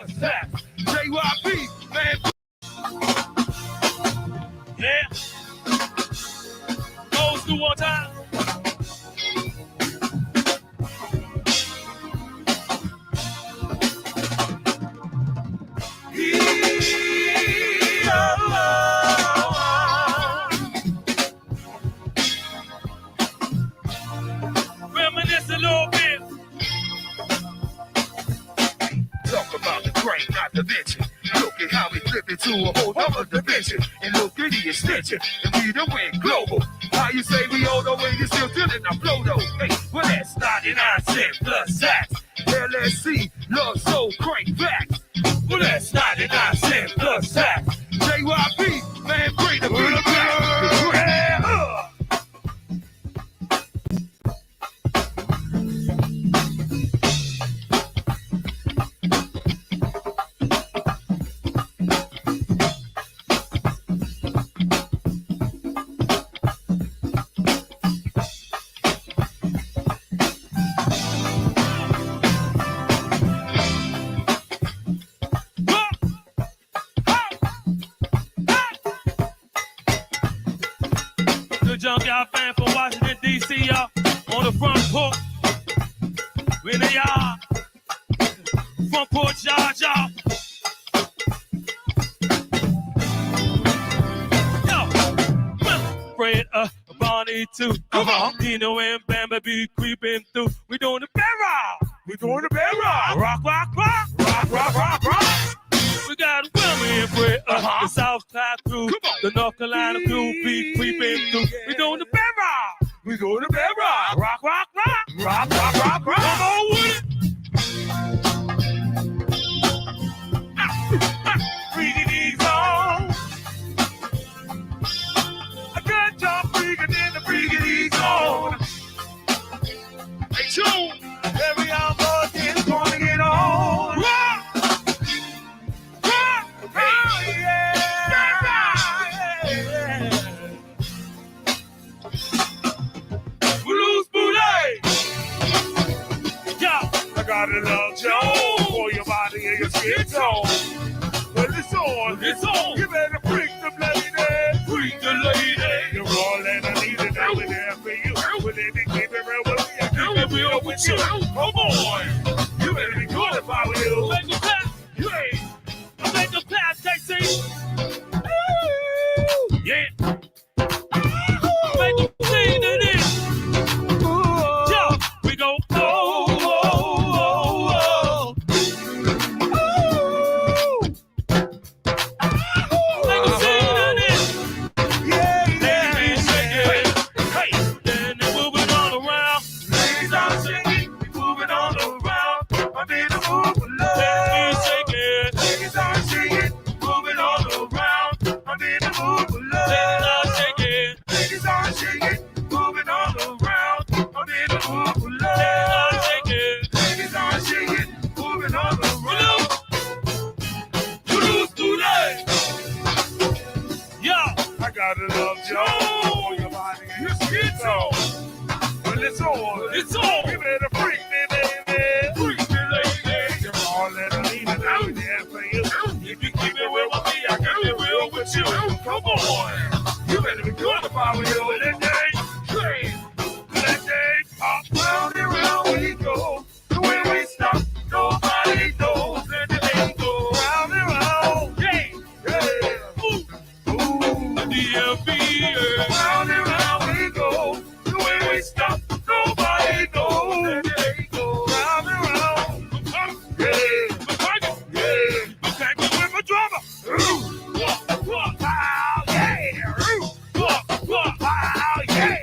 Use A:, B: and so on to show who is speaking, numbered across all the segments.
A: that? JYP, man. Yeah. Goes through one time. Reminisce a little bit. Talk about the brain, not the mention. Look at how we flip it to a whole other dimension. And look at the extension. And we done went global. How you say we all know when you still feeling our flow though? Hey, well that's 99 cents plus sax. LSC, love soul, crank back. Well that's 99 cents plus sax. JYP, man, bring the beat back. Junkyard fan from Washington, D.C., y'all. On the front porch. When they are. Front porch yard, y'all. Yo. Fred, Bonnie, too. Dino and Bamba be creeping through. We doing the barrel. We doing the barrel. Rock, rock, rock. Rock, rock, rock, rock. We got Willie and Fred, the South Side crew, the North Carolina crew be creeping through. We doing the barrel. We doing the barrel. Rock, rock, rock. Rock, rock, rock, rock. Come on with it. Freaking these on. A good job freaking in the freaking these on. Hey, tune. Every hour is going to get on. Rock. I gotta love Joe for your body and your skin tone. Well, it's on, it's on. You better freak the lady. Freak the lady. You're all that I need and now we're there for you. Well, let me keep it real with you. Keep it real with you. Come on. You better be good if I were you. Make a clap. You ain't. I make a clap, KC. Yeah. Make a scene in it. Yo, we go. Gotta love Joe, your body and your skin tone. Well, it's on, it's on. You better freak me, baby. Freak me, lady. You're all that I need and I'm there for you. If you keep it real with me, I keep it real with you. Come on. You better be good if I were you. That day, train. That day, pop round and round we go. The way we stop, nobody knows. Let the day go round and round. Yeah, yeah. Ooh. DLB, round and round we go. The way we stop, nobody knows. Let the day go round and round. Yeah, yeah. Okay, with my drummer. Wow, yeah. Wow, yeah.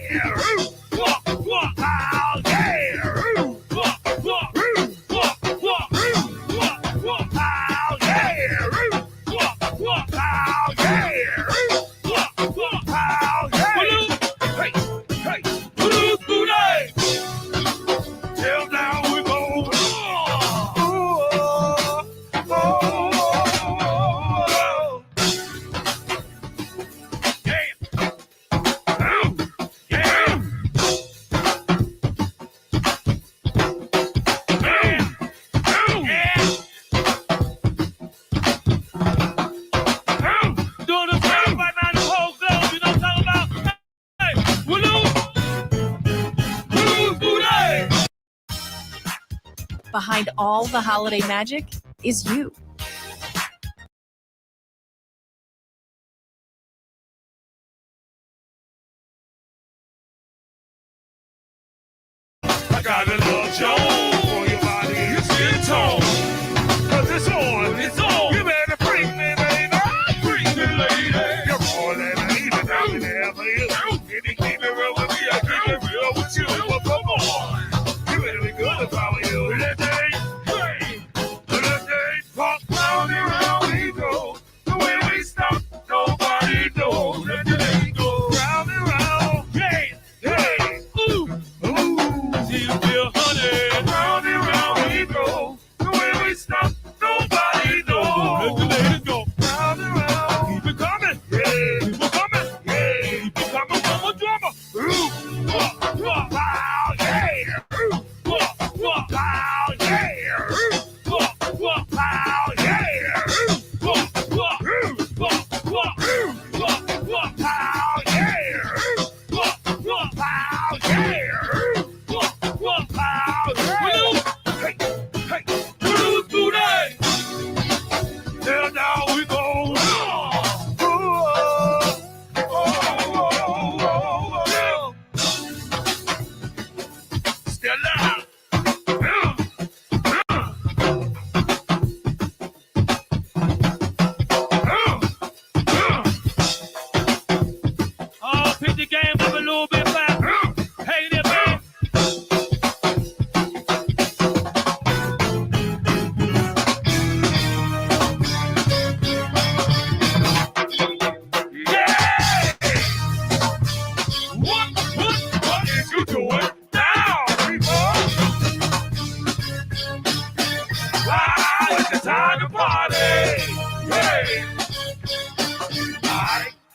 A: Wow, yeah.
B: behind all the holiday magic is you.
A: I got a little Joe for your body and your skin tone. Cause it's on, it's on. You better freak me, baby. Freak me, lady. You're more than a heathen, I'm in there for you. If you keep it real with me, I keep it real with you. Well, come on. You better be good if I were you. That day, walk round and round we go. The way we stop, nobody knows. That day go round and round. Hey, hey, ooh, ooh. See you feel honey. Round and round we go. The way we stop, nobody knows. Let the ladies go round and round. Keep it coming, yeah. Keep it coming, yeah. Keep it coming, drama, drama. Ooh, wow, yeah. Ooh, wow, yeah. Ooh, wow, yeah. Pick the game up a little bit back. Hey there, man. Yeah! What is you doing now, people? Wow, it's the time to party. Hey!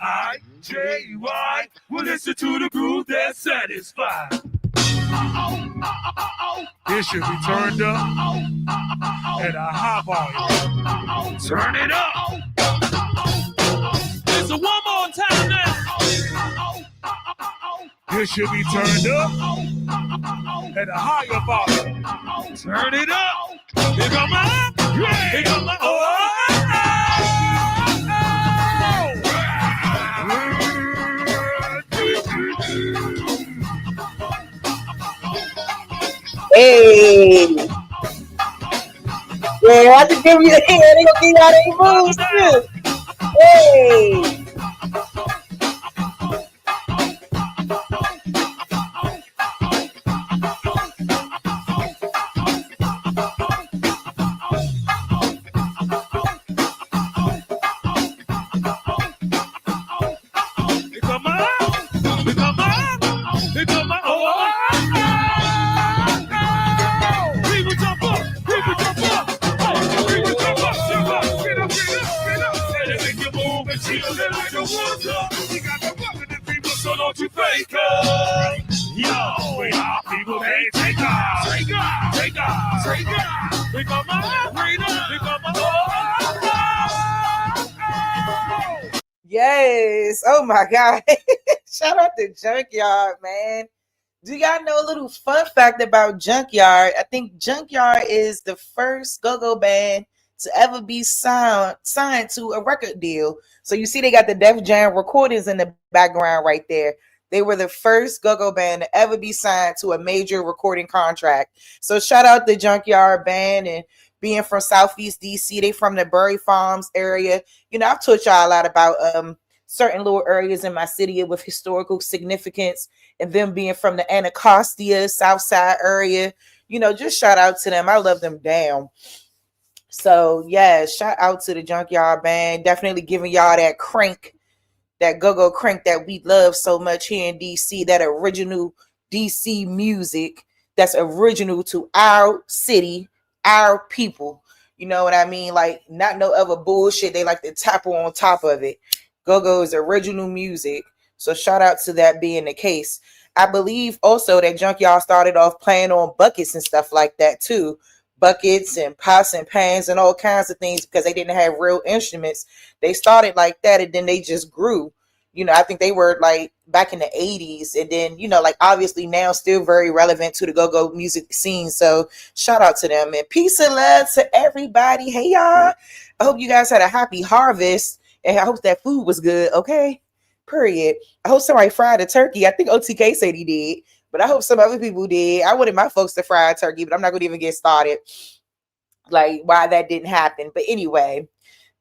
A: I-J-Y will listen to the groove that's satisfied. It should be turned up at a high volume. Turn it up. Listen one more time now. It should be turned up at a higher volume. Turn it up. Here come my, here come my,
C: Hey, yeah, I just give you the hand. They gonna give y'all their moves too. Hey,
A: here come my, here come my, here come my, people jump up, people jump up, people jump up, jump up, get up, get up, and it make you move and chill like the water. You got the fucking the people, so don't you fake us. Yo, we are people, they take us, take us, take us, take us. We come on, we come on.
C: yes. Oh my God. Shout out to Junkyard, man. Do y'all know a little fun fact about Junkyard? I think Junkyard is the first go-go band to ever be signed to a record deal. So you see they got the Def Jam recordings in the background right there. They were the first go-go band to ever be signed to a major recording contract. So shout out the Junkyard Band, and being from Southeast DC, they from the Burry Farms area. You know, I've taught y'all a lot about certain little areas in my city with historical significance, and them being from the Anacostia, South Side area. You know, just shout out to them. I love them down. So yeah, shout out to the Junkyard Band. Definitely giving y'all that crank, that go-go crank that we love so much here in DC, that original DC music that's original to our city, our people. You know what I mean? Like, not no other bullshit they like to tap on top of it. Go-go is original music. So shout out to that being the case. I believe also that Junkyard started off playing on buckets and stuff like that too. Buckets and pots and pans and all kinds of things, because they didn't have real instruments. They started like that and then they just grew. I think they were like back in the 80s. And then, like obviously now still very relevant to the go-go music scene. So shout out to them and peace and love to everybody. Hey, y'all. I hope you guys had a happy harvest and I hope that food was good. Okay. Period. I hope somebody fried a turkey. I think OTK said he did, but I hope some other people did. I wanted my folks to fry a turkey, but I'm not going to even get started like why that didn't happen. But anyway,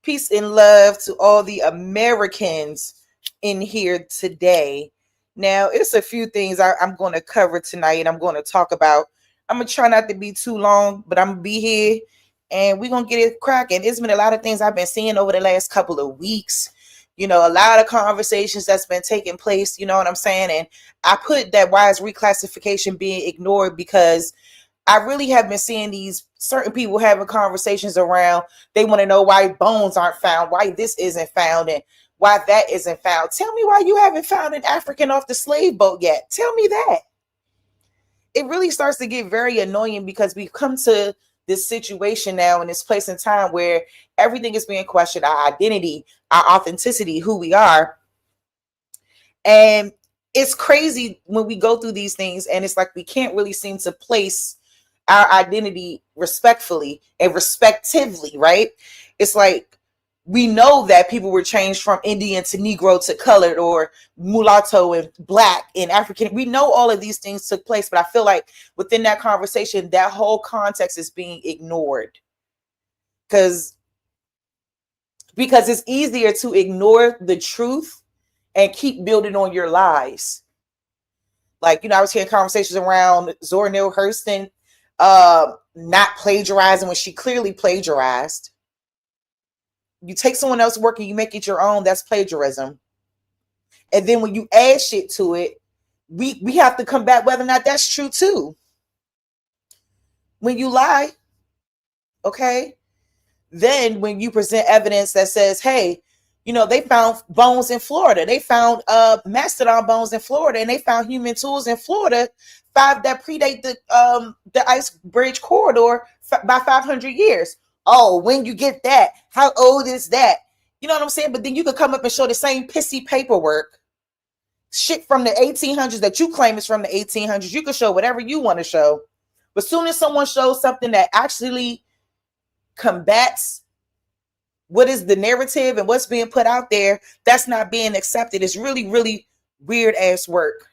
C: peace and love to all the Americans in here today. Now, it's a few things I'm going to cover tonight and I'm going to talk about. I'm going to try not to be too long, but I'm going to be here and we're going to get it cracking. It's been a lot of things I've been seeing over the last couple of weeks. A lot of conversations that's been taking place, you know what I'm saying? And I put that why is reclassification being ignored because I really have been seeing these certain people having conversations around. They want to know why bones aren't found, why this isn't found, and why that isn't found. Tell me why you haven't found an African off the slave boat yet. Tell me that. It really starts to get very annoying because we've come to this situation now in this place in time where everything is being questioned, our identity, our authenticity, who we are. And it's crazy when we go through these things and it's like we can't really seem to place our identity respectfully and respectively, right? It's like we know that people were changed from Indian to Negro to colored or mulatto and black and African. We know all of these things took place, but I feel like within that conversation, that whole context is being ignored because it's easier to ignore the truth and keep building on your lies. Like, I was hearing conversations around Zora Neale Hurston not plagiarizing when she clearly plagiarized. You take someone else's work and you make it your own, that's plagiarism. And then when you add shit to it, we have to come back whether or not that's true too. When you lie, okay, then when you present evidence that says, hey, they found bones in Florida. They found mastodon bones in Florida, and they found human tools in Florida, that predate the ice bridge corridor by 500 years. Oh, when you get that, how old is that? You know what I'm saying? But then you could come up and show the same pissy paperwork, shit from the 1800s that you claim is from the 1800s. You can show whatever you want to show. But as soon as someone shows something that actually combats what is the narrative and what's being put out there, that's not being accepted. It's really, really weird ass work.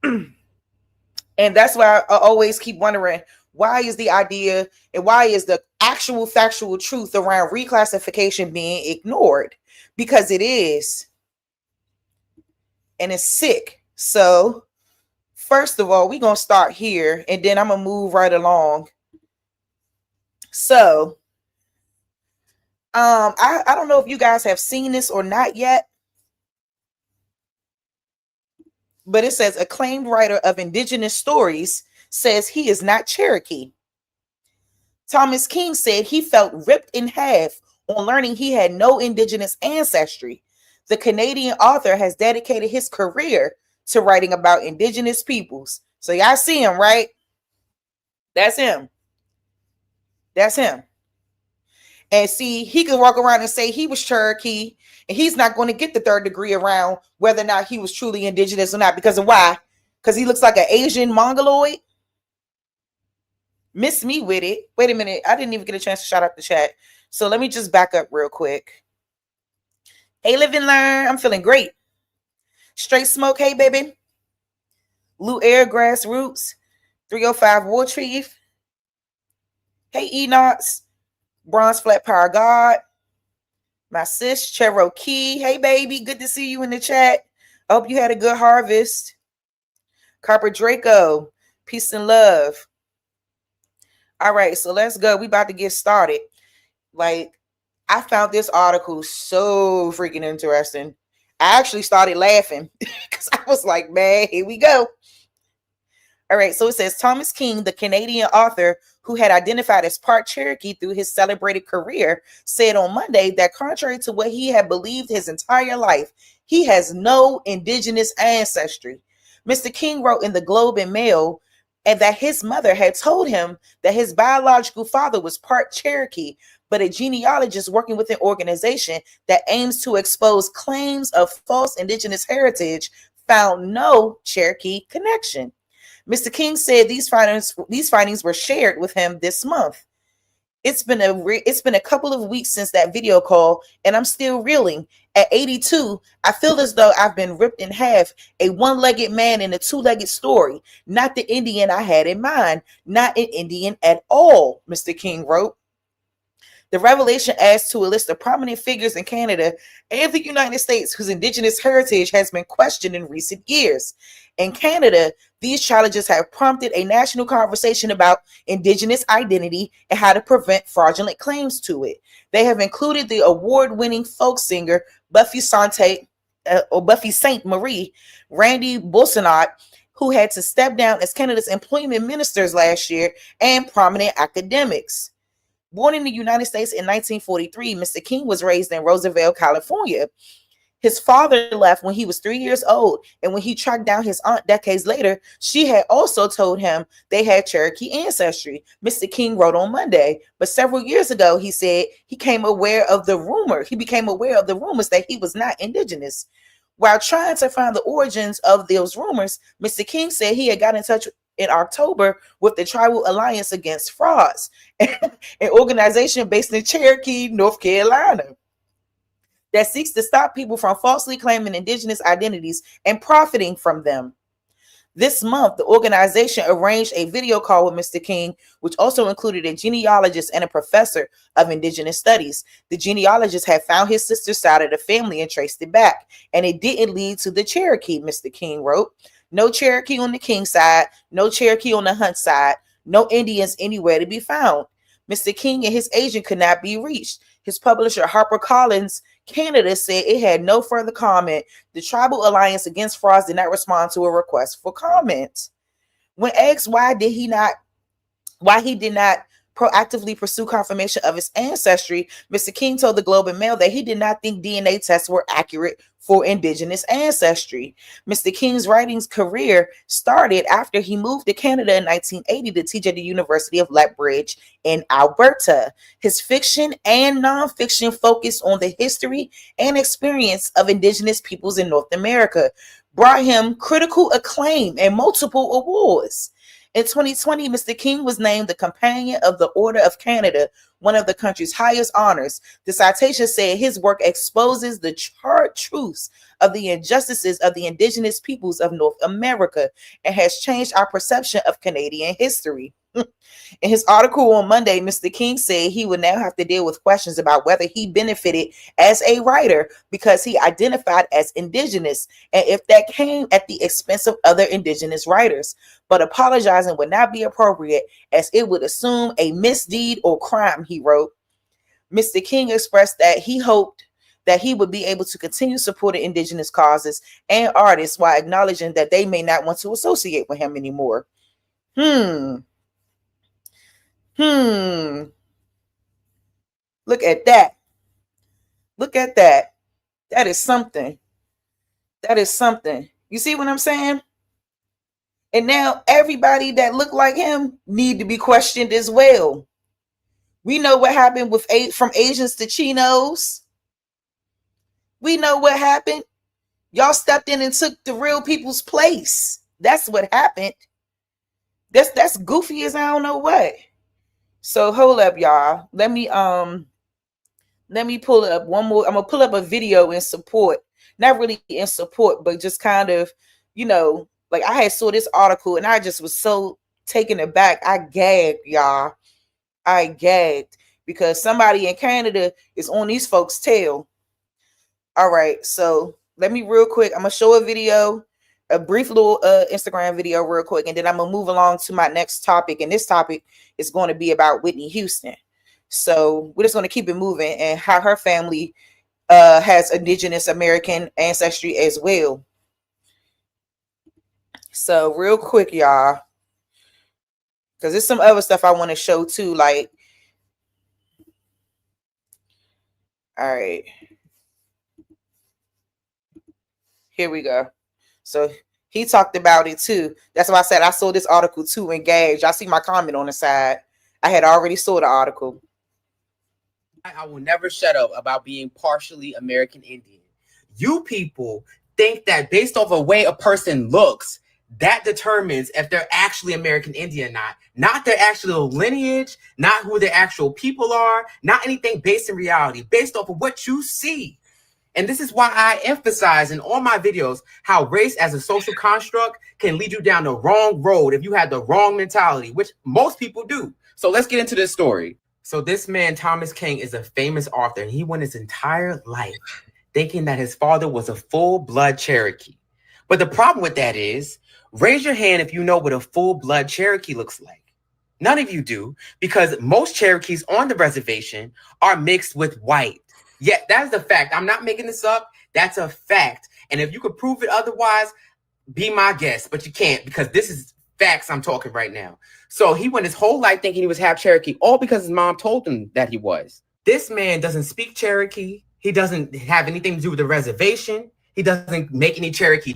C: And that's why I always keep wondering, why is the idea and why is the actual factual truth around reclassification being ignored? Because it is. And it's sick. So first of all, we're going to start here and then I'm going to move right along. So I don't know if you guys have seen this or not yet, but it says acclaimed writer of indigenous stories says he is not Cherokee. Thomas King said he felt ripped in half on learning he had no indigenous ancestry. The Canadian author has dedicated his career to writing about indigenous peoples. So y'all see him, right? That's him. That's him. And see, he could walk around and say he was Cherokee, and he's not going to get the third degree around whether or not he was truly indigenous or not. Because of why? Because he looks like an Asian Mongoloid. Miss me with it. Wait a minute. I didn't even get a chance to shout out the chat. So let me just back up real quick. Hey, live and learn. I'm feeling great. Straight smoke. Hey, baby. Lou Air Grassroots. 305 War Chief. Hey, Enox. Bronze Flat Power God. My sis, Cherokee. Hey, baby. Good to see you in the chat. I hope you had a good harvest. Copper Draco. Peace and love. All right, so let's go. We about to get started. Like, I found this article so freaking interesting. I actually started laughing because I was like, man, here we go. All right, so it says Thomas King, the Canadian author who had identified as part Cherokee through his celebrated career, said on Monday that contrary to what he had believed his entire life, he has no indigenous ancestry. Mr. King wrote in the Globe and Mail and that his mother had told him that his biological father was part Cherokee, but a genealogist working with an organization that aims to expose claims of false indigenous heritage found no Cherokee connection. Mr. King said these findings were shared with him this month. It's been a couple of weeks since that video call, and I'm still reeling. At 82, I feel as though I've been ripped in half, a one-legged man in a two-legged story. Not the Indian I had in mind, not an Indian at all, Mr. King wrote. The revelation adds to a list of prominent figures in Canada and the United States whose indigenous heritage has been questioned in recent years. In Canada, these challenges have prompted a national conversation about indigenous identity and how to prevent fraudulent claims to it. They have included the award-winning folk singer Buffy Sainte Marie, Randy Boissonnault, who had to step down as Canada's employment ministers last year, and prominent academics. Born in the United States in 1943, Mr. King was raised in Roosevelt, California. His father left when he was 3 years old, and when he tracked down his aunt decades later, she had also told him they had Cherokee ancestry, Mr. King wrote on Monday. But several years ago, he said he became aware of the rumors that he was not indigenous. While trying to find the origins of those rumors, Mr. King said he had got in touch in October with the Tribal Alliance Against Frauds, an organization based in Cherokee, North Carolina, that seeks to stop people from falsely claiming indigenous identities and profiting from them. This month, the organization arranged a video call with Mr. King, which also included a genealogist and a professor of indigenous studies. The genealogist had found his sister's side of the family and traced it back, and it didn't lead to the Cherokee, Mr. King wrote. No Cherokee on the King side, no Cherokee on the Hunt side, no Indians anywhere to be found. Mr. King and his agent could not be reached. His publisher, HarperCollins Canada, said it had no further comment. The Tribal Alliance Against Frauds did not respond to a request for comment. When asked why he did not proactively pursue confirmation of his ancestry, Mr. King told the Globe and Mail that he did not think DNA tests were accurate for indigenous ancestry. Mr. King's writings career started after he moved to Canada in 1980 to teach at the University of Lethbridge in Alberta. His fiction and nonfiction focused on the history and experience of indigenous peoples in North America, brought him critical acclaim and multiple awards. In 2020, Mr. King was named the Companion of the Order of Canada, one of the country's highest honors. The citation said his work exposes the charred truths of the injustices of the indigenous peoples of North America and has changed our perception of Canadian history. In his article on Monday, Mr. King said he would now have to deal with questions about whether he benefited as a writer because he identified as indigenous, and if that came at the expense of other indigenous writers. But apologizing would not be appropriate, as it would assume a misdeed or crime, he wrote. Mr. King expressed that he hoped that he would be able to continue supporting indigenous causes and artists while acknowledging that they may not want to associate with him anymore. Look at that. Look at that. That is something. That is something. You see what I'm saying? And now everybody that look like him need to be questioned as well. We know what happened with from Asians to Chinos. We know what happened. Y'all stepped in and took the real people's place. That's what happened. That's goofy as I don't know what. So hold up, y'all. Let me pull up one more. I'm gonna pull up a video in support. Not really in support, but just kind of, like I had saw this article and I just was so taken aback. I gagged, y'all. I gagged because somebody in Canada is on these folks' tail. All right, so let me real quick. I'm gonna show a video, a brief little Instagram video real quick, and then I'm gonna move along to my next topic. And this topic is going to be about Whitney Houston. So we're just going to keep it moving and how her family has indigenous American ancestry as well. So real quick, y'all, because there's some other stuff I want to show too. Like, all right, here we go. So he talked about it too. That's why I said I saw this article too, engaged. I see my comment on the side. I had already saw the article.
D: I will never shut up about being partially American Indian. You people think that based off of the way a person looks, that determines if they're actually American Indian or not. Not their actual lineage, not who their actual people are, not anything based in reality, based off of what you see. And this is why I emphasize in all my videos how race as a social construct can lead you down the wrong road if you have the wrong mentality, which most people do. So let's get into this story. So this man, Thomas King, is a famous author, and he went his entire life thinking that his father was a full-blood Cherokee. But the problem with that is, raise your hand if you know what a full-blood Cherokee looks like. None of you do, because most Cherokees on the reservation are mixed with white. Yeah, that's the fact. I'm not making this up. That's a fact. And if you could prove it otherwise, be my guest. But you can't, because this is facts I'm talking right now. So he went his whole life thinking he was half Cherokee, all because his mom told him that he was. This man doesn't speak Cherokee. He doesn't have anything to do with the reservation. He doesn't make any Cherokee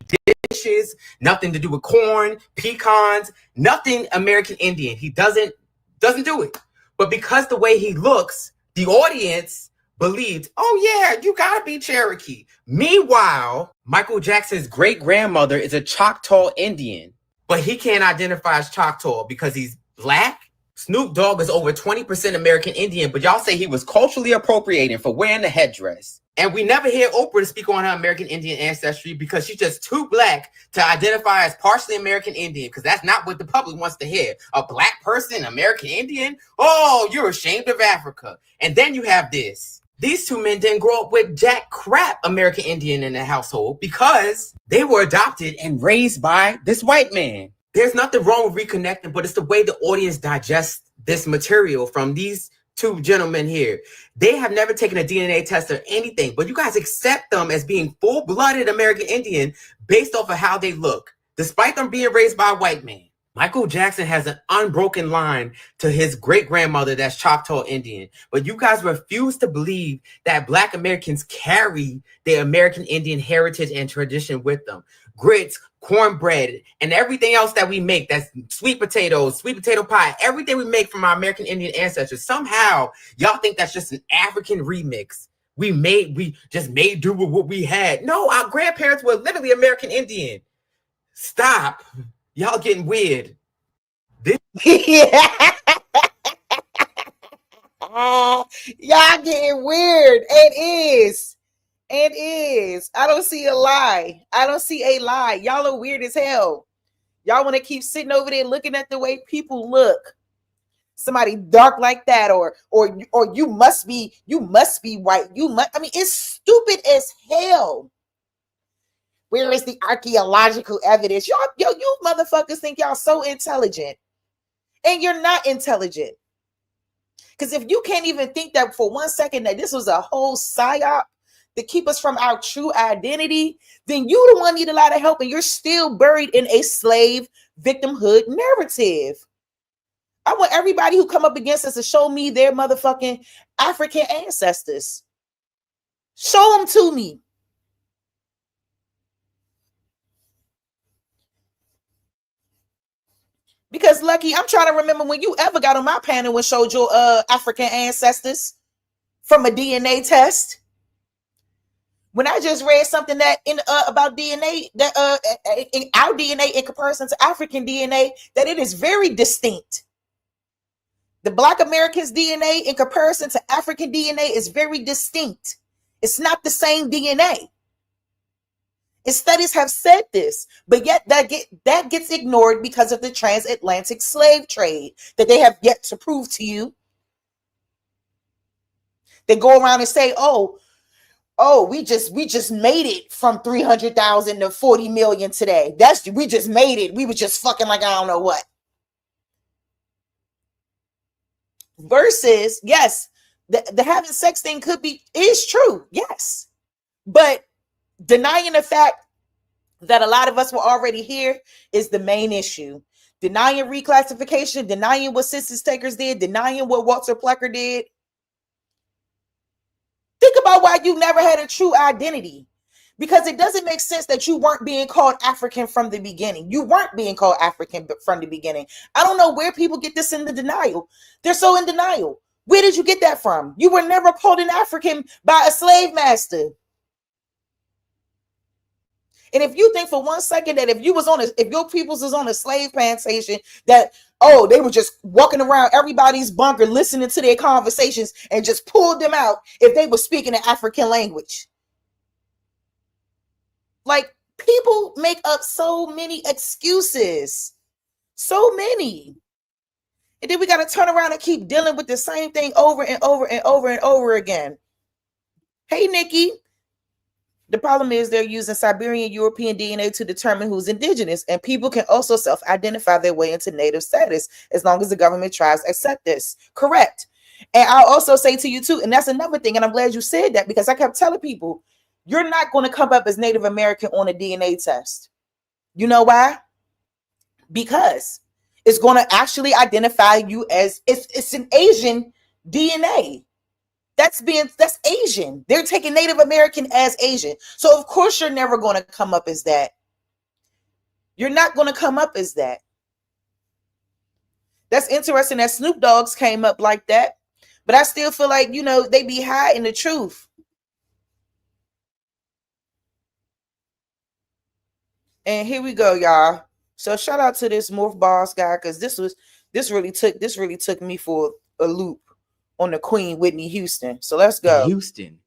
D: dishes, nothing to do with corn, pecans, nothing American Indian. He doesn't do it. But because the way he looks, the audience believed, oh yeah, you gotta be Cherokee. Meanwhile, Michael Jackson's great-grandmother is a Choctaw Indian, but he can't identify as Choctaw because he's black. Snoop Dogg is over 20% American Indian, but y'all say he was culturally appropriating for wearing the headdress. And we never hear Oprah speak on her American Indian ancestry because she's just too black to identify as partially American Indian, because that's not what the public wants to hear. A black person, American Indian? Oh, you're ashamed of Africa. And then you have this. These two men didn't grow up with jack crap American Indian in their household because they were adopted and raised by this white man. There's nothing wrong with reconnecting, but it's the way the audience digests this material from these two gentlemen here. They have never taken a DNA test or anything, but you guys accept them as being full-blooded American Indian based off of how they look, despite them being raised by a white man. Michael Jackson has an unbroken line to his great-grandmother that's Choctaw Indian, but you guys refuse to believe that Black Americans carry their American Indian heritage and tradition with them. Grits, cornbread, and everything else that we make, that's sweet potatoes, sweet potato pie, everything we make from our American Indian ancestors, somehow y'all think that's just an African remix. We just made do with what we had. No, our grandparents were literally American Indian. Stop. Y'all getting weird.
C: Yeah. Y'all getting weird. It is. It is. I don't see a lie. I don't see a lie. Y'all are weird as hell. Y'all want to keep sitting over there looking at the way people look. Somebody dark like that, or you must be white. I mean, it's stupid as hell. Where is the archaeological evidence? Y'all, you motherfuckers think y'all so intelligent. And you're not intelligent. Because if you can't even think that for 1 second that this was a whole psyop to keep us from our true identity, then you the one need a lot of help, and you're still buried in a slave victimhood narrative. I want everybody who come up against us to show me their motherfucking African ancestors. Show them to me. Because Lucky, I'm trying to remember when you ever got on my panel and showed your African ancestors from a DNA test. When I just read something that about DNA, that in our DNA in comparison to African DNA, that it is very distinct. The Black Americans' DNA in comparison to African DNA is very distinct. It's not the same DNA. And studies have said this, but yet that gets ignored because of the transatlantic slave trade that they have yet to prove to you. They go around and say, oh, we just made it from 300,000 to 40 million today. We just made it. We were just fucking like I don't know what. Versus, yes, the having sex thing is true, yes, but denying the fact that a lot of us were already here is the main issue. Denying reclassification, denying what census takers did, denying what Walter Plecker did. Think about why you never had a true identity. Because it doesn't make sense that you weren't being called African from the beginning. You weren't being called African from the beginning. I don't know where people get this in the denial. They're so in denial. Where did you get that from? You were never called an African by a slave master. And if you think for 1 second that if your peoples was on a slave plantation, that, oh, they were just walking around everybody's bunker listening to their conversations and just pulled them out if they were speaking an African language. Like, people make up so many excuses. So many. And then we got to turn around and keep dealing with the same thing over and over and over and over again. Hey, Nikki. The problem is they're using Siberian European DNA to determine who's indigenous, and people can also self-identify their way into native status as long as the government tries to accept this. Correct. And I'll also say to you too, and that's another thing, and I'm glad you said that, because I kept telling people, you're not going to come up as Native American on a DNA test. You know why? Because it's going to actually identify you as, it's an Asian DNA. That's Asian. They're taking Native American as Asian. So of course you're never going to come up as that. You're not going to come up as that. That's interesting that Snoop Dogg's came up like that. But I still feel like, they be hiding the truth. And here we go, y'all. So shout out to this Morph Boss guy, because this really took me for a loop on the Queen Whitney Houston. So let's go.
D: Houston.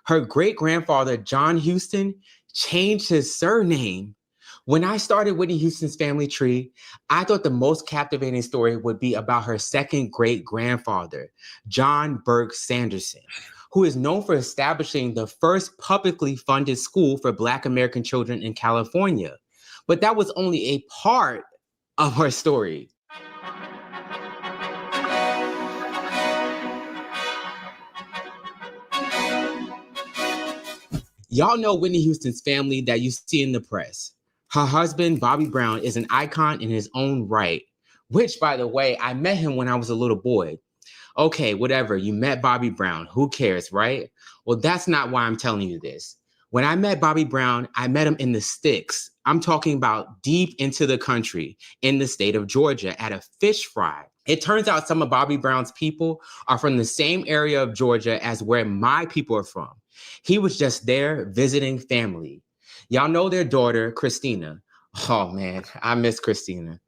D: Her great-grandfather, John Houston, changed his surname. When I started Whitney Houston's family tree, I thought the most captivating story would be about her second great-grandfather, John Burke Sanderson, who is known for establishing the first publicly funded school for Black American children in California. But that was only a part of her story. Y'all know Whitney Houston's family that you see in the press. Her husband, Bobby Brown, is an icon in his own right, which, by the way, I met him when I was a little boy. Okay, whatever, you met Bobby Brown. Who cares, right? Well, that's not why I'm telling you this. When I met Bobby Brown, I met him in the sticks. I'm talking about deep into the country in the state of Georgia at a fish fry. It turns out some of Bobby Brown's people are from the same area of Georgia as where my people are from. He was just there visiting family. Y'all know their daughter, Christina. Oh man, I miss Christina.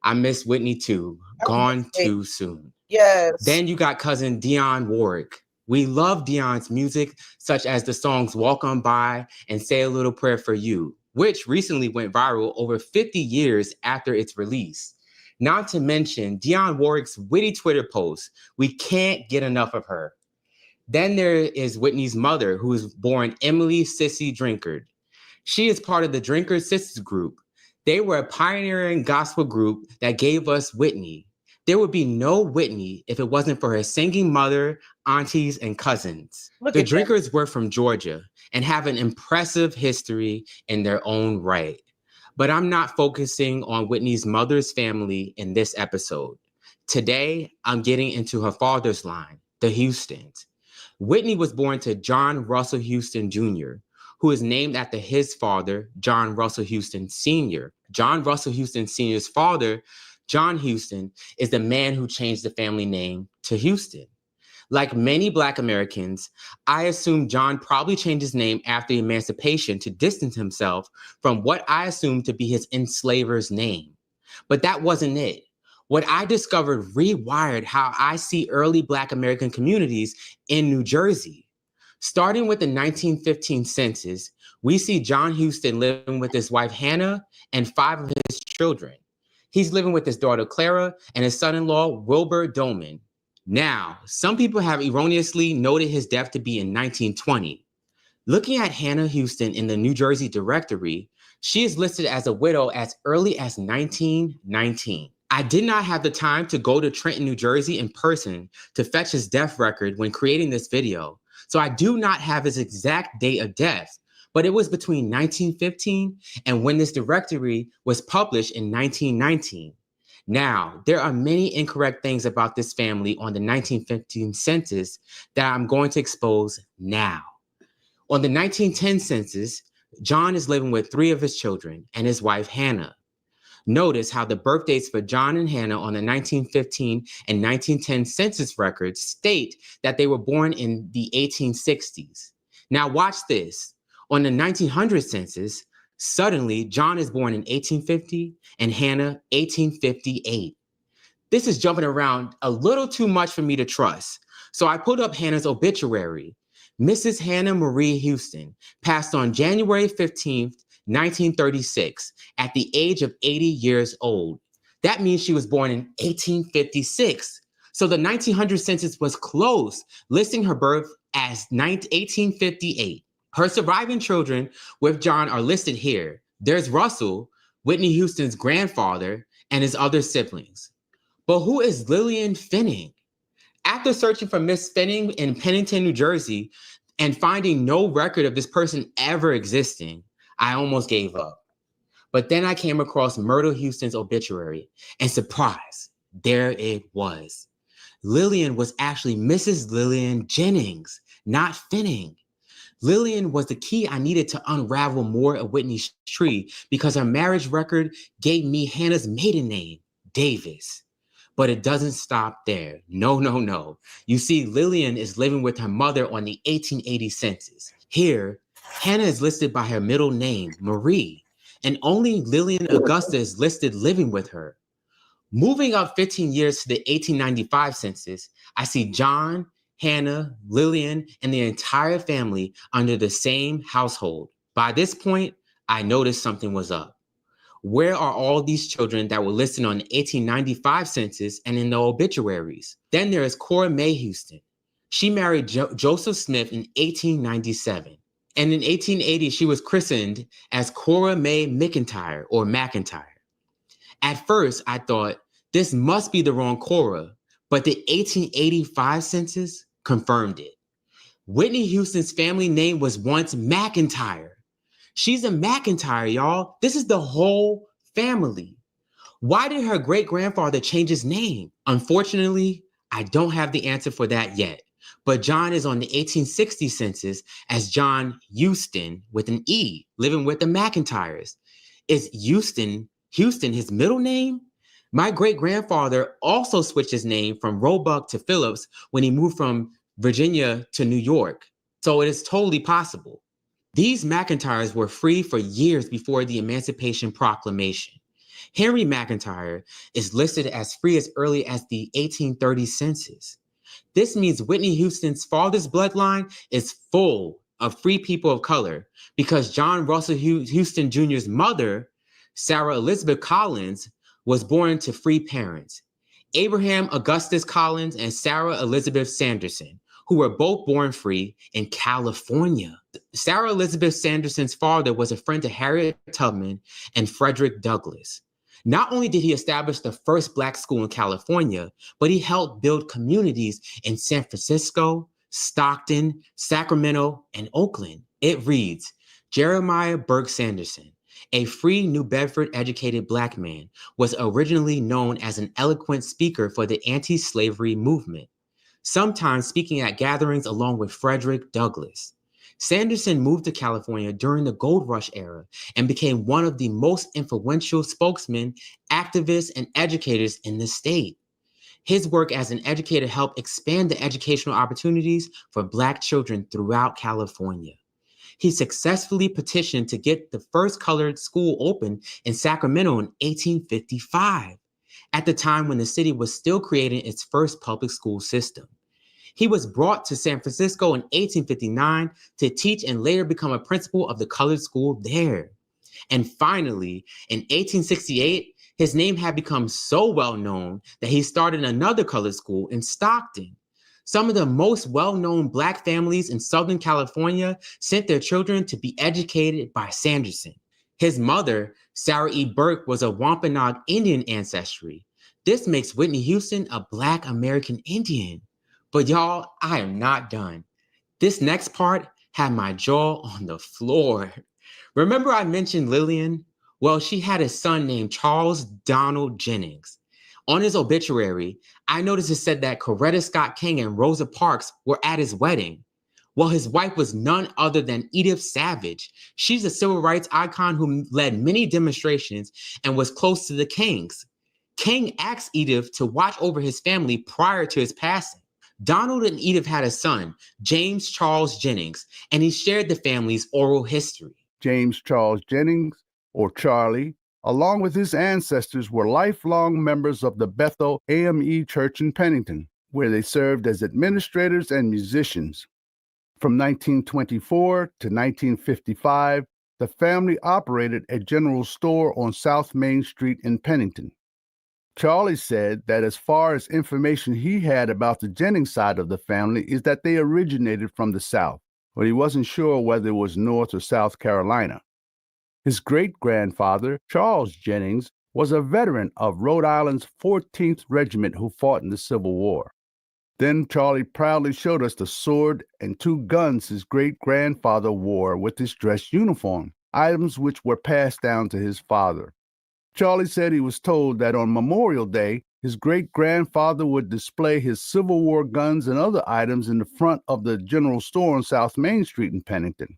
D: I miss Whitney too. Gone too soon.
C: Yes.
D: Then you got cousin Dionne Warwick. We love Dionne's music, such as the songs Walk On By and Say a Little Prayer for You, which recently went viral over 50 years after its release. Not to mention Dionne Warwick's witty Twitter posts. We can't get enough of her. Then there is Whitney's mother, who was born Emily Sissy Drinkard. She is part of the Drinkard Sisters group. They were a pioneering gospel group that gave us Whitney. There would be no Whitney if it wasn't for her singing mother, aunties, and cousins. The Drinkards were from Georgia and have an impressive history in their own right. But I'm not focusing on Whitney's mother's family in this episode. Today, I'm getting into her father's line, the Houstons. Whitney was born to John Russell Houston Jr., who is named after his father, John Russell Houston Sr. John Russell Houston Sr.'s father, John Houston, is the man who changed the family name to Houston. Like many Black Americans, I assume John probably changed his name after emancipation to distance himself from what I assumed to be his enslaver's name. But that wasn't it. What I discovered rewired how I see early Black American communities in New Jersey. Starting with the 1915 census, we see John Houston living with his wife Hannah and 5 of his children. He's living with his daughter Clara and his son-in-law Wilbur Dolman. Now, some people have erroneously noted his death to be in 1920. Looking at Hannah Houston in the New Jersey directory, she is listed as a widow as early as 1919. I did not have the time to go to Trenton, New Jersey in person to fetch his death record when creating this video, so I do not have his exact date of death, but it was between 1915 and when this directory was published in 1919. Now, there are many incorrect things about this family on the 1915 census that I'm going to expose now. On the 1910 census, John is living with 3 of his children and his wife, Hannah. Notice how the birthdates for John and Hannah on the 1915 and 1910 census records state that they were born in the 1860s. Now watch this. On the 1900 census, suddenly John is born in 1850 and Hannah 1858. This is jumping around a little too much for me to trust. So I pulled up Hannah's obituary. Mrs. Hannah Marie Houston passed on January 15th, 1936, at the age of 80 years old. That means she was born in 1856. So the 1900 census was close, listing her birth as 1858. Her surviving children with John are listed here. There's Russell, Whitney Houston's grandfather, and his other siblings. But who is Lillian Finning? After searching for Miss Finning in Pennington, New Jersey, and finding no record of this person ever existing, I almost gave up. But then I came across Myrtle Houston's obituary, and surprise, there it was. Lillian was actually Mrs. Lillian Jennings, not Finning. Lillian was the key I needed to unravel more of Whitney's tree because her marriage record gave me Hannah's maiden name, Davis. But it doesn't stop there. No. You see, Lillian is living with her mother on the 1880 census. Here, Hannah is listed by her middle name, Marie, and only Lillian Augusta is listed living with her. Moving up 15 years to the 1895 census, I see John, Hannah, Lillian, and the entire family under the same household. By this point, I noticed something was up. Where are all these children that were listed on the 1895 census and in the obituaries? Then there is Cora Mae Houston. She married Joseph Smith in 1897. And in 1880, she was christened as Cora Mae McIntyre or McIntyre. At first, I thought this must be the wrong Cora, but the 1885 census confirmed it. Whitney Houston's family name was once McIntyre. She's a McIntyre, y'all. This is the whole family. Why did her great-grandfather change his name? Unfortunately, I don't have the answer for that yet. But John is on the 1860 census as John Houston with an E, living with the McIntyres. Is Houston his middle name? My great-grandfather also switched his name from Roebuck to Phillips when he moved from Virginia to New York. So it is totally possible. These McIntyres were free for years before the Emancipation Proclamation. Henry McIntyre is listed as free as early as the 1830 census. This means Whitney Houston's father's bloodline is full of free people of color because John Russell Houston Jr.'s mother, Sarah Elizabeth Collins, was born to free parents, Abraham Augustus Collins and Sarah Elizabeth Sanderson, who were both born free in California. Sarah Elizabeth Sanderson's father was a friend to Harriet Tubman and Frederick Douglass. Not only did he establish the first Black school in California, but he helped build communities in San Francisco, Stockton, Sacramento, and Oakland. It reads, Jeremiah Burke Sanderson, a free New Bedford educated Black man, was originally known as an eloquent speaker for the anti-slavery movement, sometimes speaking at gatherings along with Frederick Douglass. Sanderson moved to California during the Gold Rush era and became one of the most influential spokesmen, activists, and educators in the state. His work as an educator helped expand the educational opportunities for Black children throughout California. He successfully petitioned to get the first colored school open in Sacramento in 1855, at the time when the city was still creating its first public school system. He was brought to San Francisco in 1859 to teach and later become a principal of the colored school there. And finally, in 1868, his name had become so well known that he started another colored school in Stockton. Some of the most well-known Black families in Southern California sent their children to be educated by Sanderson. His mother, Sarah E. Burke, was of Wampanoag Indian ancestry. This makes Whitney Houston a Black American Indian. But y'all, I am not done. This next part had my jaw on the floor. Remember I mentioned Lillian? Well, she had a son named Charles Donald Jennings. On his obituary, I noticed it said that Coretta Scott King and Rosa Parks were at his wedding. Well, his wife was none other than Edith Savage. She's a civil rights icon who led many demonstrations and was close to the Kings. King asked Edith to watch over his family prior to his passing. Donald and Edith had a son, James Charles Jennings, and he shared the family's oral history.
E: James Charles Jennings, or Charlie, along with his ancestors, were lifelong members of the Bethel AME Church in Pennington, where they served as administrators and musicians. From 1924 to 1955, the family operated a general store on South Main Street in Pennington. Charlie said that as far as information he had about the Jennings side of the family is that they originated from the South, but he wasn't sure whether it was North or South Carolina. His great-grandfather, Charles Jennings, was a veteran of Rhode Island's 14th Regiment who fought in the Civil War. Then Charlie proudly showed us the sword and 2 guns his great-grandfather wore with his dress uniform, items which were passed down to his father. Charlie said he was told that on Memorial Day, his great-grandfather would display his Civil War guns and other items in the front of the general store on South Main Street in Pennington.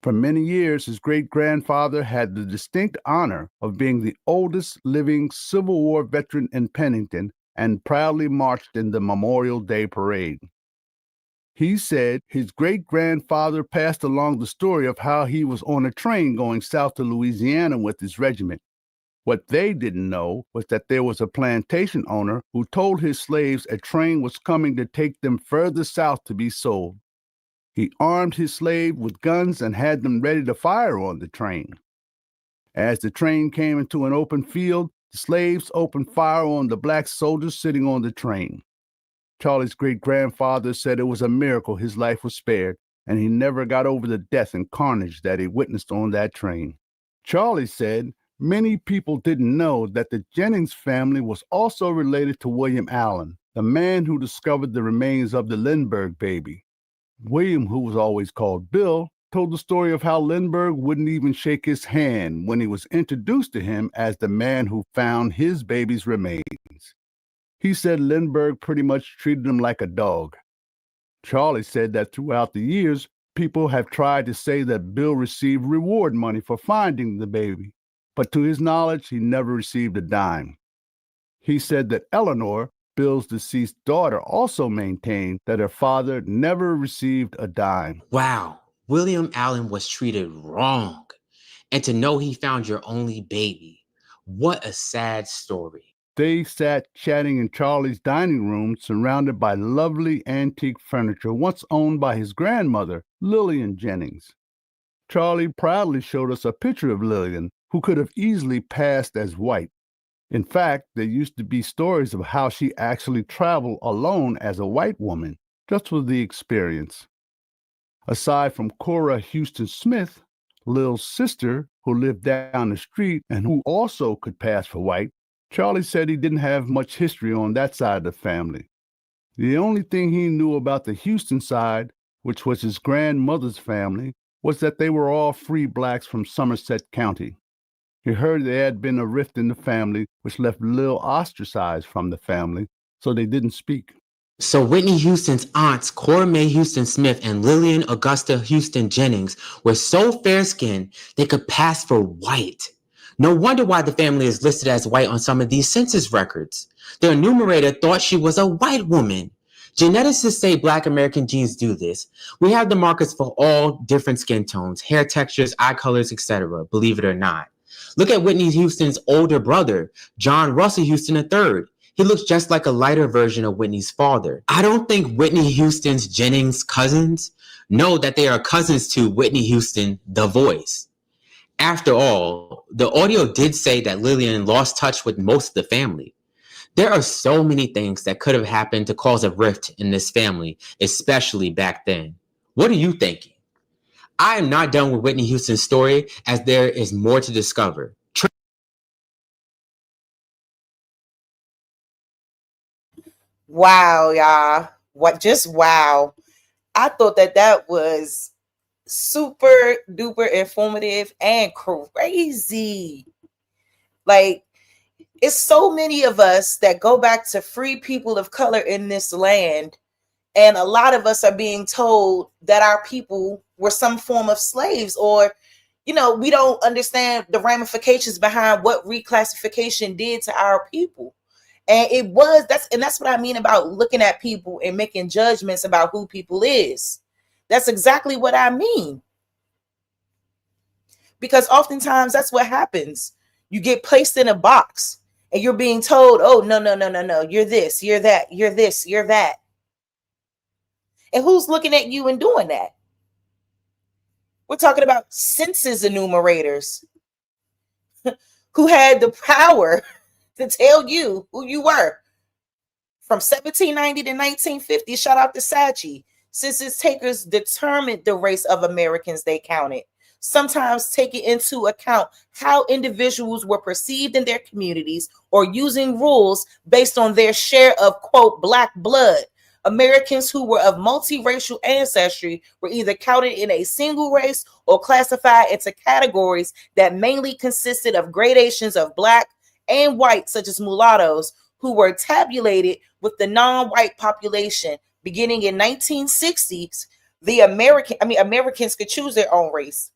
E: For many years, his great-grandfather had the distinct honor of being the oldest living Civil War veteran in Pennington and proudly marched in the Memorial Day parade. He said his great-grandfather passed along the story of how he was on a train going south to Louisiana with his regiment. What they didn't know was that there was a plantation owner who told his slaves a train was coming to take them further south to be sold. He armed his slave with guns and had them ready to fire on the train. As the train came into an open field, the slaves opened fire on the black soldiers sitting on the train. Charlie's great-grandfather said it was a miracle his life was spared, and he never got over the death and carnage that he witnessed on that train. Charlie said many people didn't know that the Jennings family was also related to William Allen, the man who discovered the remains of the Lindbergh baby. William, who was always called Bill, told the story of how Lindbergh wouldn't even shake his hand when he was introduced to him as the man who found his baby's remains. He said Lindbergh pretty much treated him like a dog. Charlie said that throughout the years, people have tried to say that Bill received reward money for finding the baby, but to his knowledge, he never received a dime. He said that Eleanor, Bill's deceased daughter, also maintained that her father never received a dime.
D: Wow, William Allen was treated wrong. And to know he found your only baby, what a sad story.
E: They sat chatting in Charlie's dining room, surrounded by lovely antique furniture once owned by his grandmother, Lillian Jennings. Charlie proudly showed us a picture of Lillian, who could have easily passed as white. In fact, there used to be stories of how she actually traveled alone as a white woman, just for the experience. Aside from Cora Houston Smith, Lil's sister, who lived down the street and who also could pass for white, Charlie said he didn't have much history on that side of the family. The only thing he knew about the Houston side, which was his grandmother's family, was that they were all free blacks from Somerset County. He heard there had been a rift in the family, which left Lil ostracized from the family, so they didn't speak.
D: So Whitney Houston's aunts, Cora Mae Houston Smith and Lillian Augusta Houston Jennings, were so fair-skinned they could pass for white. No wonder why the family is listed as white on some of these census records. Their enumerator thought she was a white woman. Geneticists say Black American genes do this. We have the markers for all different skin tones, hair textures, eye colors, etc., believe it or not. Look at Whitney Houston's older brother, John Russell Houston III. He looks just like a lighter version of Whitney's father. I don't think Whitney Houston's Jennings cousins know that they are cousins to Whitney Houston, the voice. After all, the audio did say that Lillian lost touch with most of the family. There are so many things that could have happened to cause a rift in this family, especially back then. What are you thinking? I am not done with Whitney Houston's story, as there is more to discover.
C: Wow, y'all. What? Just wow. I thought that was super duper informative and crazy. Like, it's so many of us that go back to free people of color in this land And a lot of us are being told that our people were some form of slaves, or, we don't understand the ramifications behind what reclassification did to our people. And that's what I mean about looking at people and making judgments about who people is. That's exactly what I mean. Because oftentimes that's what happens. You get placed in a box and you're being told, oh, no, no, no, no, no, you're this, you're that, you're this, you're that. And who's looking at you and doing that? We're talking about census enumerators who had the power to tell you who you were. From 1790 to 1950, shout out to Sachi. Census takers determined the race of Americans they counted, sometimes taking into account how individuals were perceived in their communities or using rules based on their share of, quote, black blood. Americans who were of multiracial ancestry were either counted in a single race or classified into categories that mainly consisted of gradations of black and white, such as mulattoes, who were tabulated with the non-white population. Beginning in 1960s, Americans could choose their own race.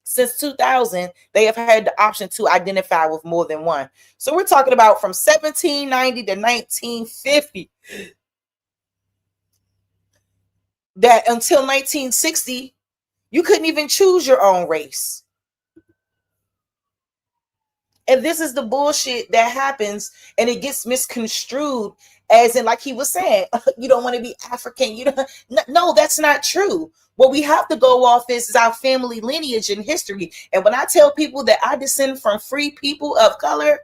C: Since 2000, they have had the option to identify with more than one. So we're talking about from 1790 to 1950. That until 1960, you couldn't even choose your own race. And this is the bullshit that happens, and it gets misconstrued as in, like he was saying, you don't want to be African. You don't. No, that's not true. What we have to go off is our family lineage and history. And when I tell people that I descend from free people of color,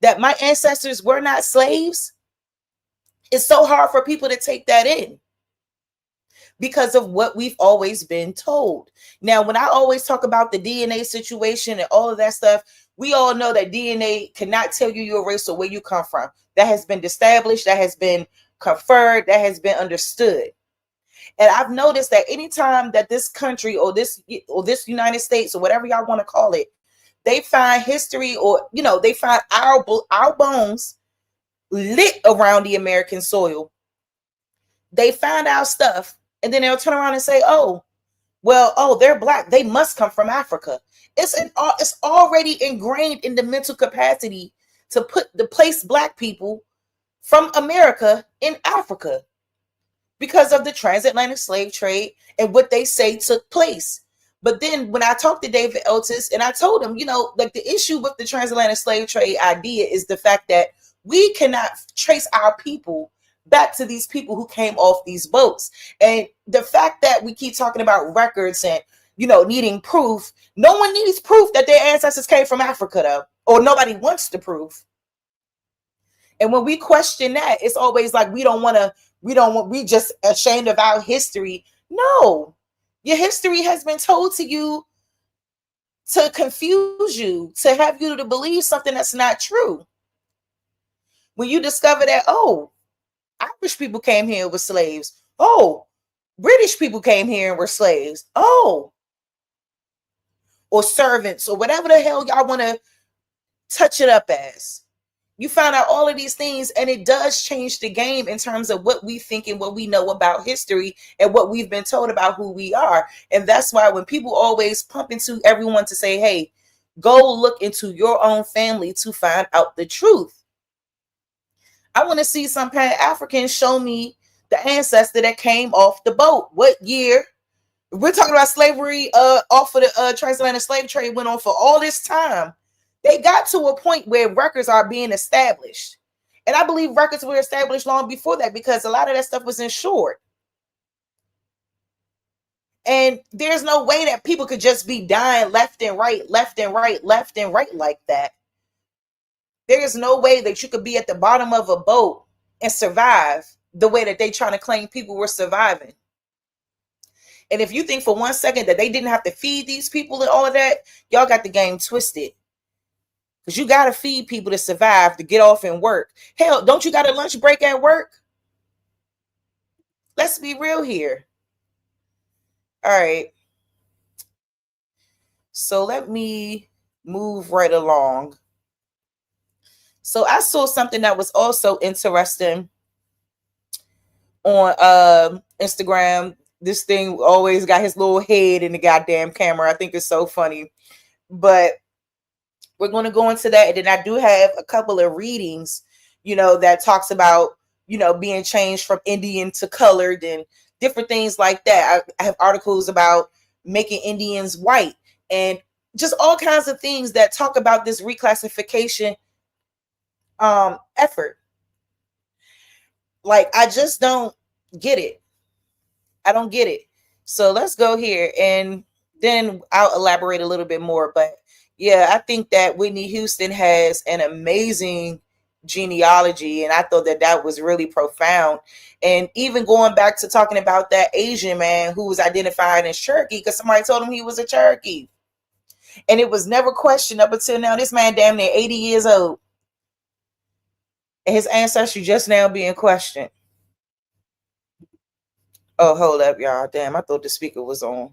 C: that my ancestors were not slaves, it's so hard for people to take that in, because of what we've always been told. Now, when I always talk about the DNA situation and all of that stuff, we all know that DNA cannot tell you your race or where you come from. That has been established, that has been conferred, that has been understood. And I've noticed that anytime that this country or this United States or whatever y'all want to call it, they find history, or they find our bones lit around the American soil, they find our stuff, and then they'll turn around and say, oh, well, they're black, they must come from Africa. It's already ingrained in the mental capacity to place black people from America in Africa because of the transatlantic slave trade and what they say took place. But then when I talked to David Eltis and I told him, like, the issue with the transatlantic slave trade idea is the fact that we cannot trace our people back to these people who came off these boats. And the fact that we keep talking about records and, needing proof, no one needs proof that their ancestors came from Africa, though, or nobody wants the proof. And when we question that, it's always like we just ashamed of our history. No, your history has been told to you to confuse you, to have you to believe something that's not true. When you discover that, oh, Irish people came here with slaves. Oh, British people came here and were slaves. Oh, or servants, or whatever the hell y'all want to touch it up as. You find out all of these things, and it does change the game in terms of what we think and what we know about history and what we've been told about who we are. And that's why when people always pump into everyone to say, hey, go look into your own family to find out the truth. I want to see some Pan-Africans show me the ancestor that came off the boat. What year? We're talking about slavery off of the transatlantic slave trade went on for all this time. They got to a point where records are being established. And I believe records were established long before that, because a lot of that stuff was insured. And there's no way that people could just be dying left and right, left and right, left and right like that. There is no way that you could be at the bottom of a boat and survive the way that they trying to claim people were surviving. And if you think for 1 second that they didn't have to feed these people and all of that, y'all got the game twisted. Because you got to feed people to survive, to get off and work. Hell, don't you got a lunch break at work? Let's be real here. All right. So let me move right along. So I saw something that was also interesting on Instagram. This thing always got his little head in the goddamn camera. I think it's so funny. But we're going to go into that. And then I do have a couple of readings, that talks about, being changed from Indian to colored and different things like that. I have articles about making Indians white and just all kinds of things that talk about this reclassification effort. Like, I just don't get it. I don't get it. So let's go here and then I'll elaborate a little bit more. But yeah, I think that Whitney Houston has an amazing genealogy, and I thought that that was really profound. And even going back to talking about that Asian man who was identified as Cherokee because somebody told him he was a Cherokee, and it was never questioned up until now. This man damn near 80 years old, and his ancestry just now being questioned. Oh, hold up, y'all. Damn, I thought the speaker was on.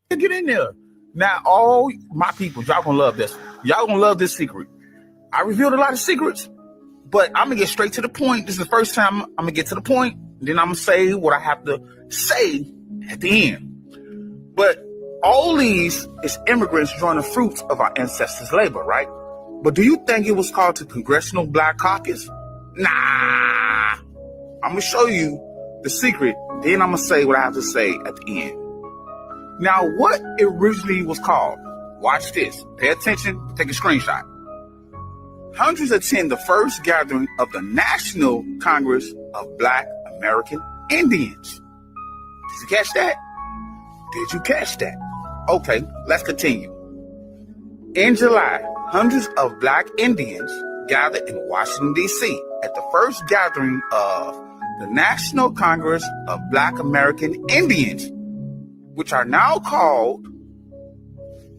F: Get in there. Now, all my people, y'all gonna love this. Y'all gonna love this secret. I revealed a lot of secrets, but I'm gonna get straight to the point. This is the first time I'm gonna get to the point. Then I'm gonna say what I have to say at the end. But all these is immigrants drawing the fruits of our ancestors' labor, right? But do you think it was called the Congressional Black Caucus? Nah. I'm gonna show you the secret. Then I'm gonna say what I have to say at the end. Now, what it originally was called, watch this, pay attention, take a screenshot. Hundreds attend the first gathering of the National Congress of Black American Indians. Did you catch that? Did you catch that? Okay, let's continue. In July, hundreds of Black Indians gathered in Washington, D.C. at the first gathering of the National Congress of Black American Indians, which are now called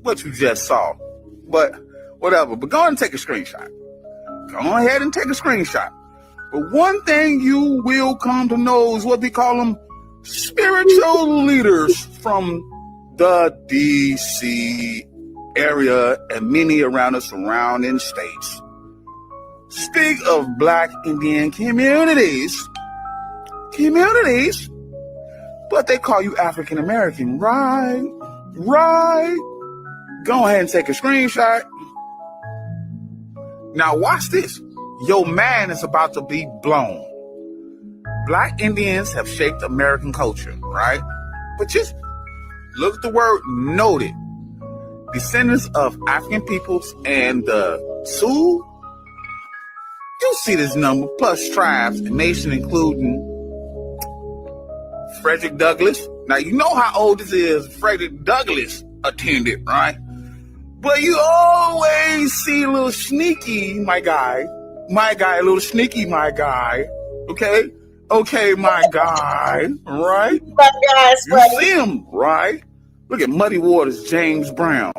F: what you just saw. But whatever, but go ahead and take a screenshot. Go ahead and take a screenshot. But one thing you will come to know is what they call them spiritual leaders from the D.C. area and many around the surrounding states. Speak of Black Indian communities, but they call you African American, right? Go ahead and take a screenshot. Now watch this. Your man is about to be blown. Black Indians have shaped American culture, right? But just look at the word noted. Descendants of African peoples and the Sioux. You see this number, plus tribes and nation including Frederick Douglass. Now, you know how old this is. Frederick Douglass attended, right? But you always see a little sneaky, my guy, a little sneaky, my guy. Okay, my guy, right?
C: My guy's
F: You see him, right? Look at Muddy Waters, James Brown.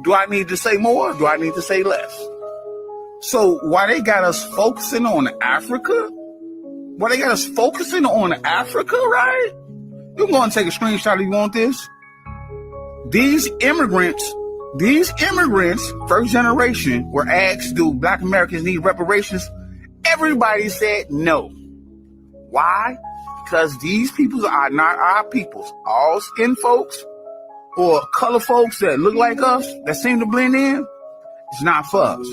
F: Do I need to say more? Do I need to say less? So why they got us focusing on Africa? Why they got us focusing on Africa, right? You can go and take a screenshot if you want this. These immigrants, first generation, were asked, do Black Americans need reparations? Everybody said no. Why? Because these peoples are not our peoples. All skin folks or color folks that look like us, that seem to blend in, it's not for us.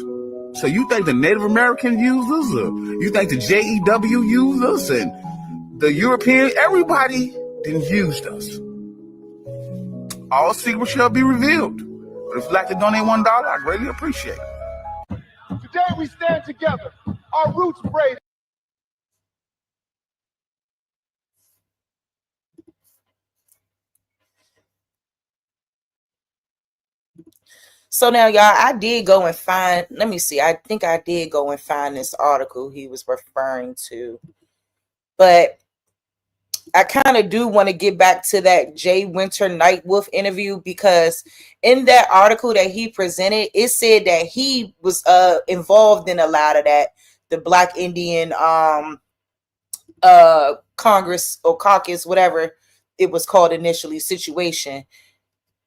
F: So you think the Native American used us, or you think the JEW used us, and the European, everybody didn't use us. All secrets shall be revealed. But if you'd like to donate $1, I greatly appreciate it.
G: Today we stand together, our roots braided.
C: So now, y'all, I did go and find, let me see, I think I did go and find this article he was referring to. But I kind of do want to get back to that Jay Winter Nightwolf interview, because in that article that he presented, it said that he was involved in a lot of that, the Black Indian Congress or caucus, whatever it was called initially, situation,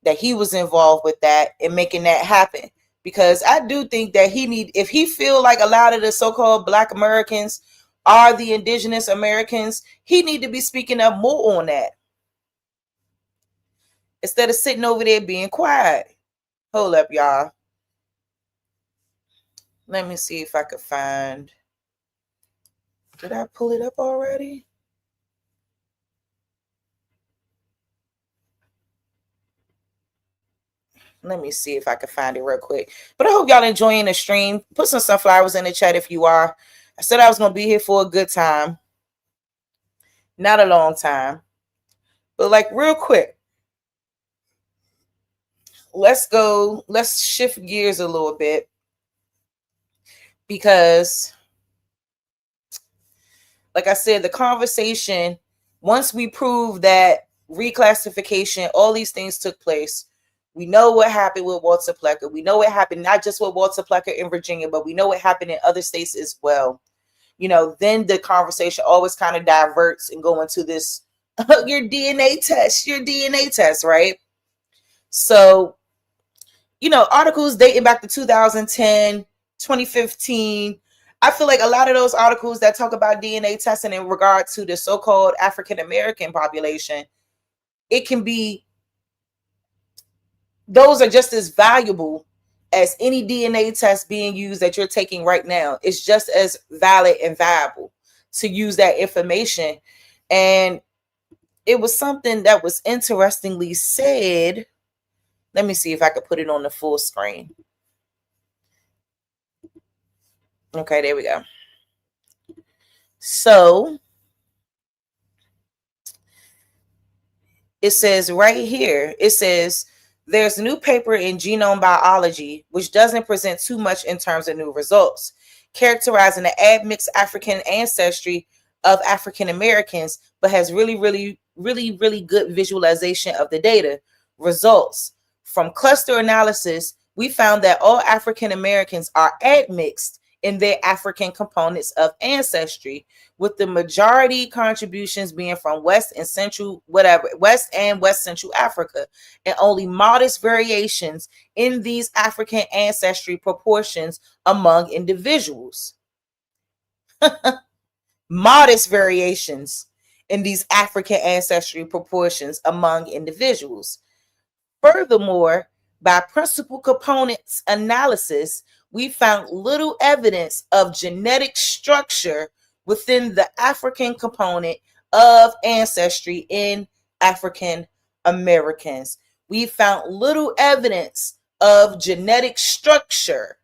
C: that he was involved with that and making that happen. Because I do think that if he feel like a lot of the so-called Black Americans are the indigenous Americans, he need to be speaking up more on that. Instead of sitting over there being quiet. Hold up, y'all. Let me see if I could find. Did I pull it up already? Let me see if I can find it real quick. But I hope y'all enjoying the stream. Put some sunflowers in the chat if you are. I said I was going to be here for a good time. Not a long time. But like real quick. Let's shift gears a little bit. Because like I said, the conversation, once we prove that reclassification, all these things took place, we know what happened with Walter Plecker. We know what happened not just with Walter Plecker in Virginia, but we know what happened in other states as well. You know, then the conversation always kind of diverts and go into this, your DNA test, right? So, you know, articles dating back to 2010, 2015. I feel like a lot of those articles that talk about DNA testing in regard to the so-called African American population, it can be, those are just as valuable as any DNA test being used that you're taking right now. It's just as valid and viable to use that information. And it was something that was interestingly said. Let me see if I could put it on the full screen. Okay, there we go. So it says right here, it says, there's a new paper in genome biology, which doesn't present too much in terms of new results, characterizing the admixed African ancestry of African Americans, but has really good visualization of the data. Results from cluster analysis, we found that all African Americans are admixed in their African components of ancestry, with the majority contributions being from West and West Central Africa, and only modest variations in these African ancestry proportions among individuals. Modest variations in these African ancestry proportions among individuals. Furthermore, by principal components analysis, we found little evidence of genetic structure within the African component of ancestry in African Americans. We found little evidence of genetic structure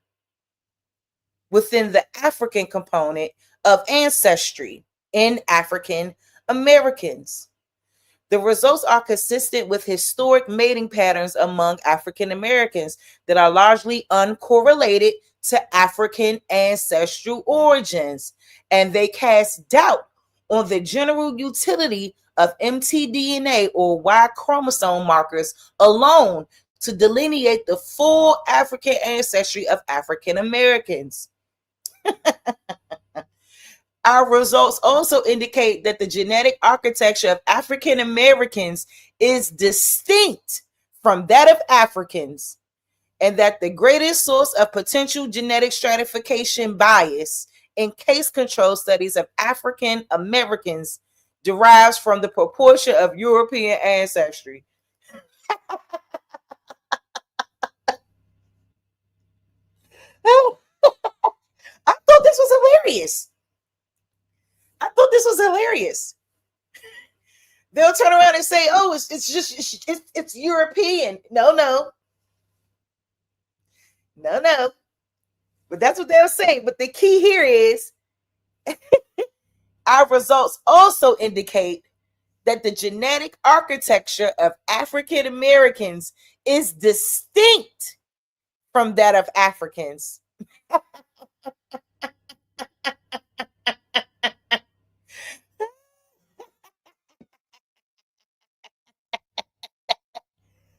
C: within the African component of ancestry in African Americans. The results are consistent with historic mating patterns among African Americans that are largely uncorrelated to African ancestral origins, and they cast doubt on the general utility of mtDNA or Y chromosome markers alone to delineate the full African ancestry of African Americans. Our results also indicate that the genetic architecture of African Americans is distinct from that of Africans, and that the greatest source of potential genetic stratification bias in case control studies of African Americans derives from the proportion of European ancestry. I thought this was hilarious. They'll turn around and say, "Oh, it's European." No. But that's what they'll say. But the key here is our results also indicate that the genetic architecture of African Americans is distinct from that of Africans.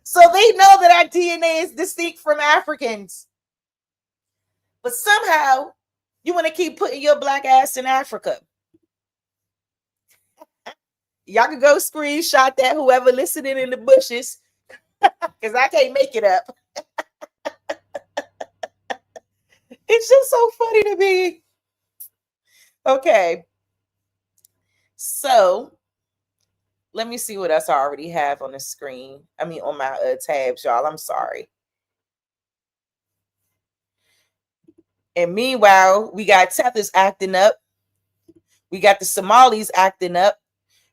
C: So they know that our DNA is distinct from Africans. But somehow you want to keep putting your black ass in Africa. Y'all can go screenshot that, whoever listening in the bushes, because I can't make it up. It's just so funny to me. Okay. So let me see what else I already have on the screen. I mean, on my tabs, y'all. I'm sorry. And meanwhile, we got Tethers acting up. We got the Somalis acting up.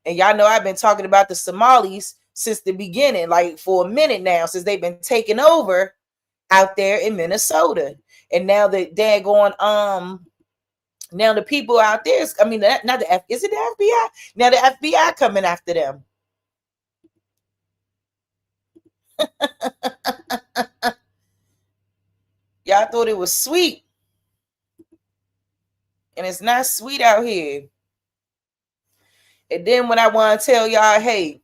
C: And y'all know I've been talking about the Somalis since the beginning, like for a minute now, since they've been taking over out there in Minnesota. And now that they're going, now the people out there, is it the FBI? Now the FBI coming after them. Y'all thought it was sweet. And it's not sweet out here. And then when I want to tell y'all, hey,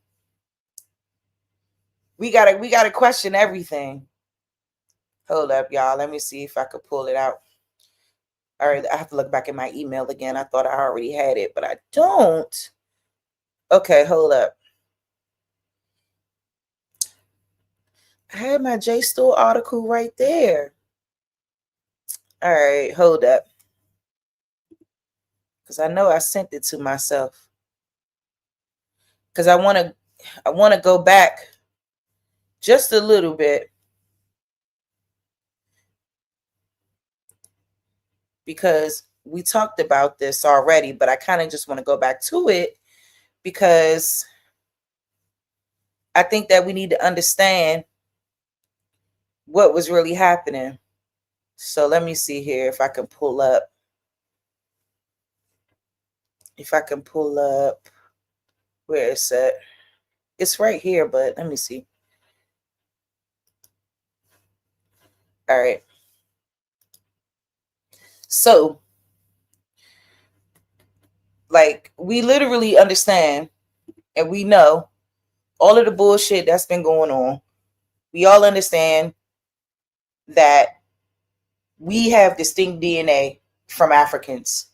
C: we gotta question everything. Hold up, y'all. Let me see if I could pull it out. All right, I have to look back at my email again. I thought I already had it, but I don't. Okay, hold up. I had my JSTOR article right there. All right, hold up. Because I know I sent it to myself. Because I want to go back just a little bit. Because we talked about this already, but I kind of just want to go back to it because I think that we need to understand what was really happening. So let me see here if I can pull up. Where is it? It's right here, but let me see. All right. So, like, we literally understand and we know all of the bullshit that's been going on. We all understand that we have distinct DNA from Africans.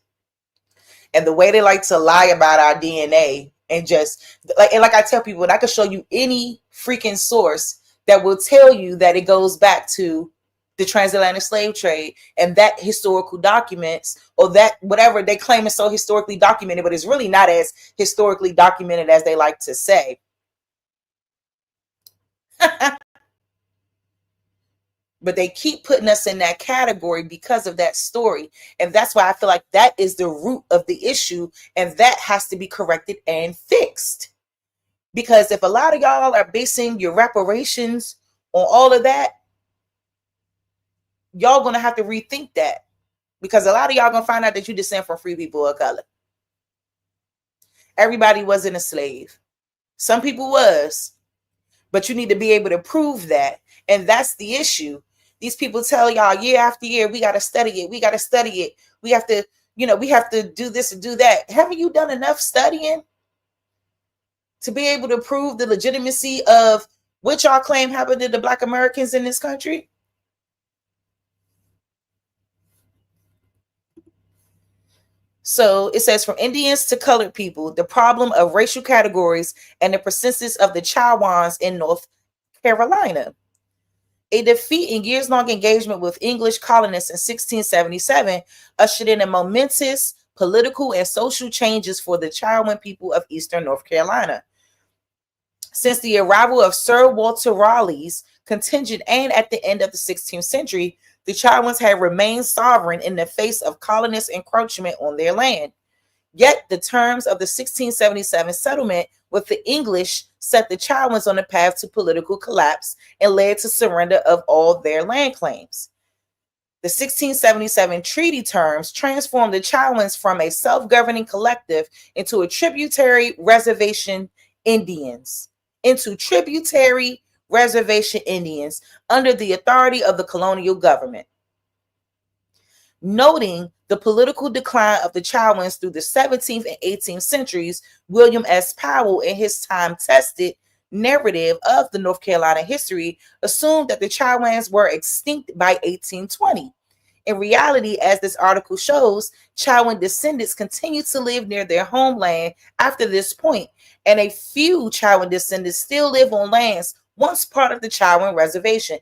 C: And the way they like to lie about our DNA and just like I tell people, and I can show you any freaking source that will tell you that it goes back to the transatlantic slave trade and that historical documents or that whatever they claim is so historically documented, but it's really not as historically documented as they like to say. But they keep putting us in that category because of that story. And that's why I feel like that is the root of the issue. And that has to be corrected and fixed. Because if a lot of y'all are basing your reparations on all of that, y'all going to have to rethink that. Because a lot of y'all going to find out that you descend from free people of color. Everybody wasn't a slave. Some people was. But you need to be able to prove that. And that's the issue. These people tell y'all year after year, we got to study it. We got to study it. We have to, we have to do this and do that. Haven't you done enough studying to be able to prove the legitimacy of what y'all claim happened to the Black Americans in this country? So it says, from Indians to colored people, the problem of racial categories and the persistence of the Chowans in North Carolina. A defeat in years-long engagement with English colonists in 1677 ushered in a momentous political and social changes for the Chowan people of eastern North Carolina. Since the arrival of Sir Walter Raleigh's contingent and at the end of the 16th century, the Chowans had remained sovereign in the face of colonist encroachment on their land. Yet the terms of the 1677 settlement with the English set the Chowans on a path to political collapse and led to surrender of all their land claims. The 1677 treaty terms transformed the Chowans from a self-governing collective into tributary reservation Indians under the authority of the colonial government. Noting the political decline of the Chowans through the 17th and 18th centuries, William S. Powell, in his time-tested narrative of the North Carolina history, assumed that the Chowans were extinct by 1820. In reality, as this article shows, Chowan descendants continue to live near their homeland after this point, and a few Chowan descendants still live on lands once part of the Chowan reservation.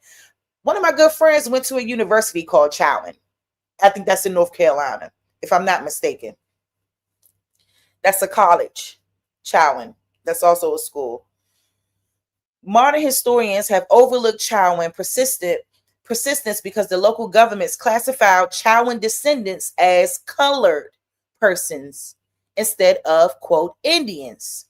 C: One of my good friends went to a university called Chowan. I think that's in North Carolina, if I'm not mistaken. That's a college. Chowan. That's also a school. Modern historians have overlooked Chowan persistence because the local governments classified Chowan descendants as colored persons instead of, quote, Indians.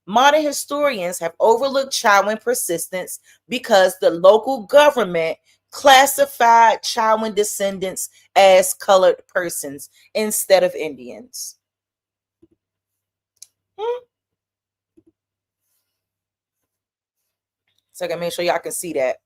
C: Modern historians have overlooked Chowan persistence because the local government classified Chowan descendants as colored persons instead of Indians. So I can make sure y'all can see that.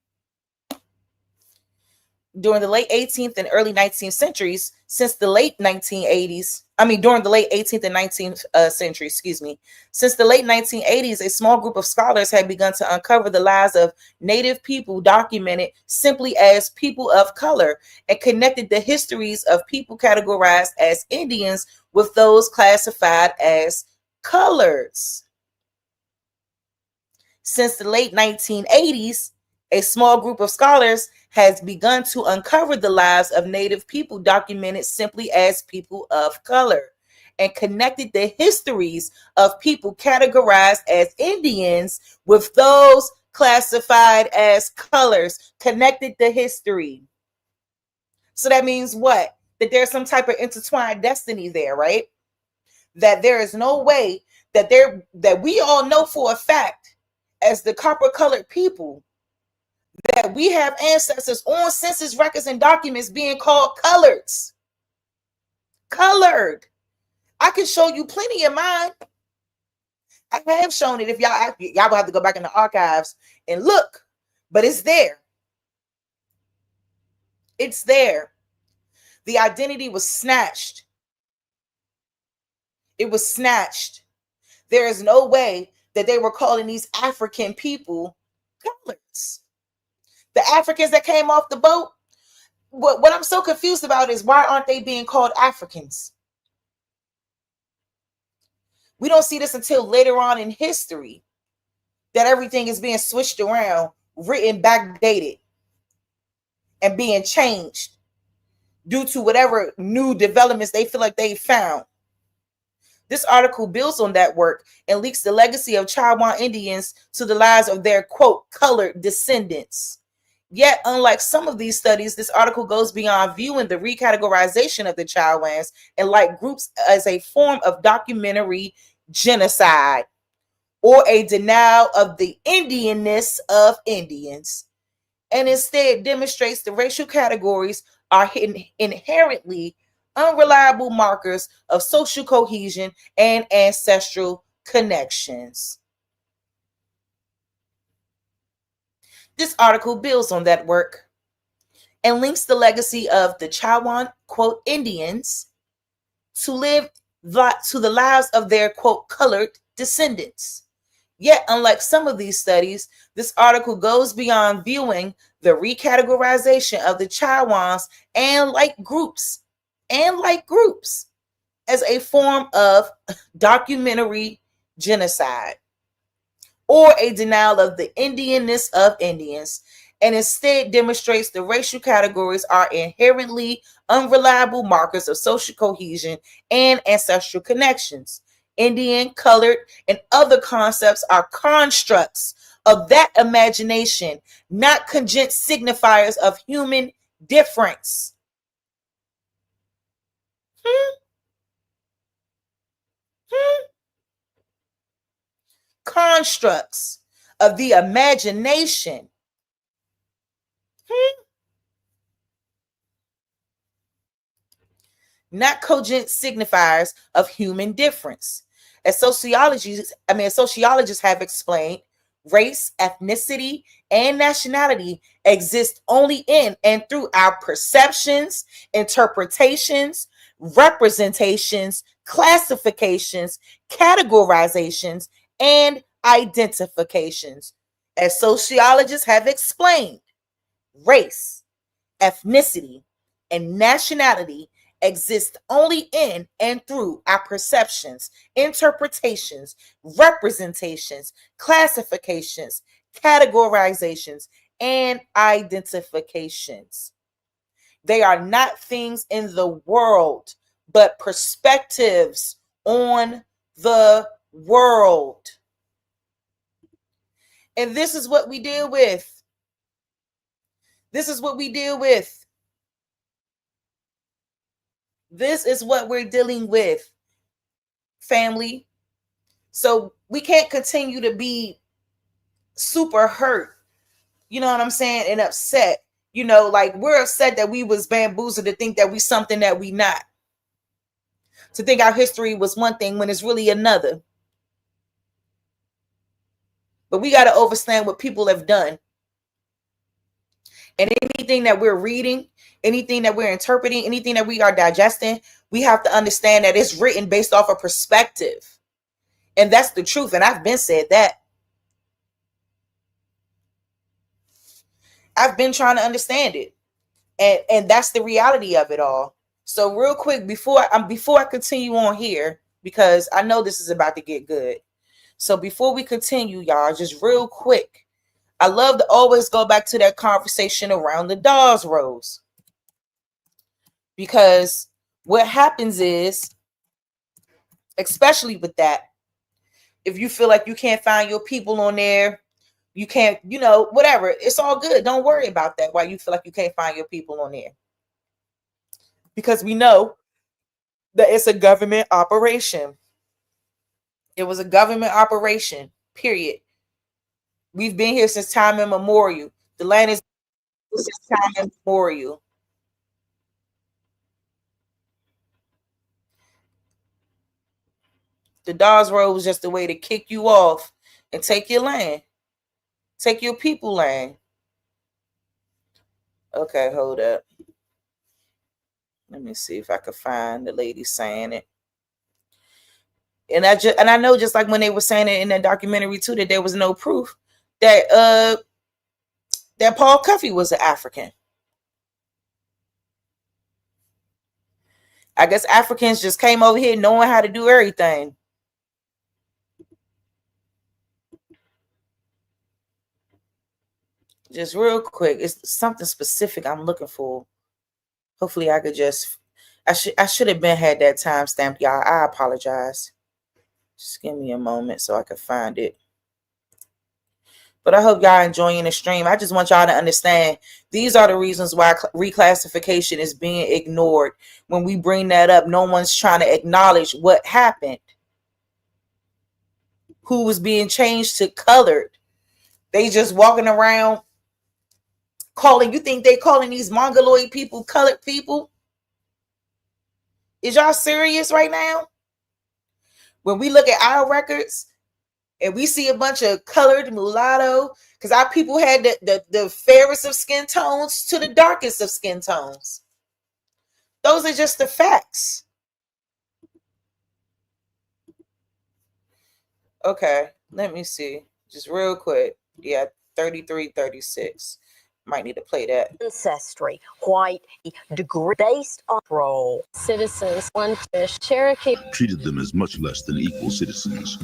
C: During the late 18th and early 19th centuries, since the late 1980s, during the late 18th and 19th century, since the late 1980s, a small group of scholars had begun to uncover the lives of Native people documented simply as people of color and connected the histories of people categorized as Indians with those classified as coloreds. Since the late 1980s, a small group of scholars has begun to uncover the lives of Native people documented simply as people of color and connected the histories of people categorized as Indians with those classified as colors, connected the history. So that means what? That there's some type of intertwined destiny there, right? That there is no way that we all know for a fact as the copper colored people that we have ancestors on census records and documents being called coloreds. Colored. I can show you plenty of mine. I have shown it. If y'all will have to go back in the archives and look, but it's there. It's there. The identity was snatched. It was snatched. There is no way that they were calling these African people coloreds. The Africans that came off the boat, what I'm so confused about is why aren't they being called Africans? We don't see this until later on in history that everything is being switched around, written, backdated, and being changed due to whatever new developments they feel like they found. This article builds on that work and links the legacy of Chowan Indians to the lives of their, quote, colored descendants. Yet, unlike some of these studies, this article goes beyond viewing the recategorization of the Chowans and like groups as a form of documentary genocide or a denial of the Indianness of Indians, and instead demonstrates the racial categories are inherently unreliable markers of social cohesion and ancestral connections. This article builds on that work and links the legacy of the Chowan, quote, Indians to the lives of their, quote, colored descendants. Yet, unlike some of these studies, this article goes beyond viewing the recategorization of the Chowans and like groups as a form of documentary genocide or a denial of the Indianness of Indians, and instead demonstrates the racial categories are inherently unreliable markers of social cohesion and ancestral connections. Indian, colored, and other concepts are constructs of that imagination, not congent signifiers of human difference. Constructs of the imagination. Not cogent signifiers of human difference. As sociologists have explained, race, ethnicity, and nationality exist only in and through our perceptions, interpretations, representations, classifications, categorizations, and identifications. As sociologists have explained, race, ethnicity, and nationality exist only in and through our perceptions, interpretations, representations, classifications, categorizations, and identifications. They are not things in the world, but perspectives on the world. And this is what we deal with. This is what we deal with. This is what we're dealing with, family. So we can't continue to be super hurt, you know what I'm saying, and upset. You know, like we're upset that we was bamboozled to think that we something that we not. To think our history was one thing when it's really another. But we got to understand what people have done. And anything that we're reading, anything that we're interpreting, anything that we are digesting, we have to understand that it's written based off a perspective. And that's the truth. And I've been said that. I've been trying to understand it. And that's the reality of it all. So real quick, before I continue on here, because I know this is about to get good. So before we continue, y'all, just real quick, I love to always go back to that conversation around the Dawes Rose. Because what happens is, especially with that, if you feel like you can't find your people on there, you can't, you know, whatever, it's all good. Don't worry about that while you feel like you can't find your people on there. Because we know that it's a government operation. It was a government operation, period. We've been here since time immemorial. The land is since time immemorial. The Dawes Road was just a way to kick you off and take your land. Take your people land. Okay, hold up. Let me see if I could find the lady saying it. And I know just like when they were saying it in that documentary too, that there was no proof that that Paul Cuffey was an African. I guess Africans just came over here knowing how to do everything. Just real quick, it's something specific I'm looking for. Hopefully I could just, I should have been had that timestamp, y'all. I apologize. Just give me a moment so I can find it. But I hope y'all enjoying the stream. I just want y'all to understand these are the reasons why reclassification is being ignored. When we bring that up, no one's trying to acknowledge what happened. Who was being changed to colored. They just walking around calling, you think they calling these mongoloid people colored people? Is y'all serious right now? When we look at our records and we see a bunch of colored mulatto, because our people had the fairest of skin tones to the darkest of skin tones. Those are just the facts. Okay, let me see. Just real quick. Yeah, 33-36. Might need to play that.
H: Ancestry, white, degree based on role. Citizens, one fish, Cherokee
I: treated them as much less than equal citizens.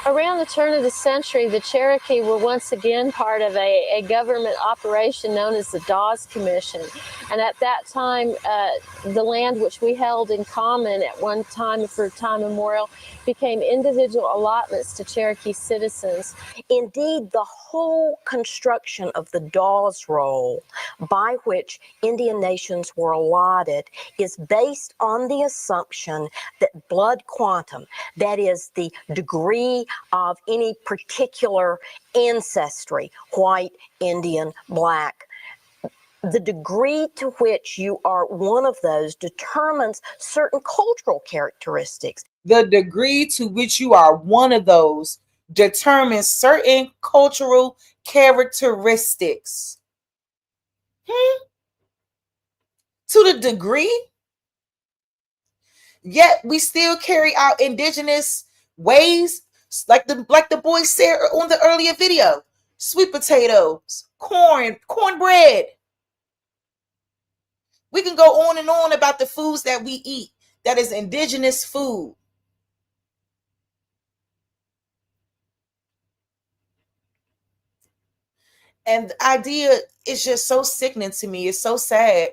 H: Around the turn of the century, the Cherokee were once again part of a government operation known as the Dawes Commission. And at that time, the land which we held in common at one time for time immemorial became individual allotments to Cherokee citizens. Indeed, the whole construction of the Dawes Roll, by which Indian nations were allotted, is based on the assumption that blood quantum, that is the degree of any particular ancestry, white, Indian, black, the degree to which you are one of those determines certain cultural characteristics.
C: The degree to which you are one of those determines certain cultural characteristics. To the degree, yet we still carry out indigenous ways, like the boy said on the earlier video. Sweet potatoes, cornbread. We can go on and on about the foods that we eat that is indigenous food. And the idea is just so sickening to me. It's so sad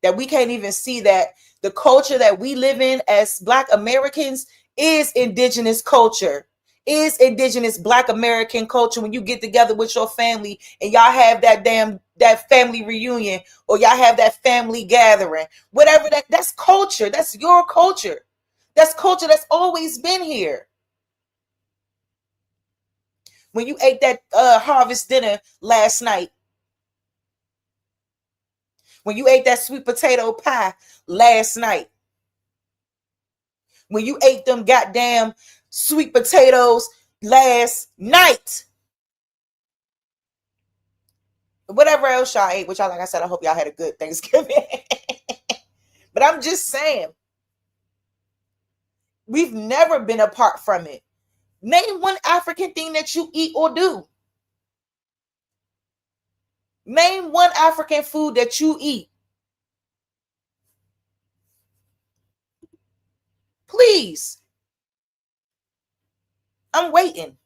C: that we can't even see that the culture that we live in as Black Americans is indigenous culture, is indigenous Black American culture. When you get together with your family and y'all have that family reunion, or y'all have that family gathering, whatever, that's culture. That's your culture. That's culture that's always been here. When you ate that harvest dinner last night, when you ate that sweet potato pie last night, when you ate them goddamn sweet potatoes last night, whatever else y'all ate, which y'all, like I said, I hope y'all had a good Thanksgiving. But I'm just saying, we've never been apart from it. Name one African thing that you eat or do. Name one African food that you eat. Please. I'm waiting.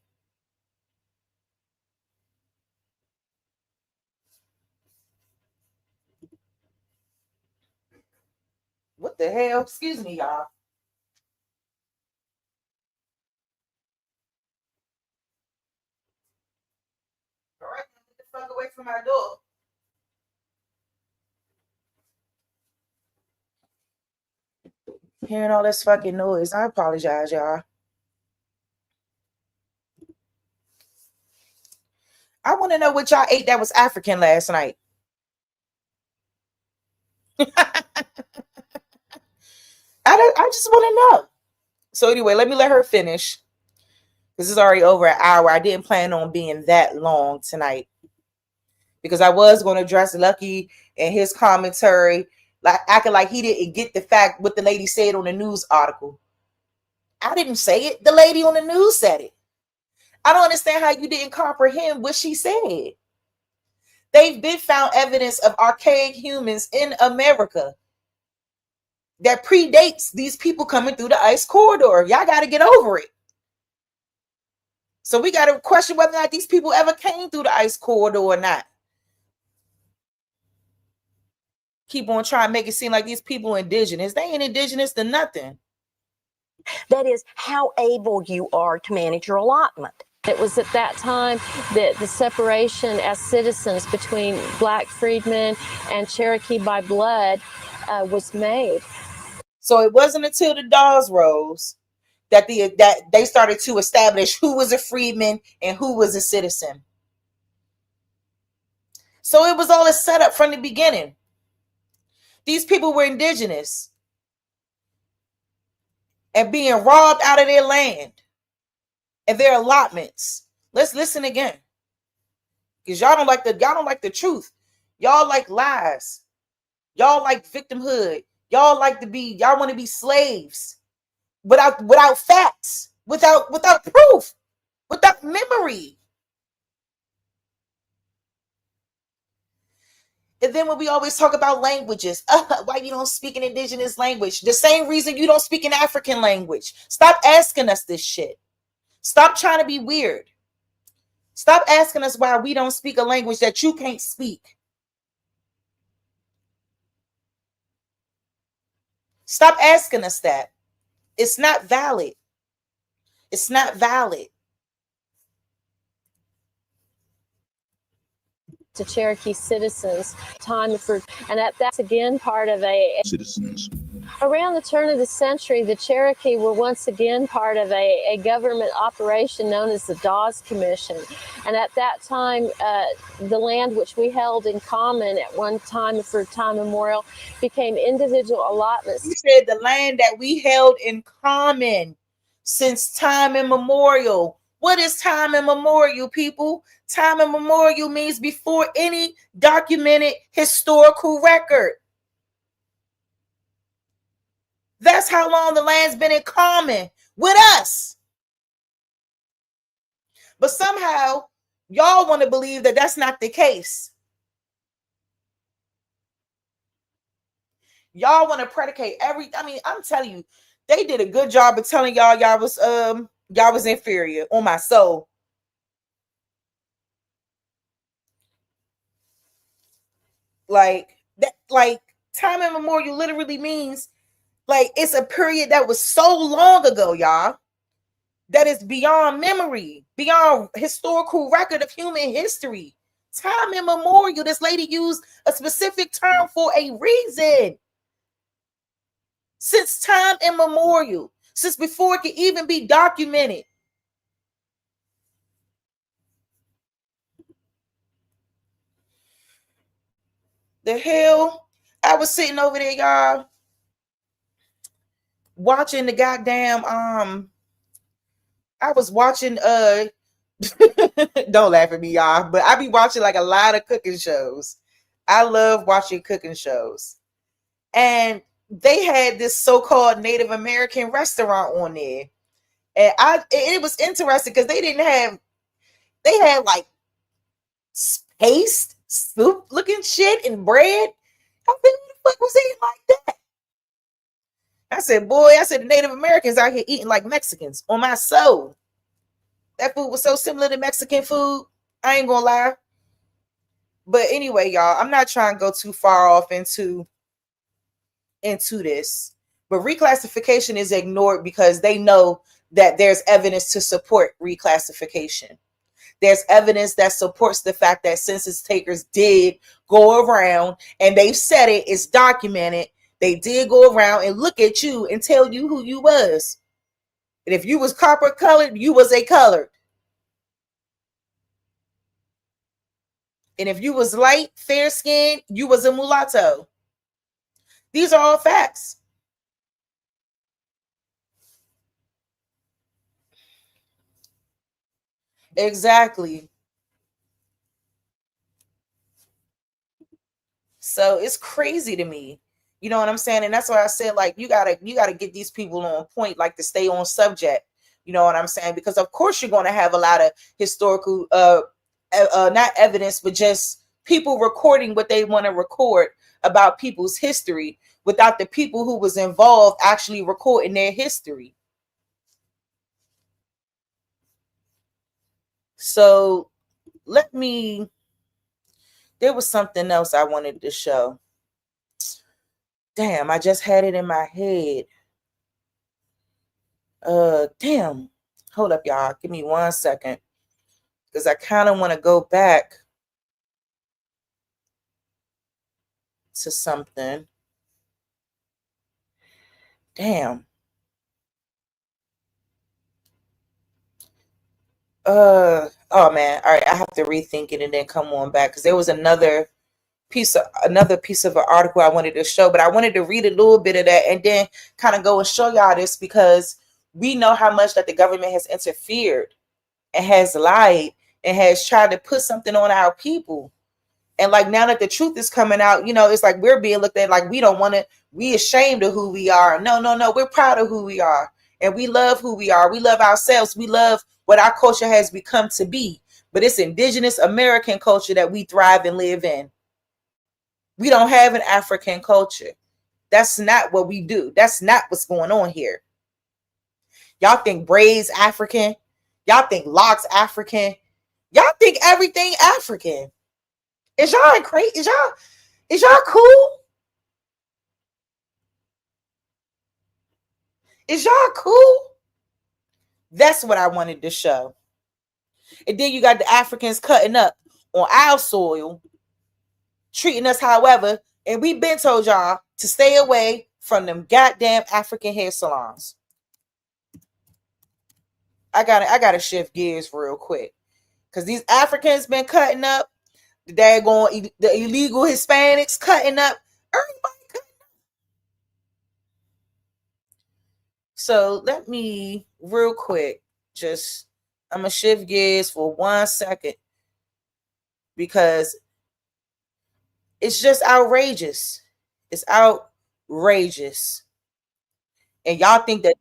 C: What the hell? Excuse me, y'all. All right, get the fuck away from my door. Hearing all this fucking noise. I apologize, y'all. I want to know what y'all ate that was African last night. I just want to know. So anyway, let me let her finish. This is already over an hour. I didn't plan on being that long tonight, because I was going to address Lucky and his commentary, like acting like he didn't get the fact what the lady said on the news article. I didn't say it. The lady on the news said it. I don't understand how you didn't comprehend what she said. They've been found evidence of archaic humans in America that predates these people coming through the ice corridor. Y'all got to get over it. So we got to question whether or not these people ever came through the ice corridor or not. Keep on trying to make it seem like these people are indigenous. They ain't indigenous to nothing.
J: That is how able you are to manage your allotment.
H: It was at that time that the separation as citizens between Black freedmen and Cherokee by blood was made.
C: So it wasn't until the Dawes rose that they started to establish who was a freedman and who was a citizen. So it was all a setup from the beginning. These people were indigenous and being robbed out of their land and their allotments. Let's listen again, because y'all don't like the truth. Y'all like lies. Y'all like victimhood. Y'all want to be slaves without facts, without proof, without memory. And then when we always talk about languages, why you don't speak an indigenous language? The same reason you don't speak an African language. Stop asking us this shit. Stop trying to be weird. Stop asking us why we don't speak a language that you can't speak. Stop asking us that. It's not valid. It's not valid.
H: To Cherokee citizens, and that's again part of a
I: Citizens.
H: Around the turn of the century, the Cherokee were once again part of a government operation known as the Dawes Commission. And at that time, the land which we held in common at one time for time immemorial became individual allotments.
C: You said the land that we held in common since time immemorial. What is time immemorial, people? Time immemorial means before any documented historical record. That's how long the land's been in common with us. But somehow, y'all want to believe that that's not the case. Y'all want to predicate I'm telling you, they did a good job of telling y'all was inferior on my soul. Like that, like time immemorial literally means Like, it's a period that was so long ago, y'all, that is beyond memory, beyond historical record of human history. Time immemorial. This lady used a specific term for a reason. Since time immemorial, since before it could even be documented. The hell? I was sitting over there, y'all, watching the goddamn I was watching don't laugh at me, y'all, but I be watching like a lot of cooking shows. I love watching cooking shows. And they had this so-called Native American restaurant on there. And it was interesting because they had like paste, soup looking shit and bread. I said, who the fuck was eating like that? I said, the Native Americans out here eating like Mexicans on my soul. That food was so similar to Mexican food. I ain't gonna lie. But anyway, y'all, I'm not trying to go too far off into this. But reclassification is ignored because they know that there's evidence to support reclassification. There's evidence that supports the fact that census takers did go around, and they've said it, it's documented. They did go around and look at you and tell you who you was. And if you was copper colored, you was a colored. And if you was light, fair skinned, you was a mulatto. These are all facts. Exactly. So it's crazy to me. You know what I'm saying? And that's why I said, like, you gotta get these people on point, like to stay on subject. You know what I'm saying? Because of course you're gonna have a lot of historical not evidence, but just people recording what they want to record about people's history without the people who was involved actually recording their history. So there was something else I wanted to show. Damn, I just had it in my head. Damn. Hold up, y'all. Give me 1 second. Because I kind of want to go back to something. Damn. Oh man. All right, I have to rethink it and then come on back. Because there was another piece of an article I wanted to show, but I wanted to read a little bit of that and then kind of go and show y'all this, because we know how much that the government has interfered and has lied and has tried to put something on our people. And like, now that the truth is coming out, you know, it's like we're being looked at like we ashamed of who we are. No, we're proud of who we are. And we love who we are. We love ourselves. We love what our culture has become to be. But it's indigenous American culture that we thrive and live in. We don't have an African culture. That's not what we do. That's not what's going on here. Y'all think braids African. Y'all think locks African. Y'all think everything African. Is y'all crazy? Is y'all cool? Is y'all cool? That's what I wanted to show. And then you got the Africans cutting up on our soil, treating us however, and we've been told y'all to stay away from them goddamn African hair salons. I gotta shift gears real quick, because these Africans been cutting up. The illegal Hispanics cutting up. Everybody cutting up. So let me real quick I'm gonna shift gears for 1 second, because it's just outrageous. It's outrageous. And y'all think that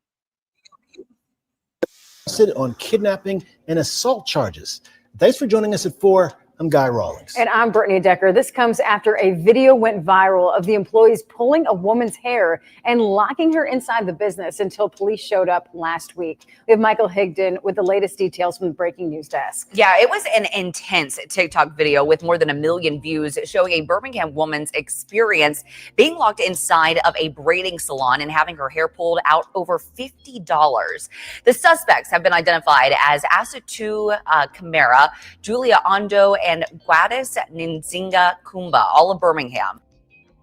K: on kidnapping and assault charges. Thanks for joining us at 4. I'm Guy Rawlings.
L: And I'm Brittany Decker. This comes after a video went viral of the employees pulling a woman's hair and locking her inside the business until police showed up last week. We have Michael Higdon with the latest details from the breaking news desk.
M: Yeah, it was an intense TikTok video with more than 1 million views showing a Birmingham woman's experience being locked inside of a braiding salon and having her hair pulled out over $50. The suspects have been identified as Asatu Kamara, Julia Ondo, and Gladys Nzinga Kumba, all of Birmingham.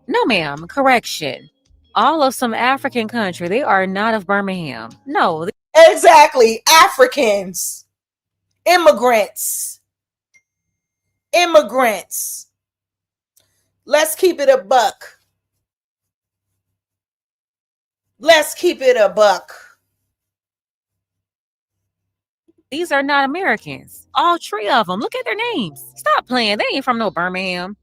N: No, ma'am. Correction. All of some African country. They are not of Birmingham. No.
C: Exactly. Africans. Immigrants. Let's keep it a buck.
N: These are not Americans. All 3 of them. Look at their names. Stop playing. They ain't from no Birmingham.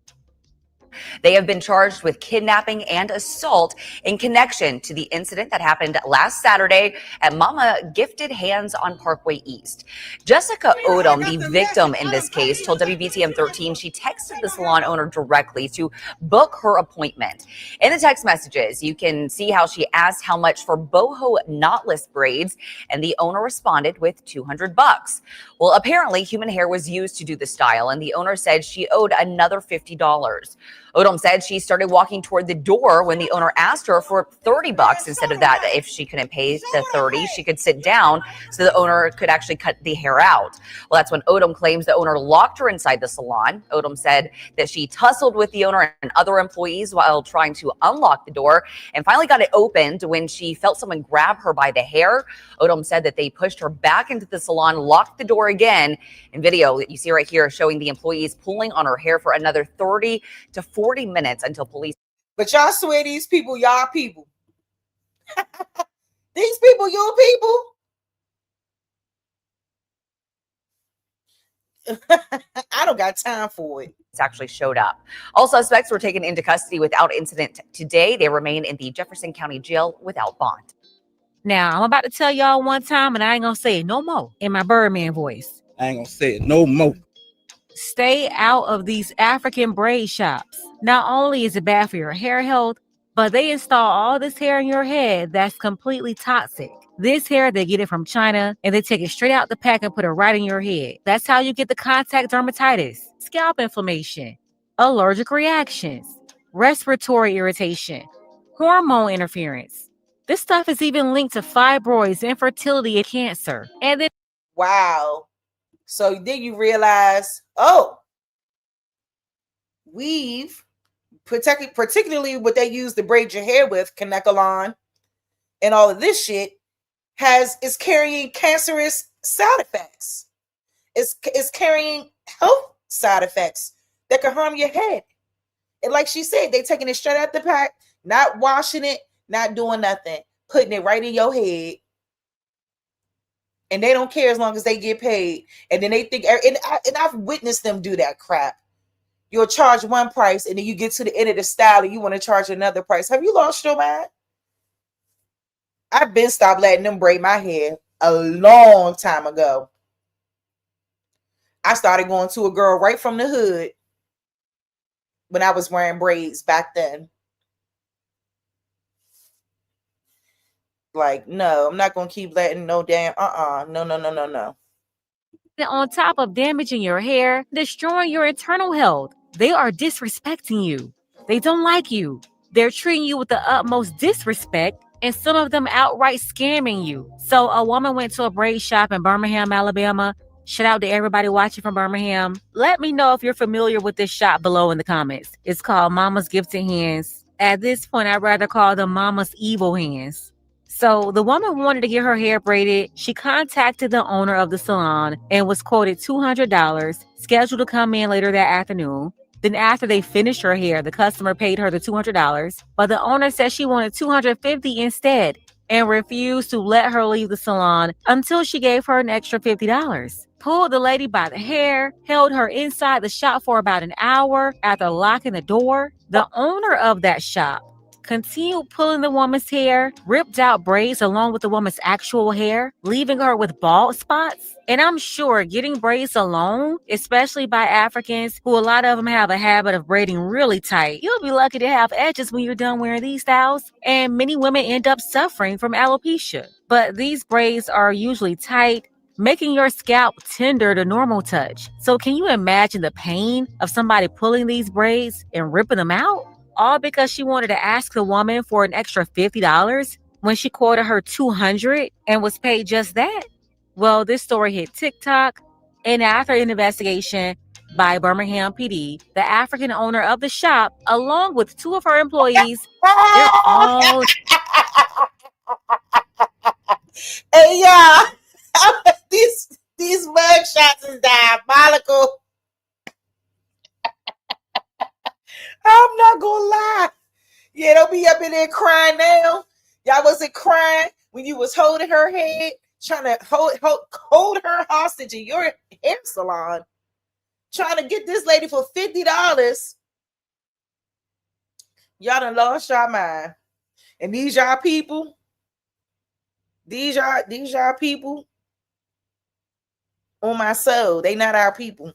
M: They have been charged with kidnapping and assault in connection to the incident that happened last Saturday at Mama Gifted Hands on Parkway East. Jessica Odom, the victim in this case, told WBTM 13 she texted the salon owner directly to book her appointment. In the text messages, you can see how she asked how much for boho knotless braids, and the owner responded with $200. Well, apparently human hair was used to do the style, and the owner said she owed another $50. Odom said she started walking toward the door when the owner asked her for $30 instead of that. If she couldn't pay the $30, she could sit down so the owner could actually cut the hair out. Well, that's when Odom claims the owner locked her inside the salon. Odom said that she tussled with the owner and other employees while trying to unlock the door and finally got it opened when she felt someone grab her by the hair. Odom said that they pushed her back into the salon, locked the door again. In video that you see right here showing the employees pulling on her hair for another 30 to 40 minutes until police.
C: But y'all swear these people, y'all people. These people, your people. I don't got time for it.
M: It's actually showed up. All suspects were taken into custody without incident today. They remain in the Jefferson County Jail without bond.
N: Now, I'm about to tell y'all one time, and I ain't gonna say it no more in my Birdman voice.
O: I ain't gonna say it no more.
N: Stay out of these African braid shops. Not only is it bad for your hair health, but they install all this hair in your head that's completely toxic. This hair, they get it from China, and they take it straight out the pack and put it right in your head. That's how you get the contact dermatitis, scalp inflammation, allergic reactions, respiratory irritation, hormone interference. This stuff is even linked to fibroids, infertility, and cancer. And then,
C: wow. So then you realize, oh, weave, particularly what they use to braid your hair with, Kanekalon, and all of this shit, is carrying cancerous side effects. It's carrying health side effects that can harm your head. And like she said, they taking it straight out the pack, not washing it, not doing nothing, putting it right in your head. And they don't care as long as they get paid. And then they think, and I've witnessed them do that crap. You'll charge one price, and then you get to the end of the style, and you want to charge another price. Have you lost your mind? I've been stopped letting them braid my hair a long time ago. I started going to a girl right from the hood when I was wearing braids back then. Like, no, I'm not going to keep letting no damn, no.
N: on top of damaging your hair, destroying your internal health, they are disrespecting you. They don't like you. They're treating you with the utmost disrespect, and some of them outright scamming you. So a woman went to a braid shop in Birmingham, Alabama. Shout out to everybody watching from Birmingham. Let me know if you're familiar with this shop below in the comments. It's called Mama's Gifted Hands. At this point, I'd rather call them Mama's Evil Hands. So the woman wanted to get her hair braided. She contacted the owner of the salon and was quoted $200, scheduled to come in later that afternoon. Then after they finished her hair, the customer paid her the $200, but the owner said she wanted $250 instead and refused to let her leave the salon until she gave her an extra $50. Pulled the lady by the hair, held her inside the shop for about an hour after locking the door. The owner of that shop continued pulling the woman's hair, ripped out braids along with the woman's actual hair, leaving her with bald spots. And I'm sure getting braids alone, especially by Africans, who a lot of them have a habit of braiding really tight, you'll be lucky to have edges when you're done wearing these styles. And many women end up suffering from alopecia. But these braids are usually tight, making your scalp tender to normal touch. So can you imagine the pain of somebody pulling these braids and ripping them out? All because she wanted to ask the woman for an extra $50 when she quoted her $200 and was paid just that? Well, this story hit TikTok, and after an investigation by Birmingham PD, the African owner of the shop, along with two of her employees, they're all...
C: Hey, y'all. These mug shots is diabolical. I'm not gonna lie. Yeah, don't be up in there crying now. Y'all wasn't crying when you was holding her head, trying to hold her hostage in your hair salon, trying to get this lady for $50. Y'all done lost y'all mind. And these y'all people on my soul, they not our people.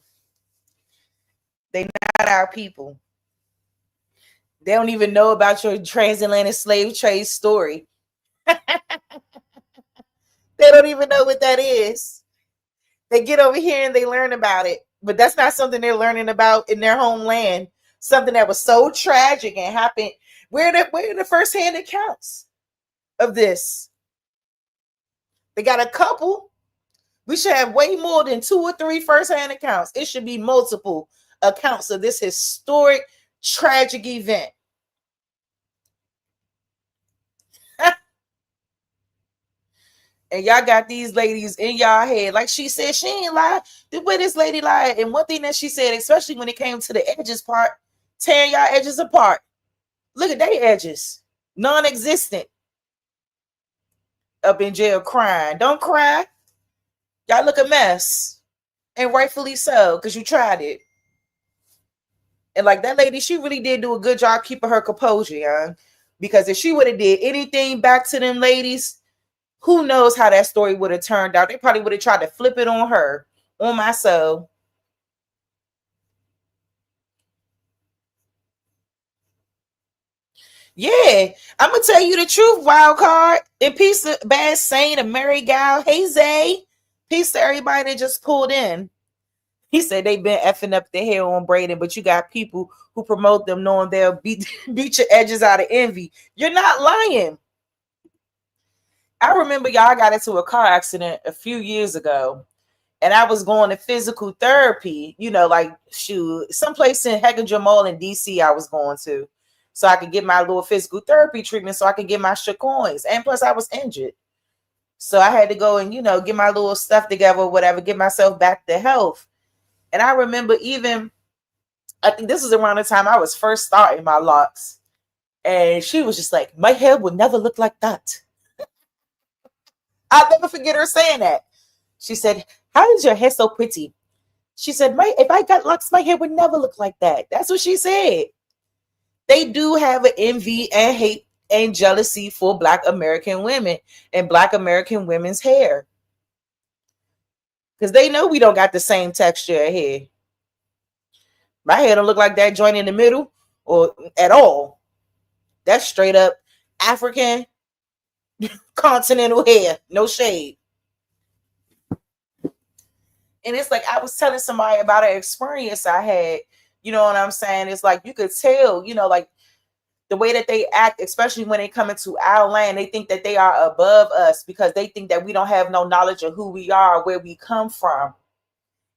C: They not our people. They don't even know about your transatlantic slave trade story. They don't even know what that is. They get over here and they learn about it, but that's not something they're learning about in their homeland. Something that was so tragic and happened. Where are the first-hand accounts of this? They got a couple. We should have way more than 2 or 3 first-hand accounts. It should be multiple accounts of this historic, tragic event. And y'all got these ladies in y'all head. Like she said, she ain't lie. The way this lady lied. And one thing that she said, especially when it came to the edges part, tearing y'all edges apart. Look at their edges. Non-existent. Up in jail crying. Don't cry. Y'all look a mess. And rightfully so, because you tried it. And like that lady, she really did do a good job keeping her composure, young. Because if she would have did anything back to them ladies, who knows how that story would have turned out. They probably would have tried to flip it on her, on my soul. Yeah, I'm going to tell you the truth, wild card. And peace to Bad Saint, a Mary Gal. Hey, Zay. Peace to everybody that just pulled in. He said they've been effing up their hair on braiding, but you got people who promote them knowing they'll beat your edges out of envy. You're not lying. I remember y'all got into a car accident a few years ago, and I was going to physical therapy, like someplace in Heckendra Mall in DC I was going to, so I could get my little physical therapy treatment so I could get my shit coins. And plus I was injured. So I had to go and, get my little stuff together or whatever, get myself back to health. And I remember I think this was around the time I was first starting my locks. And she was just like, my hair would never look like that. I'll never forget her saying that. She said, how is your hair so pretty? She said, if I got locks, my hair would never look like that. That's what she said. They do have an envy and hate and jealousy for Black American women and Black American women's hair. Because they know we don't got the same texture of hair. My hair don't look like that joint in the middle or at all. That's straight up African continental hair, no shade. And it's like I was telling somebody about an experience I had, you know what I'm saying? It's like you could tell, like the way that they act, especially when they come into our land, they think that they are above us because they think that we don't have no knowledge of who we are, where we come from.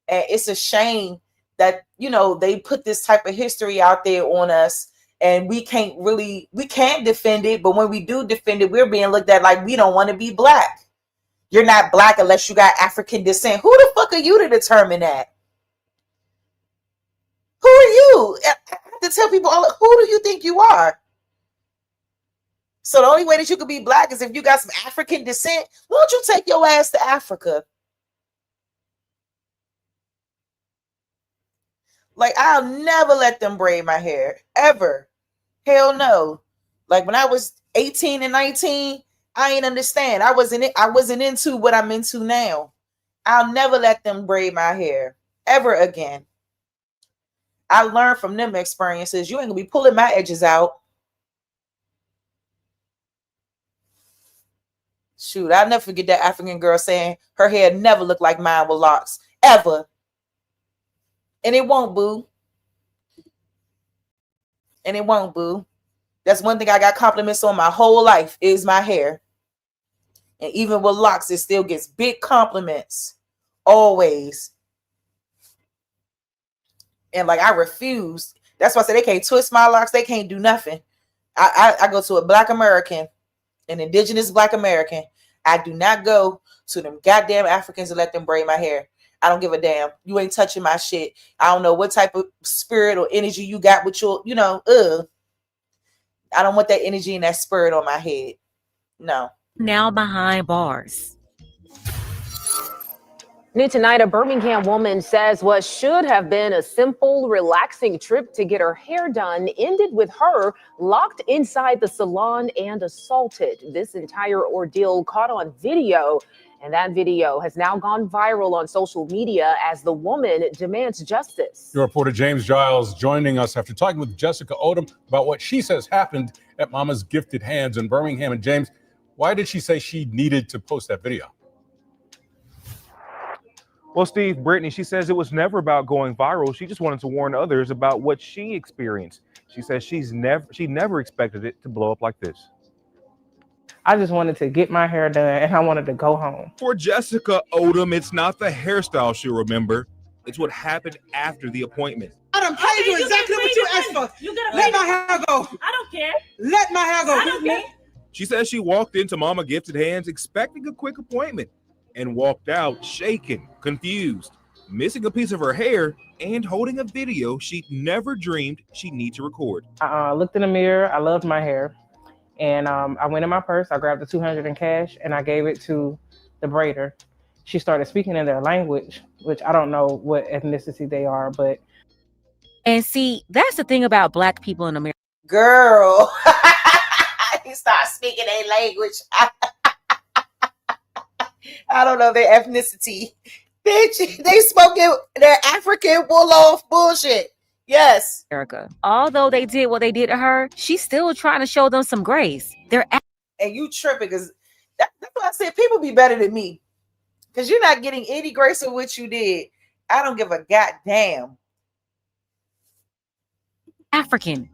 C: And it's a shame that, they put this type of history out there on us. And we can't defend it. But when we do defend it, we're being looked at like we don't want to be Black. You're not Black unless you got African descent. Who the fuck are you to determine that? Who are you? I have to tell people, who do you think you are? So the only way that you could be Black is if you got some African descent. Why don't you take your ass to Africa? Like, I'll never let them braid my hair. Ever. Hell no. Like when I was 18 and 19, I ain't understand. I wasn't into what I'm into now. I'll never let them braid my hair ever again. I learned from them experiences. You ain't gonna be pulling my edges out. Shoot, I'll never forget that African girl saying her hair never looked like mine with locks. Ever. And it won't, boo. And it won't, boo. That's one thing I got compliments on my whole life is my hair. And even with locks, it still gets big compliments. Always. And like I refuse. That's why I say they can't twist my locks. They can't do nothing. I go to a Black American, an indigenous Black American. I do not go to them goddamn Africans and let them braid my hair. I don't give a damn. You ain't touching my shit. I don't know what type of spirit or energy you got with your, I don't want that energy and that spirit on my head. No.
N: Now behind bars.
K: New tonight, a Birmingham woman says what should have been a simple, relaxing trip to get her hair done ended with her locked inside the salon and assaulted. This entire ordeal caught on video, and that video has now gone viral on social media as the woman demands justice.
O: Your reporter James Giles joining us after talking with Jessica Odom about what she says happened at Mama's Gifted Hands in Birmingham. And James, why did she say she needed to post that video?
P: Well, Steve, Brittany, she says it was never about going viral. She just wanted to warn others about what she experienced. She says she never expected it to blow up like this.
Q: I just wanted to get my hair done and I wanted to go home.
R: For Jessica Odom, it's not the hairstyle she'll remember. It's what happened after the appointment.
S: I done paid you exactly what you asked for. Let my hair go.
T: I don't care.
S: Let my hair go.
T: I don't care.
R: She says she walked into Mama Gifted Hands expecting a quick appointment and walked out shaken, confused, missing a piece of her hair and holding a video she'd never dreamed she'd need to record.
Q: I looked in the mirror. I loved my hair. And I went in my purse. I grabbed the $200 in cash and I gave it to the braider. She started speaking in their language, which I don't know what ethnicity they are, but.
N: And see, that's the thing about Black people in America.
C: Girl, you start speaking their language. I don't know their ethnicity. Bitch, they spoken their African wool off bullshit. Yes.
N: America. Although they did what they did to her, she's still trying to show them some grace.
C: And you tripping because that's why I said people be better than me. Because you're not getting any grace of what you did. I don't give a goddamn.
N: African.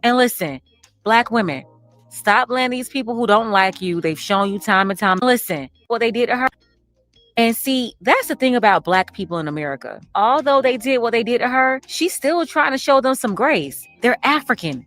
N: And listen, Black women, stop letting these people who don't like you, they've shown you time and time. Listen, what they did to her. And see, that's the thing about Black people in America. Although they did what they did to her, she's still trying to show them some grace. They're African.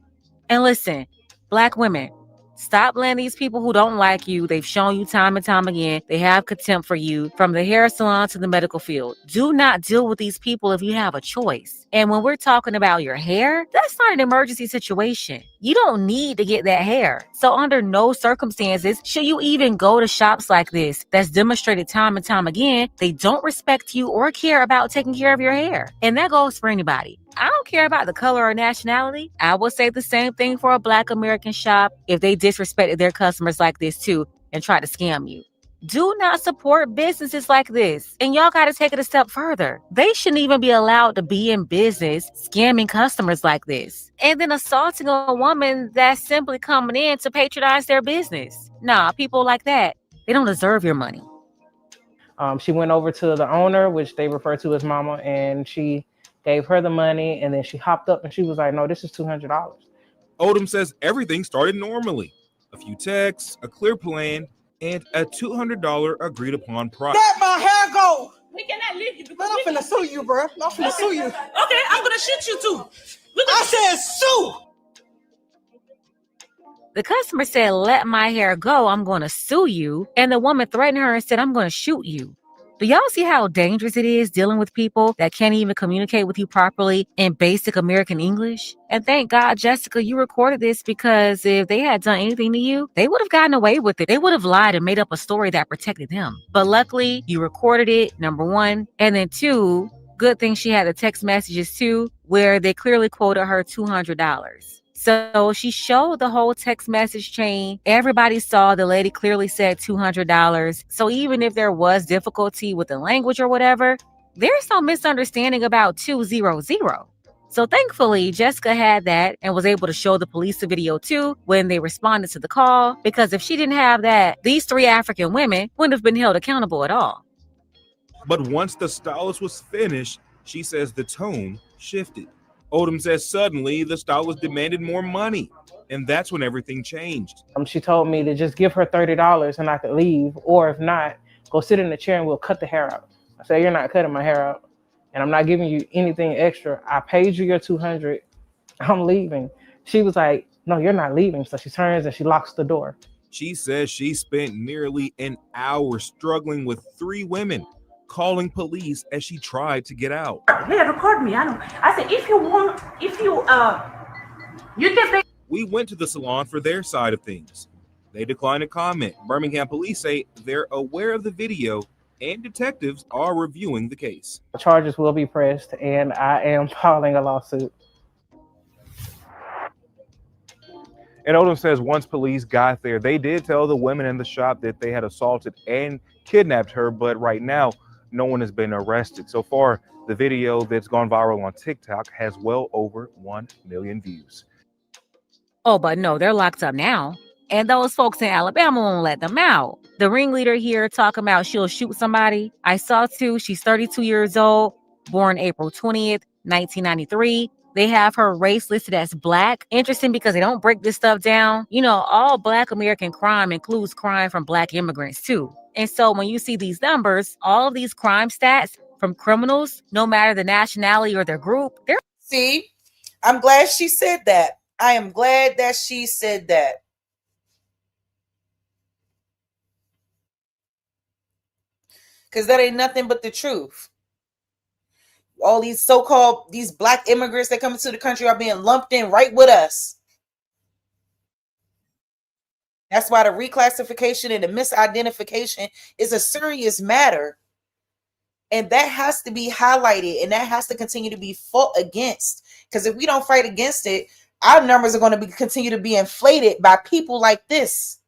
N: And listen, Black women, stop letting these people who don't like you, they've shown you time and time again, they have contempt for you, from the hair salon to the medical field. Do not deal with these people if you have a choice. And when we're talking about your hair, that's not an emergency situation. You don't need to get that hair. So under no circumstances should you even go to shops like this that's demonstrated time and time again they don't respect you or care about taking care of your hair. And that goes for anybody. I don't care about the color or nationality. I would say the same thing for a Black American shop if they disrespected their customers like this too and try to scam you. Do not support businesses like this. And y'all got to take it a step further. They shouldn't even be allowed to be in business scamming customers like this. And then assaulting a woman that's simply coming in to patronize their business. Nah, people like that, they don't deserve your money.
Q: She went over to the owner, which they refer to as Mama, and she gave her the money. And then she hopped up and she was like, no, this is $200.
R: Odom says everything started normally. A few texts, a clear plan, and a $200 agreed upon price.
S: Let my hair go.
T: We cannot leave you.
S: Man, I'm finna sue you, bro. I'm finna sue you.
T: Okay, I'm gonna shoot you too.
S: I said sue.
N: The customer said, let my hair go, I'm going to sue you. And the woman threatened her and said, I'm going to shoot you. Do y'all see how dangerous it is dealing with people that can't even communicate with you properly in basic American English? And thank God, Jessica, you recorded this, because if they had done anything to you, they would have gotten away with it. They would have lied and made up a story that protected them. But luckily, you recorded it, number one. And then two, good thing she had the text messages too, where they clearly quoted her $200. So she showed the whole text message chain. Everybody saw the lady clearly said $200. So even if there was difficulty with the language or whatever, there's no misunderstanding about 200. So thankfully, Jessica had that and was able to show the police the video too when they responded to the call, because if she didn't have that, these 3 African women wouldn't have been held accountable at all.
R: But once the stylist was finished, she says the tone shifted. Odom says suddenly the stylist demanded more money, and that's when everything changed.
Q: She told me to just give her $30 and I could leave, or if not, go sit in the chair and we'll cut the hair out. I said, you're not cutting my hair out, and I'm not giving you anything extra. I paid you your $200. I'm leaving. She was like, no, you're not leaving. So she turns and she locks the door.
R: She says she spent nearly an hour struggling with 3 women, calling police as she tried to get out.
T: Hey, record me. I said, if you can.
R: We went to the salon for their side of things. They declined to comment. Birmingham police say they're aware of the video and detectives are reviewing the case.
Q: The charges will be pressed, and I am filing a lawsuit.
P: And Odom says once police got there, they did tell the women in the shop that they had assaulted and kidnapped her, but right now, no one has been arrested. So far, the video that's gone viral on TikTok has well over 1 million views.
N: Oh, but no, they're locked up now. And those folks in Alabama won't let them out. The ringleader here talking about she'll shoot somebody. I saw too, she's 32 years old, born April 20th, 1993. They have her race listed as Black. Interesting because they don't break this stuff down. You know, all Black American crime includes crime from Black immigrants too. And so when you see these numbers, all of these crime stats from criminals, no matter the nationality or their group, they're...
C: See, I'm glad she said that. I am glad that she said that. Because that ain't nothing but the truth. All these so-called, these Black immigrants that come into the country are being lumped in right with us. That's why the reclassification and the misidentification is a serious matter. And that has to be highlighted, and that has to continue to be fought against. Because if we don't fight against it, our numbers are going to continue to be inflated by people like this.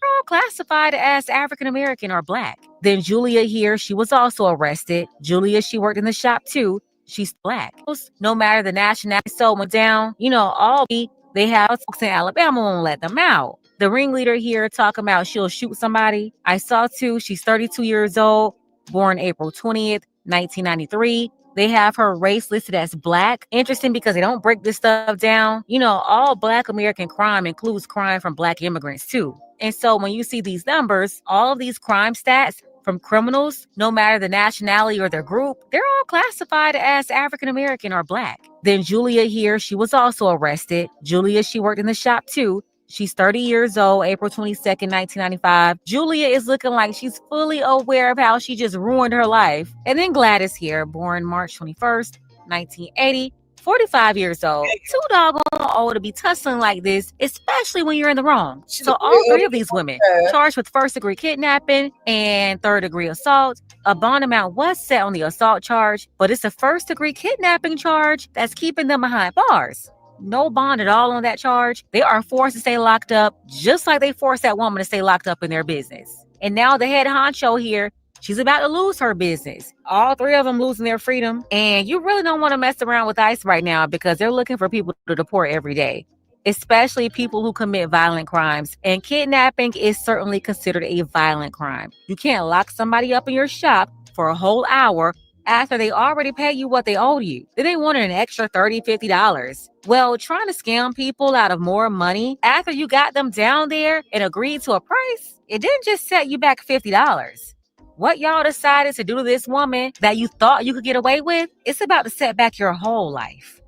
N: all classified as African American or Black. Then Julia here, she was also arrested. Julia, she worked in the shop too. She's Black. No matter the nationality, so went down. You know, all they have folks in Alabama won't let them out. The ringleader here talking about she'll shoot somebody. I saw too, she's 32 years old, born April 20th, 1993. They have her race listed as Black. Interesting because they don't break this stuff down. You know, all Black American crime includes crime from Black immigrants too. And so when you see these numbers, all of these crime stats from criminals, no matter the nationality or their group, they're all classified as African American or Black. Then Julia here, she was also arrested. Julia, she worked in the shop too. She's 30 years old, April 22nd, 1995. Julia is looking like she's fully aware of how she just ruined her life. And then Gladys here, born March 21st, 1980. 45 years old, too doggone old to be tussling like this, especially when you're in the wrong. So all three of these women charged with first-degree kidnapping and third-degree assault. A bond amount was set on the assault charge, but it's a first-degree kidnapping charge that's keeping them behind bars. No bond at all on that charge. They are forced to stay locked up, just like they forced that woman to stay locked up in their business. And now the head honcho here, she's about to lose her business. All three of them losing their freedom. And you really don't want to mess around with ICE right now because they're looking for people to deport every day, especially people who commit violent crimes. And kidnapping is certainly considered a violent crime. You can't lock somebody up in your shop for a whole hour after they already paid you what they owe you. Then they wanted an extra $30, $50. Well, trying to scam people out of more money after you got them down there and agreed to a price, it didn't just set you back $50. What y'all decided to do to this woman that you thought you could get away with, it's about to set back your whole life.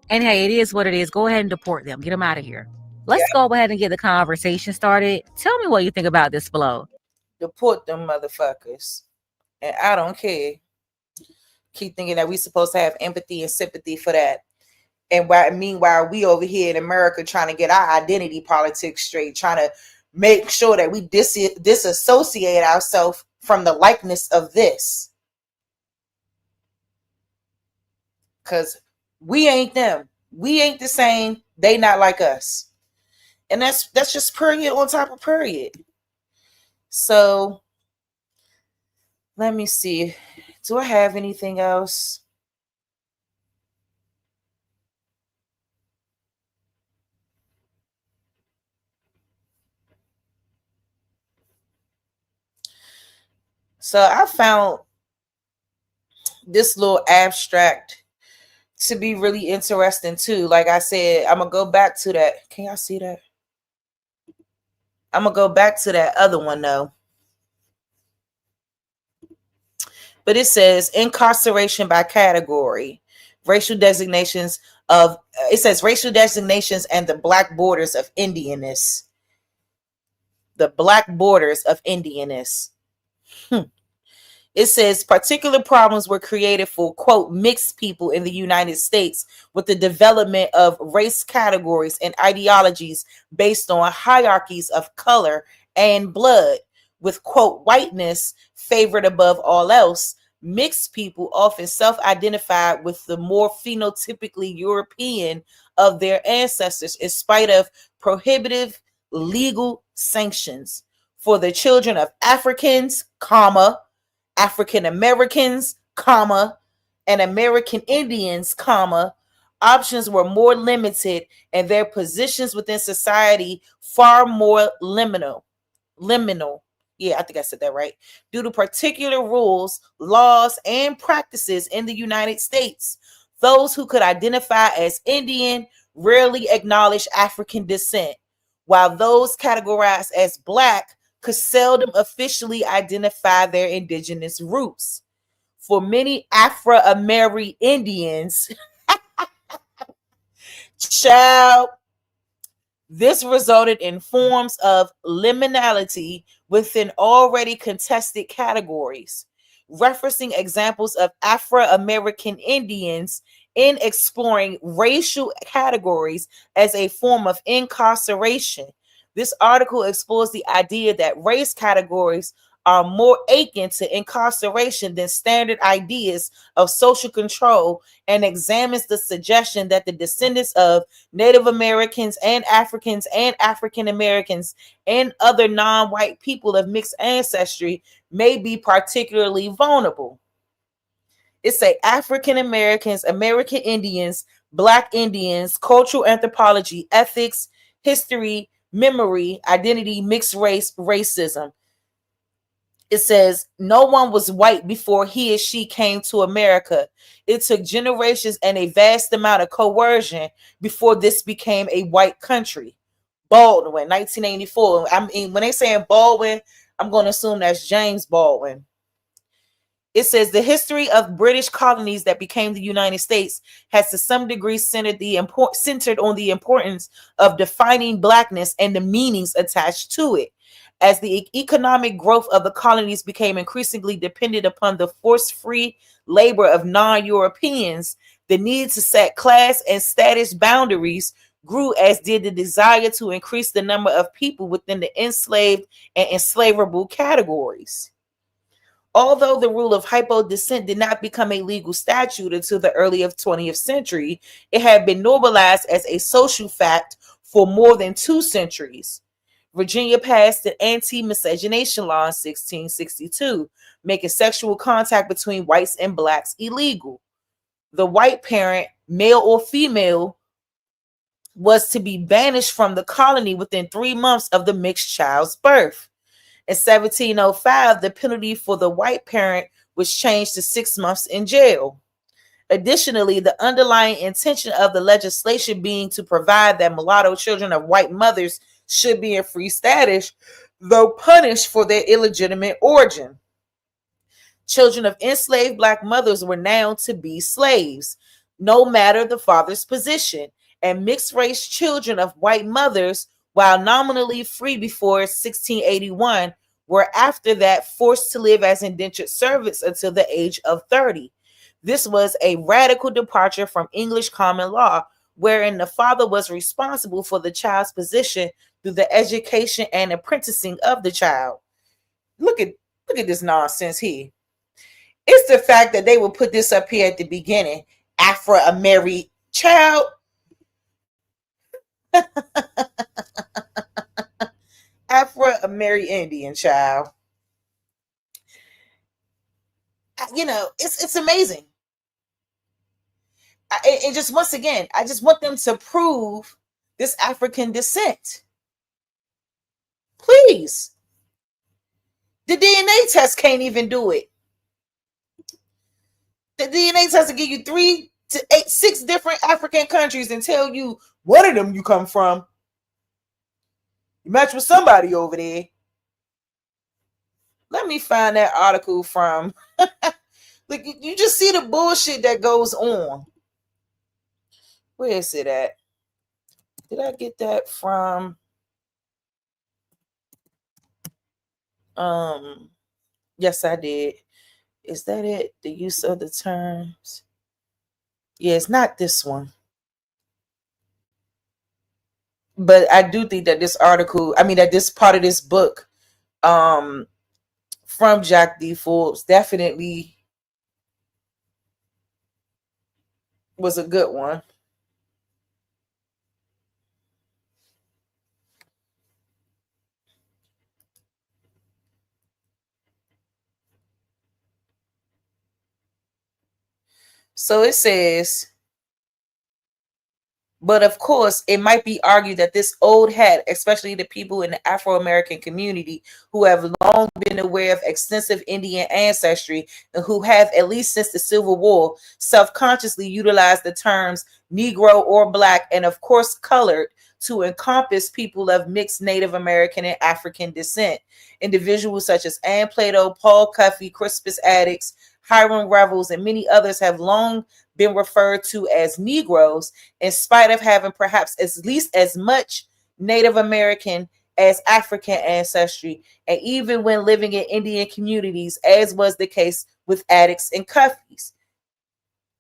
N: And hey, it is what it is. Go ahead and deport them. Get them out of here. Let's go ahead and get the conversation started. Tell me what you think about this below.
C: Deport them motherfuckers. And I don't care. Keep thinking that we're supposed to have empathy and sympathy for that. And meanwhile, we over here in America trying to get our identity politics straight, trying to make sure that we disassociate ourselves from the likeness of this. Because we ain't them. We ain't the same. They not like us. And that's just period on top of period. So let me see. Do I have anything else? So I found this little abstract to be really interesting too. Like I said, I'm gonna go back to that. Can y'all see that? I'm gonna go back to that other one though. But it says incarceration by category, racial designations of it says racial designations and the black borders of Indianness. The black borders of Indianness. It says particular problems were created for, quote, mixed people in the United States with the development of race categories and ideologies based on hierarchies of color and blood, with, quote, whiteness favored above all else. Mixed people often self-identified with the more phenotypically European of their ancestors in spite of prohibitive legal sanctions. For the children of Africans, comma, African Americans, comma, and American Indians, comma, options were more limited and their positions within society far more liminal. Yeah, I think I said that right. Due to particular rules, laws, and practices in the United States, those who could identify as Indian rarely acknowledged African descent, while those categorized as Black could seldom officially identify their indigenous roots. For many Afro-American Indians, child, this resulted in forms of liminality within already contested categories, referencing examples of Afro-American Indians in exploring racial categories as a form of incarceration. This article explores the idea that race categories are more akin to incarceration than standard ideas of social control and examines the suggestion that the descendants of Native Americans and Africans and African Americans and other non-white people of mixed ancestry may be particularly vulnerable. It's a African Americans, American Indians, Black Indians, cultural anthropology, ethics, history, memory, identity, mixed race, racism. It says no one was white before he or she came to America. It took generations and a vast amount of coercion before this became a white country. Baldwin, 1984. I mean, when they saying Baldwin, I'm going to assume that's James Baldwin. It says the history of British colonies that became the United States has to some degree centered on the importance of defining Blackness and the meanings attached to it. As the economic growth of the colonies became increasingly dependent upon the force-free labor of non-Europeans, the need to set class and status boundaries grew, as did the desire to increase the number of people within the enslaved and enslavable categories. Although the rule of hypo-descent did not become a legal statute until the early 20th century, it had been normalized as a social fact for more than 2 centuries. Virginia passed an anti-miscegenation law in 1662, making sexual contact between whites and blacks illegal. The white parent, male or female, was to be banished from the colony within 3 months of the mixed child's birth. In 1705, the penalty for the white parent was changed to 6 months in jail. Additionally, the underlying intention of the legislation being to provide that mulatto children of white mothers should be in free status, though punished for their illegitimate origin. Children of enslaved black mothers were now to be slaves, no matter the father's position, and mixed-race children of white mothers, while nominally free before 1681, were after that forced to live as indentured servants until the age of 30. This was a radical departure from English common law, wherein the father was responsible for the child's position through the education and apprenticing of the child. Look at this nonsense here. It's the fact that they will put this up here at the beginning. Afro-American child. Afro-American Indian child. You know, it's amazing. And just once again, I just want them to prove this African descent. Please. The DNA test can't even do it. The DNA test will give you 3 to 8, 6 different African countries and tell you one of them you come from. You match with somebody over there. Let me find that article from. Like, you just see the bullshit that goes on. Where is it at? Did I get that from? Yes, I did. Is that it? The use of the terms? Yeah, it's not this one. But I do think that this article, that this part of this book, from Jack D. Forbes definitely was a good one. So it says, but of course, it might be argued that this old hat, especially the people in the Afro-American community who have long been aware of extensive Indian ancestry and who have, at least since the Civil War, self-consciously utilized the terms Negro or Black and, of course, colored to encompass people of mixed Native American and African descent. Individuals such as Ann Plato, Paul Cuffey, Crispus Attucks, Hiram Revels, and many others have long been referred to as Negroes, in spite of having perhaps at least as much Native American as African ancestry, and even when living in Indian communities, as was the case with Attucks and Cuffeys.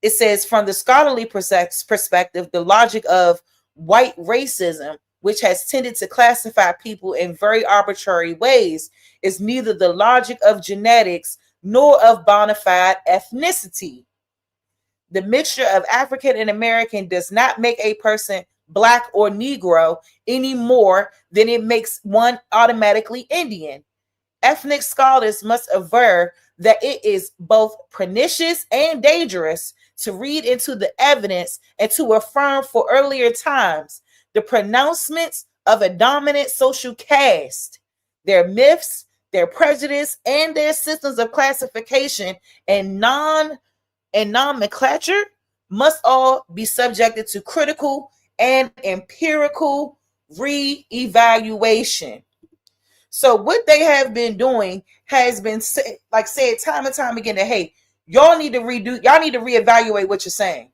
C: It says, from the scholarly perspective, the logic of white racism, which has tended to classify people in very arbitrary ways, is neither the logic of genetics nor of bona fide ethnicity. The mixture of African and American does not make a person Black or Negro any more than it makes one automatically Indian. Ethnic scholars must aver that it is both pernicious and dangerous to read into the evidence and to affirm for earlier times the pronouncements of a dominant social caste, their myths, their prejudice, and their systems of classification and nomenclature must all be subjected to critical and empirical re-evaluation. So what they have been doing has been said time and time again that, hey, y'all need to reevaluate what you're saying.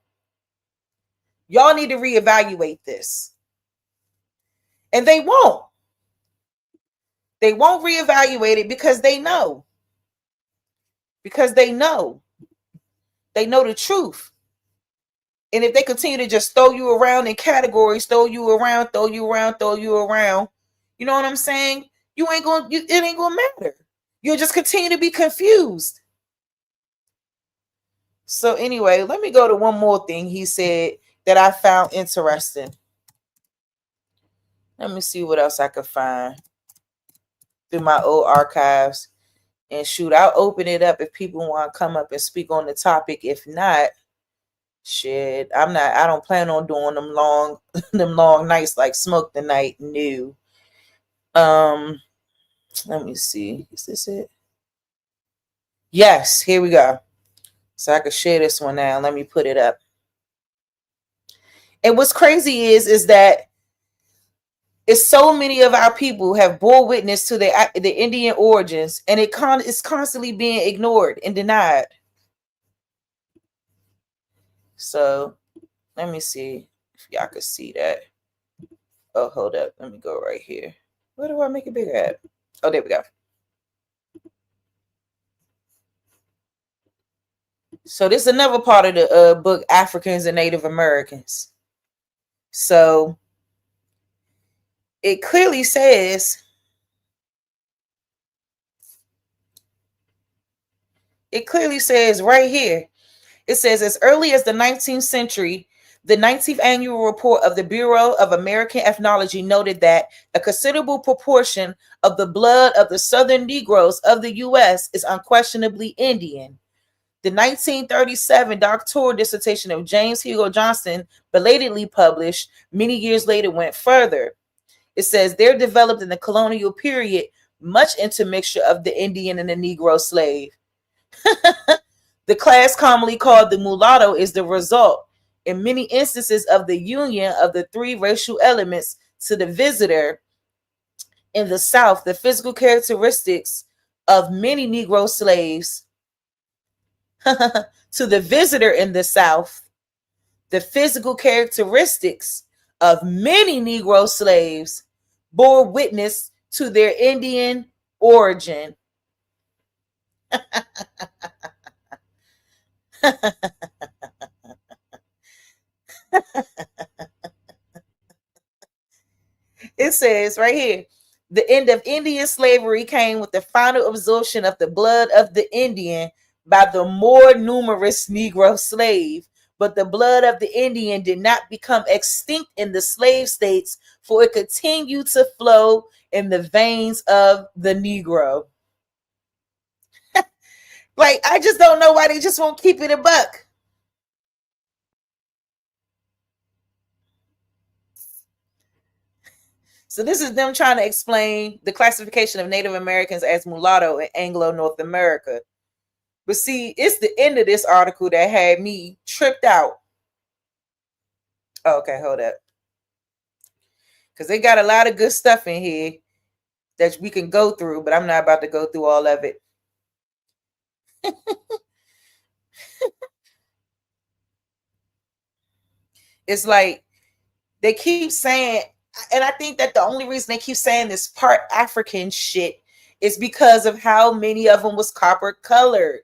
C: Y'all need to reevaluate this. And they won't. They won't reevaluate it because they know. Because they know. They know the truth. And if they continue to just throw you around in categories, throw you around, you know what I'm saying? It ain't gonna matter. You'll just continue to be confused. So anyway, let me go to one more thing he said that I found interesting. Let me see what else I could find through my old archives. And shoot, I'll open it up if people want to come up and speak on the topic. If not, shit, I don't plan on doing them long nights like Smoke the Night. No. Let me see. Is this it? Yes, here we go. So I can share this one now. Let me put it up. And what's crazy is that it's so many of our people have bore witness to the Indian origins, and it's constantly being ignored and denied. So let me see if y'all can see that. Oh, hold up. Let me go right here. Where do I make it bigger at? Oh, there we go. So this is another part of the book, Africans and Native Americans. So it clearly says, right here, it says, as early as the 19th century, The 19th annual report of the Bureau of American Ethnology noted that a considerable proportion of the blood of the Southern Negroes of the U.S. is unquestionably Indian. The 1937 doctoral dissertation of James Hugo Johnston, belatedly published many years later, went further. It says there developed in the colonial period much intermixture of the Indian and the Negro slave. The class commonly called the mulatto is the result, in many instances, of the union of the three racial elements. To the visitor in the South, the physical characteristics of many Negro slaves. To the visitor in the South, the physical characteristics of many Negro slaves bore witness to their Indian origin. It says right here, the end of Indian slavery came with the final absorption of the blood of the Indian by the more numerous Negro slave. But the blood of the Indian did not become extinct in the slave states, for it continued to flow in the veins of the Negro. Like, I just don't know why they just won't keep it a buck. So this is them trying to explain the classification of Native Americans as mulatto in Anglo-North America. But see, it's the end of this article that had me tripped out. Okay, hold up. Because they got a lot of good stuff in here that we can go through, but I'm not about to go through all of it. It's like they keep saying, and I think that the only reason they keep saying this part African shit is because of how many of them was copper colored.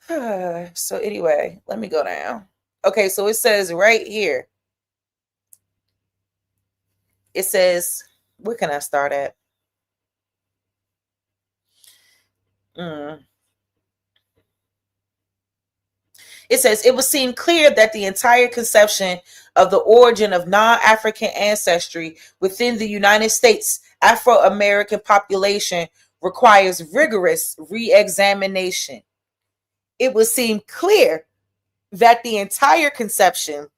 C: So anyway, let me go down. Okay, so it says right here. It says, where can I start at? It says, it would seem clear that the entire conception of the origin of non-African ancestry within the United States Afro-American population requires rigorous re-examination. It would seem clear that the entire conception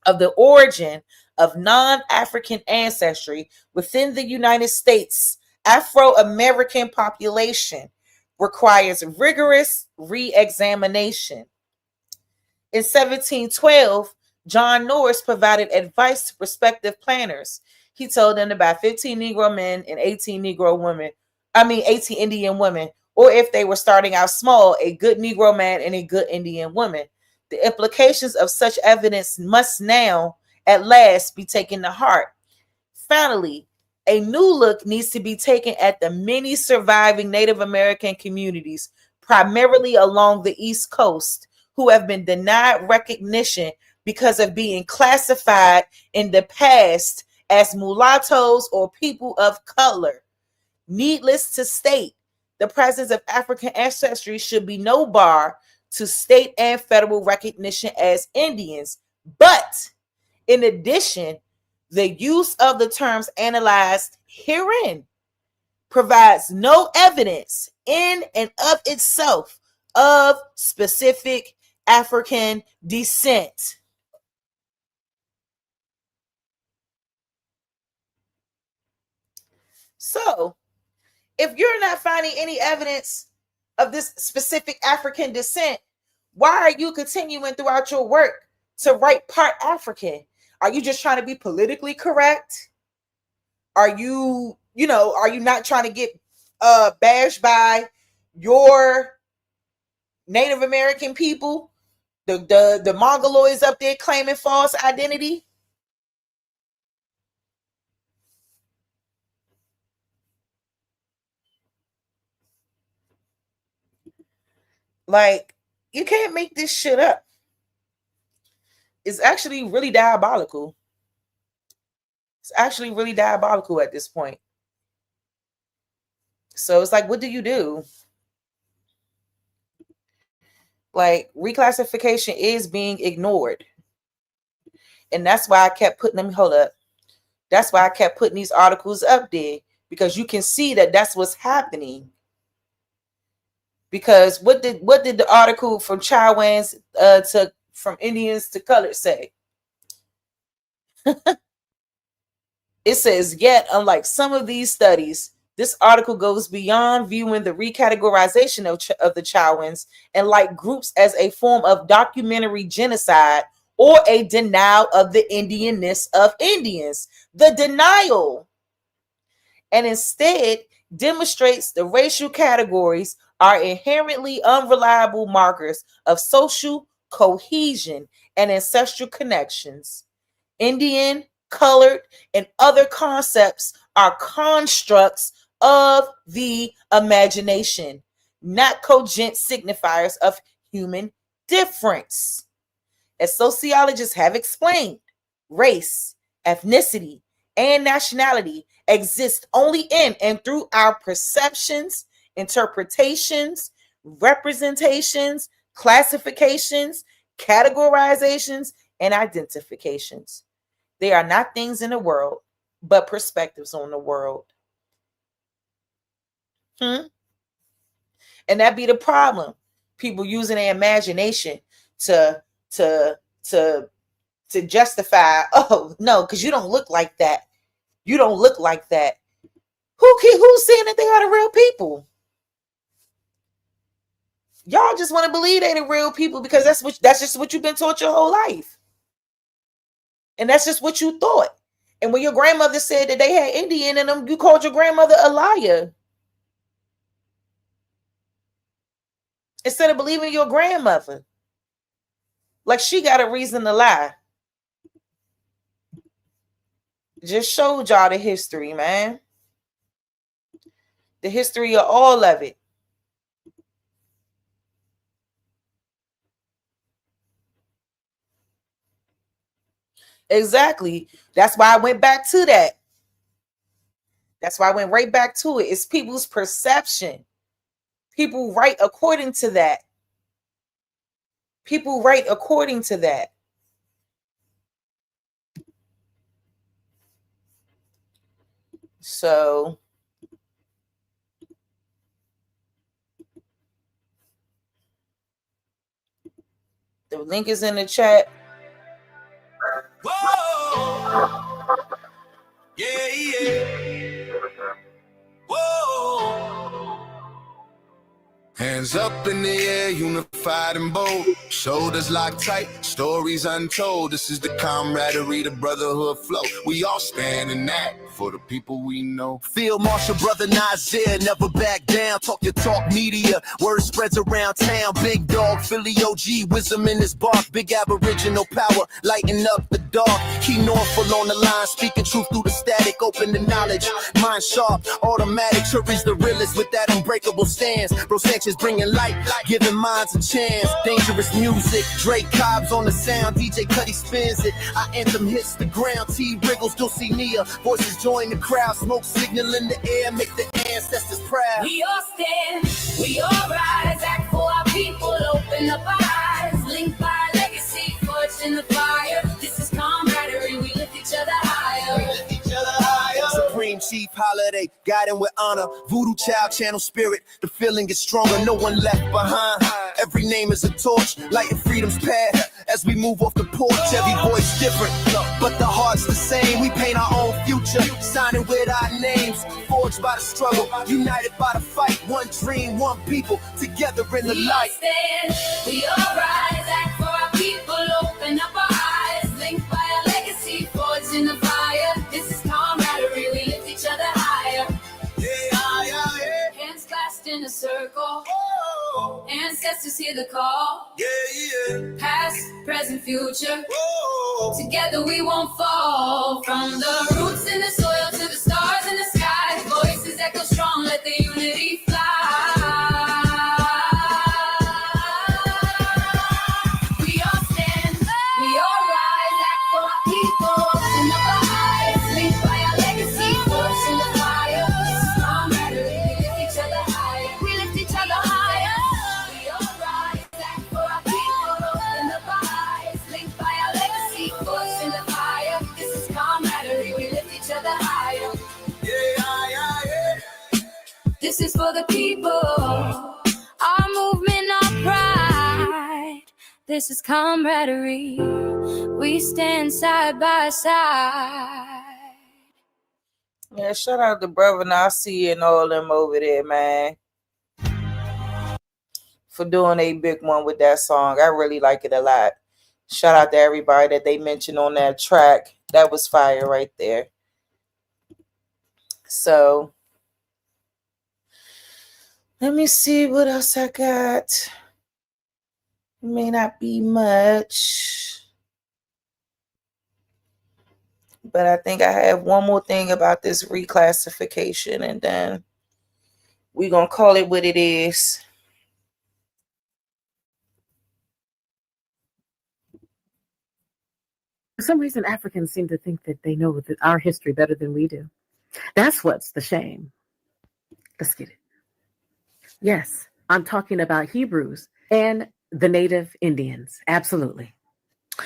C: of the origin of non-African ancestry within the United States Afro-American population requires rigorous re-examination. In 1712, John Norris provided advice to prospective planners. He told them to buy 15 Negro men and 18 Indian women, or if they were starting out small, a good Negro man and a good Indian woman. The implications of such evidence must now, at last, be taken to heart. Finally, a new look needs to be taken at the many surviving Native American communities, primarily along the East Coast, who have been denied recognition because of being classified in the past as mulattoes or people of color. Needless to state, the presence of African ancestry should be no bar to state and federal recognition as Indians. But in addition, the use of the terms analyzed herein provides no evidence in and of itself of specific African descent. So, if you're not finding any evidence of this specific African descent, why are you continuing throughout your work to write part African? Are you just trying to be politically correct? Are you not trying to get bashed by your Native American people? The Mongoloids up there claiming false identity? Like, you can't make this shit up. It's actually really diabolical. It's actually really diabolical at this point. So it's like, what do you do? Like, reclassification is being ignored. And that's why I kept putting them, hold up. That's why I kept putting these articles up there, because you can see that that's what's happening. Because what did the article from Chowans to from Indians to colored say? It says, yet, unlike some of these studies, this article goes beyond viewing the recategorization of the Chowans and like groups as a form of documentary genocide or a denial of the Indianness of Indians. The denial. And instead demonstrates the racial categories are inherently unreliable markers of social cohesion and ancestral connections. Indian, colored, and other concepts are constructs of the imagination, not cogent signifiers of human difference. As sociologists have explained, race, ethnicity, and nationality exist only in and through our perceptions, interpretations, representations, classifications, categorizations, and identifications. They are not things in the world, but perspectives on the world. And that be the problem. People using their imagination to justify, oh no, because you don't look like that. You don't look like that. Who's saying that they are the real people? Y'all just want to believe they the real people because that's just what you've been taught your whole life. And that's just what you thought. And when your grandmother said that they had Indian in them, you called your grandmother a liar. Instead of believing your grandmother. Like she got a reason to lie. Just showed y'all the history, man. The history of all of it. Exactly. That's why I went back to that. That's why I went right back to it. It's people's perception. People write according to that. People write according to that. So the link is in the chat.
A: Whoa. Yeah. Whoa. Hands up in the air, unified and bold. Shoulders locked tight, stories untold. This is the camaraderie, the brotherhood flow. We all stand in that for the people we know.
U: Field Marshal Brother Nazir, never back down. Talk your talk media, word spreads around town. Big dog, Philly OG, wisdom in his bark. Big aboriginal power, lighting up the dark. Key Norfolk on the line, speaking truth through the static. Open the knowledge, mind sharp, automatic. Churi's the realest with that unbreakable stance. Bro Sanchez bringing light, giving minds a chance. Dangerous music, Drake Cobbs on the sound. DJ Cuddy spins it, our anthem hits the ground. T wriggles, Dulcie Nia, voices join the crowd. Smoke signal in the air, make the ancestors proud.
V: We all stand, we all rise. Act for our people, open up our eyes. Linked by legacy, forged in the fire. This is camaraderie, we lift each other higher.
U: We lift each other higher. Supreme Chief Holiday, guiding with honor. Voodoo Child channel spirit, the feeling is stronger, no one left behind. Every name is a torch, lighting freedom's path. As we move off the porch, every voice different, but the heart's the same. We paint our own future, signing with our names. Forged by the struggle, united by the fight. One dream, one people, together in the light.
V: We all stand, we all rise. Act for our people, open up our eyes. Linked by our legacy, forged in the fire. This is camaraderie, we lift each other higher. Hands clasped in a circle. Ancestors hear the call. Past, present, future. Together we won't fall. From the roots in the soil to the stars in the sky. Voices echo strong, let the unity fly. We all stand, we all rise. Act for our people, open up our eyes. Linked by our legacy, forged in the fire. This is camaraderie, we lift each other higher. We lift each other higher. We all rise, act for the people. Our movement, our pride. This is camaraderie. We stand side by side.
C: Yeah, shout out to Brother Nasi and all them over there, man, for doing a big one with that song. I really like it a lot. Shout out to everybody that they mentioned on that track. That was fire right there. So let me see what else I got. It may not be much, but I think I have one more thing about this reclassification, and then we're going to call it what it is.
N: For some reason, Africans seem to think that they know our history better than we do. That's what's the shame. Let's get it. Yes, I'm talking about Hebrews and the native Indians. Absolutely.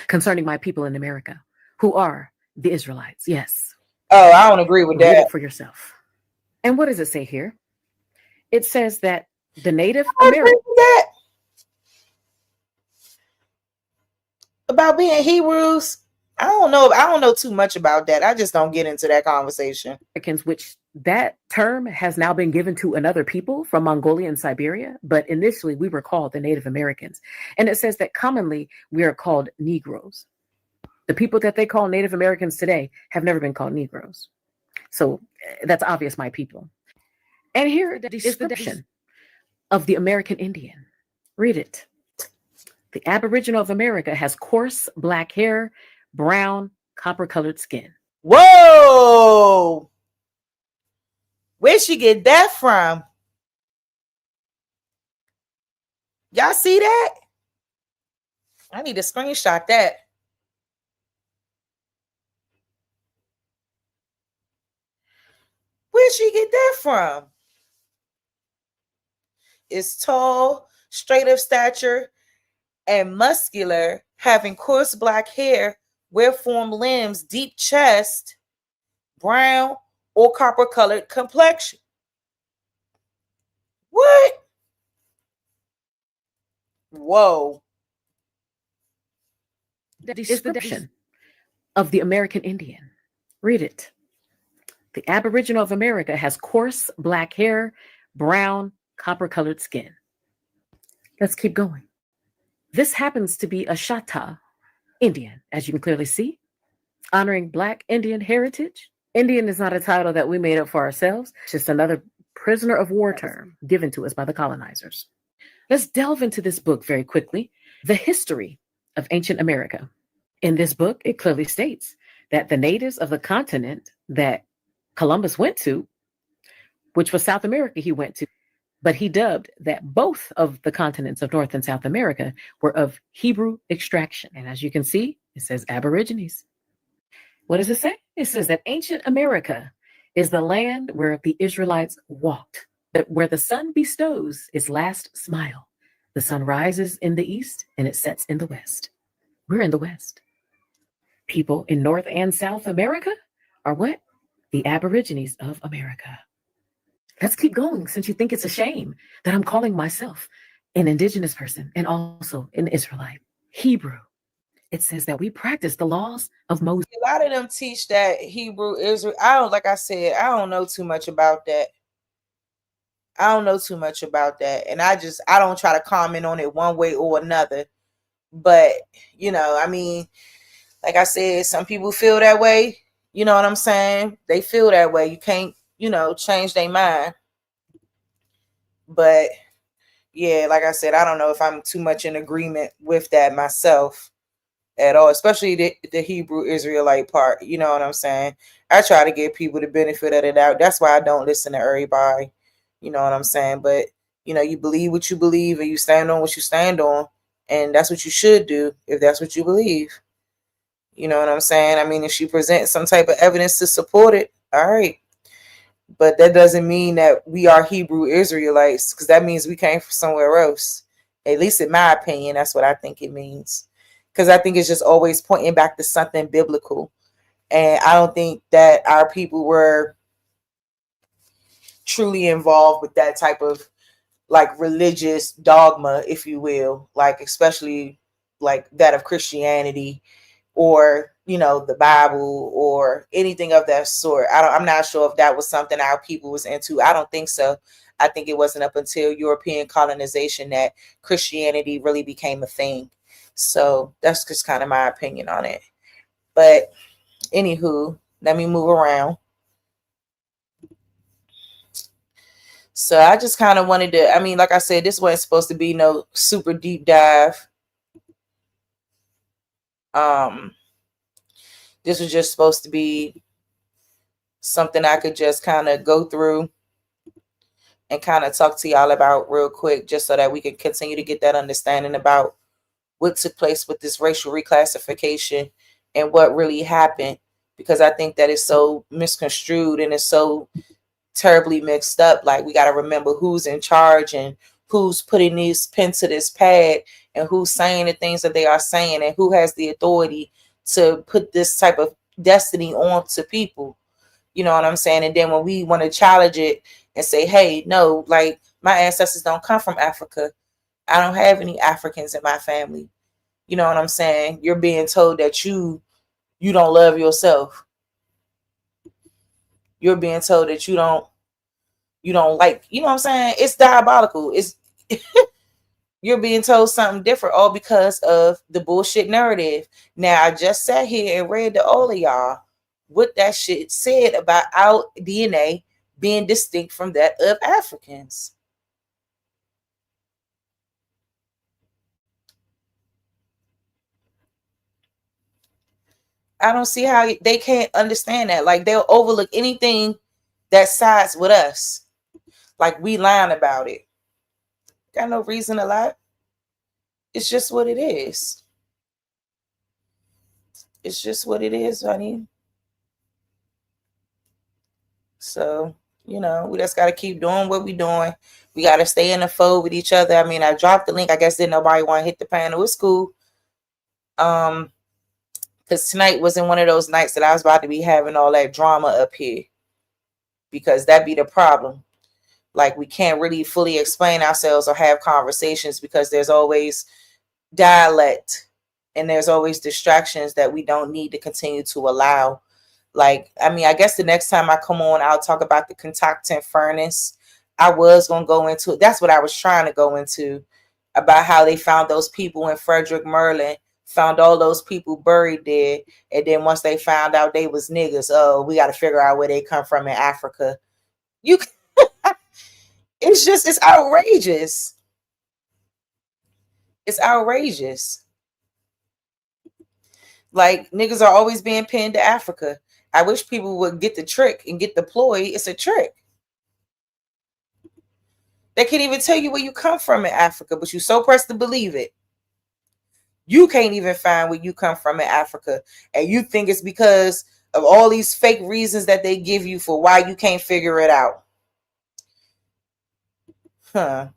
N: Concerning my people in America, who are the Israelites. Yes.
C: Oh, I don't agree with
N: Read
C: that.
N: it for yourself. And what does it say here? It says that the Native Americans.
C: About being Hebrews, I don't know. I don't know too much about that. I just don't get into that conversation.
N: Which that term has now been given to another people from Mongolia and Siberia, but initially we were called the Native Americans. And it says that commonly we are called Negroes. The people that they call Native Americans today have never been called Negroes. So that's obvious, my people. And here is the description of the American Indian. Read it. The Aboriginal of America has coarse black hair, brown, copper-colored skin.
C: Whoa! Where'd she get that from? Y'all see that? I need to screenshot that. Where'd she get that from? Is tall, straight of stature, and muscular, having coarse black hair, well-formed limbs, deep chest, brown or copper-colored complexion. What? Whoa.
N: The description of the American Indian. Read it. The Aboriginal of America has coarse black hair, brown, copper-colored skin. Let's keep going. This happens to be a Shatta Indian, as you can clearly see, honoring Black Indian heritage. Indian is not a title that we made up for ourselves. It's just another prisoner of war term given to us by the colonizers. Let's delve into this book very quickly, The History of Ancient America. In this book, it clearly states that the natives of the continent that Columbus went to, which was South America he went to, but he dubbed that both of the continents of North and South America were of Hebrew extraction. And as you can see, it says Aborigines. What does it say? It says that ancient America is the land where the Israelites walked, that where the sun bestows its last smile. The sun rises in the east and it sets in the west. We're in the west. People in North and South America are what? The Aborigines of America. Let's keep going, since you think it's a shame that I'm calling myself an indigenous person and also an Israelite. Hebrew. It says that we practice the laws of Moses.
C: A lot of them teach that Hebrew Israel. Like I said, I don't know too much about that. And I don't try to comment on it one way or another. But, I mean, like I said, some people feel that way. You know what I'm saying? They feel that way. You can't, change their mind. But yeah, like I said, I don't know if I'm too much in agreement with that myself at all, especially the Hebrew Israelite part. You know what I'm saying? I try to give people the benefit of the doubt. That's why I don't listen to everybody. You know what I'm saying? But, you believe what you believe and you stand on what you stand on. And that's what you should do if that's what you believe. You know what I'm saying? I mean, if she presents some type of evidence to support it, all right. But that doesn't mean that we are Hebrew Israelites, because that means we came from somewhere else. At least in my opinion, that's what I think it means. Because I think it's just always pointing back to something biblical. And I don't think that our people were truly involved with that type of like religious dogma, if you will, like especially like that of Christianity or the Bible or anything of that sort. I'm not sure if that was something our people was into. I don't think so. I think it wasn't up until European colonization that Christianity really became a thing. So that's just kind of my opinion on it. But anywho, let me move around. So I just kind of wanted to, I mean, like I said, this wasn't supposed to be no super deep dive. This was just supposed to be something I could just kind of go through and kind of talk to y'all about real quick, just so that we can continue to get that understanding about what took place with this racial reclassification and what really happened, because I think that it's so misconstrued and it's so terribly mixed up. Like, we got to remember who's in charge and who's putting these pen to this pad and who's saying the things that they are saying and who has the authority to put this type of destiny on to people. You know what I'm saying? And then when we want to challenge it and say, hey, no, like, my ancestors don't come from Africa. I don't have any Africans in my family. You know what I'm saying? You're being told that you don't love yourself. You're being told that you don't like, you know what I'm saying? It's diabolical. It's you're being told something different, all because of the bullshit narrative. Now, I just sat here and read to all of y'all what that shit said about our DNA being distinct from that of Africans. I don't see how they can't understand that. Like, they'll overlook anything that sides with us. Like, we lying about it. Got no reason to lie. It's just what it is. It's just what it is, honey. So, we just got to keep doing what we're doing. We got to stay in the fold with each other. I mean, I dropped the link. I guess didn't nobody want to hit the panel. It's cool. Because tonight wasn't one of those nights that I was about to be having all that drama up here. Because that'd be the problem. Like, we can't really fully explain ourselves or have conversations because there's always dialect and there's always distractions that we don't need to continue to allow. Like, I mean, I guess the next time I come on, I'll talk about the Contactant furnace. I was going to go into it. That's what I was trying to go into, about how they found those people in Frederick, Maryland, found all those people buried there. And then once they found out they was niggas, oh, we got to figure out where they come from in Africa. It's outrageous. It's outrageous. Like, niggas are always being pinned to Africa. I wish people would get the trick and get the ploy. It's a trick. They can't even tell you where you come from in Africa, but you're so pressed to believe it. You can't even find where you come from in Africa. And you think it's because of all these fake reasons that they give you for why you can't figure it out. Huh.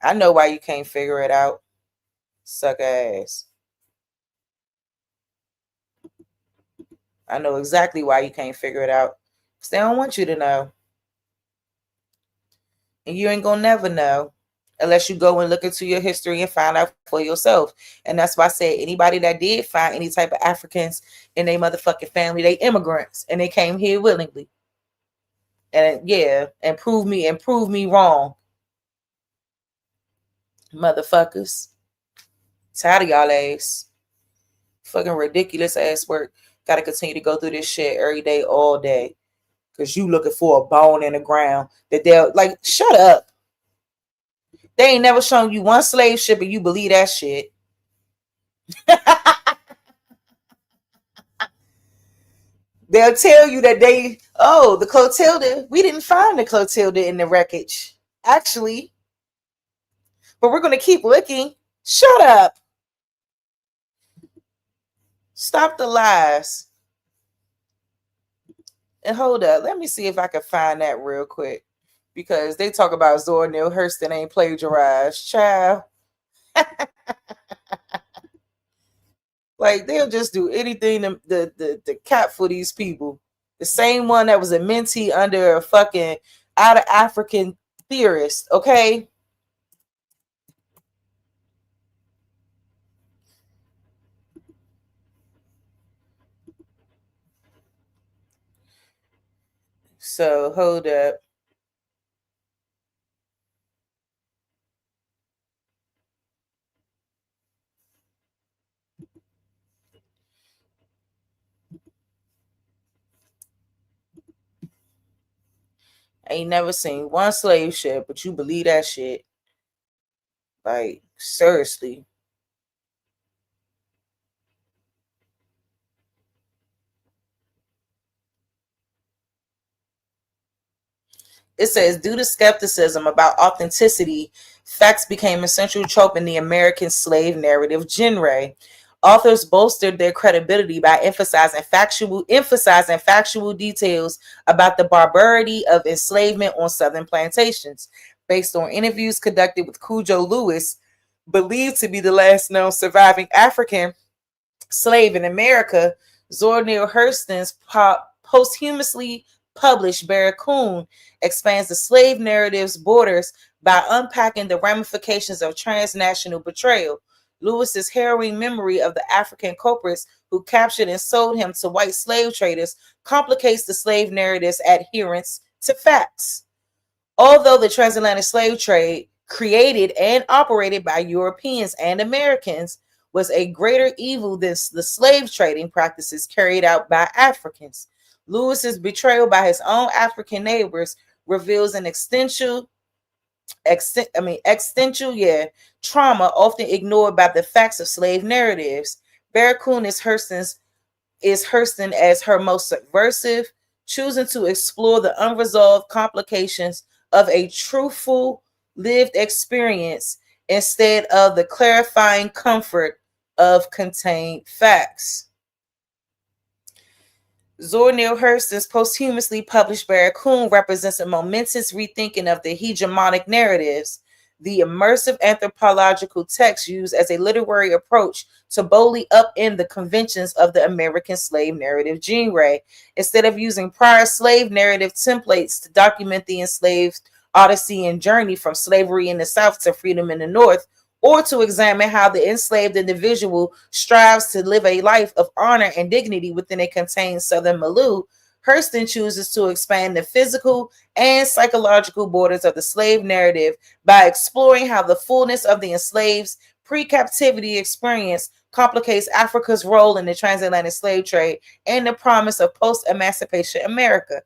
C: I know why you can't figure it out. Suck ass. I know exactly why you can't figure it out. Because they don't want you to know. And you ain't gonna never know unless you go and look into your history and find out for yourself. And that's why I said anybody that did find any type of Africans in their motherfucking family, they immigrants and they came here willingly. And yeah, and prove me wrong. Motherfuckers. Tired of y'all ass. Fucking ridiculous ass work. Gotta continue to go through this shit every day, all day. Because you looking for a bone in the ground that they'll, like, shut up. They ain't never shown you one slave ship and you believe that shit. They'll tell you that the Clotilda, we didn't find the Clotilda in the wreckage, actually. But we're going to keep looking. Shut up. Stop the lies. And hold up. Let me see if I can find that real quick. Because they talk about Zora Neale Hurston ain't plagiarized. Child. Like, they'll just do anything to cap for these people. The same one that was a mentee under a fucking out of African theorists, okay? So hold up. Ain't never seen one slave ship, but you believe that shit. Like, seriously. It says, due to skepticism about authenticity, facts became a central trope in the American slave narrative genre. Authors bolstered their credibility by emphasizing factual details about the barbarity of enslavement on Southern plantations, based on interviews conducted with Cujo Lewis, believed to be the last known surviving African slave in America. Zora Neale Hurston's posthumously published Barracoon expands the slave narrative's borders by unpacking the ramifications of transnational betrayal. Lewis's harrowing memory of the African culprits who captured and sold him to white slave traders complicates the slave narrative's adherence to facts. Although the transatlantic slave trade, created and operated by Europeans and Americans, was a greater evil than the slave trading practices carried out by Africans, Lewis's betrayal by his own African neighbors reveals an existential trauma often ignored by the facts of slave narratives. Barracoon is Hurston as her most subversive, choosing to explore the unresolved complications of a truthful lived experience instead of the clarifying comfort of contained facts. Zora Neale Hurston's posthumously published Barracoon represents a momentous rethinking of the hegemonic narratives. The immersive anthropological text used as a literary approach to boldly upend the conventions of the American slave narrative genre. Instead of using prior slave narrative templates to document the enslaved odyssey and journey from slavery in the South to freedom in the North, or to examine how the enslaved individual strives to live a life of honor and dignity within a contained Southern milieu, Hurston chooses to expand the physical and psychological borders of the slave narrative by exploring how the fullness of the enslaved's pre-captivity experience complicates Africa's role in the transatlantic slave trade and the promise of post-emancipation America.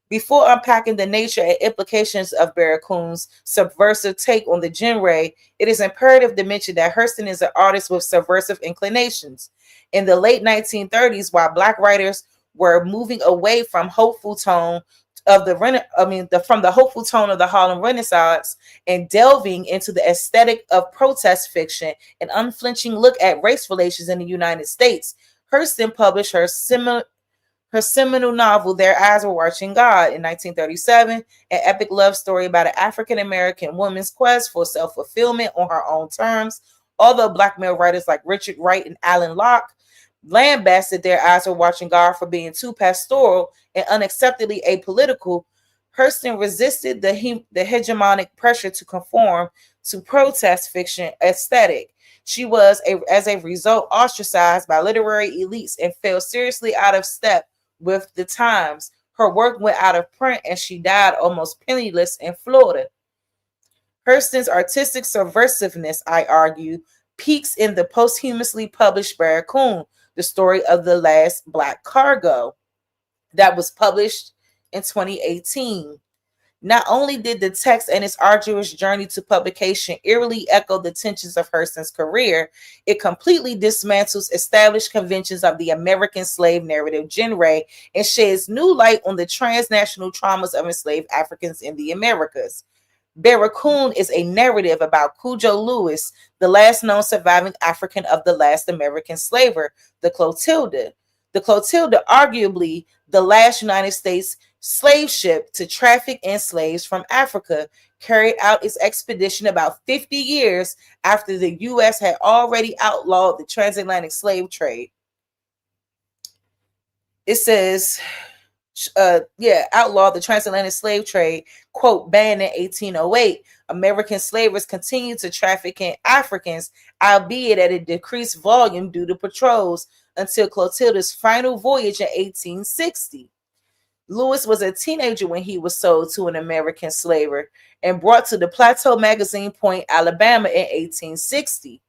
C: Before unpacking the nature and implications of Barracoon's subversive take on the genre, it is imperative to mention that Hurston is an artist with subversive inclinations. In the late 1930s, while Black writers were moving away from hopeful tone of from the hopeful tone of the Harlem Renaissance and delving into the aesthetic of protest fiction, an unflinching look at race relations in the United States, Hurston published her seminal novel, Their Eyes Were Watching God, in 1937, an epic love story about an African-American woman's quest for self-fulfillment on her own terms. Although Black male writers like Richard Wright and Alan Locke lambasted Their Eyes Were Watching God for being too pastoral and unacceptably apolitical, Hurston resisted the hegemonic pressure to conform to protest fiction aesthetic. She was, as a result, ostracized by literary elites and fell seriously out of step with the times. Her work went out of print and she died almost penniless in Florida. Hurston's artistic subversiveness, I argue, peaks in the posthumously published Barracoon, the story of the last Black cargo, that was published in 2018. Not only did the text and its arduous journey to publication eerily echo the tensions of Hurston's career, it completely dismantles established conventions of the American slave narrative genre and sheds new light on the transnational traumas of enslaved Africans in the Americas. Barracoon is a narrative about Cujo Lewis, the last known surviving African of the last American slaver, the Clotilda. The Clotilda, arguably the last United States slave ship to traffic in slaves from Africa, carried out its expedition about 50 years after the U.S. had already outlawed the transatlantic slave trade. It says, outlawed the transatlantic slave trade, quote, banned in 1808. American slavers continued to traffic in Africans, albeit at a decreased volume due to patrols, until Clotilda's final voyage in 1860. Lewis was a teenager when he was sold to an American slaver and brought to the Plateau Magazine Point, Alabama in 1860,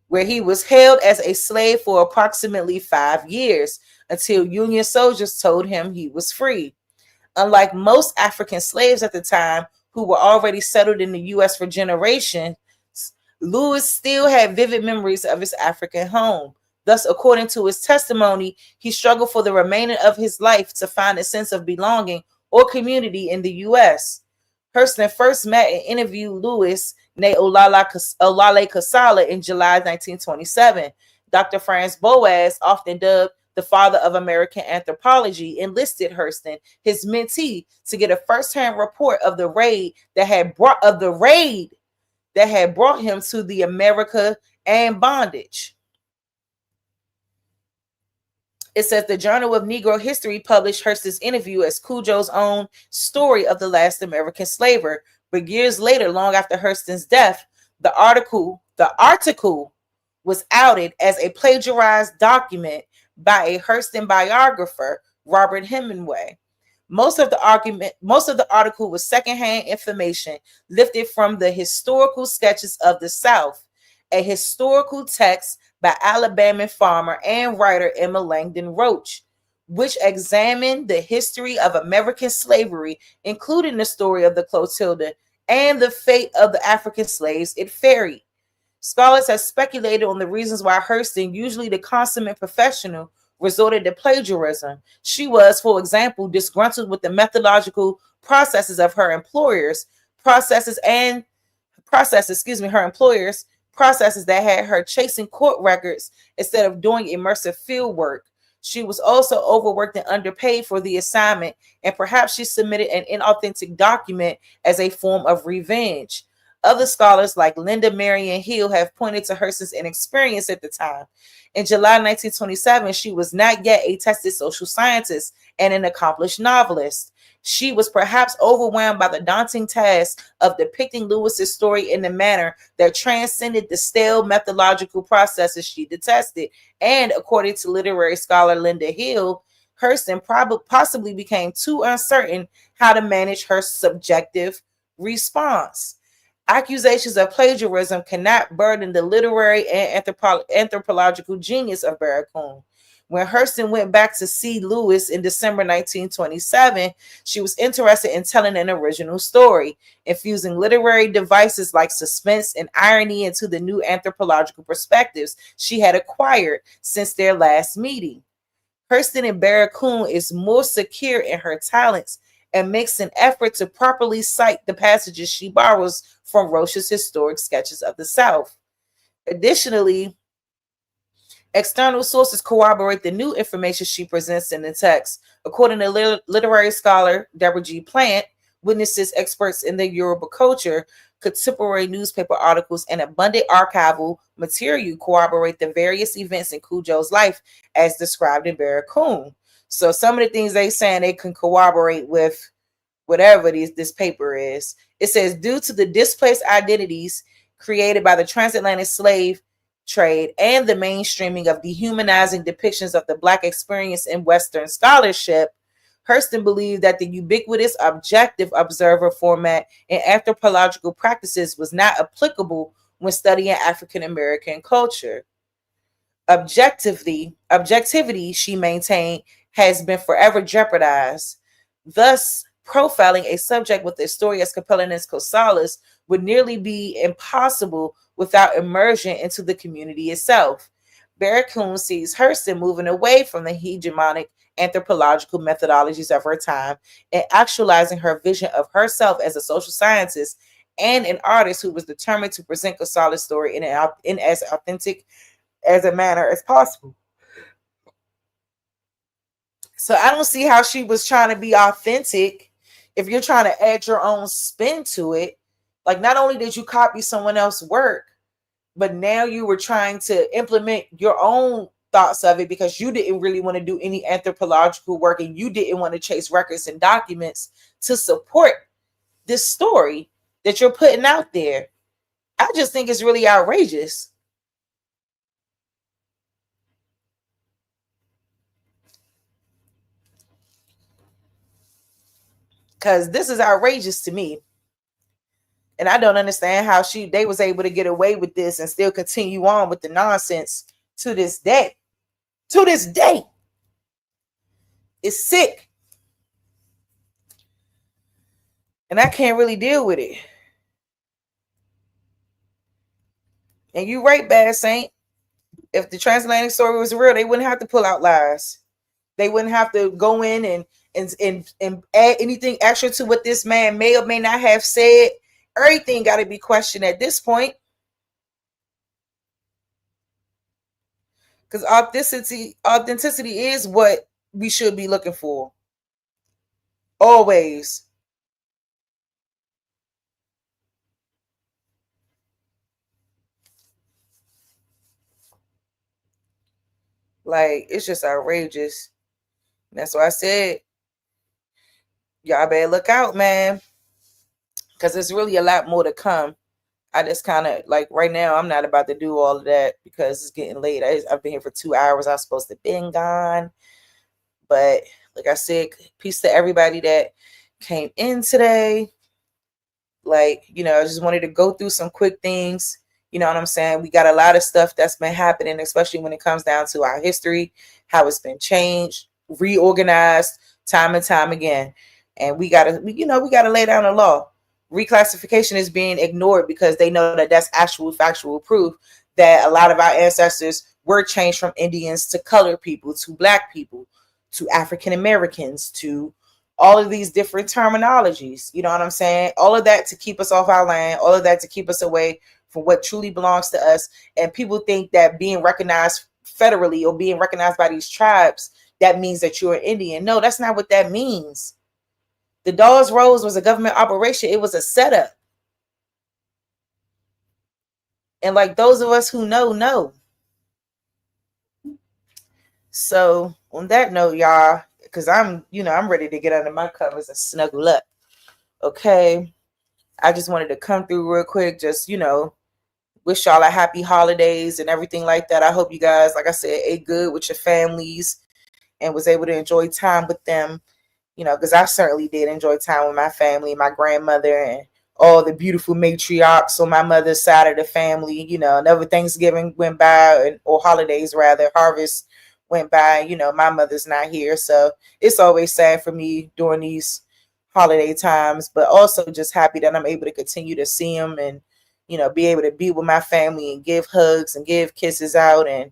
C: where he was held as a slave for approximately 5 years until Union soldiers told him he was free. Unlike most African slaves at the time who were already settled in the U.S. for generations, Lewis still had vivid memories of his African home. Thus, according to his testimony, he struggled for the remainder of his life to find a sense of belonging or community in the U.S. Hurston first met and interviewed Lewis named Olale Kasala in July 1927. Dr. Franz Boas, often dubbed the father of American anthropology, enlisted Hurston, his mentee, to get a first-hand report of the raid that had brought him to the America and bondage. It says the Journal of Negro History published Hurston's interview as Cujo's own story of the last American slaver. But years later, long after Hurston's death, the article was outed as a plagiarized document by a Hurston biographer, Robert Hemingway. Most of the article was secondhand information lifted from the Historical Sketches of the South, a historical text by Alabama farmer and writer Emma Langdon Roach, which examined the history of American slavery, including the story of the Clotilda and the fate of the African slaves it ferried. Scholars have speculated on the reasons why Hurston, usually the consummate professional, resorted to plagiarism. She was, for example, disgruntled with the methodological processes of her employers, processes that had her chasing court records instead of doing immersive field work. She was also overworked and underpaid for the assignment, and perhaps she submitted an inauthentic document as a form of revenge. Other scholars like Linda Marion Hill have pointed to Hurston's inexperience at the time. In July 1927, she was not yet a tested social scientist and an accomplished novelist. She was perhaps overwhelmed by the daunting task of depicting Lewis's story in a manner that transcended the stale methodological processes she detested. And according to literary scholar Linda Hill, Hurston possibly became too uncertain how to manage her subjective response. Accusations of plagiarism cannot burden the literary and anthropological genius of Barracoon. When Hurston went back to see Lewis in December 1927, she was interested in telling an original story, infusing literary devices like suspense and irony into the new anthropological perspectives she had acquired since their last meeting. Hurston in Barracoon is more secure in her talents and makes an effort to properly cite the passages she borrows from Roach's historic sketches of the South. Additionally, external sources corroborate the new information she presents in the text. According to literary scholar Deborah G. Plant, witnesses, experts in the Yoruba culture, contemporary newspaper articles, and abundant archival material corroborate the various events in Cujo's life as described in Barracoon. So some of the things they saying they can corroborate with whatever this paper is. It says, due to the displaced identities created by the transatlantic slave trade and the mainstreaming of dehumanizing depictions of the Black experience in Western scholarship, Hurston believed that the ubiquitous objective observer format in anthropological practices was not applicable when studying African American culture. Objectivity, she maintained, has been forever jeopardized. Thus, profiling a subject with a story as compelling as Kasala's would nearly be impossible without immersion into the community itself. Barracoon sees Hurston moving away from the hegemonic anthropological methodologies of her time and actualizing her vision of herself as a social scientist and an artist who was determined to present Kasala's story in as authentic as a manner as possible. So I don't see how she was trying to be authentic if you're trying to add your own spin to it. Like, not only did you copy someone else's work, but now you were trying to implement your own thoughts of it because you didn't really want to do any anthropological work and you didn't want to chase records and documents to support this story that you're putting out there. I just think it's really outrageous. Because this is outrageous to me. And I don't understand how they was able to get away with this and still continue on with the nonsense to this day. To this day. It's sick. And I can't really deal with it. And you right, Bad Saint. If the transatlantic story was real, they wouldn't have to pull out lies. They wouldn't have to go in and add anything extra to what this man may or may not have said. Everything got to be questioned at this point. Because authenticity is what we should be looking for. Always. Like, it's just outrageous. And that's why I said, y'all better look out, man. Because there's really a lot more to come. I just kind of, like, right now, I'm not about to do all of that because it's getting late. I've been here for 2 hours. I was supposed to been gone. But, like I said, peace to everybody that came in today. Like, you know, I just wanted to go through some quick things. You know what I'm saying? We got a lot of stuff that's been happening, especially when it comes down to our history, how it's been changed, reorganized time and time again. And we gotta lay down the law. Reclassification is being ignored because they know that that's actual factual proof that a lot of our ancestors were changed from Indians to colored people, to Black people, to African Americans, to all of these different terminologies. You know what I'm saying? All of that to keep us off our land, all of that to keep us away from what truly belongs to us. And people think that being recognized federally or being recognized by these tribes, that means that you're an Indian. No, that's not what that means. The Dawes Rose was a government operation. It was a setup. And like those of us who know. So on that note, y'all, because I'm ready to get under my covers and snuggle up. Okay. I just wanted to come through real quick, just, wish y'all a happy holidays and everything like that. I hope you guys, like I said, ate good with your families and was able to enjoy time with them, because I certainly did enjoy time with my family, my grandmother, and all the beautiful matriarchs on my mother's side of the family. Never Thanksgiving went by, or holidays rather, harvest went by. My mother's not here, so it's always sad for me during these holiday times, but also just happy that I'm able to continue to see them and be able to be with my family and give hugs and give kisses out and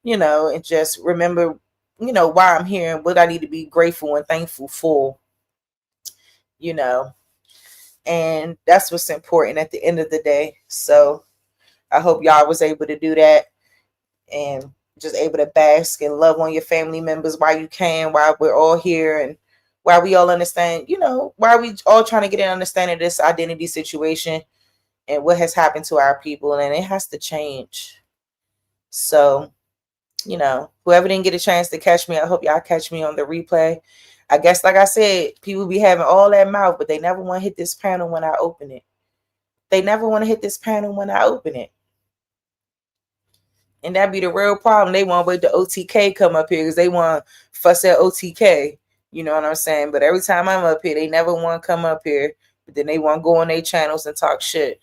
C: and just remember why I'm here and what I need to be grateful and thankful for. And that's what's important at the end of the day. So I hope y'all was able to do that and just able to bask and love on your family members while you can, while we're all here and while we all understand, while we all trying to get an understanding of this identity situation and what has happened to our people, and it has to change. So, whoever didn't get a chance to catch me, I hope y'all catch me on the replay. I guess, like I said, people be having all that mouth, but they never want to hit this panel when I open it. They never want to hit this panel when I open it. And that be the real problem. They want to wait the OTK come up here because they want to fuss at OTK. You know what I'm saying? But every time I'm up here, they never want to come up here. But then they want to go on their channels and talk shit.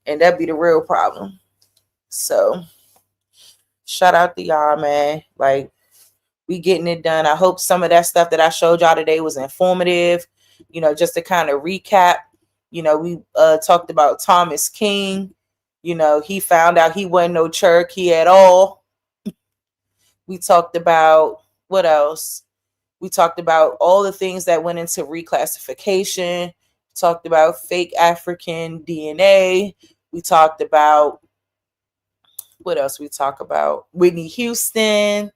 C: And that be the real problem. So, shout out to y'all, man. Like, we getting it done. I hope some of that stuff that I showed y'all today was informative. Just to kind of recap, we talked about Thomas King. He found out he wasn't no Cherokee at all. We talked about, what else? We talked about all the things that went into reclassification. We talked about fake African DNA. We talked about, what else we talk about? Whitney Houston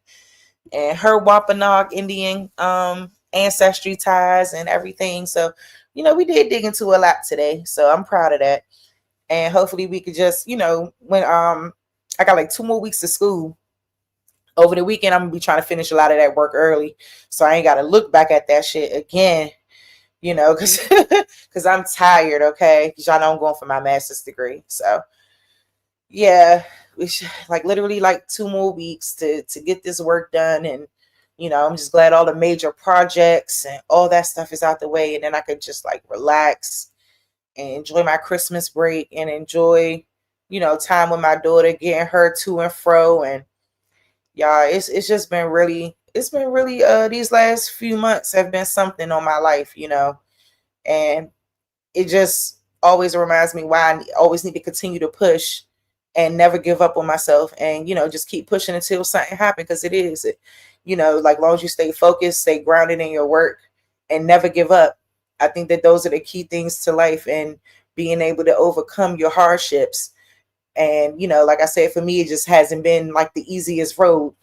C: and her Wampanoag Indian ancestry ties and everything. So, we did dig into a lot today. So I'm proud of that. And hopefully we could just, when I got like 2 more weeks of school. over the weekend, I'm gonna be trying to finish a lot of that work early, so I ain't gotta look back at that shit again, because I'm tired. Okay, because y'all know I'm going for my master's degree. So yeah, we should, like, literally like 2 more weeks to get this work done, and I'm just glad all the major projects and all that stuff is out the way, and then I could just like relax and enjoy my Christmas break and enjoy time with my daughter, getting her to and fro. And y'all, it's just been really, these last few months have been something on my life, and it just always reminds me why I always need to continue to push and never give up on myself, and just keep pushing until something happens, because it is, like, long as you stay focused, stay grounded in your work, and never give up. I think that those are the key things to life, and being able to overcome your hardships. And like I said, for me, it just hasn't been like the easiest road,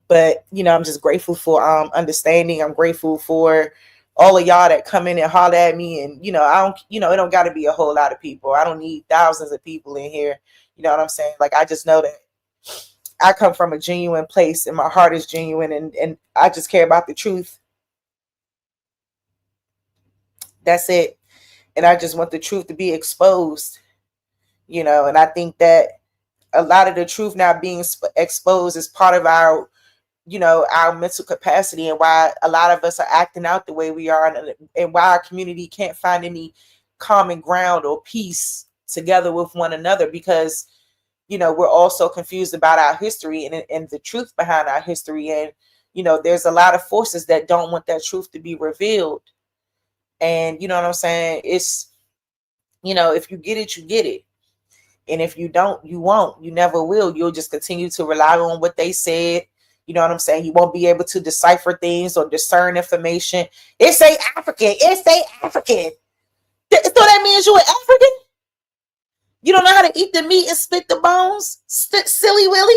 C: but I'm just grateful for understanding. I'm grateful for all of y'all that come in and holler at me, and I don't, it don't got to be a whole lot of people. I don't need thousands of people in here. You know what I'm saying? Like, I just know that I come from a genuine place, and my heart is genuine, and I just care about the truth. That's it. And I just want the truth to be exposed, and I think that a lot of the truth now being exposed is part of our our mental capacity, and why a lot of us are acting out the way we are, and why our community can't find any common ground or peace together with one another, because we're all so confused about our history and the truth behind our history. And there's a lot of forces that don't want that truth to be revealed. And you know what I'm saying? It's if you get it, you get it. And if you don't, you won't. You never will. You'll just continue to rely on what they said. You know what I'm saying? You won't be able to decipher things or discern information. It say African. It say African. So that means you're African? You don't know how to eat the meat and spit the bones? Silly Willy?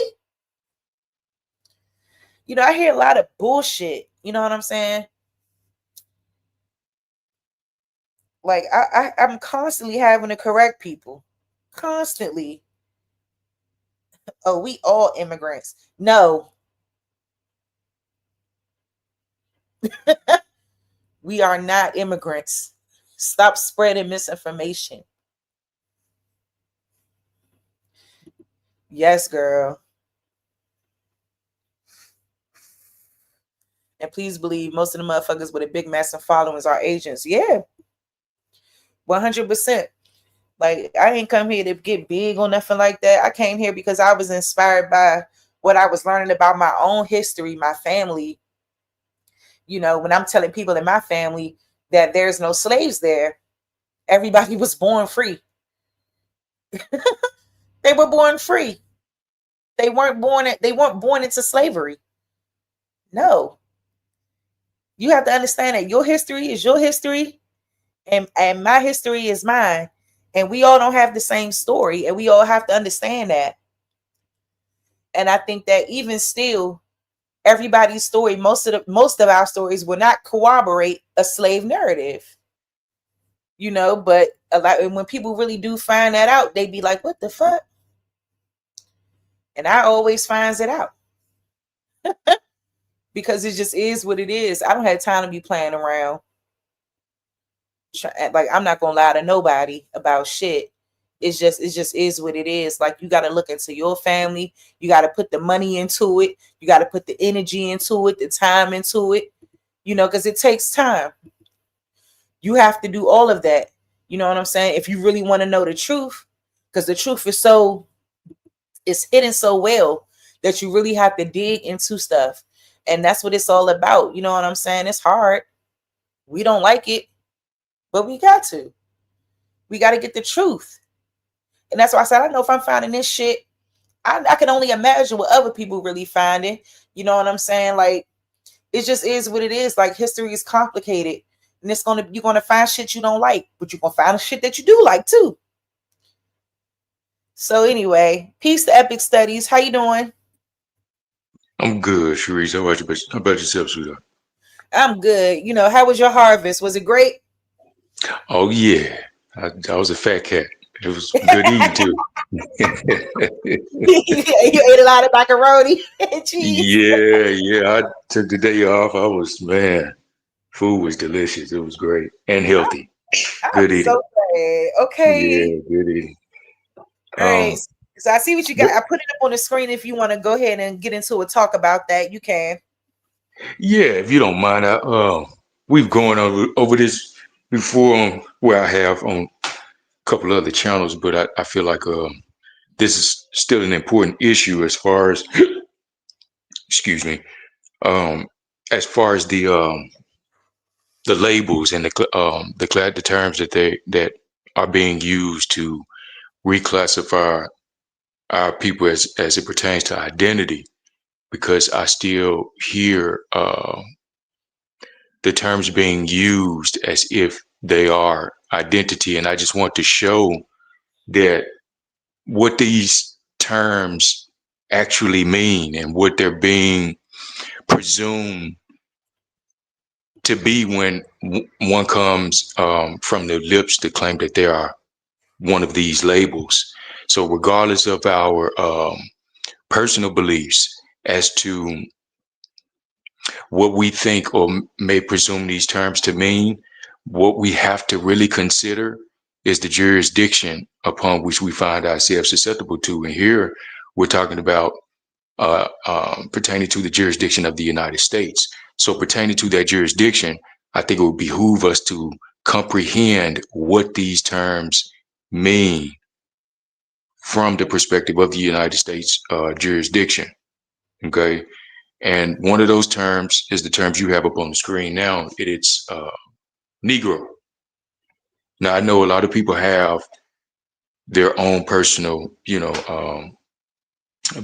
C: I hear a lot of bullshit. You know what I'm saying? Like, I'm constantly having to correct people. Constantly. Oh, we all immigrants. No. We are not immigrants. Stop spreading misinformation. Yes, girl. And please believe most of the motherfuckers with a big massive followings are agents. Yeah. 100%. Like, I ain't come here to get big or nothing like that. I came here because I was inspired by what I was learning about my own history, my family. When I'm telling people in my family that there's no slaves there, everybody was born free. They were born free. They weren't born into slavery. No. You have to understand that your history is your history, and my history is mine. And we all don't have the same story, and we all have to understand that. And I think that even still, everybody's story, most of our stories will not corroborate a slave narrative. But a lot, and when people really do find that out, they be like, what the fuck? And I always finds it out. Because it just is what it is. I don't have time to be playing around. Like, I'm not gonna lie to nobody about shit. It just is what it is. Like, you got to look into your family. You got to put the money into it. You got to put the energy into it, the time into it, because it takes time. You have to do all of that. You know what I'm saying? If you really want to know the truth, because the truth is hidden so well that you really have to dig into stuff. And that's what it's all about. You know what I'm saying? It's hard. We don't like it, but we got to. We got to get the truth. And that's why I said, I know if I'm finding this shit, I can only imagine what other people really finding. You know what I'm saying? Like, it just is what it is. Like, history is complicated. And you're gonna find shit you don't like, but you're gonna find shit that you do like too. So anyway, peace to Epic Studies. How you doing?
B: I'm good, Sharice. How about yourself, sweetheart?
C: I'm good. How was your harvest? Was it great?
B: Oh yeah, I was a fat cat. It was good eating too.
C: You ate a lot of macaroni and cheese.
B: Yeah. I took the day off. Food was delicious. It was great and healthy.
C: I'm
B: Good eating.
C: so glad. Okay.
B: Yeah, good eating.
C: All right.
B: Um,
C: So I see what you got. I put it up on the screen. If you want to go ahead and get into a talk about that, you can.
B: yeah, if you don't mind, we've gone over this before on where I have on a couple other channels, but I feel like this is still an important issue as far as excuse me, um, as far as the labels and the terms that are being used to reclassify our people as it pertains to identity, because I still hear the terms being used as if they are identity, and I just want to show that what these terms actually mean and what they're being presumed to be when one comes from the lips to claim that they are one of these labels. So regardless of our personal beliefs as to what we think or may presume these terms to mean, what we have to really consider is the jurisdiction upon which we find ourselves susceptible to. And here we're talking about pertaining to the jurisdiction of the United States. So pertaining to that jurisdiction, I think it would behoove us to comprehend what these terms mean from the perspective of the United States jurisdiction. Okay. And one of those terms is the terms you have up on the screen now. It's Negro. Now, I know a lot of people have their own personal,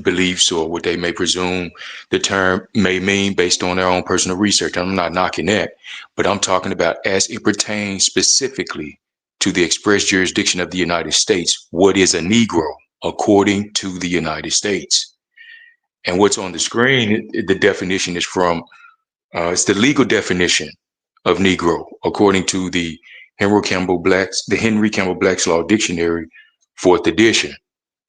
B: beliefs or what they may presume the term may mean based on their own personal research. I'm not knocking that, but I'm talking about as it pertains specifically to the express jurisdiction of the United States. What is a Negro according to the United States? And what's on the screen, the definition is from, it's the legal definition of Negro according to the Henry Campbell Black's Law Dictionary, 4th edition,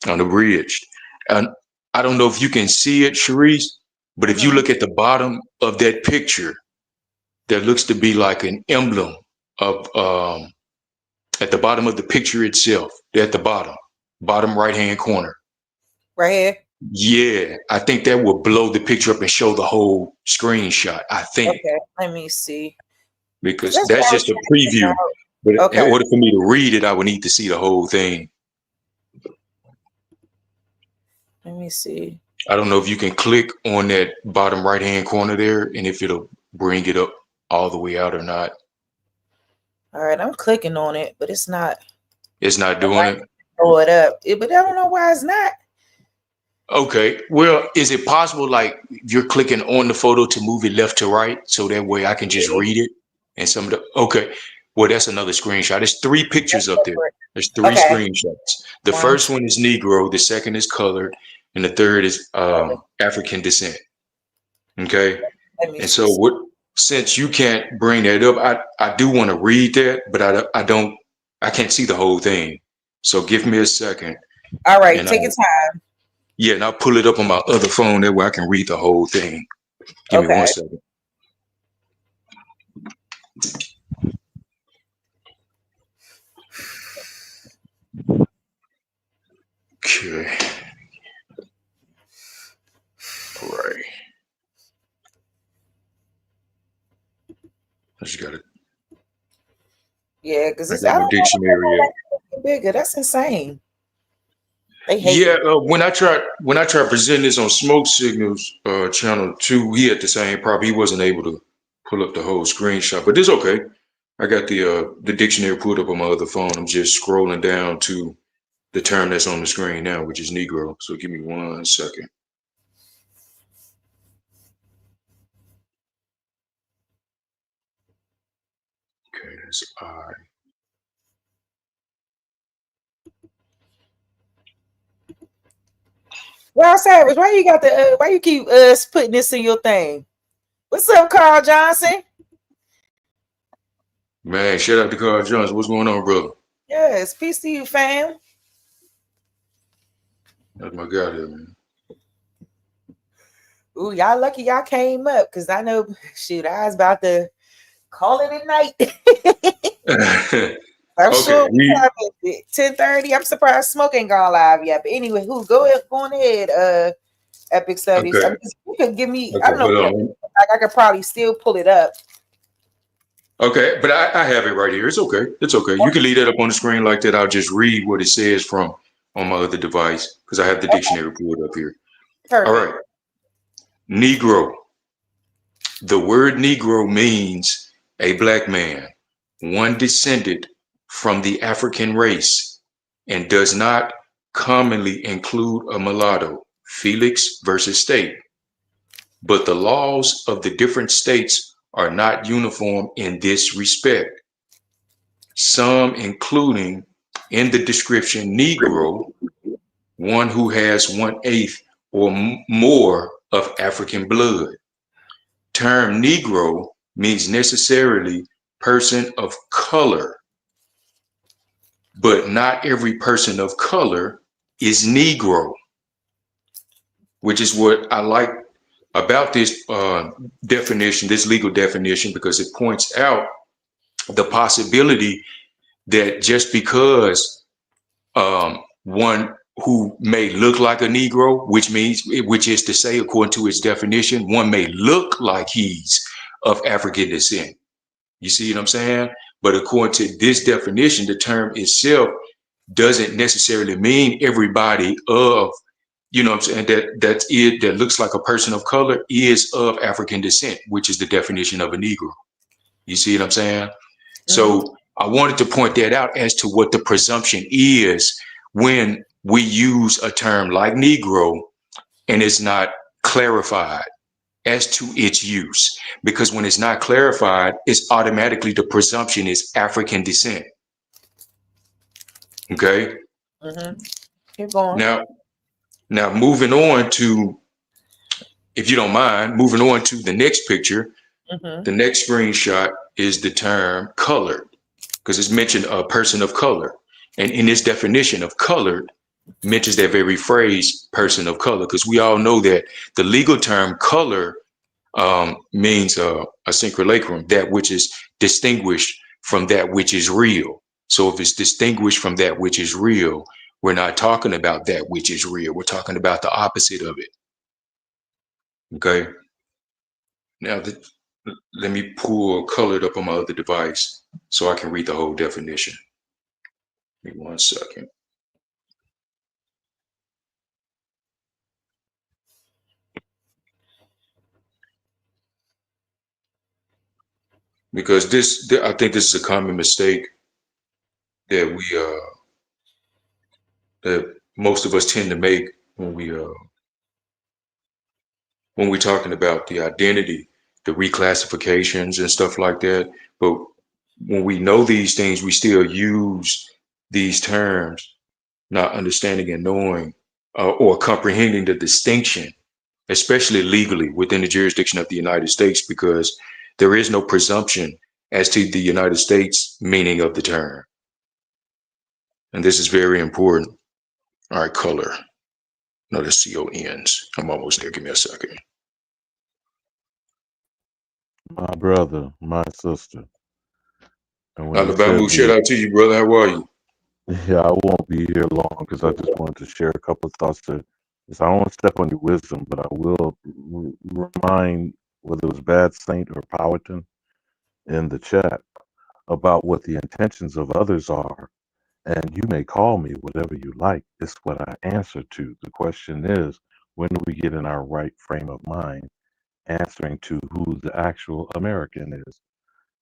B: unabridged. And I don't know if you can see it, Sharice, but if you look at the bottom of that picture, there looks to be like an emblem of at the bottom of the picture itself. They're at the bottom right-hand corner.
C: Right here.
B: Yeah, I think that will blow the picture up and show the whole screenshot, I think.
C: Okay, let me see.
B: Because
C: That's
B: that's
C: what I was
B: just a
C: trying to figure
B: preview.
C: out.
B: But
C: Okay.
B: in order for me to read it, I would need to see the whole thing.
C: Let me see.
B: I don't know if you can click on that bottom right-hand corner there and if it'll bring it up all the way out or not.
C: All right, I'm clicking on it, but it's not.
B: It's not doing it?
C: Throw it up. But I don't know why it's not.
B: Okay. Well, is it possible, like, you're clicking on the photo to move it left to right so that way I can just read it? And some of the, okay. Well, that's another screenshot. There's 3 pictures up there. There's 3 screenshots. The first one is Negro, the second is colored, and the third is African descent. Okay. And so since you can't bring that up, I do want to read that, but I can't see the whole thing. So give me a second.
C: All right, take your time.
B: Yeah, and I'll pull it up on my other phone that way I can read the whole thing. Give me 1 second. Okay. Right. I just got it.
C: Yeah, because it's
B: I got my dictionary.
C: Bigger. That's insane. They hate
B: Yeah, when I tried presenting this on Smoke Signals channel 2, he had the same problem. He wasn't able to pull up the whole screenshot, but it's okay. I got the dictionary pulled up on my other phone. I'm just scrolling down to the term that's on the screen now, which is Negro. So give me 1 second. Okay, that's I.
C: Well, Savage, why you got the? Why you keep putting this in your thing? What's up, Carl Johnson?
B: Man, shout out to Carl Johnson. What's going on, brother?
C: Yes, peace to you, fam.
B: That's my guy there, man.
C: Ooh, y'all lucky y'all came up because I know, shoot, I was about to call it a night. I'm sure we have it 10:30. I'm surprised Smoke ain't gone live yet. But anyway, go on ahead, Epic Studies.
B: Okay.
C: I mean, you could give me, I
B: Okay,
C: don't know,
B: hold on.
C: I could probably still pull it up.
B: Okay, but I have it right here. It's okay. It's okay. You can leave that up on the screen like that. I'll just read what it says from on my other device because I have the dictionary pulled up here.
C: Perfect.
B: All right. Negro. The word Negro means a black man, one descended from the African race, and does not commonly include a mulatto. Felix versus State. But the laws of the different states are not uniform in this respect. Some including in the description Negro, one who has 1/8 or more of African blood. Term Negro means necessarily person of color, but not every person of color is Negro, which is what I like about this definition, this legal definition, because it points out the possibility that just because one who may look like a Negro, which is to say, according to its definition, one may look like he's of African descent. You see what I'm saying? But according to this definition, the term itself doesn't necessarily mean everybody of, you know what I'm saying, that looks like a person of color is of African descent, which is the definition of a Negro. You see what I'm saying? So I wanted to point that out as to what the presumption is when we use a term like Negro and it's not clarified as to its use. Because when it's not clarified, it's automatically the presumption is African descent. Okay?
C: Keep going.
B: Now moving on to, if you don't mind, moving on to the next picture, the next screenshot is the term colored, because it's mentioned a person of color. And in this definition of colored, mentions that very phrase, person of color, because we all know that the legal term color means a synchronlacrum, that which is distinguished from that which is real. So if it's distinguished from that which is real, we're not talking about that which is real. We're talking about the opposite of it. Okay. Now, let me pull colored up on my other device so I can read the whole definition. Give me 1 second. Because I think this is a common mistake that that most of us tend to make when we're talking about the identity, the reclassifications and stuff like that. But when we know these things, we still use these terms, not understanding and knowing or comprehending the distinction, especially legally within the jurisdiction of the United States, because there is no presumption as to the United States meaning of the term. And this is very important. All right, color. No, the CONs. I'm almost there. Give me a second.
D: My brother, my sister. And when you
B: Alabama,
D: said
B: shout out to you, brother. How are you?
D: yeah, I won't be here long because I just wanted to share a couple of thoughts. I don't want to step on your wisdom, but I will remind whether it was Bad Saint or Powhatan in the chat about what the intentions of others are. And you may call me whatever you like. It's what I answer to. The question is, when do we get in our right frame of mind answering to who the actual American is?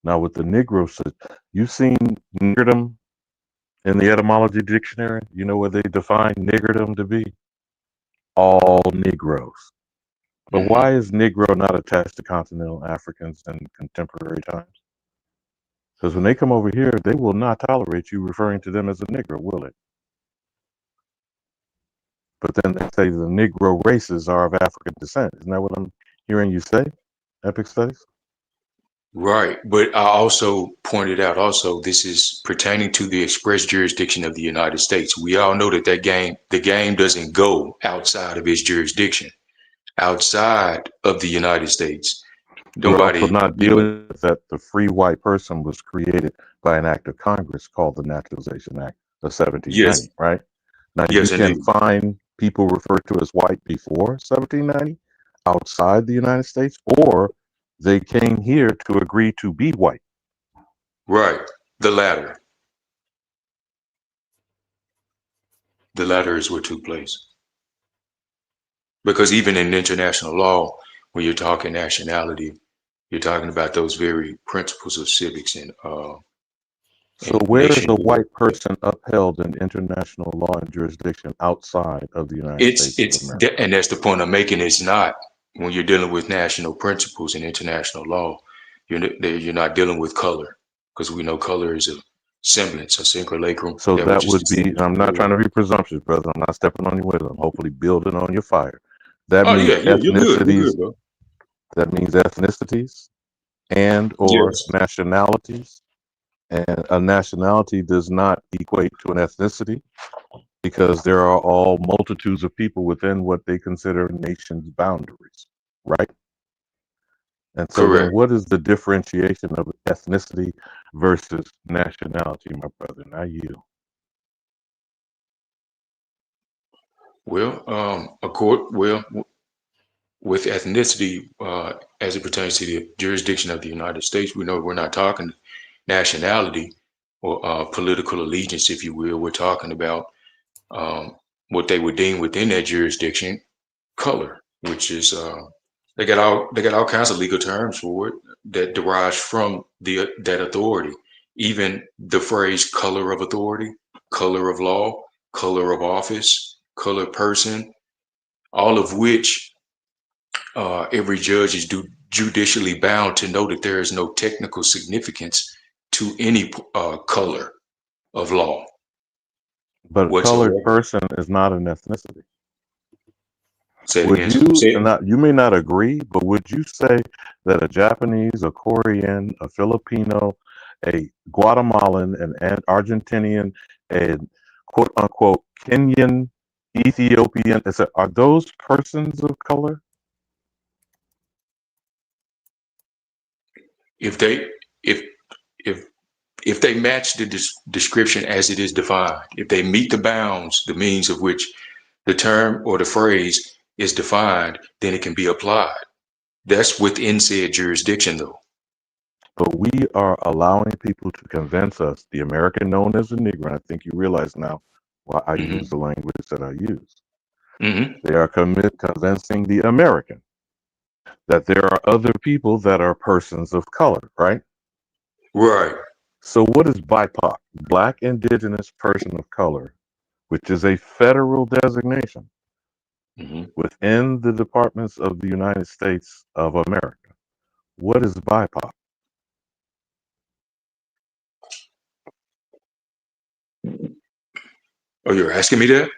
D: Now, with the Negro, you've seen niggerdom in the etymology dictionary. You know what they define niggerdom to be? All Negroes. But why is Negro not attached to continental Africans in contemporary times? Because when they come over here, they will not tolerate you referring to them as a Negro, will they? But then they say the Negro races are of African descent. Isn't that what I'm hearing you say, Epic Studies?
B: Right, but I also pointed out also this is pertaining to the express jurisdiction of the United States. We all know that the game doesn't go outside of its jurisdiction, outside of the United States.
D: We're also
B: Nobody,
D: not dealing with that the free white person was created by an act of Congress called the Naturalization Act of
B: yes,
D: 1790, right? Now, you
B: yes,
D: can
B: indeed,
D: find people referred to as white before 1790 outside the United States, or they came here to agree to be white.
B: right. The latter, the latter is what took place. Because even in international law, when you're talking nationality, you're talking about those very principles of civics
D: So,
B: and
D: where is a
B: nationhood.
D: white person upheld in international law and jurisdiction outside of the United States of
B: It's
D: America?
B: and that's the point I'm making. It's not when you're dealing with national principles and international law. You're not dealing with color because we know color is a semblance, a simulacrum,
D: So
B: that which
D: that
B: is
D: would
B: the
D: be,
B: semblance
D: I'm
B: of
D: not trying to
B: reality.
D: be presumptuous, brother. I'm not stepping on your wisdom. I'm hopefully building on your fire. That
B: Oh
D: means
B: yeah, yeah, you're good. You're
D: ethnicities,
B: good, bro.
D: that means ethnicities and or
B: Yes,
D: nationalities. And a nationality does not equate to an ethnicity because there are all multitudes of people within what they consider nations' boundaries, right? And so then
B: correct.
D: what is the differentiation of ethnicity versus nationality, my brother? Now you.
B: Well, with ethnicity, as it pertains to the jurisdiction of the United States, we know we're not talking nationality or political allegiance, if you will. We're talking about um, what they would deem within that jurisdiction color, which is they got all kinds of legal terms for it that derives from that authority. Even the phrase "color of authority," "color of law," "color of office," "color person," all of which every judge is judicially bound to know that there is no technical significance to any color of law
D: But a colored
B: whatsoever.
D: person is not an ethnicity.
B: Say it
D: Would
B: again.
D: you,
B: Say
D: and
B: it.
D: not, you may not agree, but would you say that a Japanese, a Korean, a Filipino, a Guatemalan, an Argentinian, and quote unquote Kenyan, Ethiopian, are those persons of color?
B: If they if if if they match the description as it is defined, if they meet the bounds, the means of which the term or the phrase is defined, then it can be applied. That's within said jurisdiction, though.
D: But we are allowing people to convince us, the American known as the Negro, and I think you realize now why I
B: Hmm.
D: use the language that I use.
B: Hmm.
D: They are convincing the American that there are other people that are persons of color, right?
B: Right.
D: So what is BIPOC? Black Indigenous Person of Color, which is a federal designation
B: Hmm.
D: within the departments of the United States of America. What is BIPOC?
B: Oh, you're asking me that?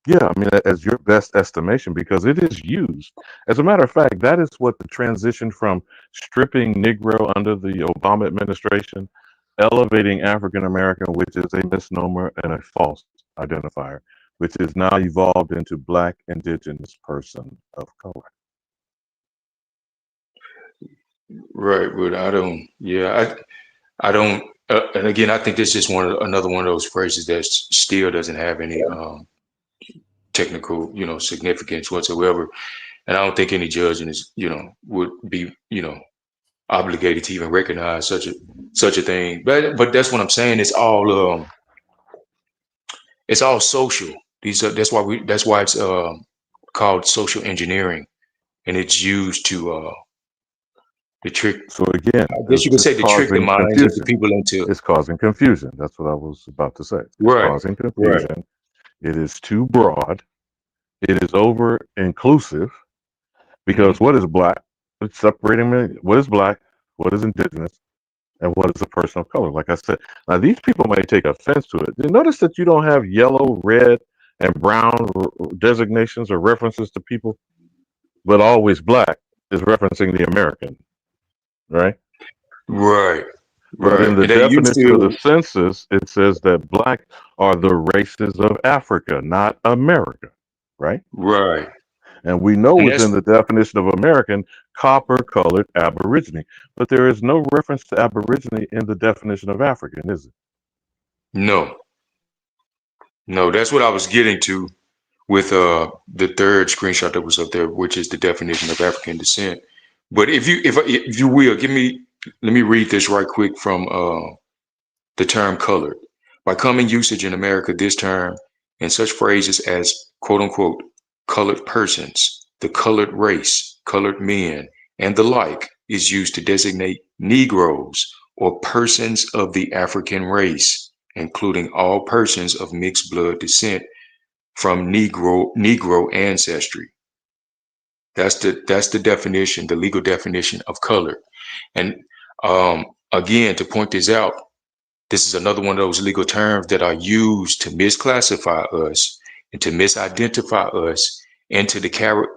D: Yeah, I mean, as your best estimation, because it is used. As a matter of fact, that is what the transition from stripping Negro under the Obama administration, elevating African American, which is a misnomer and a false identifier, which is now evolved into Black Indigenous Person of Color.
B: Right. But I don't. Yeah. I don't. And again, I think this is another one of those phrases that still doesn't have any technical, significance whatsoever. And I don't think any judge in this, would be, obligated to even recognize such a thing. But that's what I'm saying. It's all social. That's why it's called social engineering, and it's used to trick.
D: So again,
B: I guess you could
D: it's
B: say to trick the
D: causing
B: minds of the
D: confusion.
B: people into
D: It's causing confusion. That's what I was about to say. It's
B: right,
D: causing
B: right.
D: confusion. It is too broad. It is over inclusive
B: Hmm.
D: because what is black? It's separating me. What is black? What is indigenous? And what is a person of color? Like I said, now these people may take offense to it. You notice that you don't have yellow, red, and brown designations or references to people, but always black is referencing the American. right?
B: Right.
D: But in
B: Right.
D: the
B: And they used
D: definition of the
B: to.
D: census, it says that black are the races of Africa, not America, right?
B: Right.
D: And we know
B: And
D: within
B: that's
D: the definition of American, copper-colored Aborigine. But there is no reference to Aborigine in the definition of African, is it?
B: no, no. That's what I was getting to with the third screenshot that was up there, which is the definition of African descent. But if you will, let me read this right quick from the term colored. By common usage in America, this term and such phrases as quote unquote colored persons, the colored race, colored men, and the like is used to designate Negroes or persons of the African race, including all persons of mixed blood descent from Negro ancestry. That's the definition, the legal definition of color. And again, to point this out, this is another one of those legal terms that are used to misclassify us and to misidentify us into the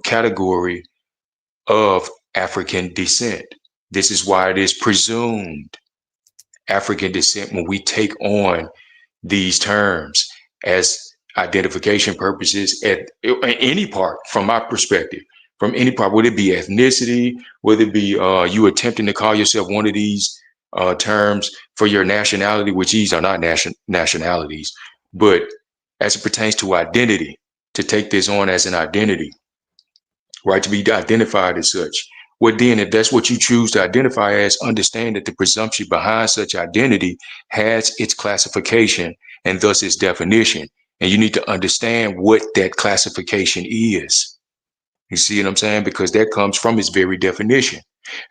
B: category of African descent. This is why it is presumed African descent when we take on these terms as identification purposes at any part, from my perspective, from any part, whether it be ethnicity, whether it be you attempting to call yourself one of these terms for your nationality, which these are not nationalities, but as it pertains to identity, to take this on as an identity, right, to be identified as such. Well, then, if that's what you choose to identify as, understand that the presumption behind such identity has its classification and thus its definition. And you need to understand what that classification is. You see what I'm saying? Because that comes from its very definition.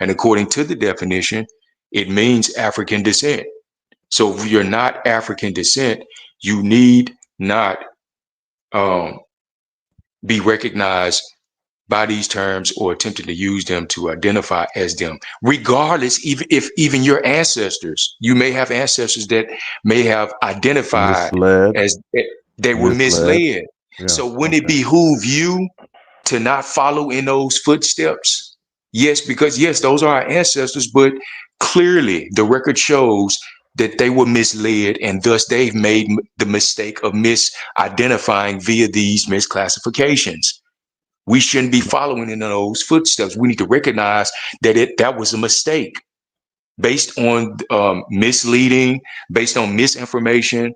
B: And according to the definition, it means African descent. So if you're not African descent, you need not be recognized by these terms or attempting to use them to identify as them. Regardless, even if even your ancestors, you may have ancestors that may have identified
D: Misled,
B: as they were
D: misled.
B: misled.
D: Yeah,
B: So wouldn't it
D: okay.
B: behoove you to not follow in those footsteps? Yes, because yes, those are our ancestors, but clearly the record shows that they were misled and thus they've made the mistake of misidentifying via these misclassifications. We shouldn't be following in those footsteps. We need to recognize that was a mistake based on misleading, based on misinformation,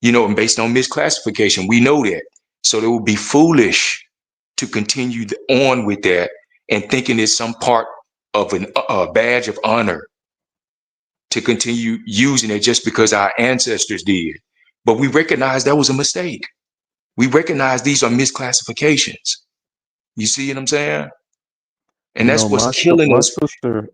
B: and based on misclassification. We know that. So it would be foolish to continue on with that and thinking it's some part of a badge of honor to continue using it just because our ancestors did. But we recognize that was a mistake. We recognize these are misclassifications. You see what I'm saying? And
D: You
B: that's
D: know,
B: what's
D: my
B: killing
D: my
B: us.
D: sister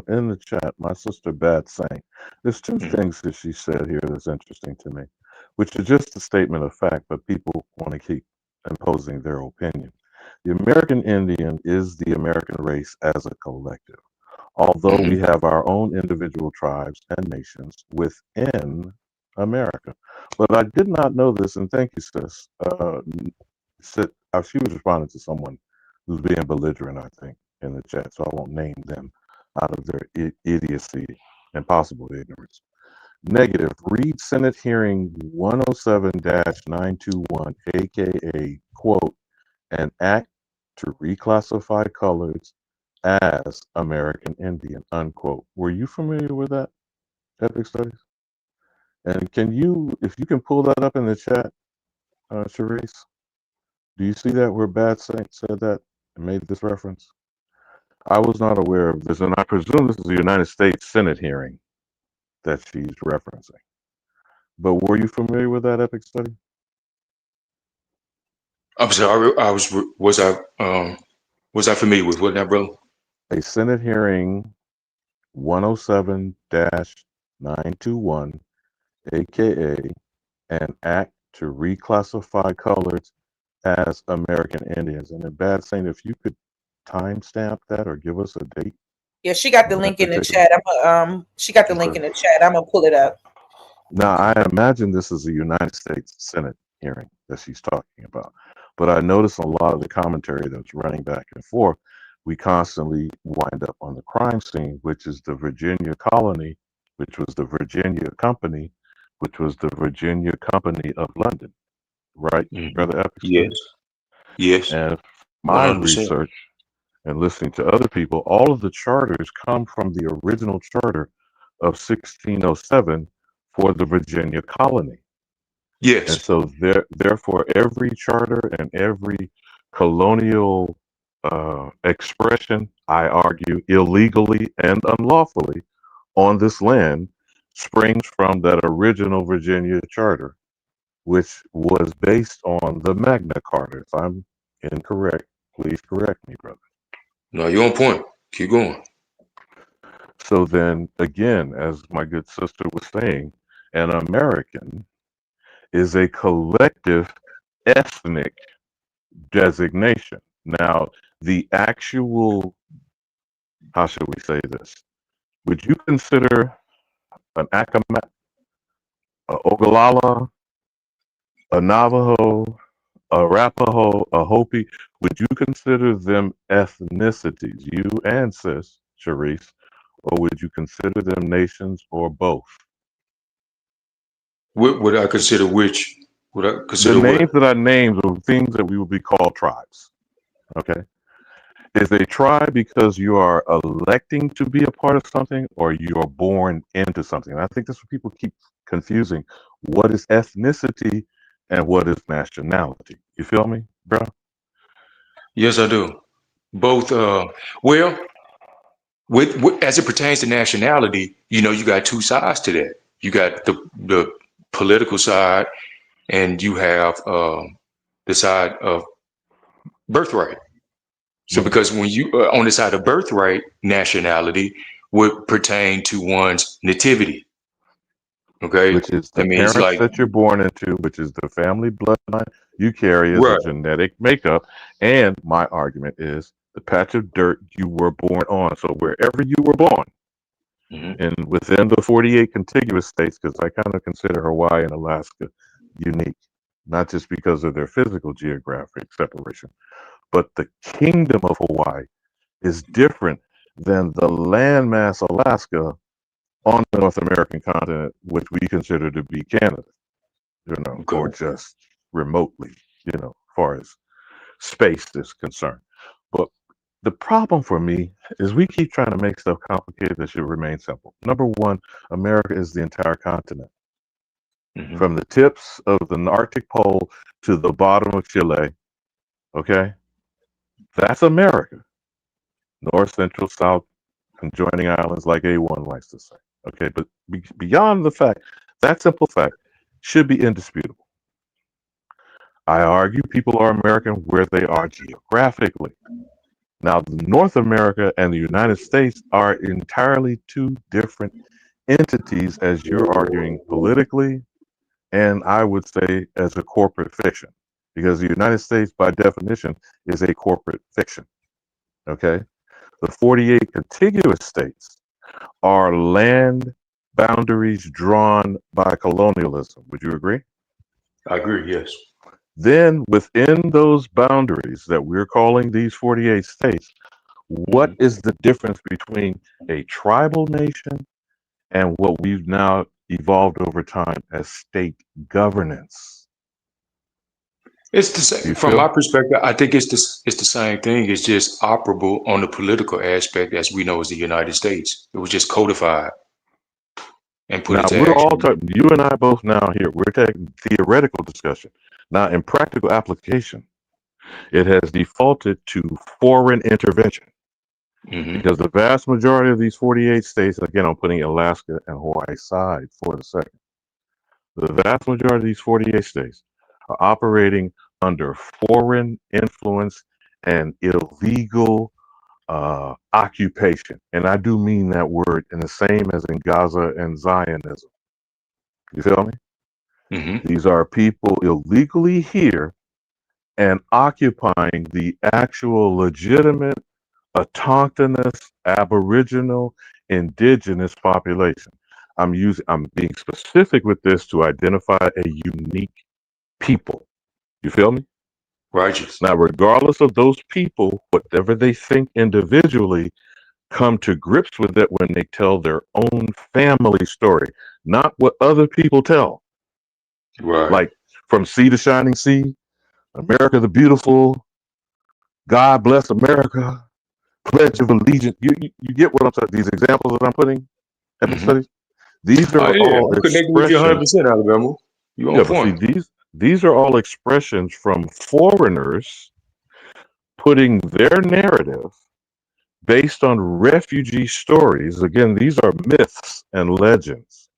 D: in the chat, my sister Bad Saint. There's two
B: Mhm.
D: things that she said here that's interesting to me, which is just a statement of fact, but people want to keep imposing their opinion. The American Indian is the American race as a collective, although we
B: Mhm.
D: have our own individual tribes and nations within America. But I did not know this, and thank you, sis. She was responding to someone who's being belligerent, I think, in the chat, so I won't name them out of their idiocy and possible ignorance. Negative. Read Senate Hearing 107-921, aka, quote, an act to reclassify colors as American Indian, unquote. Were you familiar with that, Epic Studies? And if you can pull that up in the chat, Charisse, do you see that where Bad Saint said that and made this reference? I was not aware of this, and I presume this is a United States Senate hearing that she's referencing. But were you familiar with that, Epic Study?
B: I'm sorry. Was I familiar with what now, bro?
D: A Senate hearing 107-921, aka an act to reclassify colors as American Indians. And in Bad Saint, if you could timestamp that or give us a date.
C: Yeah, she got the
D: on that
C: link in the
D: particular.
C: chat. She got the link in the chat. I'm gonna pull it up.
D: Now, I imagine this is a United States Senate hearing that she's talking about, but I noticed a lot of the commentary that's running back and forth we constantly wind up on the crime scene, which is the Virginia colony, which was the Virginia Company, which was the Virginia Company of London, right, Brother Epic
B: Yes.
D: Studies?
B: Yes.
D: And my
B: 100%.
D: research and listening to other people, all of the charters come from the original charter of 1607 for the Virginia colony.
B: Yes.
D: And so therefore, every charter and every colonial expression, I argue, illegally and unlawfully on this land springs from that original Virginia charter, which was based on the Magna Carta. If I'm incorrect, please correct me, brother.
B: No, you're on point. Keep going.
D: So then, again, as my good sister was saying, an American is a collective ethnic designation. Now, the actual, how should we say this? Would you consider an Accomack, a Ogallala, a Navajo, a Arapaho, a Hopi, would you consider them ethnicities, you and sis, Sharice, or would you consider them nations or both?
B: Would I consider which? Would I
D: The
B: consider what?
D: names that I named are things that we would be called tribes. Okay. Is a tribe because you are electing to be a part of something or you are born into something? And I think that's what people keep confusing. What is ethnicity and what is nationality? You feel me, bro?
B: Yes, I do. Both. Well, with as it pertains to nationality, you got two sides to that. You got the political side, and you have the side of birthright. So, because when you on the side of birthright, nationality would pertain to one's nativity. Okay,
D: Which is the
B: that means
D: parents
B: like
D: that you're born into, which is the family bloodline you carry as a
B: right.
D: genetic makeup. And my argument is the patch of dirt you were born on. So wherever you were born, and within the 48 contiguous states, because I kind of consider Hawaii and Alaska unique, not just because of their physical geographic separation, but the kingdom of Hawaii is different than the landmass Alaska on the North American continent, which we consider to be Canada, or just remotely, as far as space is concerned. But the problem for me is we keep trying to make stuff complicated that should remain simple. Number one, America is the entire continent. From the tips of the Arctic Pole to the bottom of Chile, okay? That's America. North, Central, South, conjoining islands, like A1 likes to say. Okay, but beyond the fact, that simple fact should be indisputable. I argue people are American where they are geographically. Now, North America and the United States are entirely two different entities, as you're arguing politically, and I would say as a corporate fiction, because the United States, by definition, is a corporate fiction. Okay? The 48 contiguous states are land boundaries drawn by colonialism. Would you agree?
B: I agree, yes.
D: Then within those boundaries that we're calling these 48 states, what is the difference between a tribal nation and what we've now evolved over time as state governance?
B: It's the same. From my perspective, I think it's the same thing. It's just operable on the political aspect as we know as the United States. It was just codified and put
D: Now
B: into
D: we're all
B: action.
D: talking, you and I both now here, we're taking theoretical discussion. Now in practical application, it has defaulted to foreign intervention. Because the vast majority of these 48 states, again, I'm putting Alaska and Hawaii aside for the second. The vast majority of these 48 states are operating under foreign influence and illegal occupation. And I do mean that word in the same as in Gaza and Zionism. You feel me? These are people illegally here and occupying the actual legitimate autochthonous, aboriginal, indigenous population. I'm being specific with this to identify a unique people. You feel me?
B: Righteous.
D: Now, regardless of those people, whatever they think individually, come to grips with it when they tell their own family story, not what other people tell.
B: Right.
D: Like From Sea to Shining Sea, America the Beautiful, God Bless America, Pledge of Allegiance. You get what I'm saying? These examples that I'm putting, epic studies, these are
B: Yeah,
D: all
B: I'm connected with you 100%,
D: expressions.
B: Alabama. You on
D: Yeah, but see,
B: point.
D: these are all expressions from foreigners putting their narrative based on refugee stories. Again, these are myths and legends.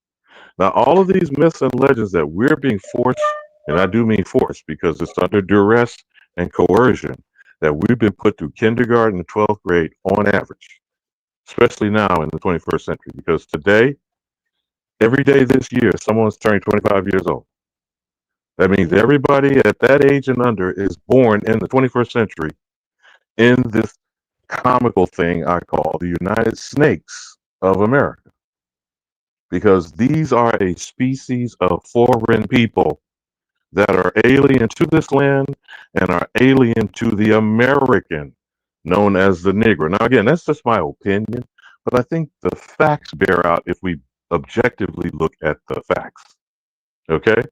D: Now, all of these myths and legends that we're being forced, and I do mean forced because it's under duress and coercion, that we've been put through kindergarten and 12th grade on average, especially now in the 21st century, because today, every day this year, someone's turning 25 years old. That means everybody at that age and under is born in the 21st century in this comical thing I call the United Snakes of America. Because these are a species of foreign people that are alien to this land and are alien to the American, known as the Negro. Now, again, that's just my opinion, but I think the facts bear out if we objectively look at the facts. Okay?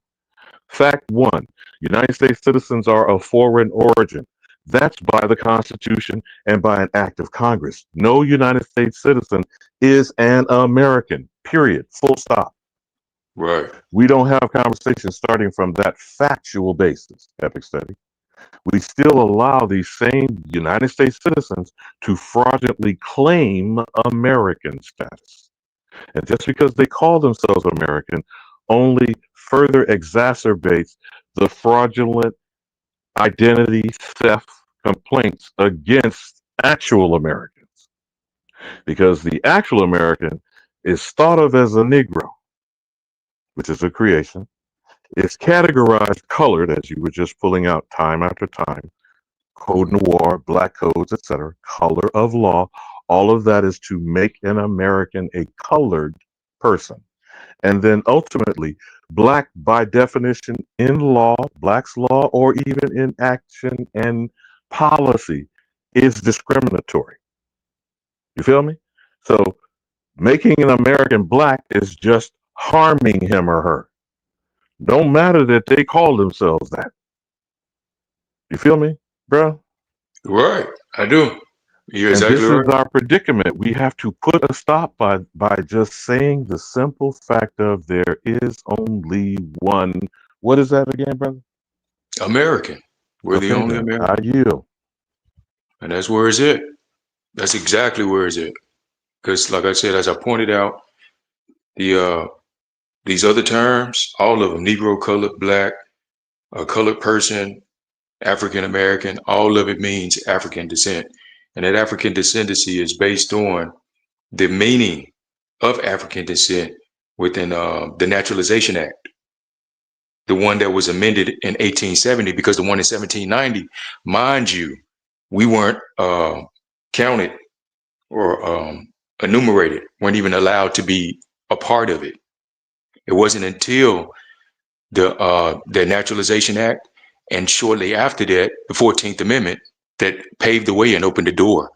D: Fact one, United States citizens are of foreign origin. That's by the Constitution and by an act of Congress. No United States citizen is an American, period, full stop.
B: Right.
D: We don't have conversations starting from that factual basis, epic study. We still allow these same United States citizens to fraudulently claim American status. And just because they call themselves American only further exacerbates the fraudulent identity theft complaints against actual Americans. Because the actual American is thought of as a Negro, which is a creation. It's categorized, colored, as you were just pulling out time after time, code noir, black codes, etc., color of law. All of that is to make an American a colored person. And then ultimately, black by definition in law, Black's law, or even in action and policy is discriminatory. You feel me? So making an American black is just harming him or her. Don't matter that they call themselves that. You feel me, bro?
B: Right. I do. You're
D: And
B: exactly
D: this is
B: right.
D: our predicament. We have to put a stop by just saying the simple fact of there is only one. What is that again, brother?
B: American. We're the
D: Okay,
B: only
D: then I
B: American.
D: yield.
B: And that's where it's at. That's exactly where it's at. Because, like I said, as I pointed out, the these other terms, all of them, Negro, colored, black, a colored person, African American, all of it means African descent. And that African descendancy is based on the meaning of African descent within the Naturalization Act, the one that was amended in 1870, because the one in 1790, mind you, we weren't counted or enumerated, weren't even allowed to be a part of it. It wasn't until the Naturalization Act, and shortly after that, the 14th Amendment, that paved the way and opened the door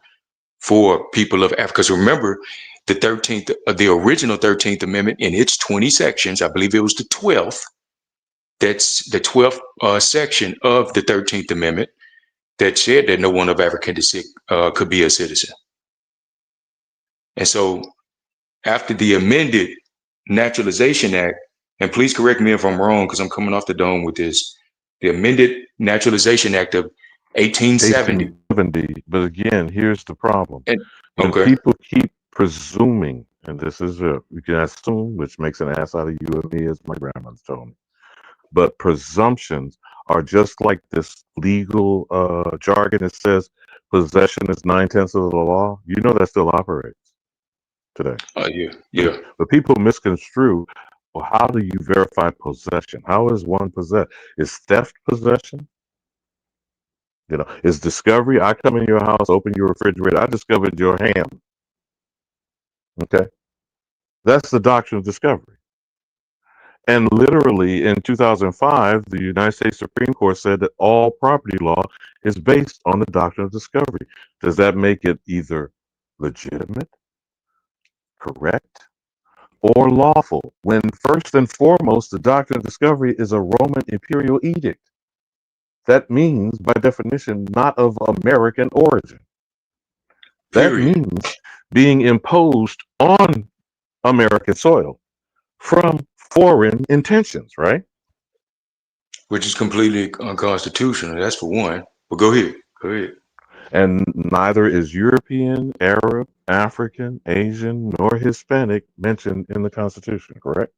B: for people of Africa. Because remember, the original 13th Amendment in its 20 sections, I believe it was the 12th, that's the 12th section of the 13th Amendment that said that no one of African descent could be a citizen. And so after the amended Naturalization Act, and please correct me if I'm wrong because I'm coming off the dome with this, the amended Naturalization Act of 1870.
D: 1870. But again, here's the problem. When
B: Okay.
D: people keep presuming, and this is you can assume, which makes an ass out of you and me, as my grandmother told me. But presumptions are just like this legal jargon that says possession is 9/10 of the law. You know that still operates today.
B: Yeah.
D: But people misconstrue. Well, how do you verify possession? How is one possessed? Is theft possession? You know, is discovery? I come in your house, open your refrigerator, I discovered your ham. Okay, that's the doctrine of discovery. And literally in 2005, the United States Supreme Court said that all property law is based on the doctrine of discovery. Does that make it either legitimate, correct, or lawful, when first and foremost the doctrine of discovery is a Roman imperial edict? That means, by definition, not of American origin. That means being imposed on American soil from foreign intentions, right?
B: Which is completely unconstitutional. That's for one. But go ahead. Go ahead.
D: And neither is European, Arab, African, Asian, nor Hispanic mentioned in the Constitution, correct?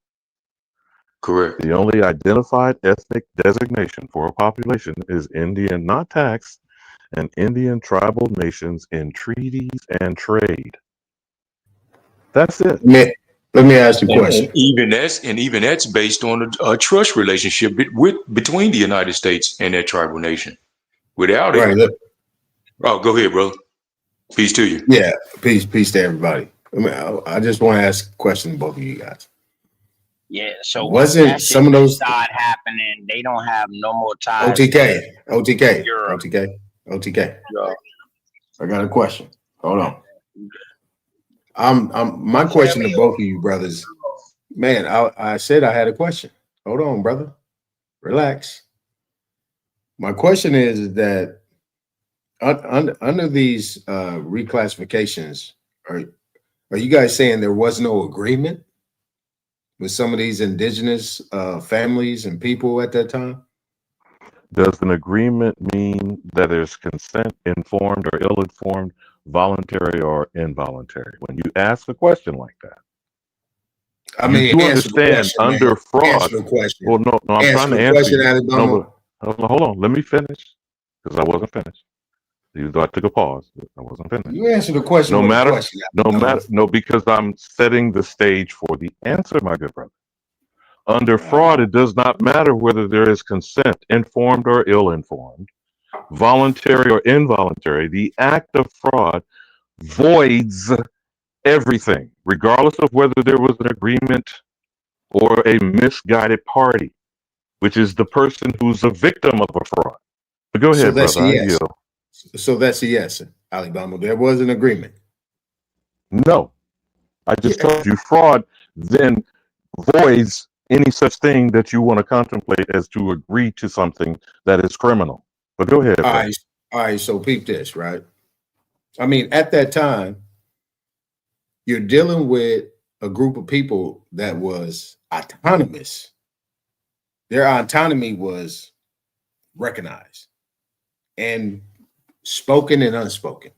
B: Correct.
D: The only identified ethnic designation for a population is Indian not taxed and Indian tribal nations in treaties and trade. That's it.
E: Let me ask you a
B: And
E: question.
B: even that's based on a trust relationship between the United States and that tribal nation. Without it, oh, go ahead, bro. Peace to you.
E: Yeah, peace to everybody. I just want to ask a question to both of you guys.
F: Yeah, so
E: Wasn't
F: once that
E: some
F: shit
E: of those
F: start happening, they don't have no more ties.
E: OTK.
F: Yeah.
E: I got a question. Hold on. My question to both of you brothers. Man, I said I had a question. Hold on, brother. Relax. My question is that under these reclassifications, are you guys saying there was no agreement with some of these indigenous families and people at that time?
D: Does an agreement mean that there's consent, informed or ill-informed, voluntary or involuntary? When you ask a question like that,
E: I mean,
D: you
E: answer the
D: understand
E: question,
D: under
E: man.
D: fraud.
E: Answer the question.
D: Well, no, I'm
E: Answer
D: trying to
E: the
D: answer
E: question,
D: you.
E: Alabama.
D: No, but hold on. Let me finish because I wasn't finished. Even though I took a pause, I wasn't finished.
E: You answer the question
D: No
E: with a
D: matter,
E: question.
D: because I'm setting the stage for the answer, my good brother. Under fraud, it does not matter whether there is consent, informed or ill-informed, voluntary or involuntary. The act of fraud voids everything, regardless of whether there was an agreement or a misguided party, which is the person who's a victim of a fraud. But go ahead,
E: So that's
D: brother.
E: a
D: I
E: yes.
D: yield.
E: So that's a yes, Alabama. There was an agreement.
D: No, I just told you fraud then voids any such thing that you want to contemplate as to agree to something that is criminal. But go ahead,
E: All
D: brother.
E: right. So peep this, right? I mean, at that time, you're dealing with a group of people that was autonomous. Their autonomy was recognized and spoken and unspoken.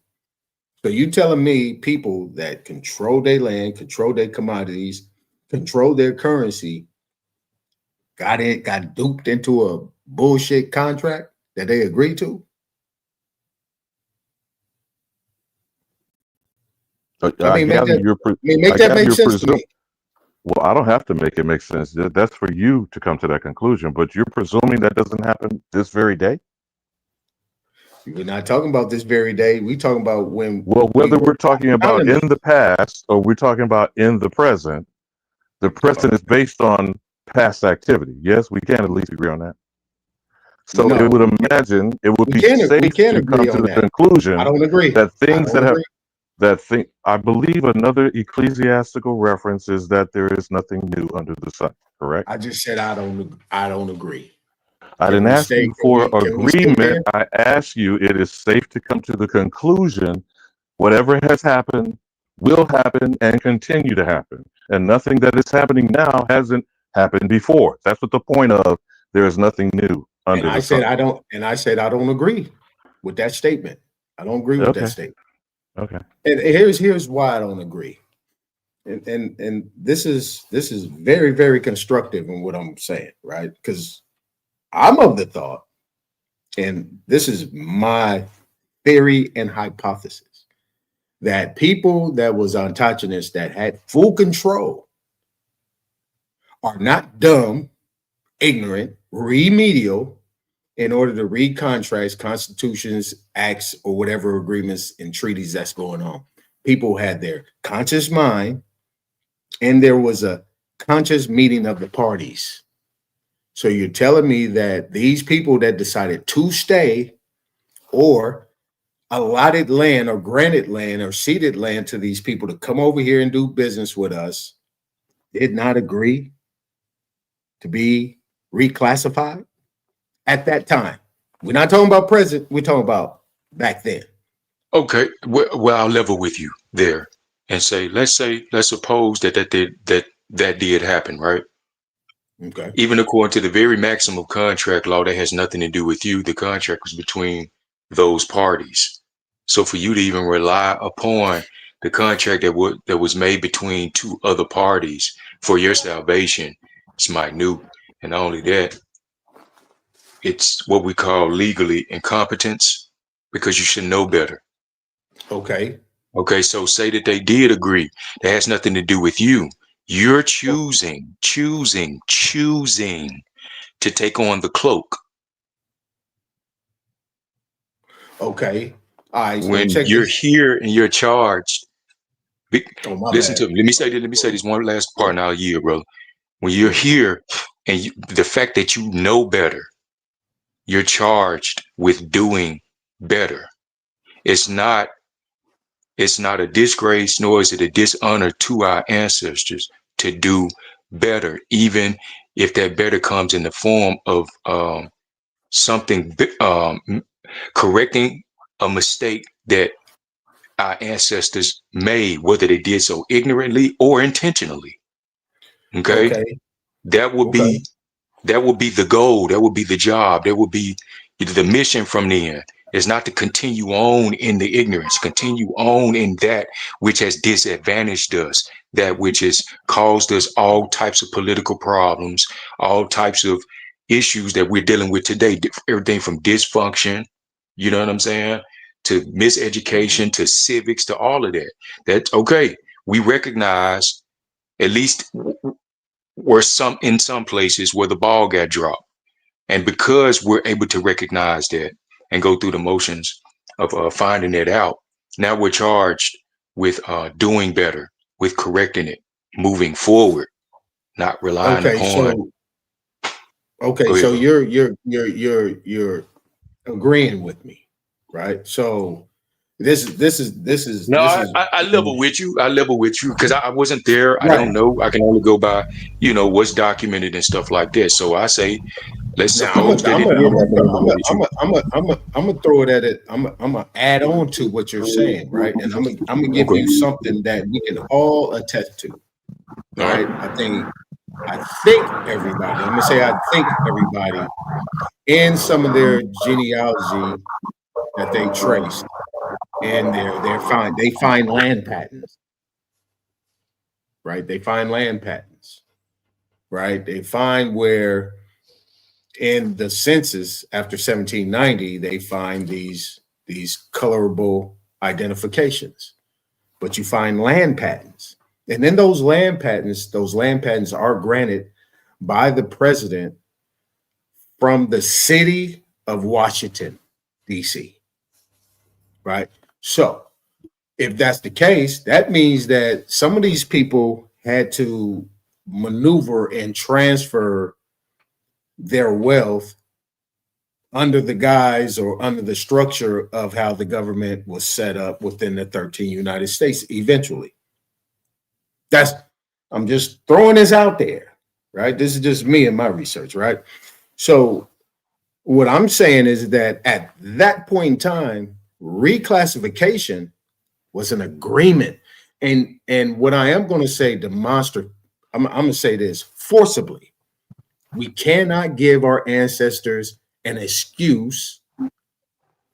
E: So you telling me people that control their land, control their commodities, control their currency, got duped into a bullshit contract that they agreed to? I mean, make that make sense to me.
D: Well, I don't have to make it make sense. That's for you to come to that conclusion. But you're presuming that doesn't happen this very day?
E: We're not talking about this very day. We're talking about when.
D: Well, whether we're talking about in the past or we're talking about in the present is based on past activity. Yes, we can at least agree on that. So
E: No.
D: it would imagine it would be safe to come to the conclusion
E: I don't agree.
D: that things that have I believe another ecclesiastical reference is that there is nothing new under the sun, correct?
E: I just said I don't agree.
D: I didn't ask you for agreement. I asked you it is safe to come to the conclusion whatever has happened will happen and continue to happen. And nothing that is happening now hasn't happened before. That's what the point of there is nothing new under the sun.
E: I said I don't agree with that statement. I don't agree with that statement.
D: Okay.
E: And here's why I don't agree. And this is very, very constructive in what I'm saying, right? Because I'm of the thought, and this is my theory and hypothesis, that people that was ontogynous that had full control are not dumb, ignorant, remedial in order to read contracts, constitutions, acts, or whatever agreements and treaties that's going on. People had their conscious mind, and there was a conscious meeting of the parties. So you're telling me that these people that decided to stay or allotted land or granted land or ceded land to these people to come over here and do business with us did not agree to be reclassified at that time? We're not talking about present, we're talking about back then.
B: Okay, well, I'll level with you there and let's suppose that did happen, right?
E: Okay.
B: Even according to the very maximum contract law, that has nothing to do with you. The contract was between those parties. So for you to even rely upon the contract that was made between two other parties for your salvation, it's minute. And not only that, it's what we call legally incompetence because you should know better.
E: Okay.
B: Okay, so say that they did agree. That has nothing to do with you. You're choosing to take on the cloak.
E: Okay. All right. So
B: When
E: check
B: you're
E: this.
B: here and you're charged, listen
E: bad.
B: to me. Let me say this one last part, and I'll yield, bro. When you're here and the fact that you know better, you're charged with doing better. It's not a disgrace, nor is it a dishonor to our ancestors to do better, even if that better comes in the form of something correcting a mistake that our ancestors made, whether they did so ignorantly or intentionally. Okay,
E: Okay.
B: that would be the goal. That would be the job. That would be the mission from then. Is not to continue on in the ignorance, continue on in that which has disadvantaged us, that which has caused us all types of political problems, all types of issues that we're dealing with today. Everything from dysfunction, you know what I'm saying, to miseducation, to civics, to all of that. That's okay. We recognize, at least in some places where the ball got dropped. And because we're able to recognize that and go through the motions of finding it out, now we're charged with doing better, with correcting it, moving forward, not relying
E: Okay.
B: upon.
E: Okay. So you're agreeing with me, right? So this is
B: No, I level with you. I level with you because I wasn't there. I don't know. I can only go by, what's documented and stuff like that. So I say, let's
E: Now
B: suppose that it did happen in the way that
E: I'm gonna throw it at it. I'm gonna add on to what you're saying, right? And I'm gonna give you something that we can all attest to, right? I think everybody. I'm gonna say I think everybody in some of their genealogy that they traced, and they find land patents, right? They find land patents, right? They find where in the census after 1790 they find these colorable identifications, but you find land patents, and then those land patents are granted by the president from the city of Washington, D.C. Right? So if that's the case, that means that some of these people had to maneuver and transfer their wealth under the guise or under the structure of how the government was set up within the 13 United States eventually. I'm just throwing this out there, right? This is just me and my research, right? So what I'm saying is that at that point in time, reclassification was an agreement. And what I am going to say demonstratively, I'm going to say this forcibly. We cannot give our ancestors an excuse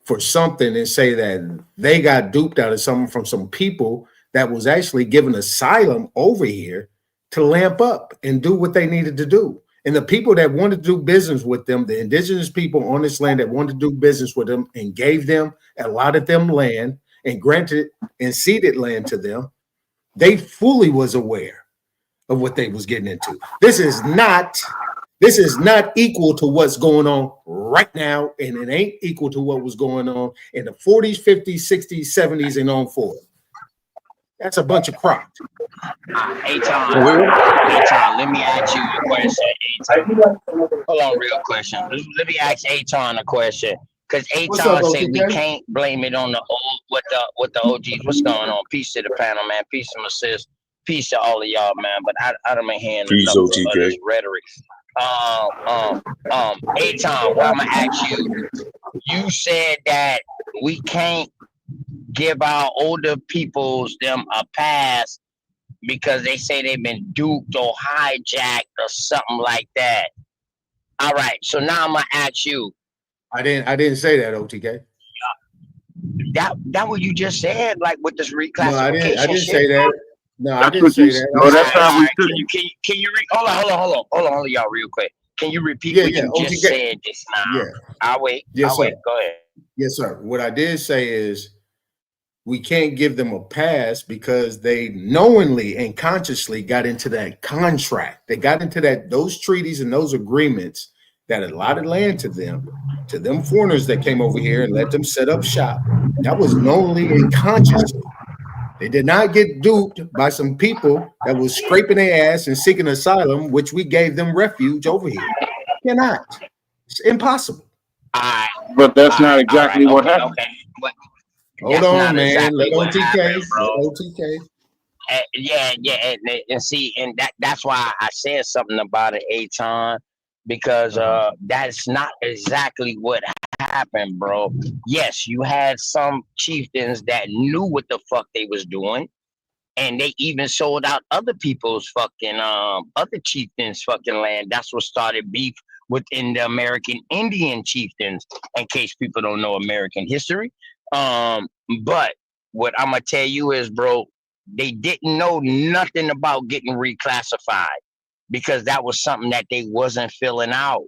E: for something and say that they got duped out of something from some people that was actually given asylum over here to lamp up and do what they needed to do. And the people that wanted to do business with them, the indigenous people on this land that wanted to do business with them and gave them, allotted them land and granted and ceded land to them, they fully was aware of what they was getting into. This is not equal to what's going on right now, and it ain't equal to what was going on in the 40s, 50s, 60s, 70s, and on forward. That's a bunch of crop.
F: Aton, let me ask you a question. Aton, hold on, real question. Let me ask Aton a question. Because
E: What's up,
F: Aton say we
E: OTK?
F: can't blame it on the old what the OGs. What's going on? Peace to the panel, man. Peace to my sis. Peace to all of y'all, man. But I don't been hearing
B: Peace,
F: enough of
B: OTK.
F: this rhetoric. Aton, well, I'm gonna ask you. You said that we can't give our older peoples them a pass because they say they've been duped or hijacked or something like that. All right, so now I'm gonna ask you.
E: I didn't say that, OTK.
F: That what you just said, like with this reclassification.
E: No, I didn't
F: shit?
E: say that. No, I didn't say that.
F: No, that's how we took it. Can you hold on, y'all, real quick. Can you repeat what you just said just now?
E: Yeah.
F: I'll wait.
E: Yes,
F: I'll
E: sir.
F: wait. Go ahead.
E: Yes, sir. What I did say is we can't give them a pass because they knowingly and consciously got into that contract. They got into those treaties and those agreements that allotted land to them foreigners that came over here and let them set up shop. That was knowingly and consciously. They did not get duped by some people that was scraping their ass and seeking asylum, which we gave them refuge over here. Cannot. It's impossible.
G: But that's not exactly what happened.
F: Okay.
E: Hold on, man. Exactly let OTK. Let OTK.
F: Yeah, and see, and that's why I said something about it, Aton, because that's not exactly what happened, bro. Yes, you had some chieftains that knew what the fuck they was doing, and they even sold out other people's fucking other chieftains' fucking land. That's what started beef within the American Indian chieftains, in case people don't know American history. But what I'm gonna tell you is, bro, they didn't know nothing about getting reclassified because that was something that they wasn't filling out.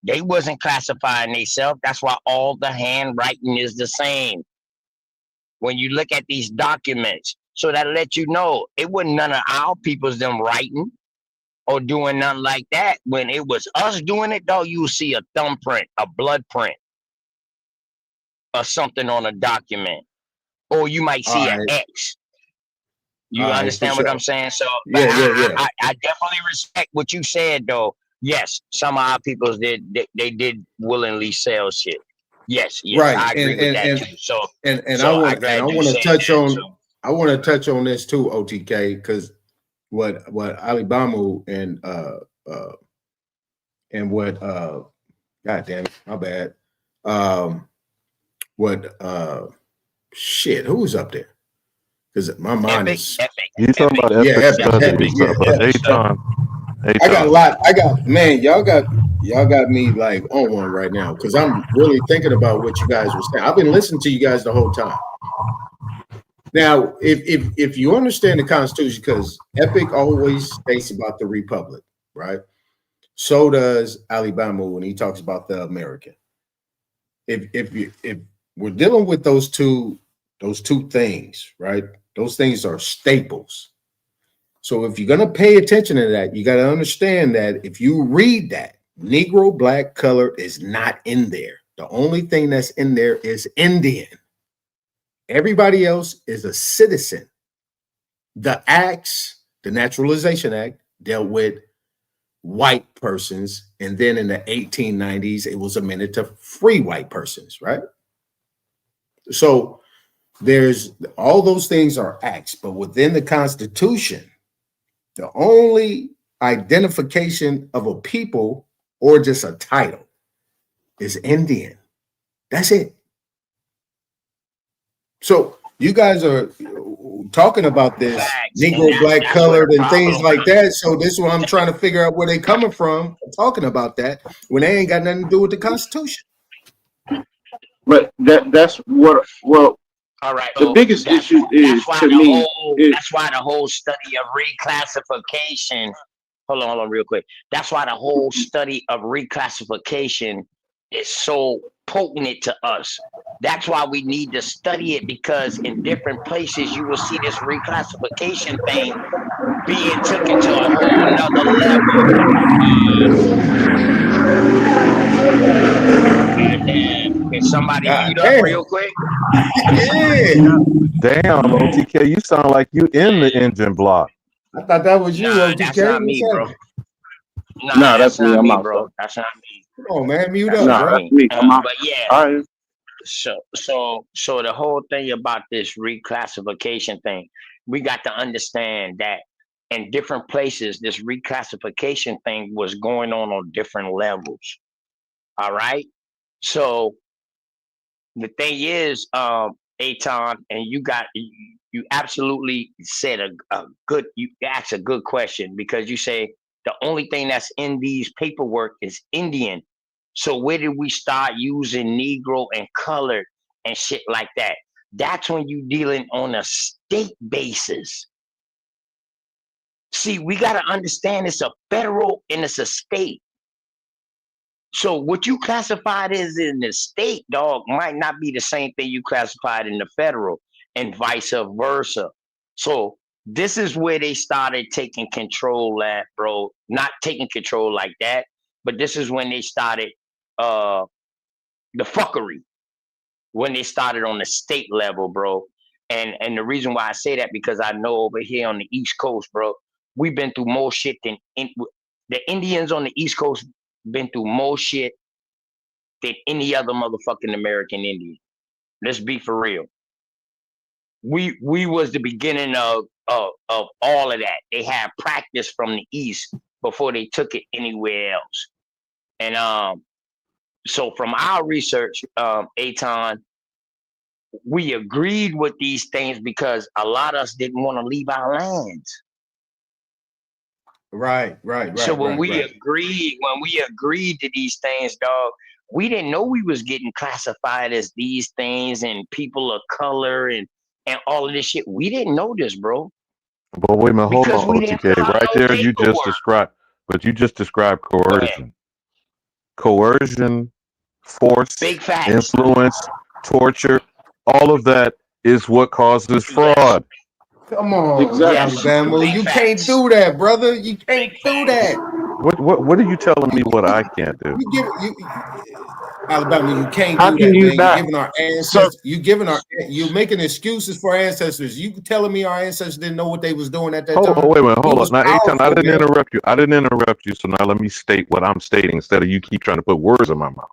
F: They wasn't classifying themselves. That's why all the handwriting is the same. When you look at these documents, so that let you know it wasn't none of our people's them writing or doing nothing like that. When it was us doing it, though, you see a thumbprint, a blood print, or something on a document, or you might see an X. You understand what I'm saying? So, but I definitely respect what you said, though. Yes, some of our people did. They did willingly sell shit. Yes,
E: right.
F: I agree with that too. So,
E: I want to touch on. I want to touch on this too, OTK, because what Alibama and what God damn it, my bad. Who was up there? Because my mind is.
D: You talking about Epic?
E: I got a lot. Y'all got me like on one right now because I'm really thinking about what you guys were saying. I've been listening to you guys the whole time. Now, if you understand the Constitution, because Epic always states about the Republic, right? So does Alabama when he talks about the American. If we're dealing with those two things, right? Those things are staples. So if you're going to pay attention to that, you got to understand that if you read that, Negro, black, colored is not in there. The only thing that's in there is Indian. Everybody else is a citizen. The acts, the Naturalization Act, dealt with white persons. And then in the 1890s, it was amended to free white persons, right? So there's all those things are acts, but within the Constitution, the only identification of a people or just a title is Indian. That's it. So you guys are talking about this Negro, black, colored, and things like that. So this is what I'm trying to figure out where they coming from talking about that when they ain't got nothing to do with the Constitution.
G: But that's what
F: all right.
G: The biggest issue is to me.
F: That's why the whole study of reclassification. Hold on, real quick. That's why the whole study of reclassification is so potent to us. That's why we need to study it, because in different places you will see this reclassification thing being taken to a whole nother level. Somebody
E: God
F: mute up
E: damn.
F: real quick.
E: Yeah.
D: Damn, OTK, you sound like you in the engine block.
E: I thought that was you,
F: Nah,
E: OTK.
F: that's not me,
E: What's
F: bro.
E: happening?
F: Nah, that's
G: me.
F: not
G: I'm
F: me,
G: outside.
F: bro. That's not me.
E: Come on, man. Mute
F: That's
E: up,
F: not
E: bro.
F: me.
G: Me. I'm out.
F: But yeah,
G: All right.
F: so the whole thing about this reclassification thing, we got to understand that in different places, this reclassification thing was going on different levels. All right. So the thing is, Aton, and you absolutely said a good, you asked a good question, because you say the only thing that's in these paperwork is Indian. So where did we start using Negro and colored and shit like that? That's when you dealing on a state basis. See, we got to understand it's a federal and it's a state. So what you classified as in the state, dog, might not be the same thing you classified in the federal, and vice versa. So this is where they started taking control at, bro. Not taking control like that, but this is when they started the fuckery, when they started on the state level, bro. And the reason why I say that, because I know over here on the East Coast, bro, we've been through more shit than the Indians on the East Coast been through more shit than any other motherfucking American Indian. Let's be for real. We was the beginning of all of that. They had practice from the East before they took it anywhere else. And so from our research, Aton, we agreed with these things because a lot of us didn't want to leave our lands.
E: Right.
F: So when we agreed to these things, dog, we didn't know we was getting classified as these things and people of color and all of this shit. We didn't know this, bro.
D: But wait a minute, hold
F: Because
D: on,
F: we didn't
D: OTK.
F: fill out
D: Right
F: no
D: there, you just
F: paperwork.
D: described
F: Go ahead.
D: coercion. Coercion, force,
F: Big facts.
D: influence, torture, all of that is what causes
F: Yes.
D: fraud.
E: Come on,
G: Exactly.
E: Alabama.
F: Big
E: You
F: facts.
E: can't do that, brother. You can't do that.
D: What are you telling me what I can't do?
E: Alabama, you can't
G: How
E: do
G: can
E: that,
G: you
E: man. You're
G: not?
E: giving our
G: So
E: ancestors. You're making excuses for ancestors. You telling me our ancestors didn't know what they was doing at that
D: Hold
E: time?
D: on, wait a minute,
E: It
D: hold
E: was
D: on. Now, Aton, I
E: powerful,
D: didn't
E: man.
D: interrupt you. I didn't interrupt you. So now let me state what I'm stating instead of you keep trying to put words in my mouth.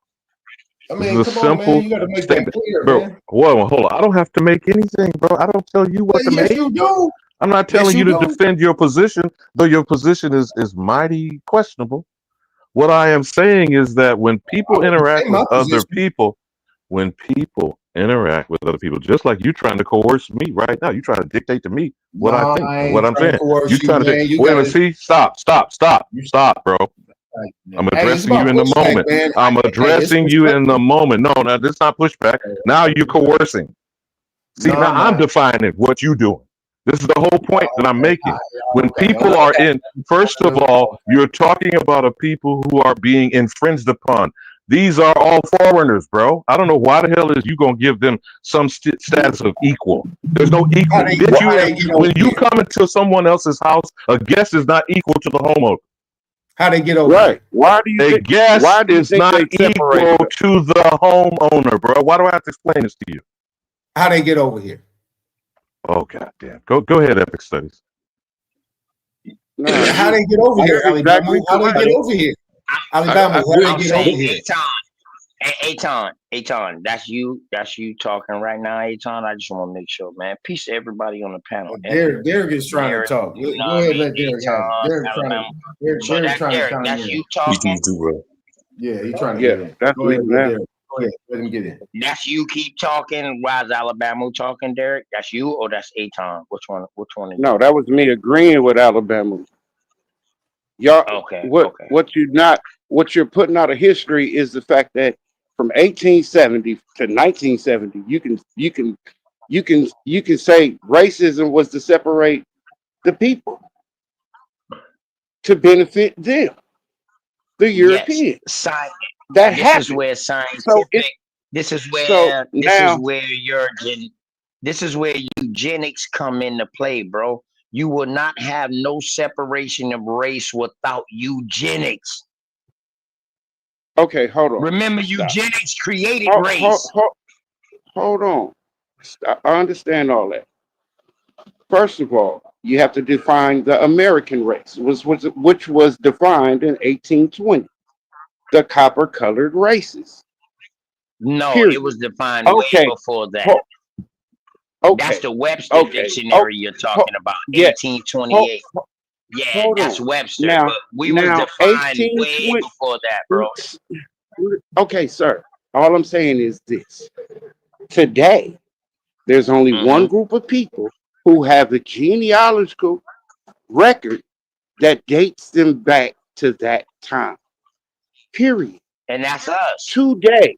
E: I
D: This
E: mean,
D: is a
E: come on, man.
D: simple
E: You got to make that
D: statement,
E: clear,
D: bro.
E: man.
D: Hold on. I don't have to make anything, bro. I don't tell you what to
E: Yes,
D: make.
E: you do.
D: I'm not
E: Yes,
D: telling
E: you
D: you to
E: do.
D: defend your position, though your position is mighty questionable. What I am saying is that when people
E: I wouldn't say
D: interact
E: my
D: with other
E: position.
D: people, just like you trying to coerce me right now, you trying to dictate to me what I
E: Nah,
D: think
E: I
D: and what
E: ain't
D: I'm
E: trying to
D: saying.
E: coerce
D: You
E: you,
D: trying to
E: man. You
D: wait a
E: got
D: minute,
E: to.
D: see, stop, bro. I'm
E: Hey, it's
D: addressing you
E: about
D: in the
E: pushback,
D: moment.
E: man.
D: I'm addressing you in the moment. No, this is not pushback. Now you're coercing. See,
E: No,
D: now
E: I'm
D: I'm
E: not.
D: defining what you're doing. This is the whole point that I'm making. When people are in, first of all, you're talking about a people who are being infringed upon. These are all foreigners, bro. I don't know why the hell is you gonna give them some status of equal. There's no equal. When you come into someone else's house, a guest is not equal to the homeowner.
E: How they get over
G: right.
E: here?
G: Why do you
D: A
G: think?
D: guest
G: Why do you
D: is
G: think
D: not
G: they separate
D: equal
G: them?
D: to the homeowner, bro. Why do I have to explain this to you?
E: How they get over here?
D: Oh goddamn! Go ahead, Epic Studies.
G: No,
E: How they get over here,
G: that's
E: Alabama?
G: exactly
E: How they
G: correct.
E: get over here? Alabama, how they
F: I'm
E: get over
F: saying,
E: here?
F: Aton, that's you talking right now, Aton. I just want to make sure, man. Peace to everybody on the panel.
E: Derek is trying to talk.
F: You know
E: Go
F: what I
E: ahead,
F: mean?
E: let Derek have it. Derek trying to chime
F: That's
E: in.
F: you talking.
E: Yeah, he's trying to
G: Yeah,
E: get in.
G: that's
E: Go
G: me,
E: ahead,
G: man.
E: Derek. Go ahead, let him get in.
F: That's you keep talking. Why is Alabama talking, Derek? That's you or that's Aton? Which one is
G: No, that was me agreeing with Alabama. Y'all,
F: Okay.
G: what you're putting out of history is the fact that from 1870 to 1970, you can say racism was to separate the people to benefit them, the
F: Yes.
G: Europeans.
F: This
G: That
F: is
G: happened.
F: where
G: So
F: scientific. This is where
G: now
F: eugenics come into play, bro. You will not have no separation of race without eugenics.
G: Okay, hold on.
F: Remember,
G: Stop.
F: eugenics created
G: Hold,
F: race.
G: hold on. Stop. I understand all that. First of all, you have to define the American race, which was defined in 1820. The copper-colored races.
F: No,
G: Period.
F: it was defined way
G: Okay.
F: before that.
G: Okay.
F: That's the Webster
G: Okay.
F: dictionary you're talking about,
G: Yeah.
F: 1828. Yeah,
G: Hold
F: that's
G: on.
F: Webster,
G: Now,
F: but we was defined way
G: 1820.
F: before that, bro.
G: Okay, sir. All I'm saying is this. Today, there's only one group of people who have a genealogical record that dates them back to that time. Period.
F: And that's us.
G: Today.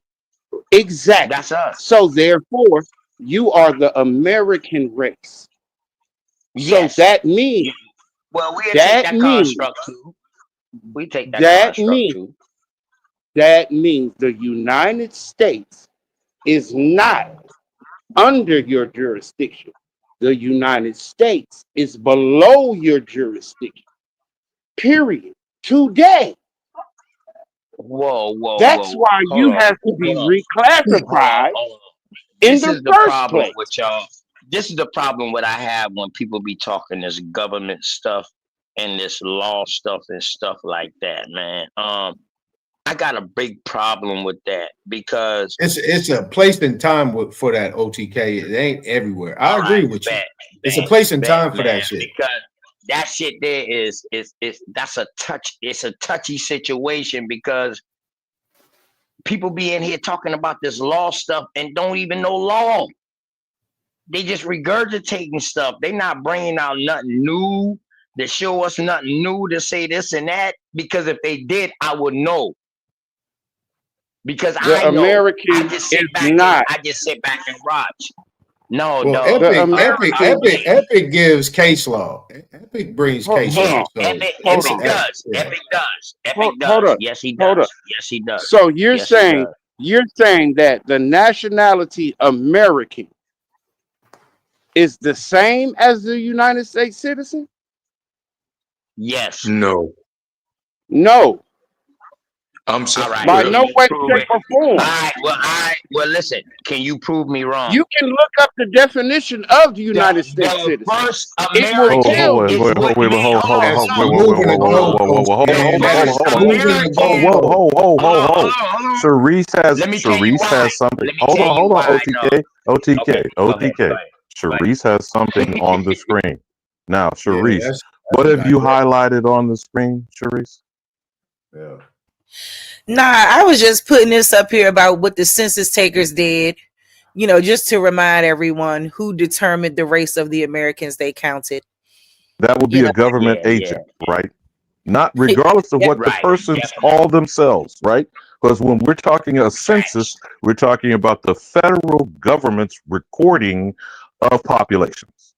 G: Exactly.
F: That's us.
G: So therefore, you are the American race.
F: Yes.
G: So that means
F: well, we'll take that construct too. We take that construct too.
G: That means the United States is not under your jurisdiction. The United States is below your jurisdiction. Period. Today.
F: Whoa.
G: That's why you have to be reclassified in the first place.
F: With y'all. This is the problem what I have when people be talking this government stuff and this law stuff and stuff like that, man. I got a big problem with that because
E: it's a place and time for that OTK. It ain't everywhere. I agree with you. It's a place and time for that shit.
F: Because that shit there is that's a touchy situation because people be in here talking about this law stuff and don't even know law. They just regurgitating stuff. They not bringing out nothing new to show us nothing new to say this and that. Because if they did, I would know. Because I know. I just sit back and watch. No,
E: well,
F: no.
E: Epic gives case law. Epic brings case law. So
F: Epic does.
E: Yeah.
F: Epic does. Epic does.
G: Hold up.
F: Yes, he
G: Hold
F: does.
G: up.
F: Yes, he does.
G: So you're saying that the nationality American is the same as the United States citizen?
F: Yes.
B: No. I'm sorry.
F: Right.
G: By no way, shape, or form.
F: All right. Well, listen. Can you prove me wrong?
G: You can look up the definition of the United States citizen.
F: First
G: It will tell you.
B: Sharice has something. Hold on, OTK. Sharice has something on the screen. Now, Sharice, what have you highlighted on the screen, Sharice?
E: Yeah.
C: Nah, I was just putting this up here about what the census takers did, just to remind everyone who determined the race of the Americans they counted.
B: That would be a government agent, right? Not regardless of what the persons call themselves, right? Because when we're talking a census, we're talking about the federal government's recording of populations.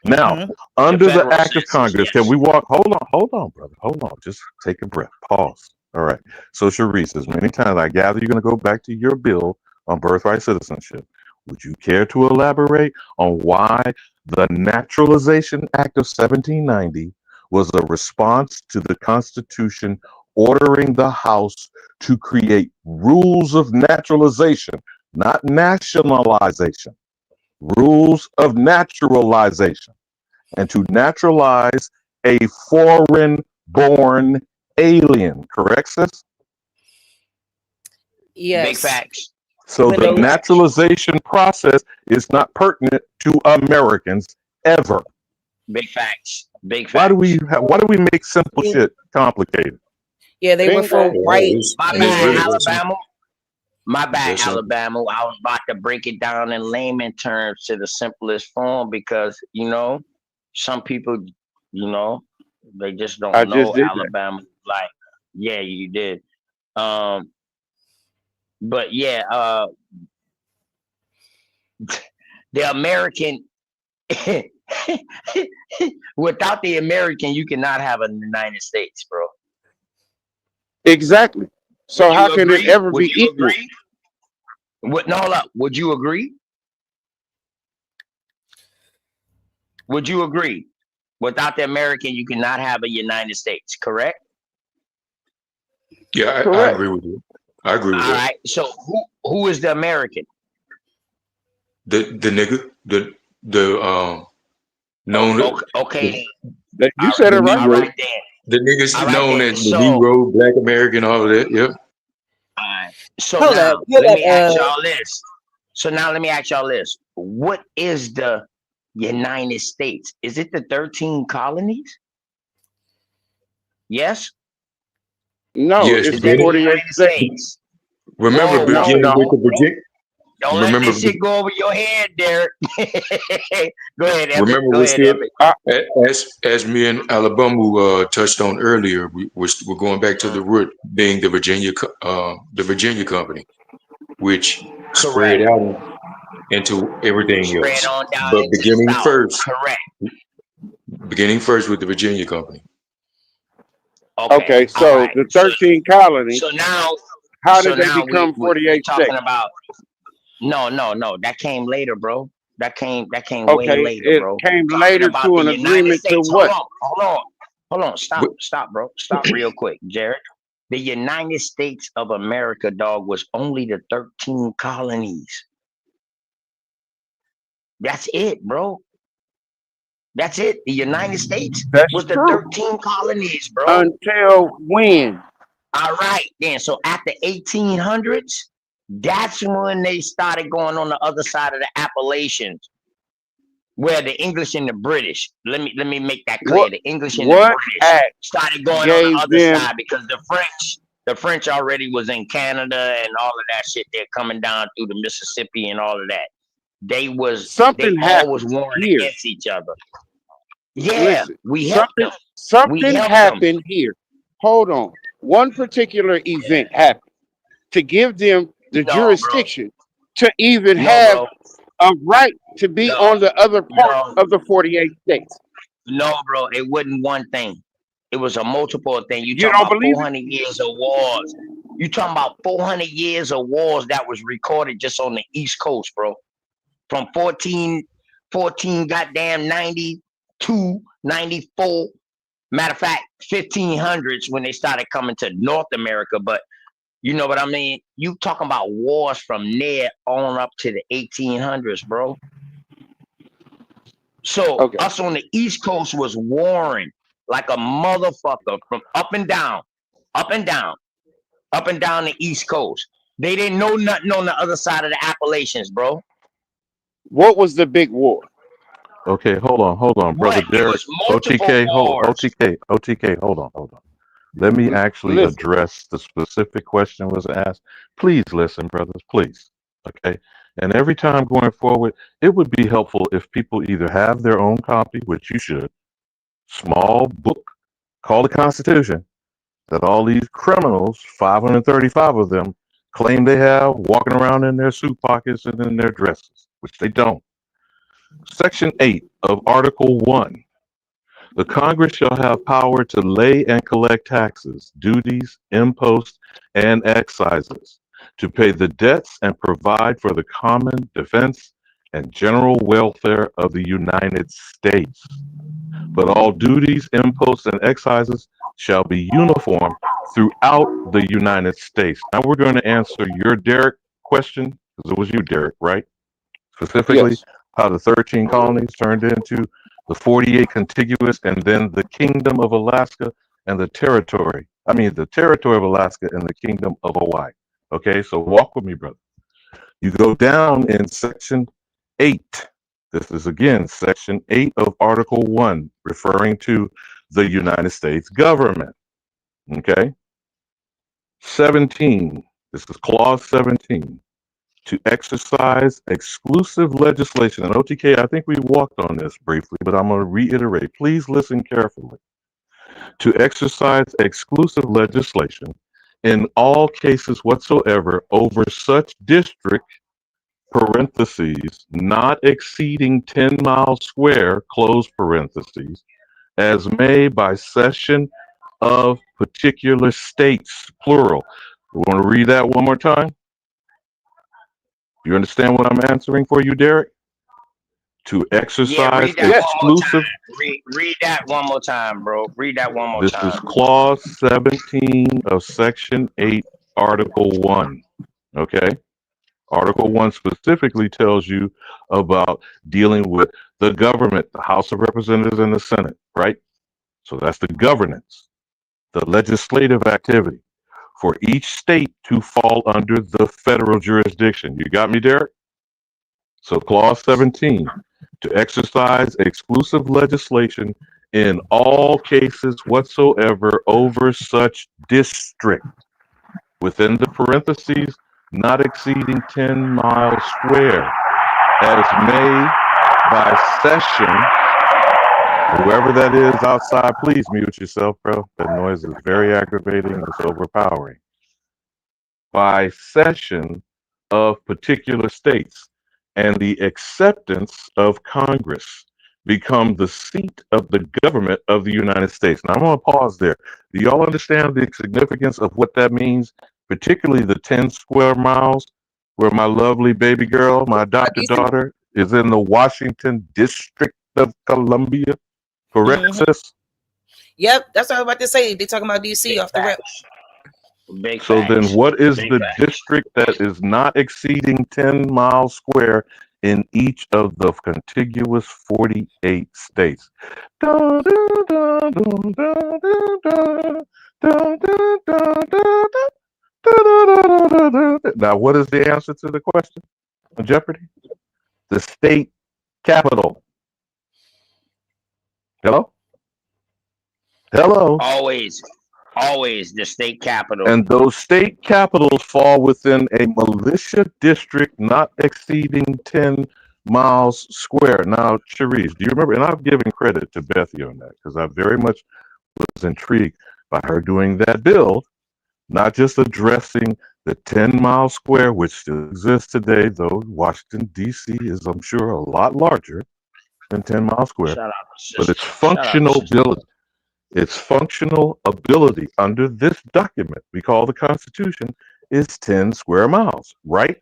B: Now, under the Act of Congress, can we walk? Hold on, brother. Hold on. Just take a breath. Pause. All right. So, Sharice, as many times I gather you're going to go back to your bill on birthright citizenship. Would you care to elaborate on why the Naturalization Act of 1790 was a response to the Constitution ordering the House to create rules of naturalization, not nationalization, rules of naturalization, and to naturalize a foreign-born alien, correct, sis?
C: Yes.
F: Big facts.
B: So the naturalization process is not pertinent to Americans ever.
F: Big facts. Big facts.
B: Why do we make simple shit complicated?
C: Yeah, they were for whites.
F: My bad, Alabama. My bad, Alabama. I was about to break it down in layman terms to the simplest form because some people, they just don't know Alabama. Like, yeah, you did. But yeah, the American. Without the American, you cannot have a United States, bro.
G: Exactly. So how can it ever be equal?
F: No, hold up. Would you agree? Would you agree? Without the American, you cannot have a United States, correct?
B: Yeah, I agree with you. I agree with
F: All
B: that.
F: right. So who is the American?
B: The nigga, the known
F: Okay.
G: You
F: All
G: said
B: the
G: it right.
F: all
B: Negro,
F: right then.
B: the niggas
F: All right
B: known
F: then.
B: as the
F: So
B: Negro, Black American, all of that. Yep.
F: all right. So
C: Hold up,
F: now
C: hold
F: let
C: up.
F: me ask y'all this. So now let me ask y'all this. What is the United States? Is it the 13 colonies? Yes?
G: No,
B: Yes,
G: it's
F: Is
G: the
F: that the
B: beginning.
G: 48
F: United
G: states.
F: States?
B: Remember,
F: Whoa, whoa,
B: beginning
G: No,
B: with
F: whoa,
B: the
F: bro.
B: Virginia.
F: Don't let
B: Remember,
F: this shit go over your head, Derek. Go ahead, Epic.
B: remember,
F: Go
B: we
F: ahead,
B: said
F: Epic.
B: as me and Alabama touched on earlier, we're going back to the root being the Virginia Company, which spread
F: Correct.
B: out into everything
F: Spread
B: else.
F: on down
B: But
F: into the South. Correct.
B: beginning first with the Virginia Company.
F: Okay.
G: okay,
F: All
G: so
F: right.
G: the 13 colonies,
F: So now
G: how
F: so
G: did they
F: now
G: become
F: we
G: 48
F: talking
G: states?
F: about no. That came later, bro. That came way
G: Okay,
F: later,
G: it
F: bro.
G: came
F: Talking
G: later
F: about
G: to
F: the
G: an
F: United
G: agreement to
F: States.
G: what?
F: Hold on. Stop, bro. Stop real quick, Jared. The United States of America, dog, was only the 13 colonies. That's it, bro. That's it. The United States
G: That's
F: was the
G: true.
F: 13 colonies, bro.
G: Until when?
F: All right, then. So after 1800s, that's when they started going on the other side of the Appalachians, where the English and the British. Let me make that clear.
G: What
F: The English and the
G: what
F: British
G: act
F: started going on the
G: gave
F: other
G: them
F: side because the French already was in Canada and all of that shit. They're coming down through the Mississippi and all of that. They
G: something
F: all was
G: happened
F: warring
G: here?
F: against each other. Yeah,
G: Listen,
F: we helped them. We
G: something
F: helped them.
G: happened here. Hold on. One particular event happened to give them the
F: No, bro.
G: jurisdiction to even
F: No,
G: have
F: bro.
G: a right to be
F: No,
G: on the other part
F: no,
G: of the 48 states.
F: no, bro. It wasn't one thing. It was a multiple thing. You
G: You
F: talking
G: don't
F: about
G: believe it?
F: 400 years of wars. You talking about 400 years of wars that was recorded just on the East Coast, bro. From 14 goddamn 92, 94. Matter of fact, 1500s when they started coming to North America. But you know what I mean? You talking about wars from there on up to the 1800s, bro. So
G: Okay.
F: us on the East Coast was warring like a motherfucker from up and down, up and down, up and down the East Coast. They didn't know nothing on the other side of the Appalachians, bro.
G: What was the big war?
D: Okay, hold on, brother
F: What? It
D: Derek.
F: was multiple wars.
D: OTK, hold on. Let me actually
G: Listen,
D: address the specific question was asked. Please listen, brothers, please. Okay. And every time going forward, it would be helpful if people either have their own copy, which you should, small book called the Constitution, that all these criminals, 535 of them, claim they have walking around in their suit pockets and in their dresses, which they don't. Section 8 of Article 1. The Congress shall have power to lay and collect taxes, duties, imposts, and excises, to pay the debts and provide for the common defense and general welfare of the United States. But all duties, imposts, and excises shall be uniform throughout the United States. Now we're going to answer your Derek question, because it was you, Derek, right? Specifically,
G: yes.
D: how the 13 colonies turned into the 48 contiguous, and then the Kingdom of Alaska and the territory. The territory of Alaska and the Kingdom of Hawaii. Okay, so walk with me, brother. You go down in Section 8. This is again Section 8 of Article 1, referring to the United States government. Okay, 17. This is Clause 17. To exercise exclusive legislation. And OTK, I think we walked on this briefly, but I'm going to reiterate. Please listen carefully. To exercise exclusive legislation in all cases whatsoever over such district, parentheses, not exceeding 10 miles square, close parentheses, as may by session of particular states, plural. We want to read that one more time? You understand what I'm answering for you, Derek? To
F: Yeah,
D: exercise
F: read that
G: Yes.
F: one more
D: exclusive.
F: time. Read that one more time, bro. Read that one more
D: This is
F: time.
D: Clause 17 of Section 8 Article 1. Okay? Article 1 specifically tells you about dealing with the government, the House of Representatives and the Senate, right? So that's the governance, the legislative activity for each state to fall under the federal jurisdiction. You got me, Derek? So clause 17, to exercise exclusive legislation in all cases whatsoever over such district, within the parentheses, not exceeding 10 miles square, as may by session, whoever that is outside, please mute yourself, bro. That noise is very aggravating and it's overpowering. By session of particular states, and the acceptance of Congress become the seat of the government of the United States. Now I'm going to pause there. Do y'all understand the significance of what that means? Particularly the 10 square miles where my lovely baby girl, my adopted daughter, is in the Washington District of Columbia. Correct, sis?
C: Yep, that's what I was about to say. They talking about DC off the rip.
F: Big
D: So
F: facts.
D: then what is
F: Big
D: the
F: facts.
D: district that is not exceeding 10 miles square in each of the contiguous 48 states? Now, what is the answer to the question on Jeopardy? The state capital. Hello? Hello?
F: Always the state capital.
D: And those state capitals fall within a militia district not exceeding 10 miles square. Now, Cherise, do you remember? And I'm giving credit to Bethy on that because I very much was intrigued by her doing that bill, not just addressing the 10-mile square, which still exists today, though Washington, D.C. is, I'm sure, a lot larger than 10 miles square.
F: Shout out,
D: But its
F: sister.
D: functional ability. Its functional ability under this document we call the Constitution is 10 square miles, right?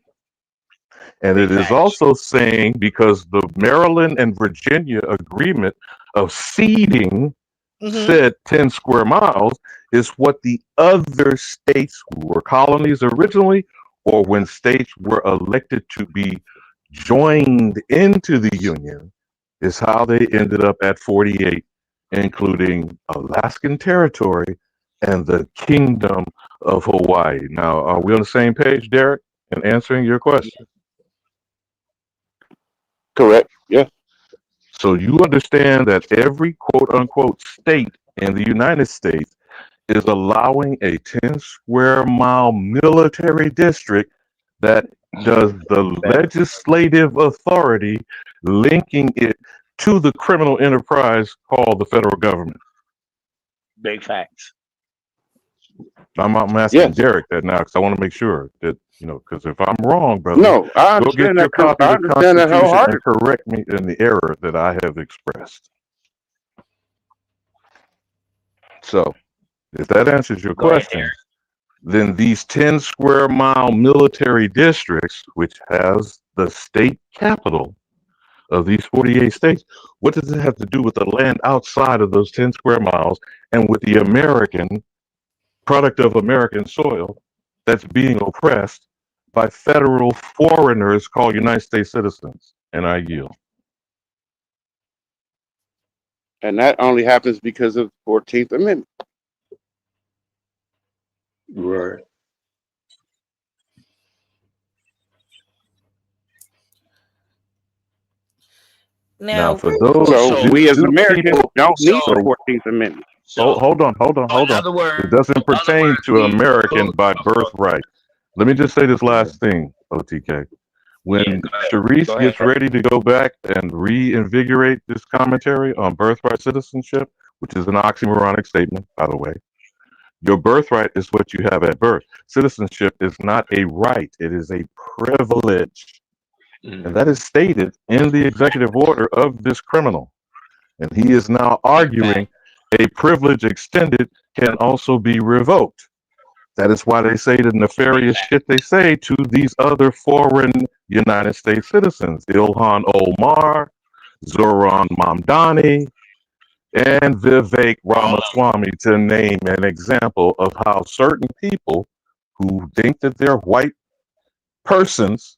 D: And it is also saying, because the Maryland and Virginia agreement of ceding said 10 square miles is what the other states who were colonies originally, or when states were elected to be joined into the Union, is how they ended up at 48, including Alaskan Territory and the Kingdom of Hawaii. Now, are we on the same page, Derek, in answering your question?
G: Correct. Yeah.
D: So you understand that every quote-unquote state in the United States is allowing a 10 square mile military district that does the legislative authority, linking it to the criminal enterprise called the federal government.
F: Big facts.
D: I'm asking Derek that now because I want to make sure that, because if I'm wrong, brother,
G: No, I
D: go get
G: understand
D: your
G: that.
D: copy
G: I
D: of the
G: understand that
D: Constitution and
G: wholeheartedly.
D: correct me in the error that I have expressed. So, if that answers your question, then these 10 square mile military districts, which has the state capital of these 48 states, what does it have to do with the land outside of those 10 square miles and with the American product of American soil that's being oppressed by federal foreigners called United States citizens? And I yield.
G: And that only happens because of the 14th Amendment.
B: Right.
C: Now,
D: for those,
G: so we as
D: do
G: Americans
D: people,
G: don't need
D: so,
G: the 14th Amendment.
D: hold on. It doesn't pertain to American by birthright. Let me just say this last thing, OTK. When Sharice gets ready to go back and reinvigorate this commentary on birthright citizenship, which is an oxymoronic statement, by the way, your birthright is what you have at birth. Citizenship is not a right, it is a privilege. And that is stated in the executive order of this criminal. And he is now arguing a privilege extended can also be revoked. That is why they say the nefarious shit they say to these other foreign United States citizens. Ilhan Omar, Zoran Mamdani, and Vivek Ramaswamy, to name an example of how certain people who think that they're white persons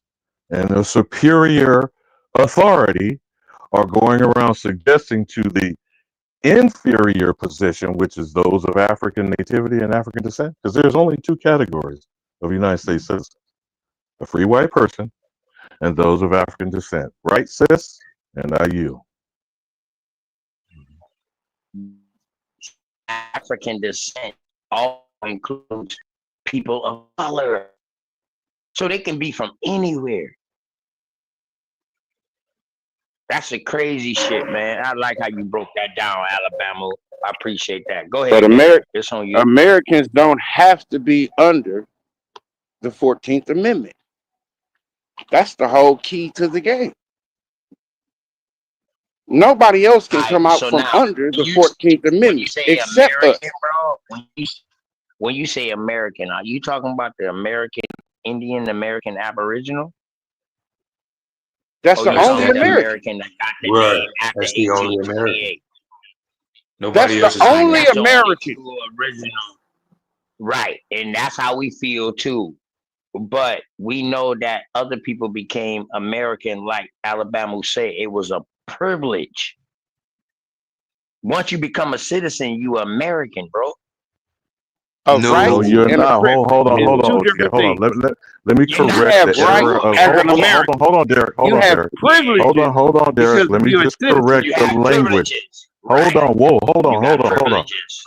D: and a superior authority are going around suggesting to the inferior position, which is those of African nativity and African descent, because there's only two categories of United States citizens: a free white person and those of African descent. Right, sis? And I yield.
F: African descent all includes people of color. So they can be from anywhere. That's the crazy shit, man. I like how you broke that down, Alabama. I appreciate that. Go ahead.
G: But
F: It's on you.
G: Americans don't have to be under the 14th Amendment. That's the whole key to the game. Nobody else can come out
F: So
G: from
F: now,
G: under the
F: when
G: 14th
F: you
G: Amendment
F: say
G: except us.
F: American, bro, when you say American, are you talking about the American Indian, American Aboriginal?
G: That's
F: Or
G: the
F: you
G: only
F: talking the
G: American.
F: American that got the
B: Right.
F: name after
B: That's the only American.
F: 1828?
B: Nobody else
G: That's the
B: is
G: only
F: That's the only
G: American.
F: true original. Right. And that's how we feel too. But we know that other people became American, like Alabama said, it was a privilege. Once you become a citizen, you American, bro.
G: A
B: No,
G: right
D: No, you're
G: and a
D: not.
G: privilege
D: Hold on,
G: is
D: hold on,
G: two
D: OTK.
G: different
D: Hold on.
G: things.
D: Let me
F: You're not
G: You
D: correct
G: have
D: the
F: so
G: rights
D: error of.
G: as an
D: Hold
G: American.
D: on, Derek. Hold
G: You
D: on,
G: have
D: Derek.
G: privileges
D: Hold on, Derek.
G: because
D: Let me
G: you're a
D: just
G: citizen.
D: correct
F: you
D: the
F: have
D: language.
F: privileges.
D: Hold
F: Right.
D: on. Whoa. Hold
F: You
D: on.
F: got
D: Hold on.
F: privileges.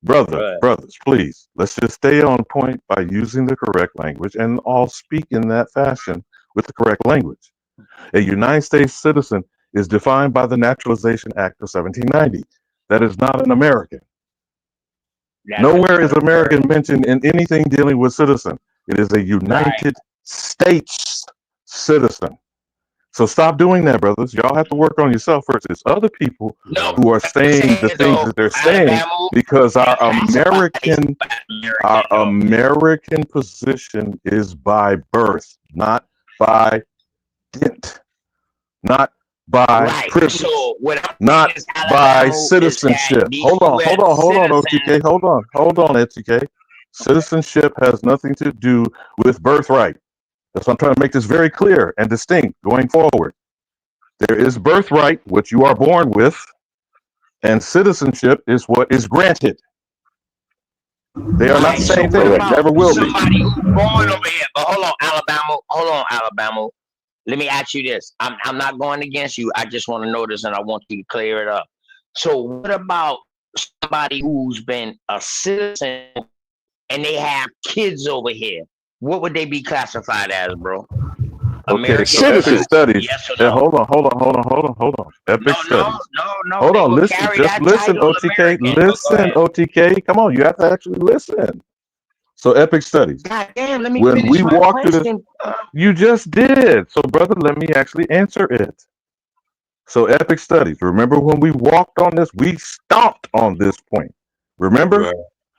D: Brothers, please. Let's just stay on point by using the correct language and all speak in that fashion with the correct language. A United States citizen is defined by the Naturalization Act of 1790. That is not an American. Nowhere is American mentioned in anything dealing with citizen. It is a United States citizen. So stop doing that, brothers. Y'all have to work on yourself first. It's other people who are saying the things that they're saying because our American position is by birth, not by dint, not by privilege,
F: So what I'm
D: not
F: saying is
D: by
F: Alabama is that
D: citizenship.
F: these
D: Hold on,
F: US
D: OTK. Hold on, OTK. Citizenship has nothing to do with birthright. That's why I'm trying to make this very clear and distinct going forward. There is birthright, what you are born with, and citizenship is what is granted. They are not the same thing. They never will be.
F: Somebody who's born over here. But hold on, Alabama. Hold on, Alabama. Let me ask you this. I'm not going against you. I just want to know this and I want you to clear it up. So what about somebody who's been a citizen and they have kids over here? What would they be classified as, bro?
D: Okay, so Epic Studies.
F: Yes or
D: Yeah,
F: no?
D: hold on. Epic Studies.
F: No.
D: Hold
F: They
D: on,
F: will
D: listen.
F: carry
D: Just
F: that
D: listen,
F: title,
D: OTK.
F: American. But go
D: Listen,
F: ahead.
D: OTK. Come on, you have to actually listen. So Epic Studies.
F: God damn, let me
D: When
F: finish
D: we
F: my
D: walk through this,
F: question.
D: you just did. So, brother, let me actually answer it. So, Epic Studies. Remember when we walked on this? We stomped on this point. Remember
B: Right.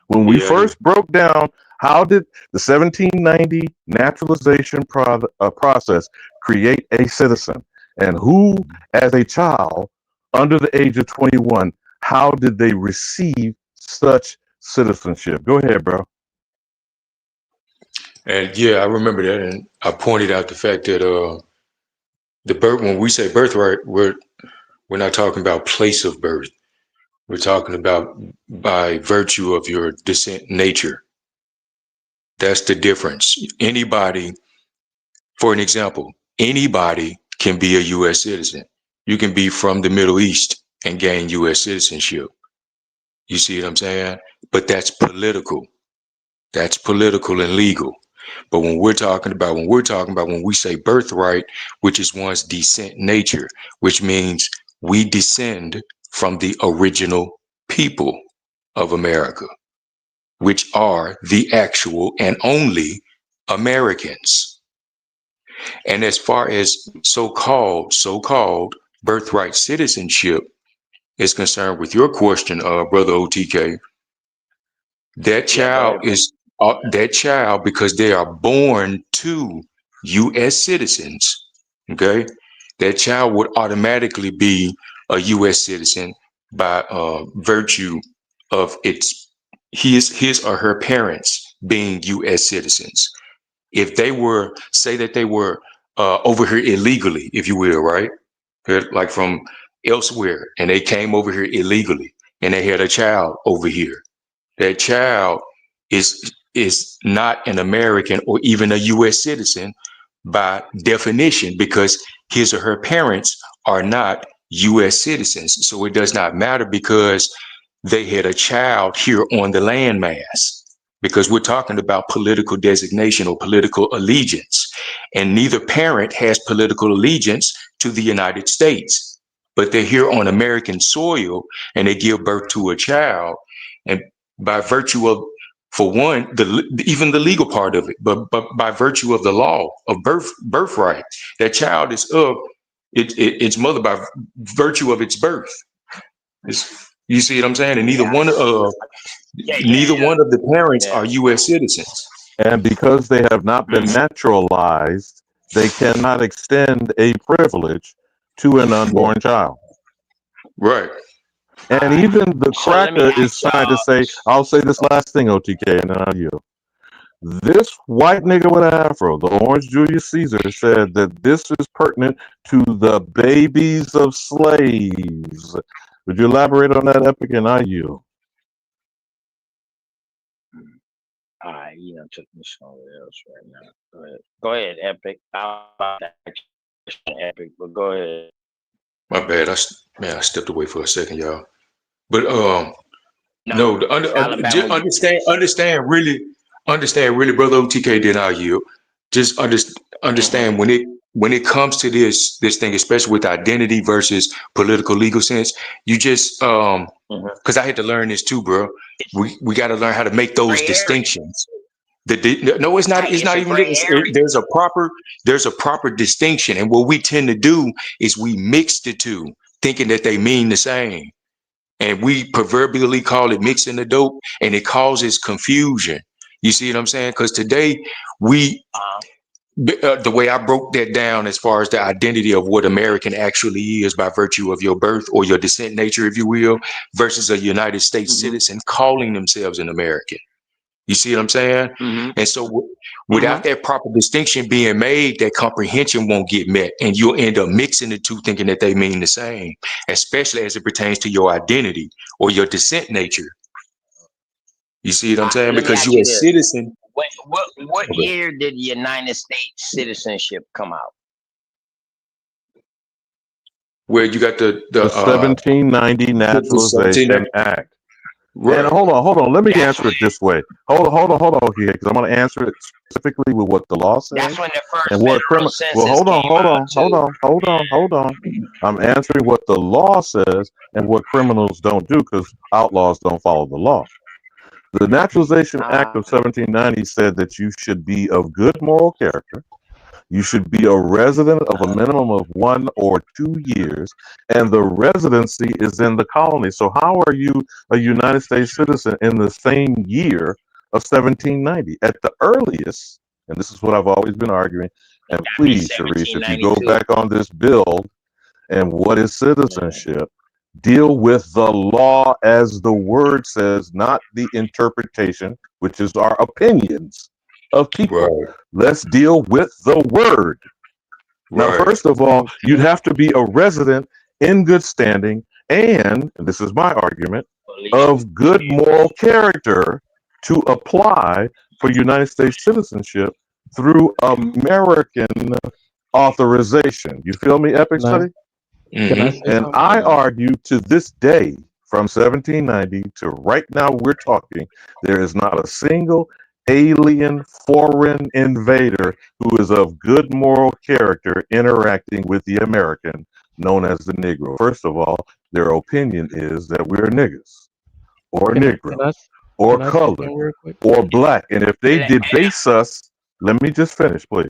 D: when we
B: Yeah,
D: first broke down how did the 1790 naturalization process create a citizen, and who, as a child under the age of 21, how did they receive such citizenship? Go ahead, bro.
B: And yeah, I remember that, and I pointed out the fact that the birth, when we say birthright, we're not talking about place of birth. We're talking about by virtue of your descent nature. That's the difference. Anybody, for an example, anybody can be a U.S. citizen. You can be from the Middle East and gain U.S. citizenship. You see what I'm saying? But that's political. That's political and legal. But when we say birthright, which is one's descent nature, which means we descend from the original people of America, which are the actual and only Americans. And as far as so-called birthright citizenship is concerned, with your question, Brother OTK, that child is that child, because they are born to U.S. citizens. Okay, that child would automatically be a U.S. citizen by virtue of his or her parents being U.S. citizens. If they were, say that they were over here illegally, if you will, right? Like from elsewhere, and they came over here illegally, and they had a child over here. That child is not an American or even a U.S. citizen by definition, because his or her parents are not U.S. citizens. So it does not matter because they had a child here on the landmass, because we're talking about political designation or political allegiance. And neither parent has political allegiance to the United States, but they're here on American soil and they give birth to a child. And by virtue of, for one, even the legal part of it, but by virtue of the law of birthright, that child is of its mother by virtue of its birth. You see what I'm saying? And neither one of the parents are U.S. citizens.
D: And because they have not been naturalized, they cannot extend a privilege to an unborn child.
B: Right.
D: And even the cracker is trying to say, I'll say this last thing, OTK, and then I'll yield. This white nigga with an afro, the Orange Julius Caesar, said that this is pertinent to the babies of slaves. Would you elaborate on that, Epic, and I yield?
F: All right, you know, took me somewhere else right now. Go ahead, Epic. Epic, but go ahead.
B: My bad. I stepped away for a second, y'all. But understand really, brother OTK. Then I yield. Just understand when it comes to this thing, especially with identity versus political legal sense. You just because I had to learn this too, bro. We got to learn how to make those distinctions. No, it's not. It's not even. There's a proper distinction, and what we tend to do is we mix the two, thinking that they mean the same, and we proverbially call it mixing the dope, and it causes confusion. You see what I'm saying? Because today the way I broke that down as far as the identity of what American actually is by virtue of your birth or your descent nature, if you will, versus a United States citizen calling themselves an American. You see what I'm saying? And so without that proper distinction being made, that comprehension won't get met. And you'll end up mixing the two, thinking that they mean the same, especially as it pertains to your identity or your descent nature. You see what I'm saying? Because you're a citizen.
F: What year did the United States citizenship come out?
B: Where you got the
D: 1790 Naturalization Act. Right. And hold on. Let me answer it this way. Hold on, here, because I'm going to answer it specifically with what the law says.
F: That's when the first
D: and what
F: federal census
D: hold on. I'm answering what the law says and what criminals don't do, because outlaws don't follow the law. The Naturalization Act of 1790 said that you should be of good moral character. You should be a resident of a minimum of 1 or 2 years, and the residency is in the colony. So how are you a United States citizen in the same year of 1790? At the earliest, and this is what I've always been arguing, and please, Sharice, if you go back on this bill and what is citizenship, deal with the law as the word says, not the interpretation, which is our opinions of people. Right. Let's deal with the word. Now, first of all, you'd have to be a resident in good standing and this is my argument, of good moral character to apply for United States citizenship through American authorization. You feel me, Epic Study? And I argue to this day, from 1790 to right now we're talking, there is not a single alien foreign invader who is of good moral character interacting with the American known as the Negro. First of all, their opinion is that we're niggas or Negro or colored or black. And if they debase us, let me just finish, please.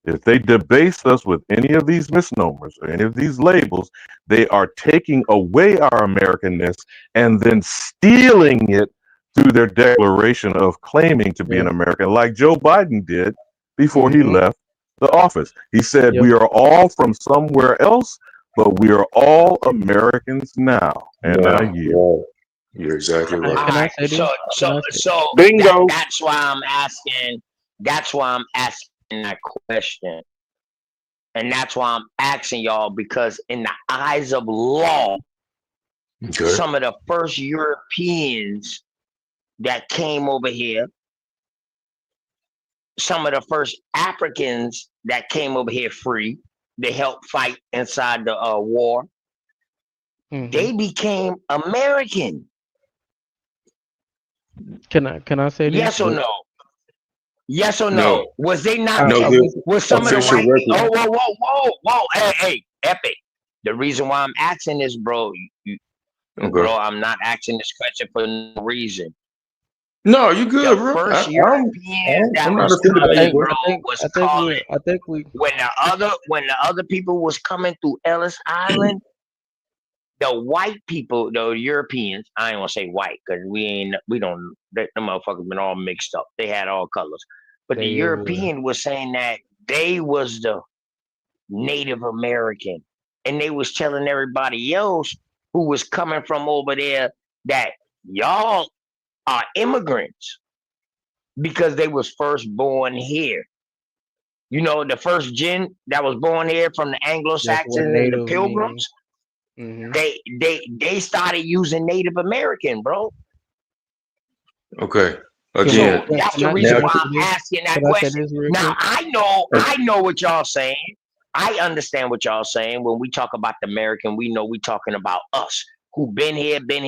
D: If they debase us with any of these misnomers or any of these labels, they are taking away our Americanness and then stealing it through their declaration of claiming to be an American, like Joe Biden did before he left the office. He said, we are all from somewhere else, but we are all Americans now. And I yield.
B: You're exactly
I: Can I,
B: right.
I: can I
F: Alright,
I: say this? Can I say?
F: so
G: Bingo.
F: that's why I'm asking. That's why I'm asking that question, and that's why I'm asking y'all because in the eyes of law,
B: Okay.
F: some of the first Europeans that came over here, some of the first Africans that came over here free to help fight inside the war,
I: Hmm.
F: they became American.
I: Can I say this?
F: Yes or no? Yes or
B: No,
F: no? Was they not?
B: no.
I: I
B: The
I: was
F: Was some of the
B: official
F: white?
B: record.
F: Oh, whoa! Hey, Epic. The reason why I'm asking this, bro,
B: Okay.
F: bro, I'm not asking this question for no reason.
B: No, you
F: The
B: good, bro.
F: first Europeans that
B: I'm not
F: was
B: offended
I: I
B: by your
F: coming,
I: think
F: bro,
I: I
B: question.
I: think
F: was
I: I think
F: calling
I: we I think we
F: when the other people was coming through Ellis Island. The white people, the Europeans, I ain't gonna say white because we don't, the motherfuckers been all mixed up. They had all colors. But the
I: they
F: European was saying that they was the Native American. And they was telling everybody else who was coming from over there that y'all are immigrants because they was first born here. You know, the first gen that was born here from the
I: that's what
F: Anglo-Saxons and the
I: native mean.
F: Pilgrims,
I: Hmm.
F: they started using Native American, bro.
B: Okay.
I: Can we
B: Again,
F: So that's the
B: now,
F: reason
I: can I
F: why
I: say
F: I'm
I: this?
F: asking that
I: Can I say
F: question.
I: this real
F: Now
I: quick?
F: I know what y'all saying. I understand what y'all saying. When we talk about the American, we know we talking about us who been here, and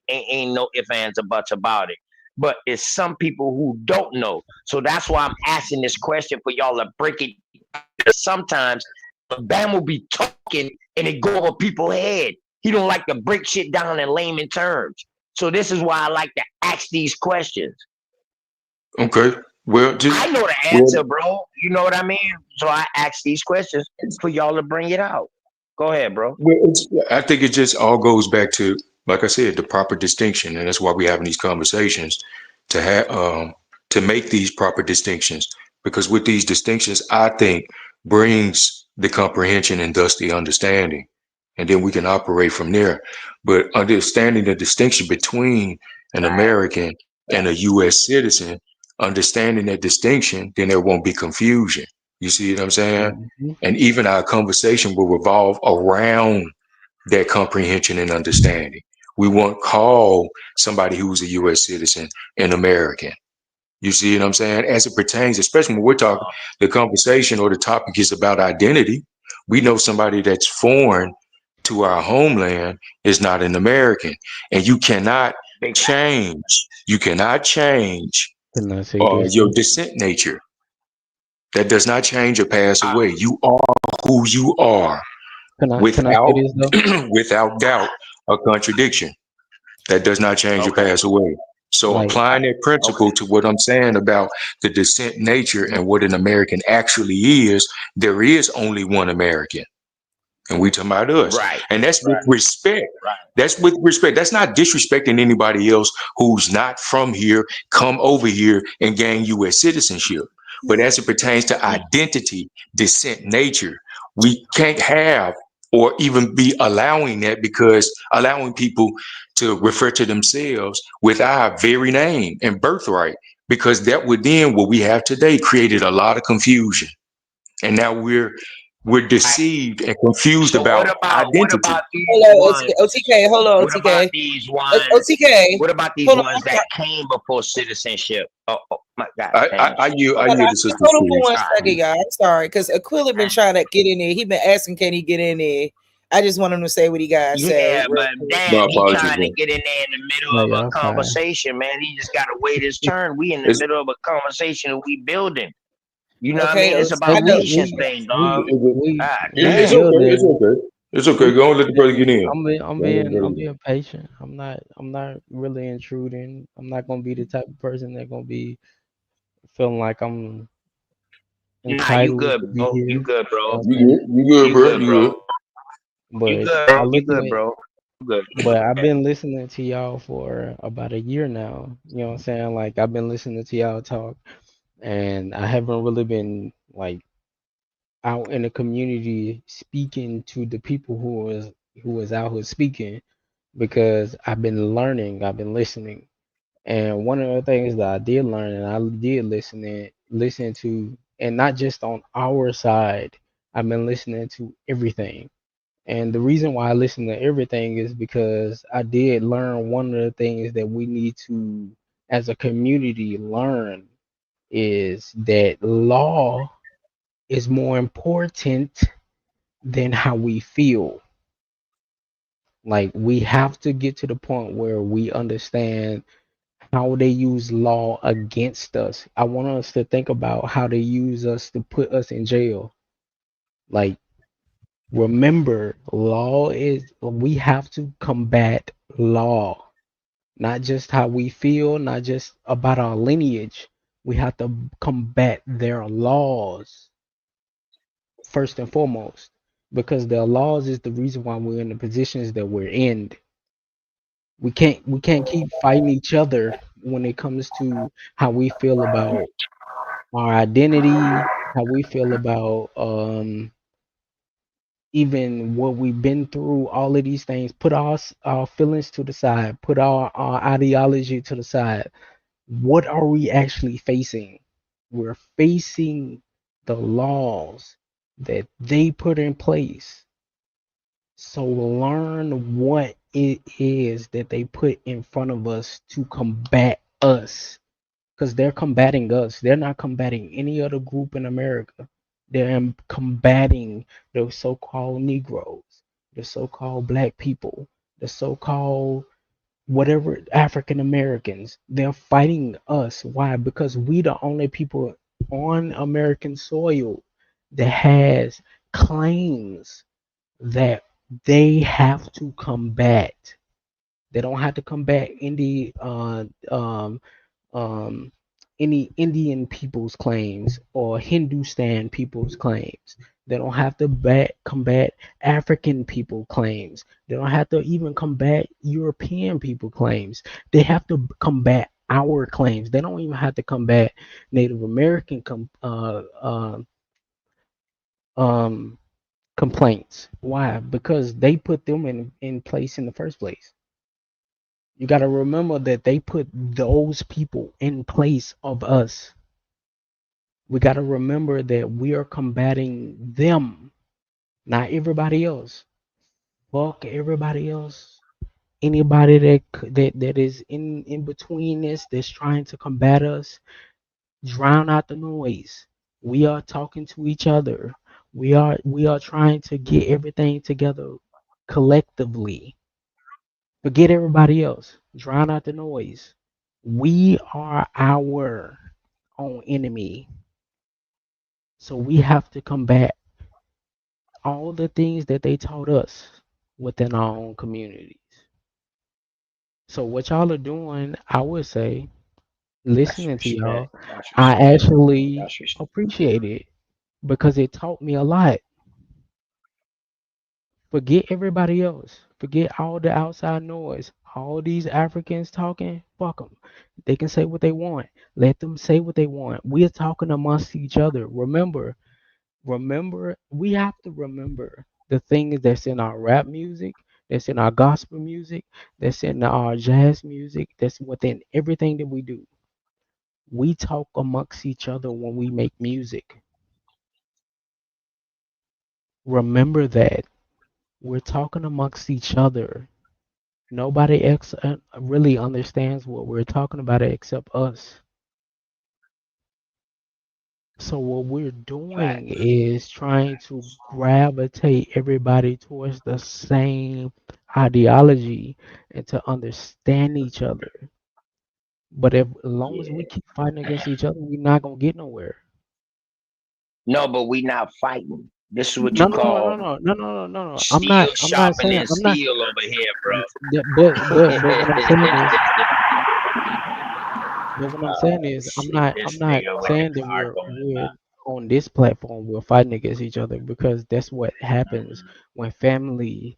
F: ain't no ifs, ands, or buts about it. But it's some people who don't know. So that's why I'm asking this question for y'all to break it. Sometimes Bam will be talking and it go over people's head. He don't like to break shit down in layman terms. So this is why I like to ask these questions.
B: okay. Well, just
F: I know the
B: well,
F: answer, bro. You know what I mean? So I ask these questions for y'all to bring it out. Go ahead, bro.
B: I think it just all goes back to, like I said, the proper distinction, and that's why we're having these conversations to have to make these proper distinctions. Because with these distinctions, I think brings the comprehension and thus the understanding, and then we can operate from there. But understanding the distinction between an American and a U.S. citizen, understanding that distinction, then there won't be confusion. You see what I'm saying?
I: Hmm.
B: And even our conversation will revolve around that comprehension and understanding. We won't call somebody who's a U.S. citizen an American. You see what I'm saying? As it pertains, especially when we're talking, the conversation or the topic is about identity. We know somebody that's foreign to our homeland is not an American, and
F: Big
B: you cannot change
I: Can I say this
B: your
I: though?
B: descent nature. That does not change or pass
F: uh,
B: away. You are who you are
I: Can I say
B: without
I: this though?
B: without doubt a contradiction. That does not change or
F: okay.
B: pass away. So
I: Like
B: applying that
F: Okay.
B: principle to what I'm saying about the descent nature and what an American actually is, there is only one American. And we talking about us.
F: Right.
B: And that's with respect.
F: Right.
B: That's with respect. That's not disrespecting anybody else who's not from here, come over here and gain U.S. citizenship. But as it pertains to identity, descent, nature, we can't have or even be allowing that, because allowing people to refer to themselves with our very name and birthright, because that would then, what we have today, created a lot of confusion. And now we're
F: Right.
B: deceived and confused
F: So
B: about
F: what
B: identity.
F: about these
C: Hello,
F: ones?
C: OTK. Hold on,
F: What about
C: OTK.
F: these ones?
C: OTK.
F: What about these
C: Hold on.
F: ones that came before citizenship? Oh my god
B: I, I,
F: damn.
B: I yield, I
C: Hold on,
B: yield to
C: just
B: Sister
C: hold on for
B: Steve.
C: one
F: All
C: second, y'all. I'm sorry, because Aquila been trying to get in there. He been asking, can he get in there? I just want him to say what he got to
F: right.
C: say
F: Yeah,
C: real
F: but
C: quick.
B: My
F: damn, he
B: apologies,
F: trying to
B: bro.
F: get in there in the middle
I: no,
F: of a
I: y'all fine.
F: conversation, man. He just gotta wait his turn. We in the
B: It's,
F: middle of a conversation and we building. You know what I
C: Okay,
F: mean? It's
C: I
I: Hey,
F: about
C: know.
F: patience thing, dog. God
I: we
B: it's
F: damn.
B: okay. It's
I: building.
B: okay. It's okay.
I: We
B: Go and let the brother
I: building.
B: get in.
I: I'm
B: Go and let the
I: being
B: brother
I: I'm
B: get in.
I: being patient. I'm not really intruding. I'm not gonna be the type of person that gonna be feeling like I'm
F: Nah, you
I: entitled
F: good,
I: to be
F: bro.
I: here.
F: You
I: You
F: good,
I: know
F: bro.
I: what I'm
B: You
I: saying?
B: good? You good,
F: You
B: bro?
F: good,
B: You
F: bro.
B: good?
F: You
I: But
F: good,
I: I
F: bro. You
I: listen
F: good,
I: at
F: bro. You good.
I: but I've
F: Yeah.
I: been listening to y'all for about a year now. You know what I'm saying? Like I've been listening to y'all talk, and I haven't really been like out in the community speaking to the people who was out here speaking. because I've been learning, I've been listening. And one of the things that I did learn and I did listen to, and not just on our side, I've been listening to everything. And the reason why I listen to everything is because I did learn one of the things that we need to, as a community, learn is that law is more important than how we feel. Like we have to get to the point where we understand how they use law against us. I want us to think about how they use us to put us in jail. Like, remember, law is, we have to combat law, not just how we feel, not just about our lineage. We have to combat their laws first and foremost, because their laws is the reason why we're in the positions that we're in. We can't keep fighting each other when it comes to how we feel about our identity, how we feel about even what we've been through, all of these things. Put our feelings to the side, put our ideology to the side. What are we actually facing? We're facing the laws that they put in place. So learn what it is that they put in front of us to combat us, because they're combating us. They're not combating any other group in America. They're combating the so-called Negroes, the so-called Black people, the so-called whatever African Americans. They're fighting us. Why? Because we the only people on American soil that has claims that they have to combat. They don't have to combat um, any Indian people's claims or Hindustan people's claims. They don't have to combat African people claims. They don't have to even combat European people claims. They have to combat our claims. They don't even have to combat Native American um, complaints. Why? Because they put them in place in the first place. You got to remember that they put those people in place of us. We got to remember that we are combating them, not everybody else. Fuck everybody else. Anybody that is in between this, that's trying to combat us, drown out the noise. We are talking to each other. We are trying to get everything together collectively. Forget everybody else. Drown out the noise. We are our own enemy. So we have to combat all the things that they taught us within our own communities. So what y'all are doing, I would say,
F: That's
I: listening to y'all,
F: respect. That's
I: I
F: respect.
I: actually
F: That's respect.
I: appreciate it because it taught me a lot. Forget everybody else. Forget all the outside noise. All these Africans talking, fuck them. They can say what they want. Let them say what they want. We are talking amongst each other. Remember, we have to remember the things that's in our rap music, that's in our gospel music, that's in our jazz music, that's within everything that we do. We talk amongst each other when we make music. Remember that we're talking amongst each other. Nobody else really understands what we're talking about except us. So what we're doing
F: Facts.
I: is trying to gravitate everybody towards the same ideology and to understand each other. But if as long as we
F: Yeah.
I: keep fighting against each other, we're not gonna get nowhere.
F: No, but we not fighting. This is what
I: No,
F: you
I: no, no, no,
F: call
I: no, no, no, no, no, no.
F: steel
I: I'm not saying.
F: sharpening
I: I'm not.
F: steel over here,
I: But what I'm saying is,
F: bro.
I: but what I'm saying is, I'm
F: Shit,
I: not. I'm
F: this
I: not
F: nigga with the
I: saying that
F: car going
I: we're
F: by.
I: on this platform. We're fighting against each other because that's what happens when family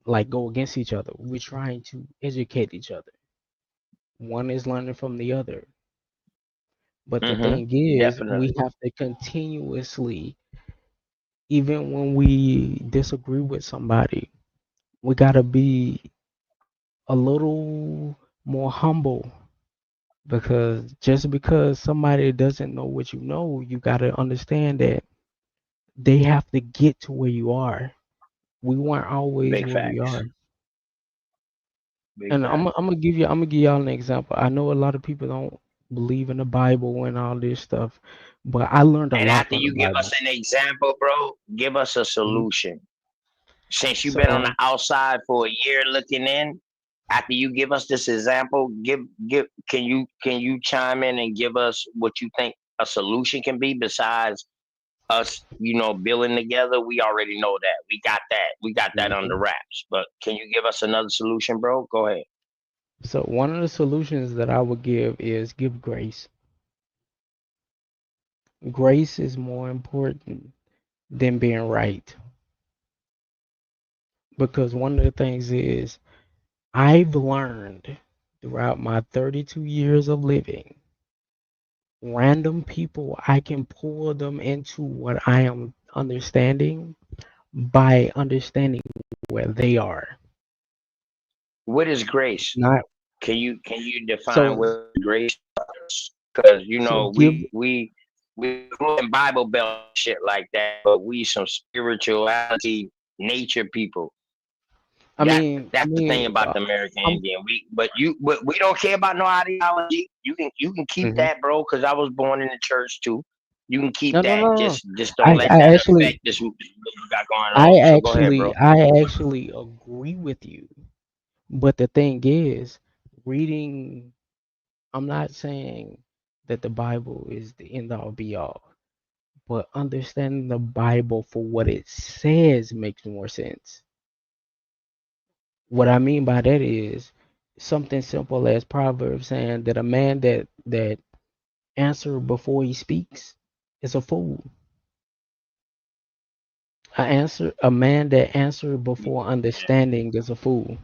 I: like go against each other. We're trying to educate each other. One is learning from the other. But the thing is, we
F: Definitely.
I: have to continuously, even when we disagree with somebody, we gotta be. a little more humble, because just because somebody doesn't know what you know, you got to understand that they have to get to where you are. We weren't always
F: Big
I: where we
F: facts.
I: are.
F: Big
I: And
F: facts.
I: I'm gonna give y'all an example. I know a lot of people don't believe in the Bible and all this stuff, but I learned a
F: And
I: lot
F: after
I: from the
F: you give us
I: Bible.
F: an example, bro, give us a
I: Mhm.
F: solution. Since you've been on the
I: So,
F: outside for a year looking in, after you give us this example, give can you chime in and give us what you think a solution can be besides us, building together? We already know that. We got that. We got that under
I: mhm.
F: wraps. But can you give us another solution, bro? Go ahead.
I: So one of the solutions that I would give is give grace. Grace is more important than being right, because one of the things is I've learned throughout my 32 years of living, random people, I can pull them into what I am understanding by understanding where they are.
F: What is grace?
I: Not
F: Can you define
I: so
F: what grace is? Because
I: so give
F: we grew in Bible Belt and shit like that, but we some spirituality nature people.
I: I
F: That
I: mean I
F: that's the thing
I: mean
F: about the American
I: I'm
F: Indian. But we don't care about no ideology. You can keep
I: mhm.
F: that, bro, because I was born in the church too. You can keep
I: No, no,
F: that.
I: no, no.
F: Just don't
I: I
F: let
I: I
F: that
I: actually
F: affect this what we got going
I: I
F: on. So go ahead,
I: actually
F: bro.
I: I actually agree with you. But the thing is, reading, I'm not saying that the Bible is the end all be all, but understanding the Bible for what it says makes more sense. What I mean by that is something simple as Proverbs saying that a man that answer before he speaks is a fool. A man that answer before
F: Yeah,
I: understanding is a fool.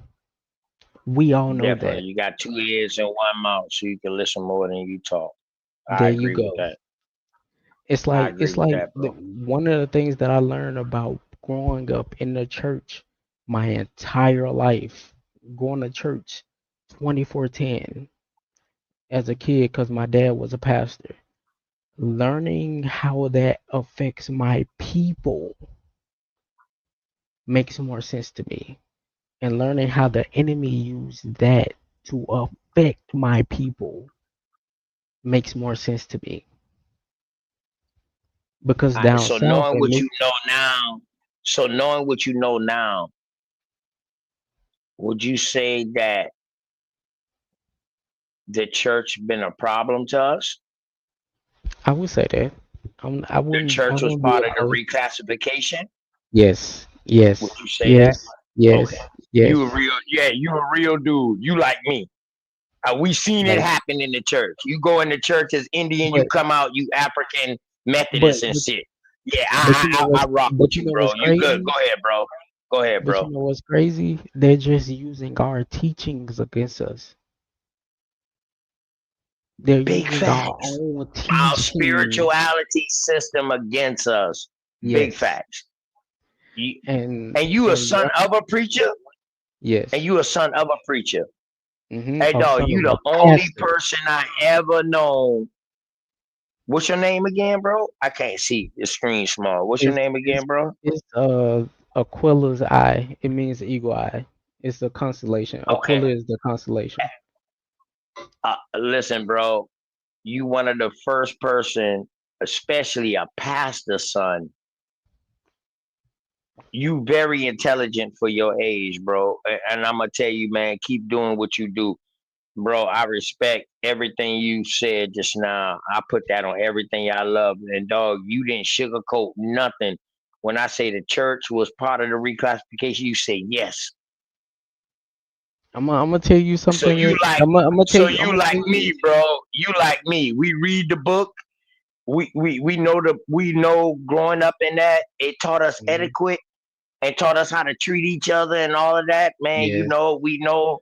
I: We all know
F: definitely.
I: that.
F: You got two ears and one mouth, so you can listen more than you talk. I
I: There you
F: agree with
I: go.
F: that.
I: It's
F: I
I: like
F: agree with that, bro.
I: one of the things that I learned about growing up in the church my entire life, going to church 24/10 as a kid because my dad was a pastor. Learning how that affects my people makes more sense to me. And learning how the enemy used that to affect my people makes more sense to me. Because
F: All right,
I: down
F: so
I: south
F: knowing
I: in
F: what
I: Mich-
F: you know now, so knowing what you know now, would you say that the church been a problem to us?
I: I would say that.
F: The
I: I
F: church was
I: wouldn't be
F: part of the
I: opposed.
F: reclassification.
I: Yes,
F: Would
I: yes,
F: you say that?
I: yes,
F: Okay.
I: yes,
F: You a
I: yes.
F: real, yeah, you a real dude. You like me. We seen it
I: Like,
F: happen in the church. You go in the church as Indian, you
I: but
F: come out, you African
I: but
F: Methodist and
I: but
F: shit. Yeah,
I: but you know
F: I
I: what's
F: rock
I: but
F: with
I: you
F: you,
I: know
F: bro.
I: what's
F: You good.
I: crazy?
F: Go ahead, bro. Go ahead,
I: But you
F: bro.
I: know what's crazy? They're just using our teachings against us. They're
F: Big
I: using our
F: facts.
I: own
F: Our
I: teaching.
F: spirituality system against us. Big
I: Yes,
F: facts. You, and you a
I: and
F: son of a preacher? And
I: yes,
F: you a son of a preacher. Hey
I: of
F: dog,
I: son
F: you
I: of
F: the
I: a
F: only
I: pastor.
F: person I ever known. What's your name again, bro? I can't see. The screen small. What's your
I: It's
F: name
I: it's
F: again, bro?
I: it's Aquila's eye. It means eagle eye. It's the constellation.
F: Okay.
I: Aquila is the constellation.
F: Listen, bro. You one of the first person, especially a pastor son. You very intelligent for your age, bro. And I'm gonna tell you, man, keep doing what you do. Bro, I respect everything you said just now. I put that on everything I love. And dog, you didn't sugarcoat nothing. When I say the church was part of the reclassification, you say yes.
I: I'm gonna tell you
F: So
I: something.
F: you like
I: I'm gonna tell
F: so
I: you. I'm
F: you
I: gonna
F: like
I: tell you.
F: me, bro. You like me. We read the book. We know growing up in that, it taught us
I: Mhm.
F: etiquette and taught us how to treat each other and all of that, man.
I: Yes.
F: We know.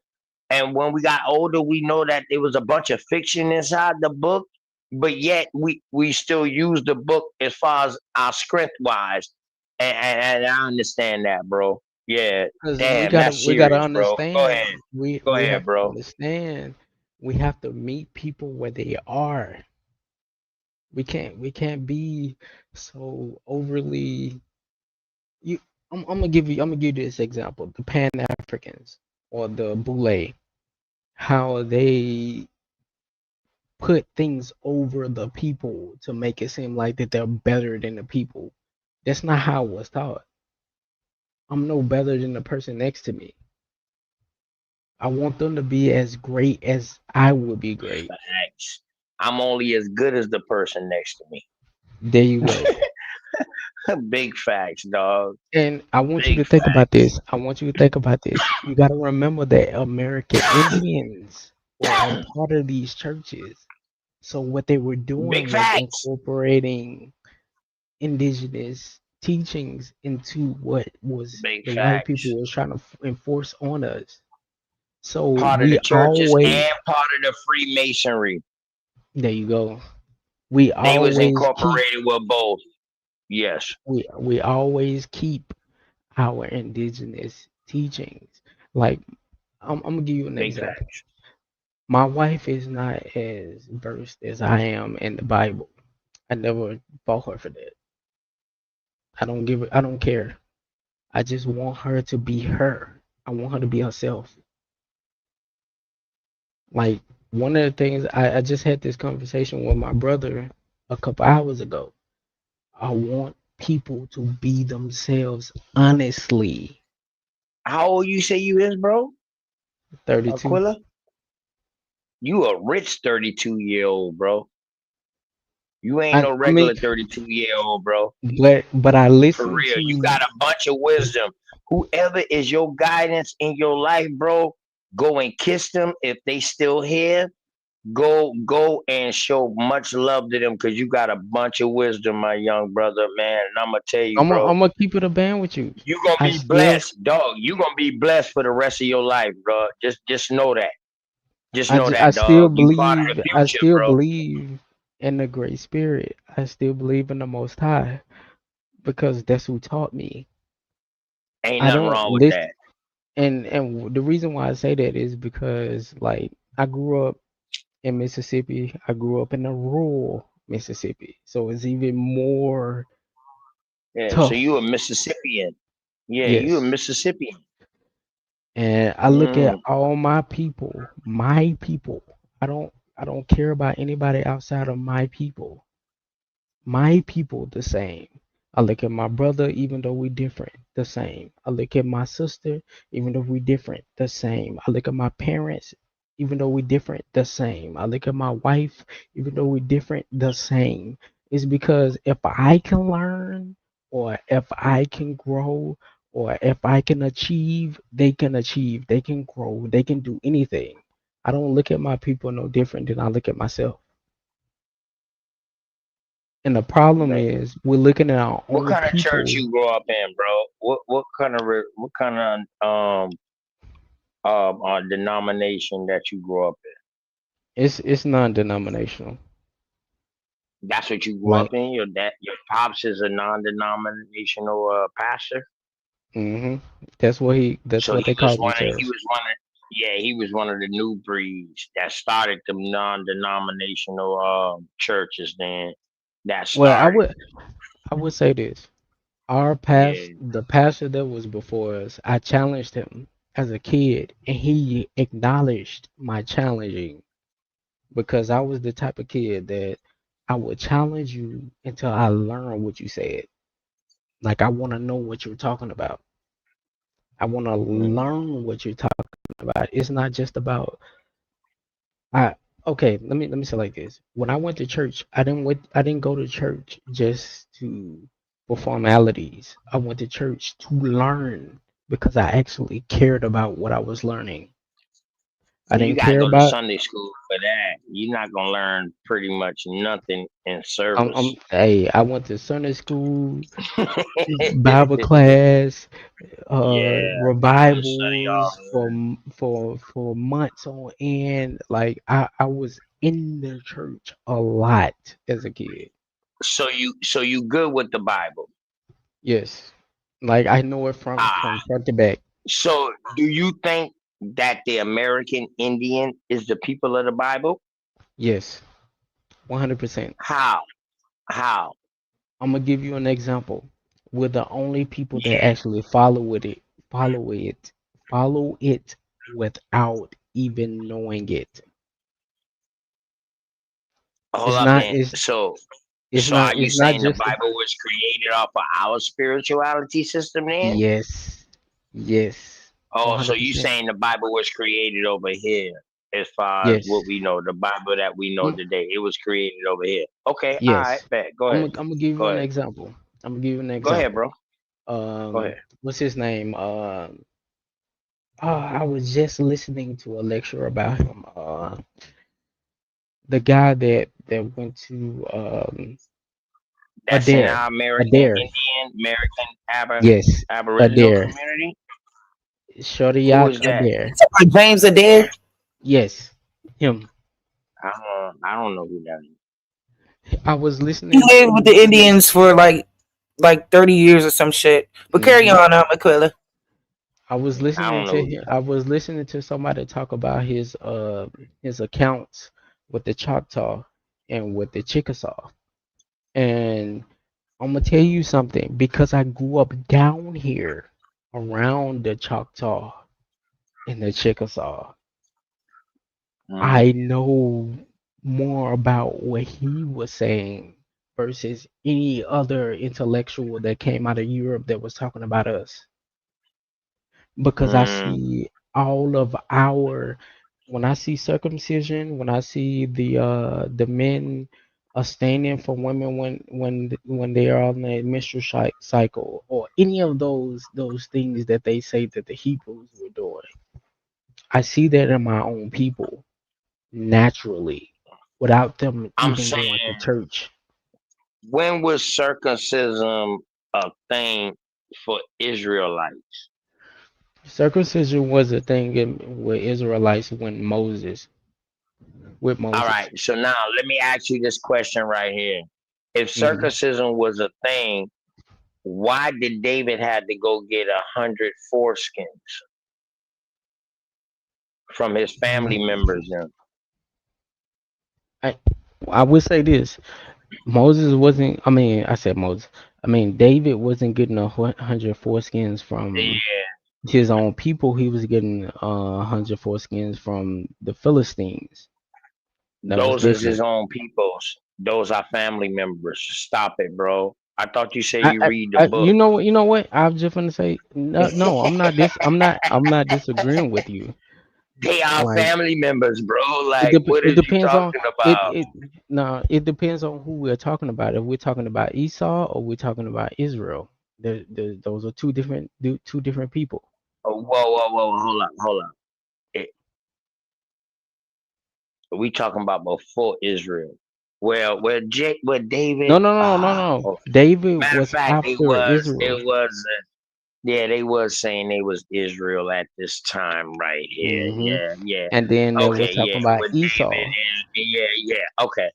F: And when we got older, we know that there was a bunch of fiction inside the book, but yet we still use the book as far as our strength wise. And I understand that, bro. Yeah,
I: Because
F: damn, that's
I: we gotta
F: serious, bro. Go
I: understand.
F: ahead. Go
I: We
F: ahead,
I: have to
F: bro.
I: understand. We have to meet people where they are. We can't be so overly you. I'm gonna give you this example: the Pan Africans or the Boule, how they put things over the people to make it seem like that they're better than the people. That's not how it was taught. I'm no better than the person next to me. I want them to be as great as I would be great.
F: Facts. I'm only as good as the person next to me.
I: There you go.
F: Big facts, dog.
I: And I want you
F: Big
I: to think about
F: facts.
I: this. I want you to think about this. You got to remember that American Indians were a part of these churches. So what they were
F: Big
I: doing was
F: facts.
I: incorporating indigenous teachings into what was
F: Big
I: the white people
F: facts.
I: was trying to enforce on us. So
F: Part of
I: we
F: the churches
I: always,
F: and part of the Freemasonry.
I: there you go. We
F: They was
I: always keep
F: incorporated with both. Yes.
I: we always keep our indigenous teachings. Like I'm gonna give you an
F: Big
I: example.
F: facts.
I: My wife is not as versed as I am in the Bible. I never fought her for that. I don't care. I just want her to be her. I want her to be herself. Like one of the things I just had this conversation with my brother a couple hours ago. I want people to be themselves honestly.
F: How old you say you is, bro?
I: 32.
F: Aquila? You a rich 32-year-old, bro. You ain't no
I: I mean,
F: regular 32-year-old, bro.
I: but I
F: For
I: listen
F: real. You
I: to
F: got a bunch of wisdom. Whoever is your guidance in your life, bro, go and kiss them if they still here. Go and show much love to them because you got a bunch of wisdom, my young brother, man. And I'm gonna tell you, bro,
I: I'm gonna keep it a band with you.
F: you gonna
I: I
F: be
I: still
F: blessed, dog. You gonna be blessed for the rest of your life, bro. Just know that. Just know
I: I
F: that,
I: still
F: dog. You part of
I: believe
F: the future, bro.
I: in the Great Spirit. I still believe in the Most High because that's who taught me.
F: Ain't
I: I
F: nothing
I: don't
F: wrong with
I: listen,
F: that.
I: and the reason why I say that is because like I grew up in Mississippi. I grew up in a rural Mississippi, so it's even more
F: Yeah. So you a
I: tough.
F: Mississippian. Yeah, you a
I: Yes,
F: Mississippian.
I: and I look at
F: Mm.
I: all my people, my people. I don't care about anybody outside of my people. My people the same. I look at my brother, even though we different, the same. I look at my sister, even though we different, the same. I look at my parents, even though we different, the same. I look at my wife, even though we different, the same. It's because if I can learn, or if I can grow, or if I can achieve, they can achieve, they can grow, they can do anything. I don't look at my people no different than I look at myself. And the problem
F: Man.
I: is we're looking at our
F: What
I: own
F: kind of church
I: people.
F: you grow up in, bro? What kind of denomination that you grew up
I: It's non-denominational.
F: in? That's what you grew
I: Like,
F: up in. Your pops is a non-denominational pastor.
I: hmm that's
F: So
I: what they call themselves.
F: he was one of the new breeds that started the non-denominational churches. Then that
I: Well,
F: started.
I: I would say this.
F: Yeah.
I: The pastor that was before us, I challenged him as a kid, and he acknowledged my challenging because I was the type of kid that I would challenge you until I learn what you said. Like I want to know what you're talking about. I want to
F: Mhm.
I: learn what you're talking about. It's not just about I okay, let me say like this. When I went to church, I didn't go to church just to for formalities. I went to church to learn because I actually cared about what I was learning. I
F: You
I: didn't
F: gotta
I: care
F: go to
I: about
F: Sunday school for that. You're not gonna learn pretty much nothing in service.
I: hey, I went to Sunday school, Bible class,
F: Yeah, Bible study, all
I: revivals for months on end. Like I was in the church a lot as a kid.
F: so you good with the Bible.
I: Yes. Like I know it from
F: Ah,
I: front to back.
F: so do you think that the American Indian is the people of the Bible?
I: Yes, 100%.
F: How? How?
I: I'm gonna give you an example. We're the only people that
F: Yeah.
I: actually follow it, follow it without even knowing it.
F: Hold
I: It's
F: up
I: not.
F: then. So are you
I: It's not
F: saying the
I: just.
F: Bible was created off of our spirituality system then?
I: Yes, yes,
F: Oh, so you
I: 100%.
F: saying the Bible was created over here as far as what
I: Yes.
F: we know, the Bible that we know
I: Mm,
F: today, it was created over here. Okay, all right,
I: yes.
F: bet. Go
I: I'm
F: ahead.
I: gonna give you
F: Go
I: an
F: ahead.
I: example. I'm gonna give you an
F: Go ahead,
I: example.
F: bro. Go ahead.
I: What's his name? I was just listening to a lecture about him. The guy that went to
F: That's in
I: Adair,
F: our American
I: Adair.
F: Indian, American
I: Yes,
F: Aboriginal
I: Adair.
F: community. Who
I: Shortyat
F: is that?
I: Adair.
C: James Adair.
I: Yes, him.
F: I don't know who that is.
I: I was
C: He
I: listening
C: lived with the
I: to.
C: Indians for like 30 years or some shit. But carry
I: Mhm.
C: on, Aquila.
I: I was
F: I
I: listening
F: don't know
I: to
F: who
I: him.
F: that
I: I was listening to somebody talk about his accounts with the Choctaw and with the Chickasaw. And I'm gonna tell you something because I grew up down here around the Choctaw and the Chickasaw.
F: is.
I: I know more about what he was saying versus any other intellectual that came out of Europe that was talking about us. Because I
F: Mm,
I: see all of our when I see circumcision, when I see the men standing for women when they are on the menstrual cycle or any of those things that they say that the Hebrews were doing, I see that in my own people naturally without them
F: I'm
I: even going to
F: saying,
I: church.
F: when was circumcision a thing for Israelites?
I: Circumcision was a thing with Israelites with
F: All
I: Moses.
F: right, so now let me ask you this question right here. If
I: hmm
F: circumcision was a thing, why did David had to go get 100 foreskins from his family members? Then
I: I I would say this. Moses wasn't. I mean, I said Moses. I mean, David wasn't getting 100 foreskins from
F: yeah,
I: his own people. He was getting 100 foreskins from the Philistines. That was
F: those is his
I: different.
F: own peoples. Those are family members. Stop it, bro. I thought you said you read the book.
I: You know what? I was just gonna say no. No, I'm not. I'm not disagreeing with you.
F: They are
I: Like
F: family members, bro. Like, what
I: it
F: is you
I: depends on
F: talking about?
I: it. No, it depends on who we're talking about. If we're talking about Esau or we're talking about Israel, those are two different people.
F: Oh, whoa, hold up. Eh, we talking about before Israel. Well,
I: No,
F: David.
I: no, no, no, no.
F: Oh,
I: David
F: matter of
I: was
F: fact,
I: after Israel.
F: yeah, they was saying they was Israel at this time right here.
I: hmm
F: Yeah, yeah.
I: And then they were
F: Okay, yeah,
I: talking about
F: with David
I: Esau.
F: and yeah, yeah. Okay,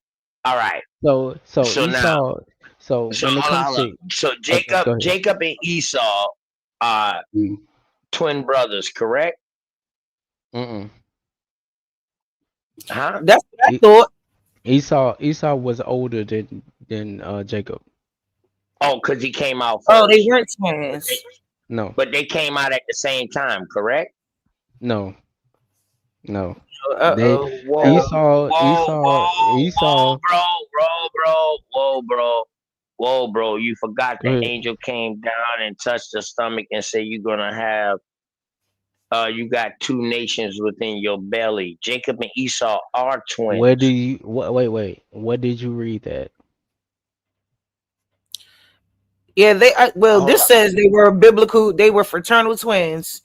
F: all right.
I: So
F: So now,
I: Esau. So
F: so
I: when it comes
F: hold on.
I: to
F: So
I: okay, go ahead.
F: Jacob and Esau are
I: Mm.
F: twin brothers, correct?
I: Mm-mm.
F: Huh?
C: That's what I
I: E-
C: thought.
I: Esau was older than Jacob.
F: Oh, because he came out
C: Oh, they
F: first.
C: weren't
F: But they,
C: twins.
I: No,
F: but they came out at the same time, correct?
I: no, no.
C: Uh
I: They
C: oh.
F: Oh,
I: Esau.
F: whoa, bro. You forgot
I: Go
F: the
I: ahead.
F: angel came down and touched the stomach and said you're gonna have you got two nations within your belly. Jacob and Esau are
I: Where do
F: twins.
I: you wait? What did you read that?
C: Yeah, well,
F: Hold
C: this
F: up.
C: says they were biblical, they were fraternal twins.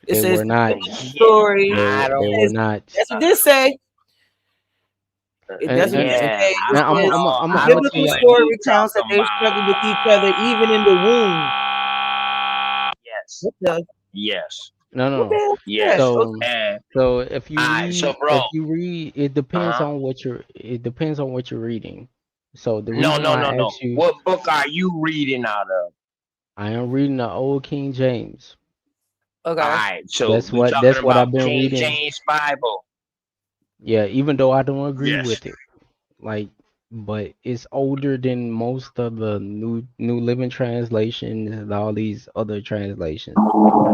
C: It
I: They
C: says
I: were
C: the
I: not.
C: biblical
F: Yeah,
C: story.
F: I
I: They
F: don't
I: were
C: Says,
I: not.
C: that's what this say. That's what this
F: yeah,
C: say. It
F: I don't
C: says
F: know.
C: the
F: I don't
I: I'm
F: know
I: tell
C: biblical
I: y'all.
F: what
C: story
F: he
C: recounts that
F: talking
C: they struggled with each other even in the womb.
F: about. Yes.
C: What the
F: Yes.
I: No,
C: what
I: no,
C: the
I: no.
C: hell is that?
F: Yes.
I: So
F: And
I: so
F: bro,
I: it depends
F: uh-huh.
I: on it depends on what you're reading. So the
F: No,
I: reason
F: no,
I: why
F: no,
I: I
F: no.
I: asked you,
F: What book are you reading out of?
I: I am reading the old King James.
F: All
C: Okay.
F: right, so
I: That's
F: we
I: what
F: talking
I: that's what
F: about
I: I've been
F: King
I: reading.
F: James Bible.
I: Yeah, even though I don't agree
F: Yes.
I: with it. Like, but it's older than most of the New Living Translations and all these other translations.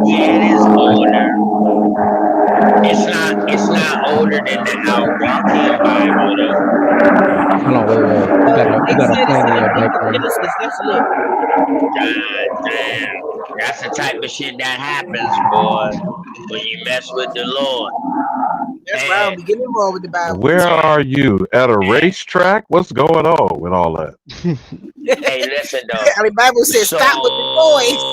F: Yeah, it is older. It's not older than the Algonquian Bible though.
I: Hold on, wait. You got a
C: They said it's
I: plane
C: in
I: in
C: the
I: your
C: book of
I: background.
C: Genesis. Let's look.
F: God damn. That's the type of shit that happens, boy, when you mess with the Lord.
C: That's why I don't be getting involved with the Bible.
D: Where are you at a racetrack? What's going on with all that?
F: Hey, listen though.
C: The Bible says
F: So,
C: stop with the noise.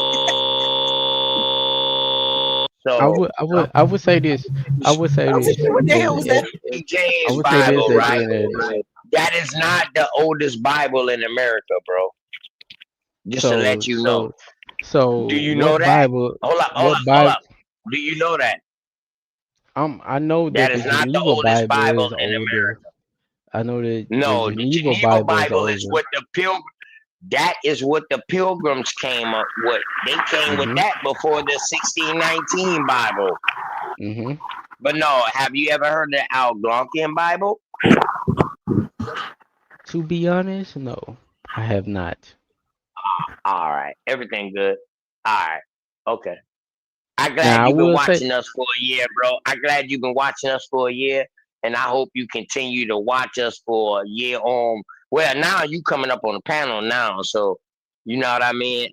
I: I would say this. I would say
C: I was
I: this.
C: thinking, what the hell was that?
F: King
I: I
F: James
I: would say this
F: Bible,
I: at the
F: right?
I: end of the day.
F: That is not the oldest Bible in America, bro. Just to
I: So
F: let you know.
I: so so
F: Do you know
I: what
F: that?
I: Bible?
F: Hold
I: What
F: up.
I: Bible?
F: Do you know that?
I: I know
F: That
I: that the
F: is not the
I: Geneva
F: oldest
I: Bible
F: Bible
I: is
F: in
I: older.
F: America.
I: I know that the
F: No, the
I: Geneva
F: Geneva
I: Bible is
F: Bible is
I: older.
F: what the that is what the pilgrims came up with. They came with
I: Mhm.
F: that before the 1619 Bible.
I: Mhm.
F: But no, have you ever heard the Algonquian Bible?
I: To be honest, no, I have not.
F: All right. Everything good. All right. Okay. I'm glad
I: Now I
F: you've been
I: will say,
F: watching us for a year, bro. I'm glad you've been watching us for a year, and I hope you continue to watch us for a year on. Well, now you coming up on the panel now, so you know what I mean.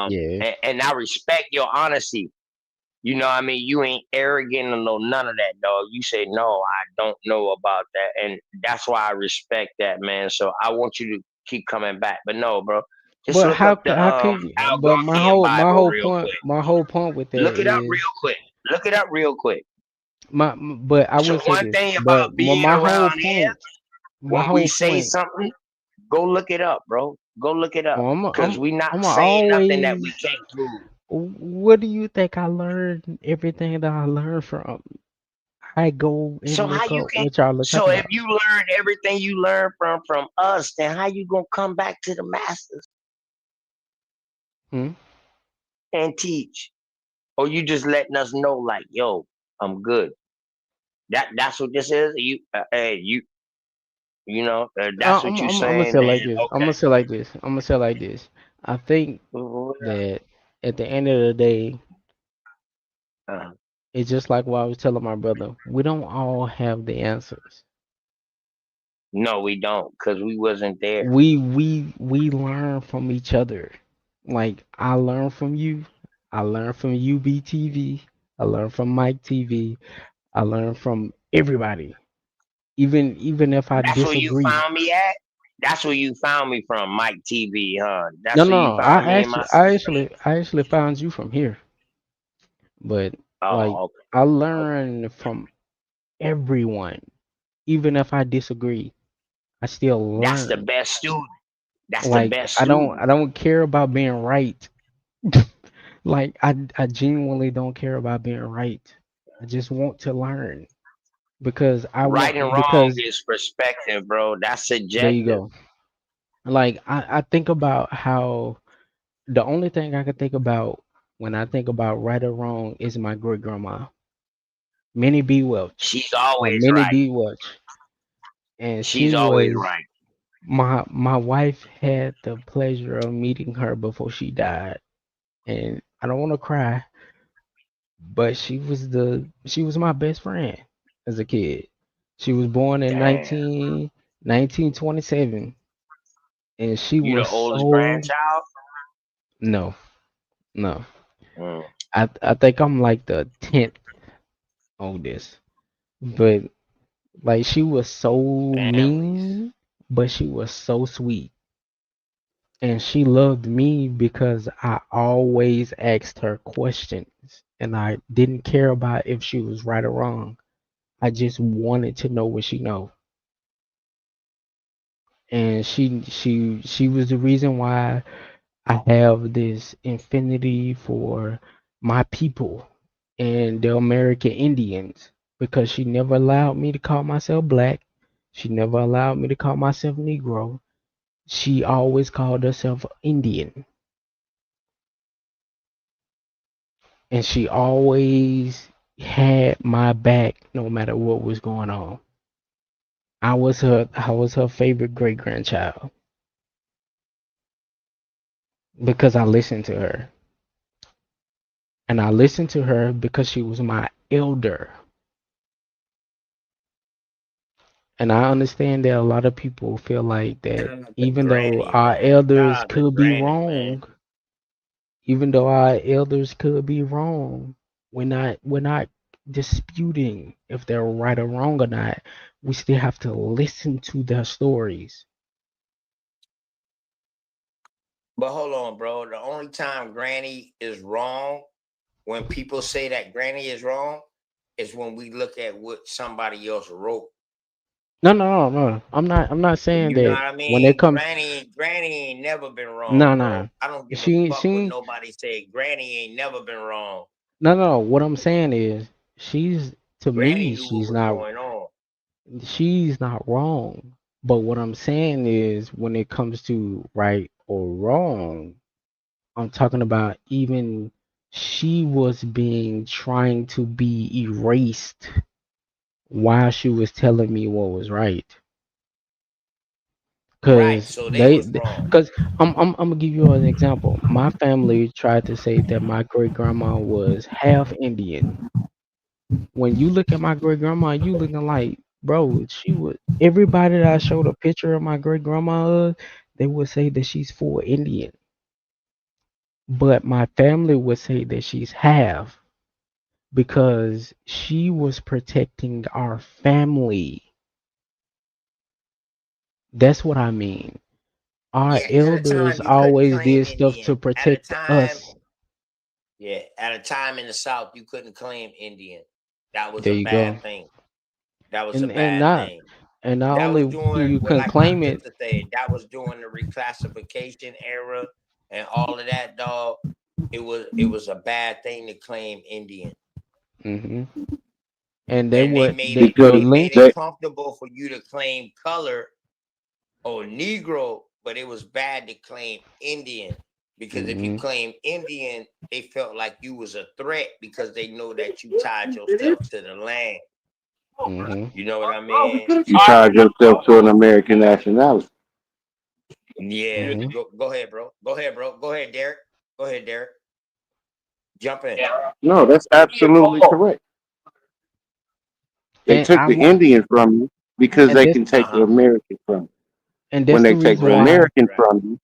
I: yeah.
F: And I respect your honesty. You know what I mean. You ain't arrogant or no none of that, dog. You say no, I don't know about that, and that's why I respect that, man. So I want you to keep coming back. But no, bro, just
I: But
F: look up the
I: how can you? But
F: Algonquian Bible real quick.
I: my whole point with that
F: Look it up real
I: is
F: quick. Look it up real quick.
I: but I
F: So
I: will say
F: one
I: this.
F: thing
I: But
F: about being around here,
I: my
F: when we
I: whole
F: say
I: point.
F: something, go look it up, bro. Go look it up.
I: Well,
F: Cause we not
I: I'm
F: saying nothing that
I: always.
F: we can't prove.
I: What do you think I learned? Everything that I learned from. I go
F: So
I: and
F: how
I: look
F: you
I: up
F: can
I: what y'all are
F: so
I: talking
F: if
I: about.
F: you learn everything you learn from us, then how you gonna come back to the masters
I: Hmm?
F: and teach? Or you just letting us know like, yo, I'm good. That's what this is. Hey, that's what you
I: I'm gonna
F: saying.
I: say it like
F: Then
I: this. I'm
F: okay.
I: gonna say it like this. I'm gonna say it like this. I think that at the end of the day,
F: Uh,
I: it's just like what I was telling my brother. We don't all have the answers.
F: no, we don't, because we wasn't there.
I: We learn from each other. Like I learn from you. I learn from UBTV. I learn from Mike TV. I learn from everybody. Even if I
F: That's where you
I: disagree.
F: found me at. That's where you found me from, Mike TV, huh?
I: No,
F: That's where you
I: no,
F: found me and my sister.
I: I actually found you from here. But like
F: Oh, okay.
I: I learn from everyone. Even if I disagree, I still
F: That's the
I: learn.
F: best student. That's the
I: Like
F: best student.
I: I don't care about being right. Like I genuinely don't care about being right. I just want to learn because
F: Right and wrong
I: because
F: is perspective, bro. That's
I: there you
F: subjective.
I: go. Like I think about how the only thing I can think about when I think about right or wrong is my great grandma, Minnie B. Welch,
F: She's
I: or
F: always
I: Minnie
F: right.
I: B. Welch, and
F: She's
I: she
F: always
I: was
F: right.
I: my wife had the pleasure of meeting her before she died, and I don't want to cry, but she was my best friend as a kid. She was born in
F: Damn.
I: 1927, and she
F: You the
I: was
F: oldest
I: so
F: grandchild?
I: no, no.
F: Mm.
I: I think I'm like the 10th oldest, but like she was so
F: Families.
I: mean, but she was so sweet. And she loved me because I always asked her questions and I didn't care about if she was right or wrong. I just wanted to know what she know. And she was the reason why I have this infinity for my people and the American Indians because she never allowed me to call myself black. She never allowed me to call myself Negro. She always called herself Indian. and she always had my back no matter what was going on. I was her favorite great grandchild because I listened to her. And I listened to her because she was my elder. And I understand that a lot of people feel like that
F: The
I: even though
F: granny,
I: our
F: man.
I: elders
F: Nah, the
I: could be
F: granny, man.
I: wrong, even though our elders could be wrong, we're not disputing if they're right or wrong or not. We still have to listen to their stories.
F: But hold on, bro. The only time granny is wrong, when people say that granny is wrong, is when we look at what somebody else wrote.
I: No. I'm not saying
F: You know
I: that
F: what I
I: when it
F: mean?
I: comes.
F: Granny ain't never been
I: No,
F: wrong,
I: no.
F: bro. I don't give a
I: She
F: fuck what
I: she
F: nobody say. Granny ain't never been wrong.
I: no. What I'm saying is she's to
F: Granny
I: me
F: knew what
I: she's
F: was
I: not
F: going on.
I: she's not wrong. But what I'm saying is when it comes to right or wrong, I'm talking about even she was being trying to be erased while she was telling me what was right.
F: Right,
I: Cause
F: so they
I: they,
F: was wrong.
I: cause I'm gonna give you an example. My family tried to say that my great grandma was half Indian. When you look at my great grandma, you looking like, bro, she was everybody that I showed a picture of my great grandma, they would say that she's full Indian. But my family would say that she's half because she was protecting our family. That's what I mean. Our
F: Yeah, at a
I: elders
F: time you couldn't
I: always
F: claim
I: did stuff
F: Indian.
I: to protect us.
F: At a time in the South, you couldn't claim Indian. That was
I: There
F: a
I: you go.
F: bad thing. That was a
I: And
F: bad
I: not
F: thing.
I: and not
F: That was
I: only
F: during,
I: you
F: well,
I: can
F: like my
I: claim it.
F: sister said, that was during the reclassification era and all of that, dog. It was a bad thing to claim Indian.
I: Hmm. And they
F: And they
I: would
F: made it
I: the
F: they made
I: link.
F: it comfortable for you to claim color or Negro, but it was bad to claim Indian because if you
I: Hmm.
F: claim Indian, they felt like you was a threat because they know that you tied yourself to the land.
I: Hmm.
F: You know what I mean?
G: You tied yourself to an American nationality.
F: Yeah.
I: Hmm.
F: Go ahead, bro. Go ahead, bro. Go ahead, Derek. Go ahead, Derek. Jump in.
G: No, that's absolutely correct. They
I: And
G: took
I: I
G: the
I: want
G: Indian from you because
I: and
G: they
I: this
G: can take the
F: Uh-huh.
G: American from you.
I: and
G: When
I: that's the
G: they take
I: reason
G: the
F: Right.
I: why
G: American
F: Right.
G: from you,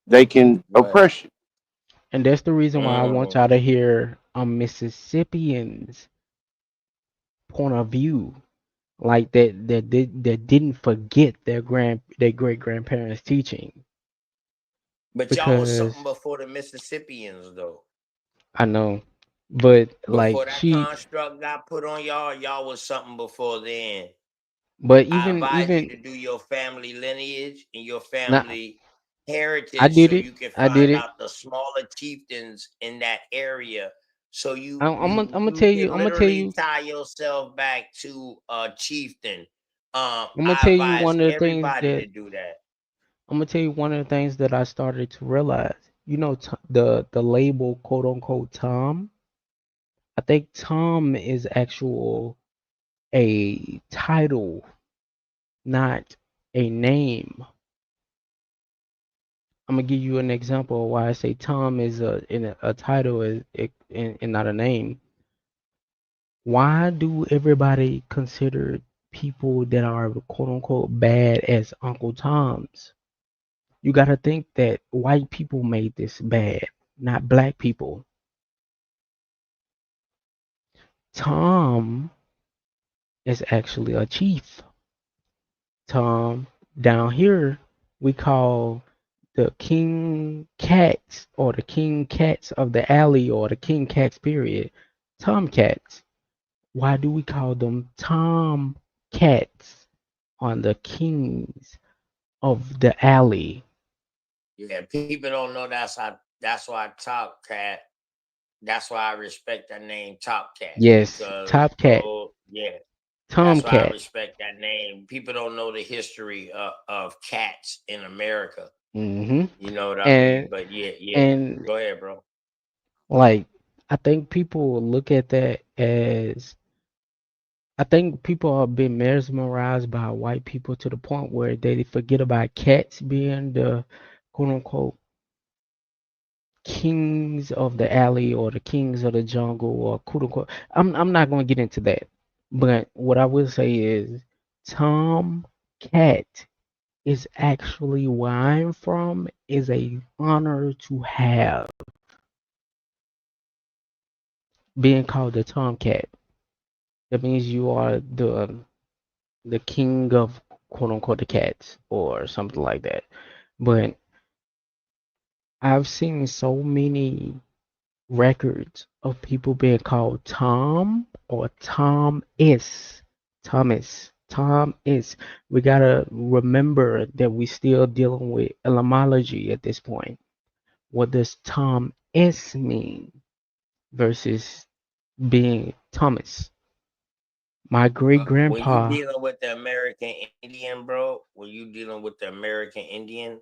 G: they can
F: Go ahead.
G: oppress you.
I: and that's the reason why I want
F: Mm-hmm.
I: y'all to hear Mississippians' point of view. Like that didn't forget their great grandparents' teaching.
F: But y'all was
I: Because
F: something before the Mississippians, though.
I: I know, but like
F: Before that construct got put on y'all, y'all was something before then.
I: but
F: I
I: even
F: advise you
I: even
F: to do your family lineage and your
I: not,
F: family
I: I
F: heritage
I: did
F: so
I: it.
F: you can
I: I did
F: find
I: it.
F: out the smaller chieftains in that area. So you
I: I'm
F: you
I: gonna
F: you
I: tell you.
F: can
I: I'm gonna tell
F: literally
I: you.
F: tie yourself back to a chieftain.
I: I'm gonna
F: I
I: tell you
F: advise
I: one of the things
F: everybody
I: that
F: to do that.
I: I'm gonna tell you one of the things that I started to realize. You know, the label quote unquote Tom. I think Tom is actual a title, not a name. I'm gonna give you an example of why I say Tom is a title and not a name. Why do everybody consider people that are quote unquote bad as Uncle Toms? You gotta think that white people made this bad, not black people. Tom is actually a chief. Tom down here we call the king cats or the king cats of the alley or the king cats period. Tomcats. Why do we call them Tom cats on the kings of the alley?
F: Yeah, people don't know that's why Top Cat. That's why I respect that name Top Cat
I: Yes,
F: because
I: top cat,
F: yeah,
I: Tom
F: that's why I
I: cat.
F: respect that name. People don't know the history of cats in America.
I: Hmm.
F: You know what I mean?
I: And
F: But yeah.
I: and
F: Go ahead, bro.
I: like I think people look at that as I think people have been mesmerized by white people to the point where they forget about cats being the quote unquote kings of the alley or the kings of the jungle or quote unquote. I'm not gonna get into that. But what I will say is Tom Cat is actually where I'm from is a honor to have being called the Tomcat. That means you are the king of quote unquote the cats or something like that. But I've seen so many records of people being called Tom or Tom is. Thomas. Tom is. We gotta remember that we still dealing with etymology at this point. What does Tom is mean versus being Thomas? My great
H: When you
I: grandpa.
H: dealing with the American Indian, bro, when you dealing with the American Indian,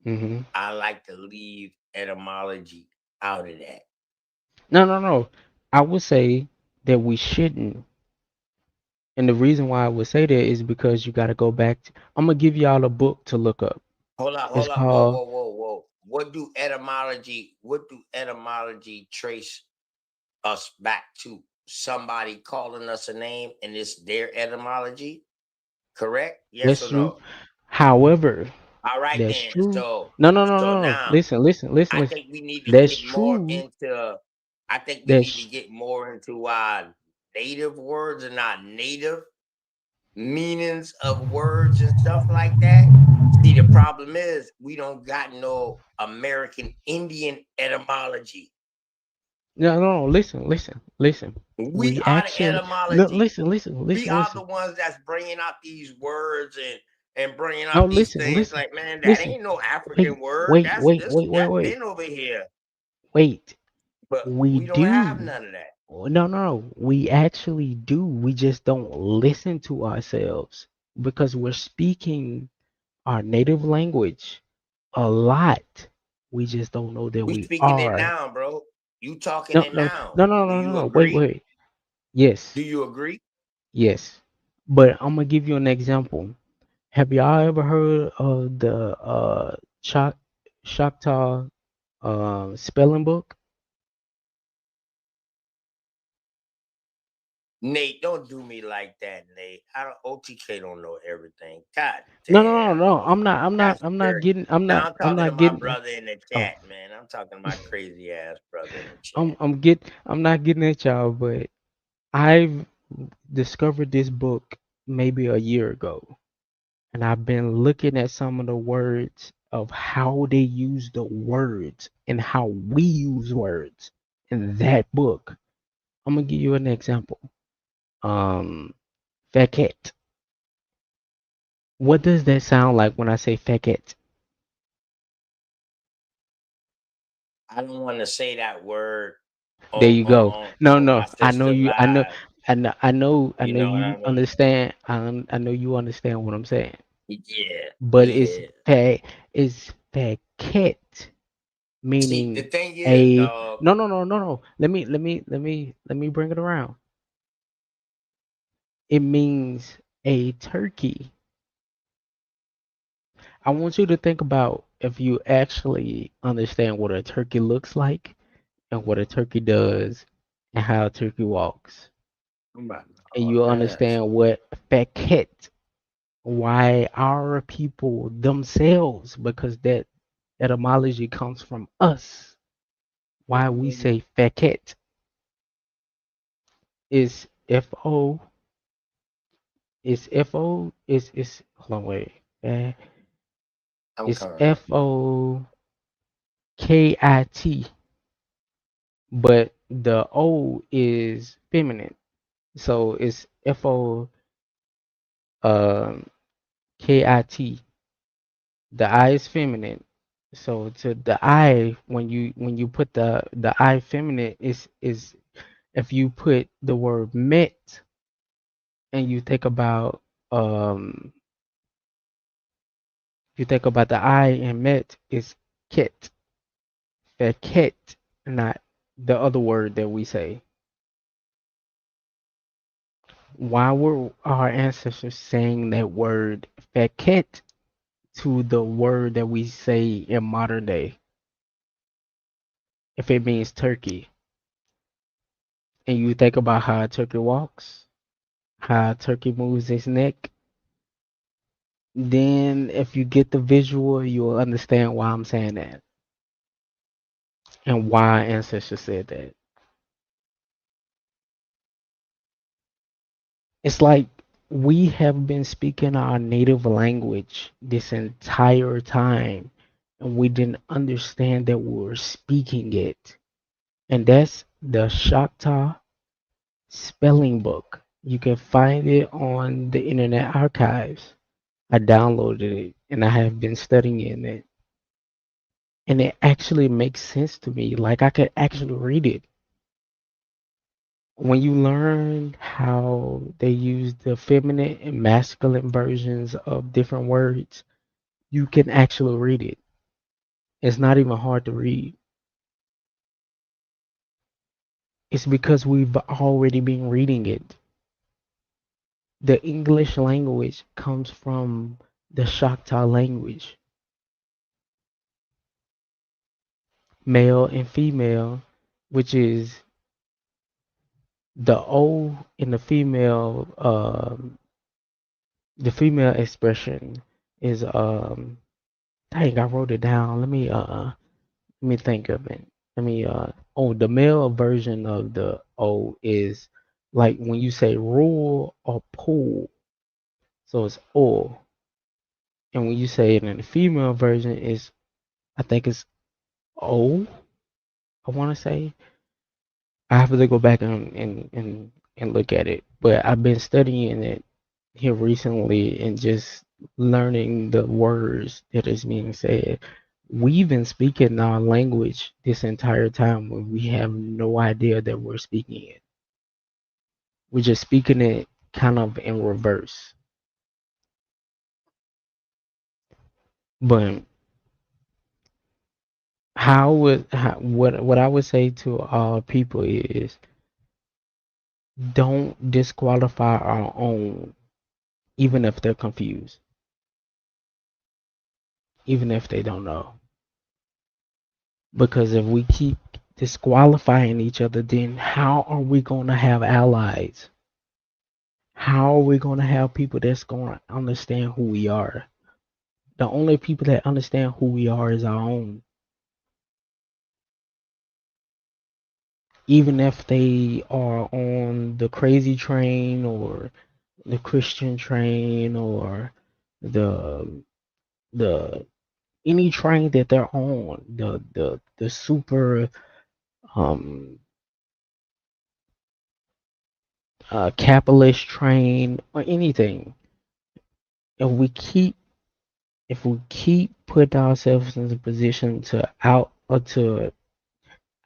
I: Hmm.
H: I like to leave etymology out of that.
I: No. I would say that we shouldn't. And the reason why I would say that is because you got to go back. I'm gonna give y'all a book to look up. It's
H: Hold up, whoa,
I: called.
H: whoa, whoa, whoa. What do etymology trace us back to? Somebody calling us a name and it's their etymology? Correct? Yes
I: That's
H: or
I: true.
H: no?
I: However,
H: All right
I: that's
H: then.
I: true.
H: So
I: No,
H: so
I: no.
H: now
I: Listen.
H: I
I: Listen.
H: think we need to
I: That's
H: get more
I: true.
H: into
I: That's
H: our native words and our native meanings of words and stuff like that. See, the problem is we don't got no American Indian etymology.
I: no. Listen.
H: We
I: We
H: are the
I: actually
H: etymology. We are
I: listen.
H: the ones that's bringing out these words and bringing
I: No,
H: out these things.
I: listen.
H: Like, man, that
I: Listen.
H: ain't no African
I: Wait,
H: word.
I: wait,
H: That's
I: wait,
H: this
I: wait, wait,
H: that's
I: wait.
H: been over here.
I: Wait.
H: But
I: We
H: we don't have
I: do.
H: none of that.
I: No. We actually do. We just don't listen to ourselves because we're speaking our native language a lot. We just don't know that
H: We
I: we
H: speaking it
I: are.
H: now, bro. You talking
I: No,
H: it
I: no,
H: now.
I: no, no,
H: Do
I: no, no,
H: you
I: no. Wait,
H: agree?
I: wait. Yes,
H: Do you agree?
I: yes. But I'm gonna give you an example. Have y'all ever heard of the Chak Choctaw spelling book?
H: Nate, don't do me like that, Nate. I don't OTK don't know everything. God
I: No.
H: damn, Nate. That's
I: I'm not
H: very
I: getting.
H: now I'm
I: I'm
H: talking to
I: not
H: my
I: getting.
H: brother in the
I: Oh,
H: chat, man. I'm talking to my crazy ass brother in the chat.
I: I'm not getting at y'all, but I've discovered this book maybe a year ago, and I've been looking at some of the words of how they use the words and how we use words in that book. I'm gonna give you an example. Um, Faket. What does that sound like when I say faket?
H: I don't want to say that word
I: There you go. No,
H: on my
I: no. I know
H: sister
I: you.
H: live.
I: I
H: You
I: know
H: know what
I: you
H: I mean?
I: understand. I know you understand what I'm saying.
H: Yeah,
I: But
H: yeah.
I: it's faket,
H: See, the
I: meaning
H: thing is,
I: a
H: dog,
I: no. Let me bring it around. It means a turkey. I want you to think about if you actually understand what a turkey looks like and what a turkey does and how a turkey walks. And you
H: ass.
I: understand what faket, why our people themselves, because that etymology comes from us, why we say faket is F-O, is F-O, is, hold on, wait,
H: I'm
I: it's
H: coming, bro.
I: F-O-K-I-T, but the O is feminine. So it's F-O, um, K-I-T. The I is feminine. So to the I, when you put the I feminine is if you put the word met and you think about um you think about the I in met is kit, the kit, not the other word that we say. Why were our ancestors saying that word feket to the word that we say in modern day? If it means turkey, and you think about how a turkey walks, how a turkey moves its neck, then if you get the visual, you'll understand why I'm saying that and why ancestors said that. It's like we have been speaking our native language this entire time, and we didn't understand that we were speaking it. And that's the Choctaw spelling book. You can find it on the Internet Archives. I downloaded it and I have been studying it. And it actually makes sense to me. Like I could actually read it. When you learn how they use the feminine and masculine versions of different words, you can actually read it. It's not even hard to read. It's because we've already been reading it. The English language comes from the Choctaw language. Male and female, which is the O in the female expression is dang, I wrote it down. Let me think of it. The male version of the O is like when you say rule or pull. So it's O. And when you say it in the female version is I think it's O, I wanna say. I have to go back and look at it. But I've been studying it here recently and just learning the words that is being said. We've been speaking our language this entire time when we have no idea that we're speaking it. We're just speaking it kind of in reverse. But what I would say to all people is don't disqualify our own, even if they're confused, even if they don't know. Because if we keep disqualifying each other, then how are we going to have allies? How are we going to have people that's going to understand who we are? The only people that understand who we are is our own. Even if they are on the crazy train or the Christian train or the the any train that they're on, the super um capitalist train or anything. If we keep putting ourselves in the position to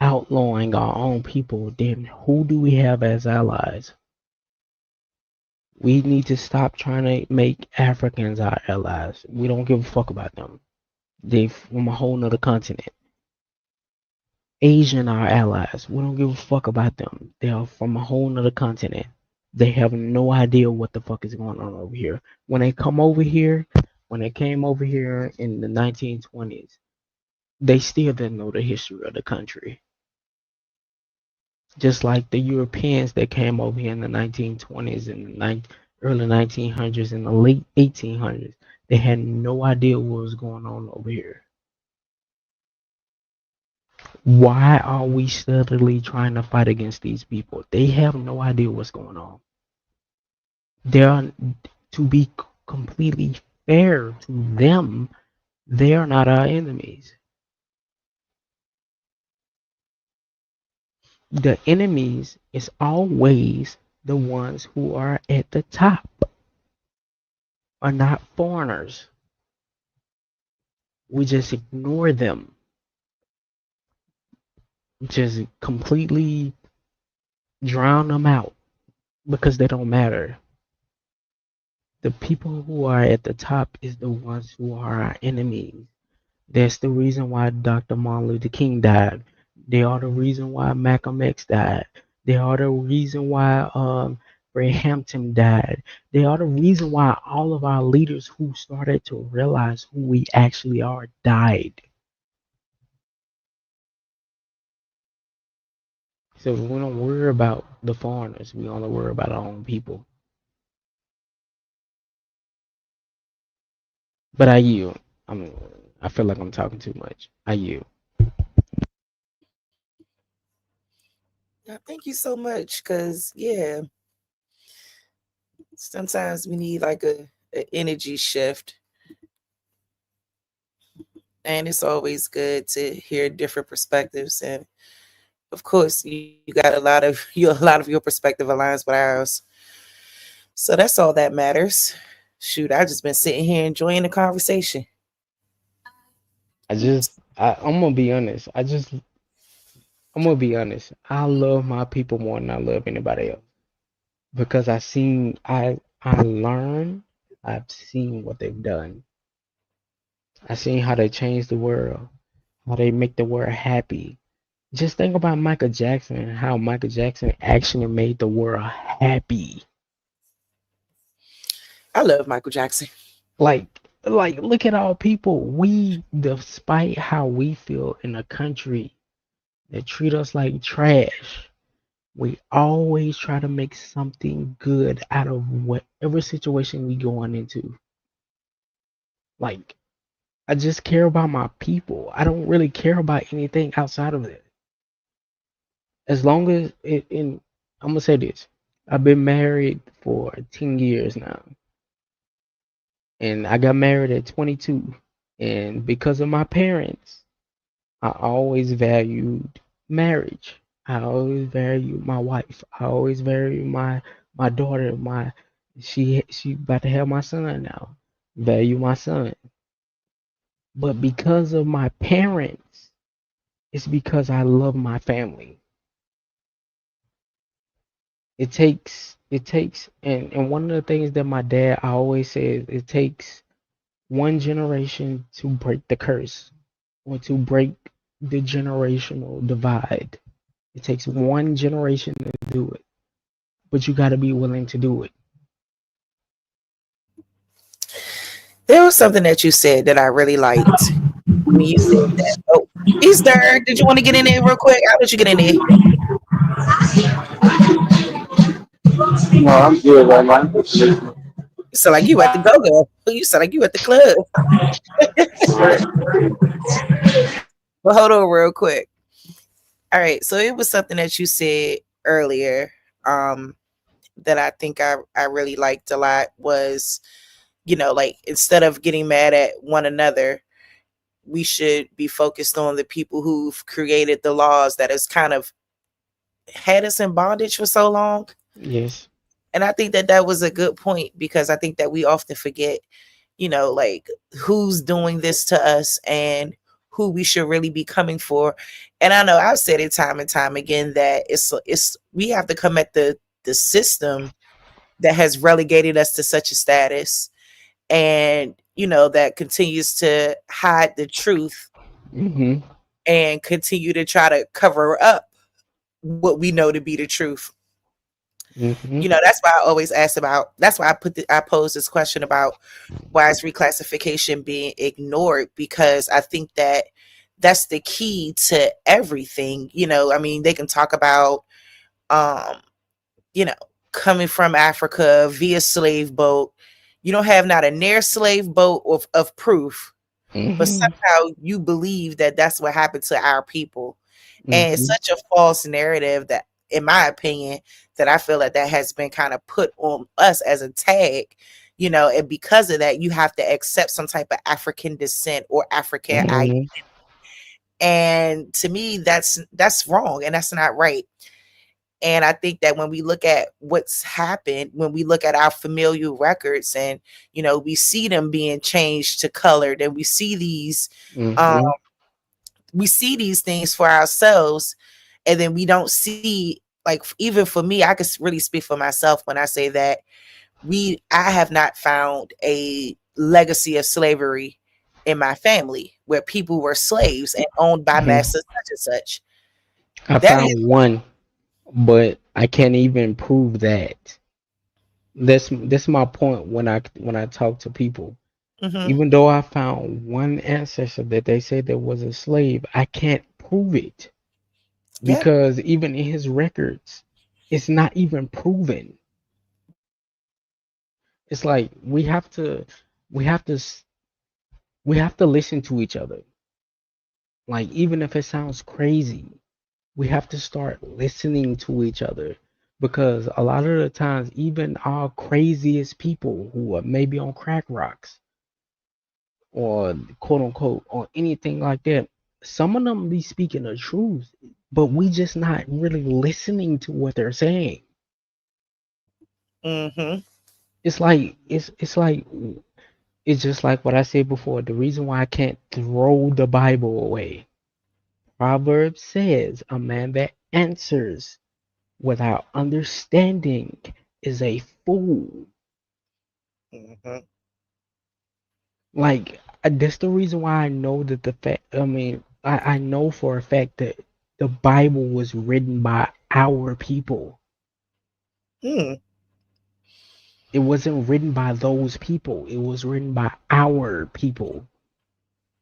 I: outlawing our own people, then who do we have as allies? We need to stop trying to make Africans our allies. We don't give a fuck about them. They from a whole nother continent. Asian are allies. We don't give a fuck about them. They are from a whole nother continent. They have no idea what the fuck is going on over here. When they came over here in the 1920s, they still didn't know the history of the country. Just like the Europeans that came over here in the 1920s and the early 1900s and the late 1800s, they had no idea what was going on over here. Why are we steadily trying to fight against these people? They have no idea what's going on. They are, to be completely fair to them, they are not our enemies. The enemies is always the ones who are at the top, are not foreigners. We just ignore them. Just completely drown them out because they don't matter. The people who are at the top is the ones who are our enemies. That's the reason why Dr. Martin Luther King died. They are the reason why Malcolm X died. They are the reason why Ray Hampton died. They are the reason why all of our leaders who started to realize who we actually are died. So we don't worry about the foreigners. We only worry about our own people. But I yield. I feel like I'm talking too much. I yield.
C: Thank you so much. Cause yeah, sometimes we need like a energy shift. And it's always good to hear different perspectives. And of course, you got a lot of your perspective aligns with ours. So that's all that matters. Shoot, I just been sitting here enjoying the conversation.
I: I'm gonna be honest. I'm gonna be honest. I love my people more than I love anybody else because I learn. I've seen what they've done. I've seen how they change the world, how they make the world happy. Just think about Michael Jackson and how Michael Jackson actually made the world happy.
C: I love Michael Jackson.
I: Like look at all people. We, despite how we feel in a country that treat us like trash, we always try to make something good out of whatever situation we going into. Like, I just care about my people. I don't really care about anything outside of it. As long as I'm gonna say this. I've been married for 10 years now. And I got married at 22. And because of my parents, I always valued marriage. I always valued my wife. I always valued my daughter. She about to have my son now. Value my son. But because of my parents, it's because I love my family. It takes and one of the things that my dad always says, it takes one generation to break the curse or to break the generational divide. It takes one generation to do it, but you got to be willing to do it.
C: There was something that you said that I really liked when you said that. Oh, Easter, did you want to get in there real quick? How did you get in there?
G: No, I'm good right now.
C: You sound like you at the go-go. You sound like you at the club. But hold on real quick. All right, so it was something that you said earlier that I think I really liked a lot was, like instead of getting mad at one another, we should be focused on the people who've created the laws that has kind of had us in bondage for so long.
I: Yes.
C: And I think that that was a good point because I think that we often forget, like who's doing this to us and who we should really be coming for. And I know I've said it time and time again that it's we have to come at the system that has relegated us to such a status and that continues to hide the truth
I: Mm-hmm.
C: and continue to try to cover up what we know to be the truth.
I: Mm-hmm.
C: That's why I always ask about, that's why I posed this question about why is reclassification being ignored, because I think that that's the key to everything. I mean, they can talk about um you know coming from Africa via slave boat. You don't have not a near slave boat of proof, but
I: Mm-hmm.
C: somehow you believe that that's what happened to our people. And it's
I: Mm-hmm.
C: such a false narrative that, in my opinion, that I feel that has been kind of put on us as a tag, and because of that, you have to accept some type of African descent or African identity.
I: Mm-hmm.
C: And to me, that's wrong and that's not right. And I think that when we look at what's happened, when we look at our familial records and, we see them being changed to colored and um,
I: Mm-hmm.
C: we see these things for ourselves. And then we don't see, like, even for me, I could really speak for myself when I say that I have not found a legacy of slavery in my family where people were slaves and owned by masters such and such.
I: I
C: That
I: found one, but I can't even prove that. That's my point when I talk to people.
C: mm-hmm.
I: Even though I found one ancestor that they say that was a slave, I can't prove it
C: Yep.
I: because even in his records, it's not even proven. It's like we have to s- we have to listen to each other. Like even if it sounds crazy, we have to start listening to each other because a lot of the times even our craziest people who are maybe on crack rocks or quote unquote or anything like that, some of them be speaking the truth, but we just not really listening to what they're saying.
C: Mm-hmm.
I: It's like it's just like what I said before. The reason why I can't throw the Bible away. Proverbs says a man that answers without understanding is a fool.
C: Mm-hmm.
I: Like that's the reason why I know that the fact. I mean, I know for a fact that the Bible was written by our people.
C: Mm.
I: It wasn't written by those people. It was written by our people.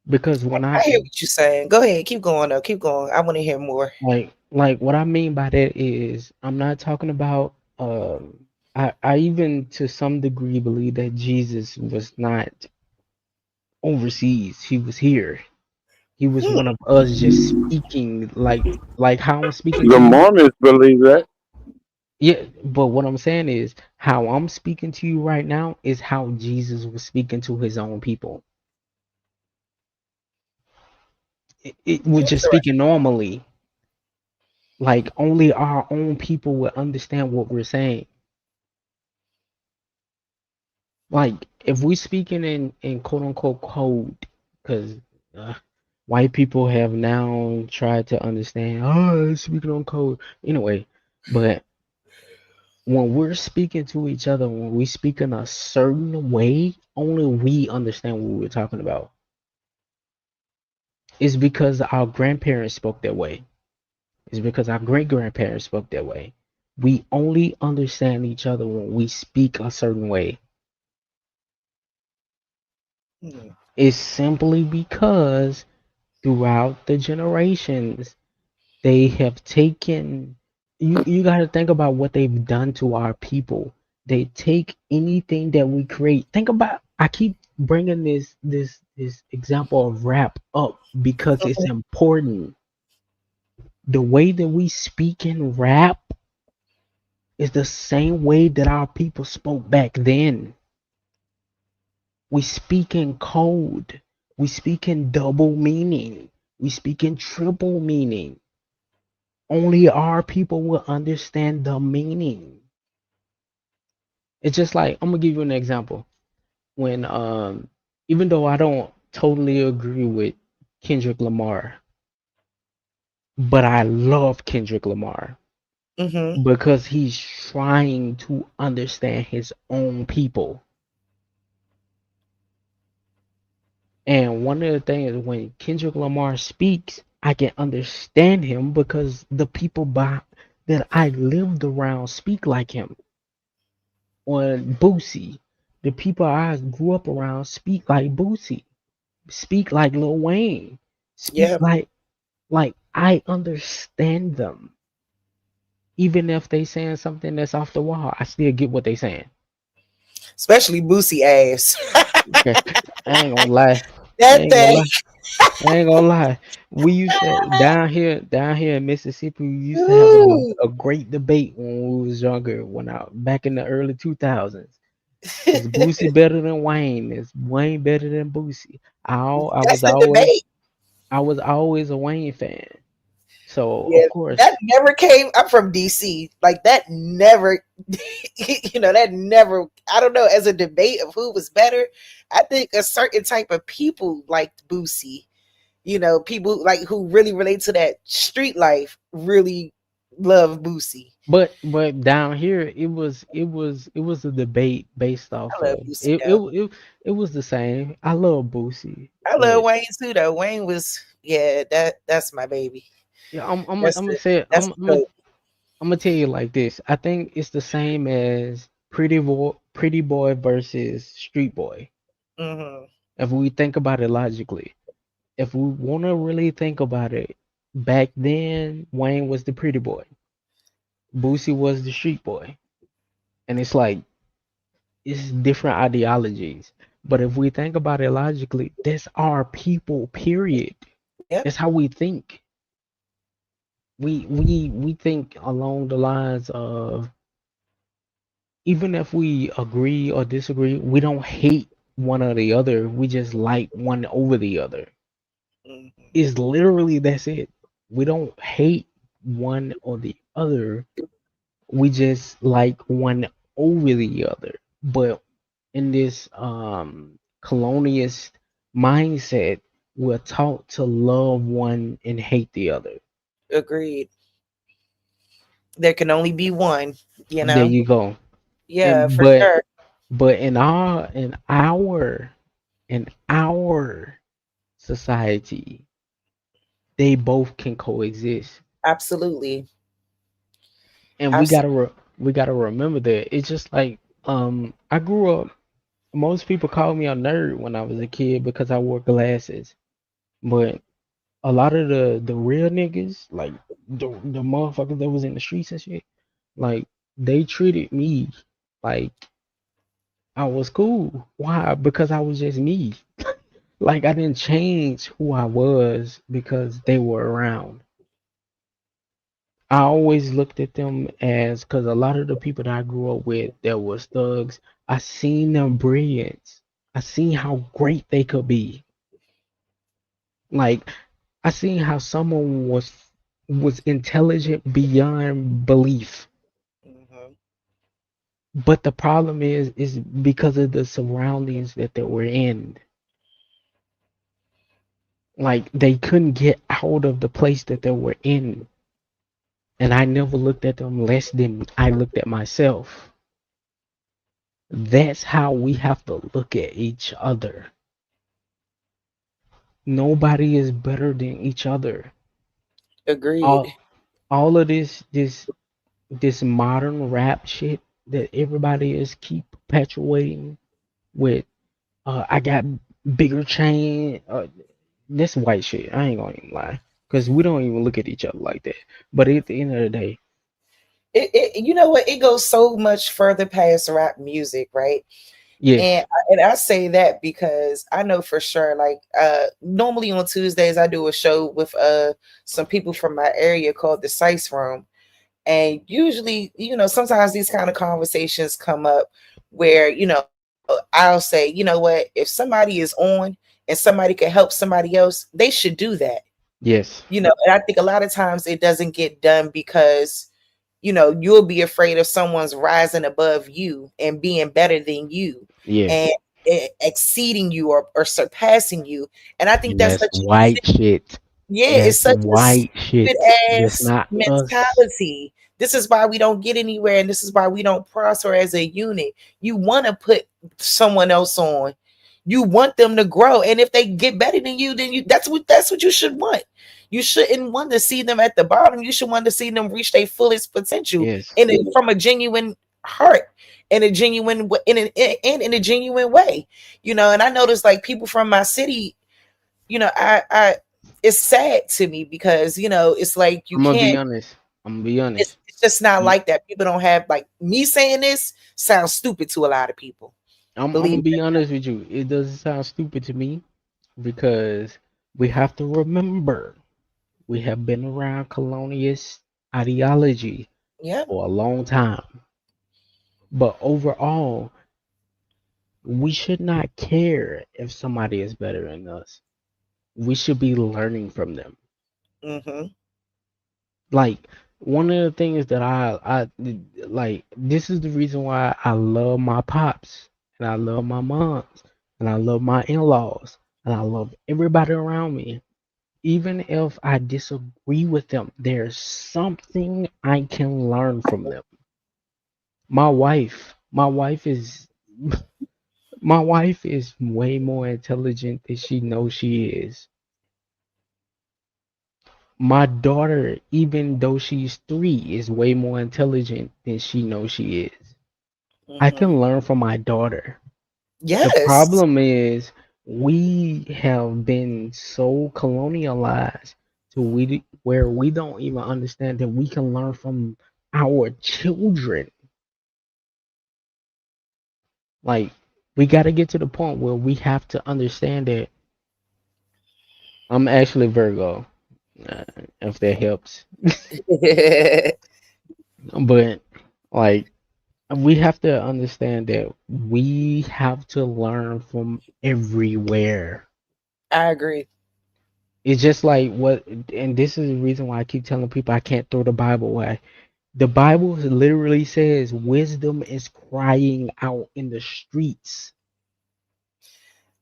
I: Because when
C: I hear what you're saying. Go ahead, keep going though. Keep going. I want to hear more.
I: like what I mean by that is I'm not talking about I even to some degree believe that Jesus was not overseas. He was here. He was
C: Hmm.
I: one of us just speaking like how I'm speaking
G: The
I: to you.
G: Mormons believe that.
I: Yeah, but what I'm saying is how I'm speaking to you right now is how Jesus was speaking to his own people. We're just speaking normally, like only our own people will understand what we're saying. Like if we speaking in quote unquote code, because uh, white people have now tried to understand. Oh, speaking on code anyway, but when we're speaking to each other, when we speak in a certain way, only we understand what we're talking about. It's because our grandparents spoke that way. It's because our great grandparents spoke that way. We only understand each other when we speak a certain way.
C: Hmm.
I: It's simply because throughout the generations, they have taken you got to think about what they've done to our people. They take anything that we create. Think about I keep bringing this example of rap up because it's important. The way that we speak in rap is the same way that our people spoke back then. We speak in code. We speak in double meaning. We speak in triple meaning. Only our people will understand the meaning. It's just like I'm gonna give you an example. When even though I don't totally agree with Kendrick Lamar, but I love Kendrick Lamar
C: Mm-hmm.
I: because he's trying to understand his own people. And one of the things when Kendrick Lamar speaks, I can understand him because the people that I lived around speak like him. Or Boosie, the people I grew up around speak like Boosie, speak like Lil Wayne, speak
C: Yeah.
I: like I understand them. Even if they saying something that's off the wall, I still get what they saying.
C: Especially Boosie ass.
I: Okay. I ain't gonna lie. I
C: That
I: ain't gonna
C: thing.
I: lie. I ain't gonna lie. We used to down here in Mississippi. We used to have
C: Ooh.
I: a great debate when we was younger. When I back in the early 2000s, is Boosie better than Wayne? Is Wayne better than Boosie?
C: That's the debate.
I: I was always a Wayne fan. So
C: Yeah,
I: of
C: that
I: course,
C: never came. I'm from DC. Like that never, that never. I don't know. As a debate of who was better, I think a certain type of people liked Boosie. People like who really relate to that street life really love Boosie.
I: but down here it was a debate based off
C: I love
I: of
C: Boosie though.
I: it was the same. I love Boosie,
C: I love
I: but
C: Wayne too though. Wayne was, yeah, that's my baby.
I: Yeah, I'm
C: That's
I: gonna
C: the
I: say
C: that's the code.
I: I'm gonna tell you like this. I think it's the same as Pretty Boy versus Street Boy.
C: Hmm.
I: If we think about it logically, if we want to really think about it, back then Wayne was the Pretty Boy, Boosie was the Street Boy, and it's like it's different ideologies. But if we think about it logically, that's our people. Period.
C: Yep.
I: That's how we think. We think along the lines of, even if we agree or disagree, we don't hate one or the other. We just like one over the other.
C: Hmm.
I: It's literally that's it. We don't hate one or the other. We just like one over the other. But in this colonialist mindset, we're taught to love one and hate the other.
C: Agreed. There can only be one, you
I: There
C: know?
I: you go.
C: Yeah,
I: And
C: for sure.
I: but in our society, they both can coexist,
C: Absolutely.
I: and
C: Absolutely.
I: we gotta remember that. It's just like I grew up. Most people called me a nerd when I was a kid because I wore glasses, but a lot of the real niggas, like the motherfuckers that was in the streets and shit, like they treated me like I was cool. Why? Because I was just me. Like I didn't change who I was because they were around. I always looked at them as, because a lot of the people that I grew up with that was thugs, I seen them brilliance. I seen how great they could be. Like I seen how someone was intelligent beyond belief.
C: Hmm.
I: But the problem is because of the surroundings that they were in. Like they couldn't get out of the place that they were in. And I never looked at them less than I looked at myself. That's how we have to look at each other. Nobody is better than each other.
C: Agreed.
I: All all of this modern rap shit that everybody is keep perpetuating with I got bigger chain, this white shit. I ain't gonna even lie. Cause we don't even look at each other like that. But at the end of the day,
C: You know what? It goes so much further past rap music, right? And
I: yes,
C: and I say that because I know for sure, like normally on Tuesdays I do a show with some people from my area called the Sice Room. And usually, sometimes these kind of conversations come up where, I'll say, you know what, if somebody is on and somebody can help somebody else, they should do that.
I: yes,
C: And I think a lot of times it doesn't get done because you'll be afraid of someone's rising above you and being better than you and
I: yes.
C: exceeding you or surpassing you. And I think
I: And
C: that's
I: that's
C: such a
I: white shit.
C: yeah, it's
I: That's
C: such a
I: white
C: stupid
I: shit. That's
C: ass
I: not us.
C: mentality. This is why we don't get anywhere, and this is why we don't prosper as a unit. You want to put someone else on. You want them to grow, and if they get better than you, then that's what you should want. You shouldn't want to see them at the bottom. You should want to see them reach their fullest potential,
I: Yes.
C: from a genuine heart, in a genuine in a genuine way. And I noticed like people from my city, I it's sad to me because it's like you
I: I'm gonna be
C: can't.
I: honest. I'm gonna be
C: It's,
I: honest.
C: it's just not
I: M-
C: like that. People don't have like me saying this sounds stupid to a lot of people.
I: I'm gonna
C: Believe
I: be
C: me.
I: honest with you. It doesn't sound stupid to me because we have to remember we have been around colonialist ideology
C: Yeah.
I: for a long time. But overall, we should not care if somebody is better than us. We should be learning from them.
C: Hmm.
I: Like one of the things that I like, this is the reason why I love my pops and I love my moms and I love my in-laws and I love everybody around me. Even if I disagree with them, there's something I can learn from them. My wife is my wife is way more intelligent than she knows she is. My daughter, even though she's 3, is way more intelligent than she knows she is. I
C: Mhm.
I: can learn from my daughter. The
C: Yes.
I: problem is we have been so colonialized to where we don't even understand that we can learn from our children. Like we got to get to the point where we have to understand that I'm actually Virgo, uh, if that helps. But like we have to understand that we have to learn from everywhere.
C: I agree.
I: It's just like what, and this is the reason why I keep telling people I can't throw the Bible away. The Bible literally says wisdom is crying out in the streets.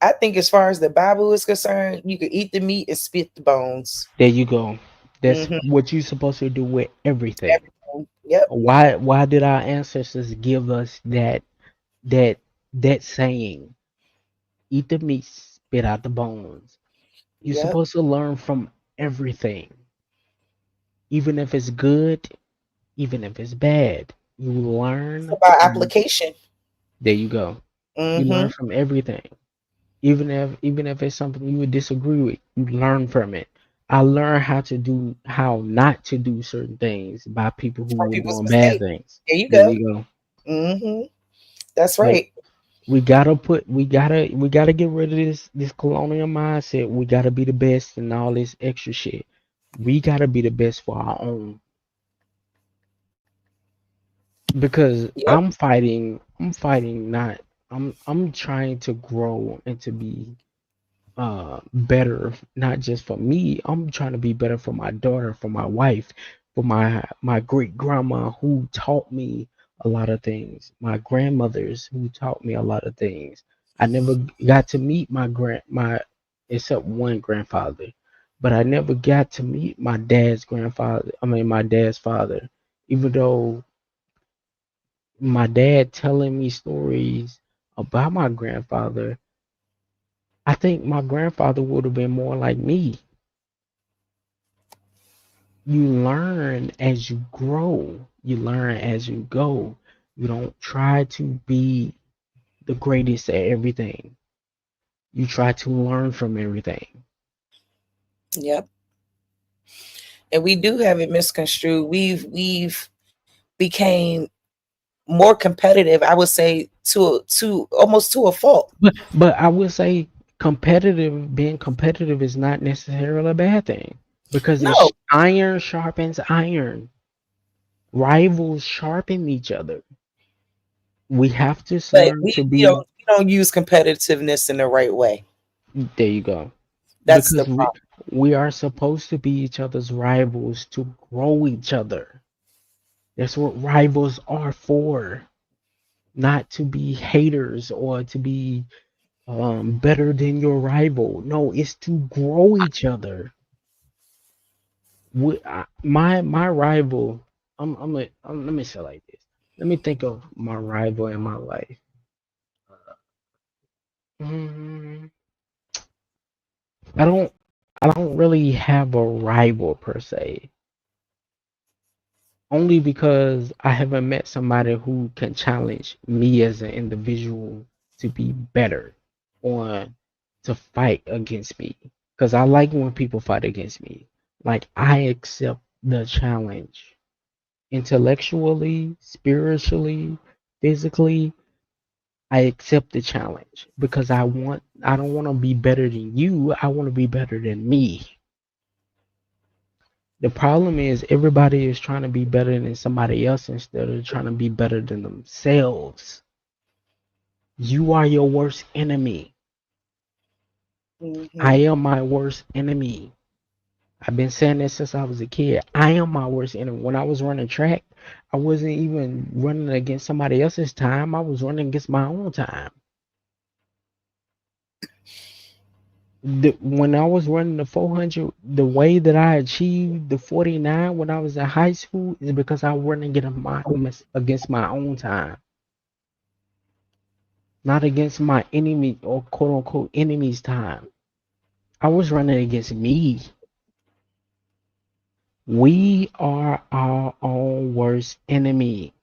C: I think as far as the Bible is concerned, you could eat the meat and spit the bones.
I: There you go. That's
C: Hmm.
I: what you're supposed to do with everything.
C: Everything. Yep.
I: Why did our ancestors give us that that saying? Eat the meat, spit out the bones. You're
C: Yep.
I: supposed to learn from everything, even if it's good, even if it's bad. You
C: It's
I: learn
C: about
I: from.
C: application.
I: There you go. You
C: Hmm.
I: learn from everything, even if it's something you would disagree with. You learn from it. I learned how not to do certain things by people who
C: From
I: were
C: people's
I: doing bad
C: mistakes.
I: things.
C: There you
I: There
C: go.
I: you go.
C: Hmm. That's
I: Like
C: right.
I: we gotta get rid of this colonial mindset. We gotta be the best and all this extra shit. We gotta be the best for our own. Because
C: Yep.
I: I'm fighting not I'm trying to grow and to be better, not just for me. I'm trying to be better for my daughter, for my wife, for my great grandma who taught me a lot of things, my grandmothers who taught me a lot of things. I never got to meet my except one grandfather, but I never got to meet my dad's grandfather. I mean my dad's father, even though my dad telling me stories about my grandfather. I think my grandfather would have been more like me. You learn as you grow. You learn as you go. You don't try to be the greatest at everything. You try to learn from everything.
C: Yep. And we do have it misconstrued. We've became more competitive. I would say to almost to a fault.
I: But I would say being competitive is not necessarily a bad thing because
C: No,
I: it's iron sharpens iron. Rivals sharpen each other. We have to
C: but
I: learn
C: we
I: to
C: we
I: be.
C: don't we don't use competitiveness in the right way.
I: There you go.
C: That's the
I: Because we
C: problem.
I: we are supposed to be each other's rivals to grow each other. That's what rivals are for. Not to be haters or to be better than your rival. No, it's to grow each other. My rival. Let me say it like this. Let me think of my rival in my life. Mm, I don't I don't really have a rival per se. Only because I haven't met somebody who can challenge me as an individual to be better or to fight against me. Because I like when people fight against me. Like I accept the challenge intellectually, spiritually, physically. I accept the challenge because I don't want to be better than you. I want to be better than me. The problem is everybody is trying to be better than somebody else instead of trying to be better than themselves. You are your worst enemy. I
C: Hmm.
I: am my worst enemy. I've been saying this since I was a kid. I am my worst enemy. When I was running track, I wasn't even running against somebody else's time. I was running against my own time. When I was running the 400, the way that I achieved the 49 when I was in high school is because I was running against my own time, not against my enemy or quote unquote enemy's time. I was running against me. We are our own worst enemy.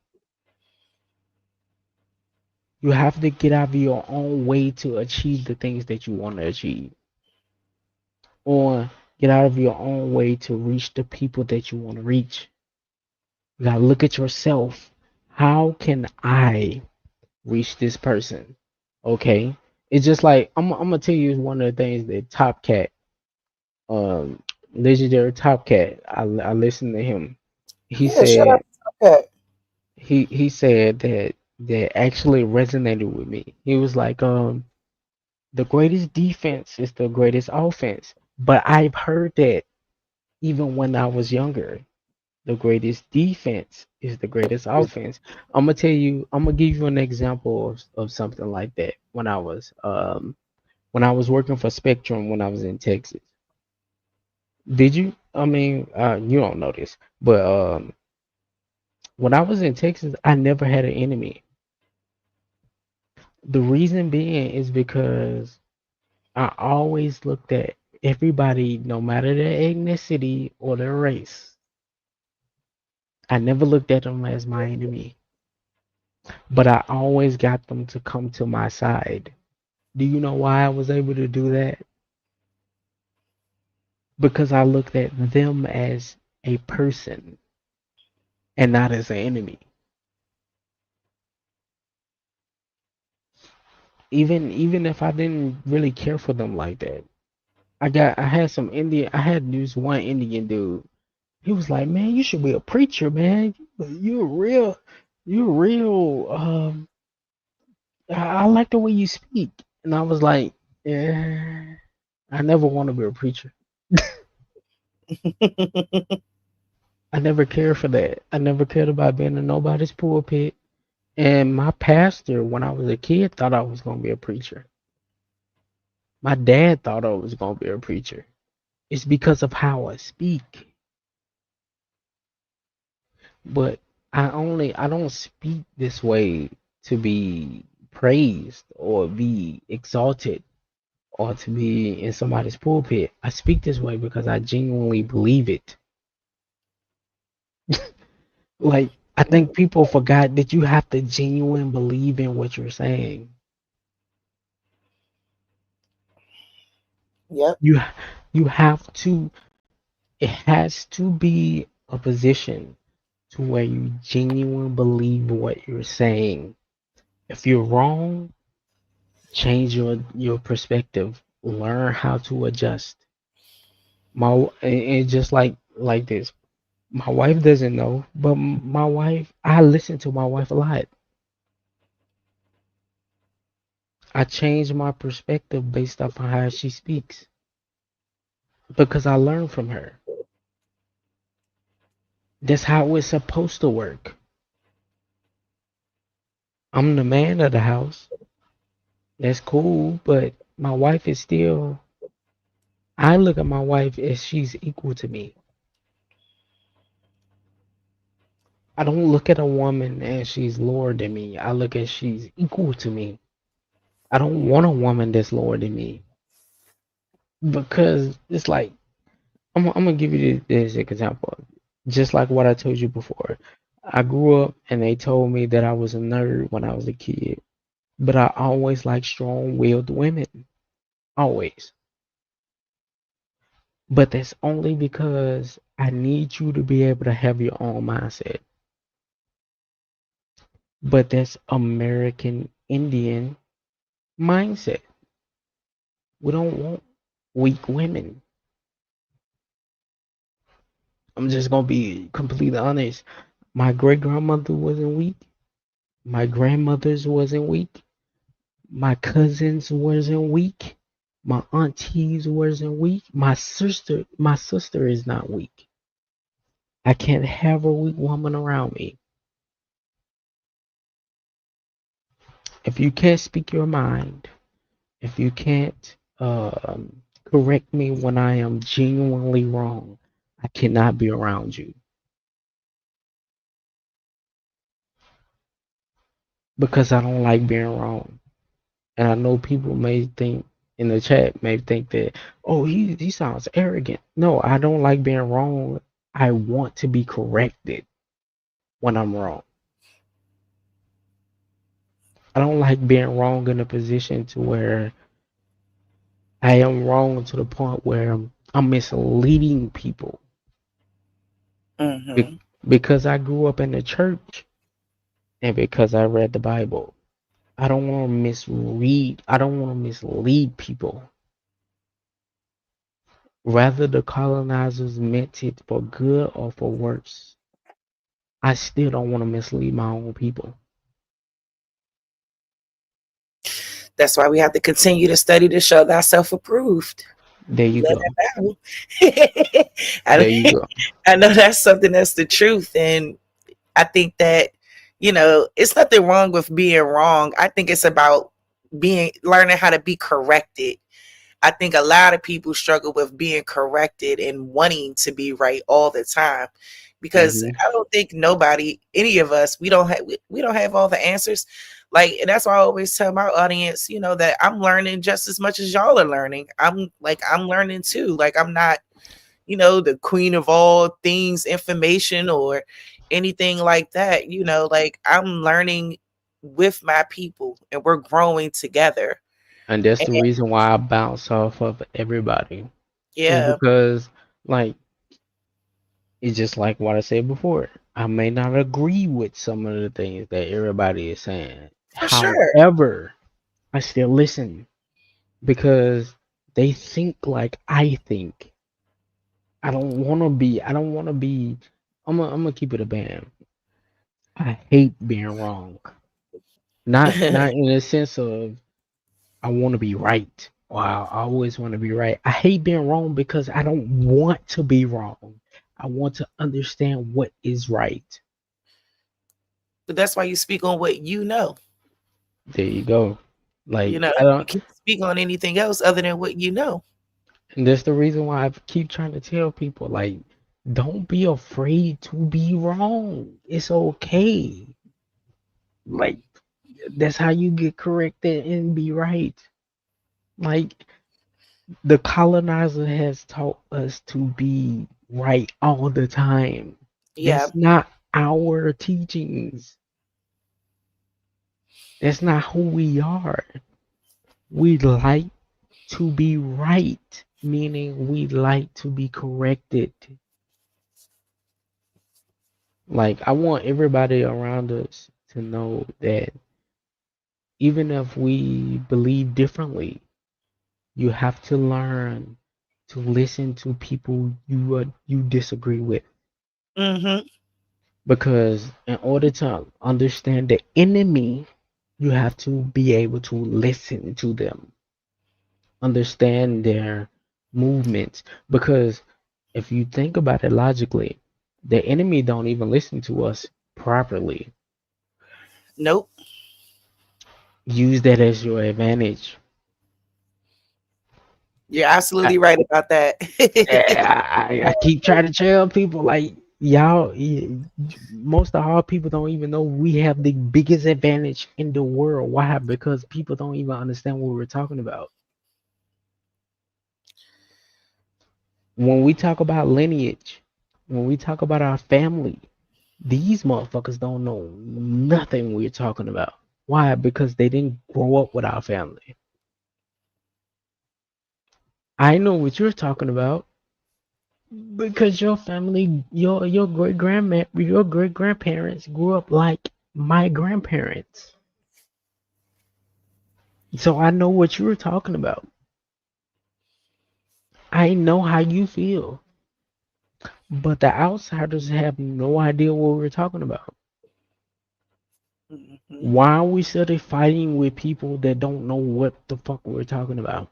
I: You have to get out of your own way to achieve the things that you want to achieve, or get out of your own way to reach the people that you want to reach. You gotta look at yourself. How can I reach this person? Okay, it's just like I'm gonna tell you one of the things that Top Cat, um, legendary Top Cat. I listened to him. He
C: Yeah, shout out
I: said
C: to that.
I: he said that actually resonated with me. He was like, the greatest defense is the greatest offense. But I've heard that even when I was younger. The greatest defense is the greatest offense. I'm gonna give you an example of something like that when I was working for Spectrum when I was in Texas. Did you? I mean, you don't know this, but when I was in Texas, I never had an enemy. The reason being is because I always looked at everybody, no matter their ethnicity or their race. I never looked at them as my enemy, but I always got them to come to my side. Do you know why I was able to do that? Because I looked at them as a person and not as an enemy. Even if I didn't really care for them like that. I had this one Indian dude. He was like, "Man, you should be a preacher, man. You're real I like the way you speak." And I was like, "Yeah, I never want to be a preacher. I never cared for that. I never cared about being in nobody's pulpit." And my pastor, when I was a kid, thought I was going to be a preacher. My dad thought I was going to be a preacher. It's because of how I speak. But I don't speak this way to be praised or be exalted or to be in somebody's pulpit. I speak this way because I genuinely believe it. Like, I think people forgot that you have to genuinely believe in what you're saying.
C: Yep.
I: You have to. It has to be a position to where you genuinely believe what you're saying. If you're wrong, change your perspective. Learn how to adjust. And just like this. My wife doesn't know, but I listen to my wife a lot. I change my perspective based off of how she speaks because I learn from her. That's how it's supposed to work. I'm the man of the house. That's cool, but my wife is still. I look at my wife as she's equal to me. I don't look at a woman as she's lower than me. I look at she's equal to me. I don't want a woman that's lower than me because it's like I'm gonna give you this example. Just like what I told you before. I grew up and they told me that I was a nerd when I was a kid, but I always liked strong-willed women. Always. But that's only because I need you to be able to have your own mindset. But that's American Indian mindset. We don't want weak women. I'm just gonna be completely honest. My great grandmother wasn't weak. My grandmothers wasn't weak. My cousins wasn't weak. My aunties wasn't weak. My sister is not weak. I can't have a weak woman around me. If you can't speak your mind, if you can't correct me when I am genuinely wrong, I cannot be around you because I don't like being wrong. And I know people may think in the chat may think that, oh, he sounds arrogant. No, I don't like being wrong. I want to be corrected when I'm wrong. I don't like being wrong in a position to where I am wrong to the point where I'm misleading people.
C: Mm-hmm.
I: Because I grew up in the church and because I read the Bible. I don't want to misread. I don't want to mislead people. Rather the colonizers meant it for good or for worse. I still don't want to mislead my own people.
C: That's why we have to continue to study to show thyself approved.
I: There you
C: Let
I: go.
C: it out.
I: There you go.
C: I know that's something that's the truth. And I think that, it's nothing wrong with being wrong. I think it's about learning how to be corrected. I think a lot of people struggle with being corrected and wanting to be right all the time, because
I: hmm
C: I don't think any of us, we don't have all the answers. Like, and that's why I always tell my audience, that I'm learning just as much as y'all are learning. I'm learning too. Like, I'm not, the queen of all things, information or anything like that. Like, I'm learning with my people and we're growing together.
I: And that's
C: And
I: the reason why I bounce off of everybody. Is
C: yeah,
I: because, like, it's just like what I said before. I may not agree with some of the things that everybody is saying.
C: for sure.
I: However, I still listen because they think like I think. I don't want to be, I'm gonna keep it a band. I hate being wrong. Not in the sense of I want to be right. Or I always want to be right. I hate being wrong because I don't want to be wrong. I want to understand what is right.
C: But that's why you speak on what you know.
I: There you go. Like I
C: You
I: don't,
C: can't speak on anything else other than what you know.
I: and that's the reason why I keep trying to tell people like, don't be afraid to be wrong. It's okay. Like that's how you get corrected and be right. Like the colonizer has taught us to be right all the time.
C: Yeah.
I: That's not our teachings. That's not who we are. We like to be right, meaning we like to be corrected. Like, I want everybody around us to know that even if we believe differently, you have to learn to listen to people you disagree with.
C: Mm-hmm.
I: Because in order to understand the enemy, you have to be able to listen to them, understand their movements. Because if you think about it logically, the enemy don't even listen to us properly.
C: Nope.
I: Use that as your advantage.
C: You're
I: I,
C: absolutely right about that.
I: I keep trying to tell people like most of our people don't even know we have the biggest advantage in the world. Why? Because people don't even understand what we're talking about. When we talk about lineage, when we talk about our family, these motherfuckers don't know nothing we're talking about. Why? Because they didn't grow up with our family. I know what you're talking about because your family, your great grandparents grew up like my grandparents. So I know what you're talking about. I know how you feel. But the outsiders have no idea what we're talking about.
C: Mm-hmm.
I: Why are we still fighting with people that don't know what the fuck we're talking about?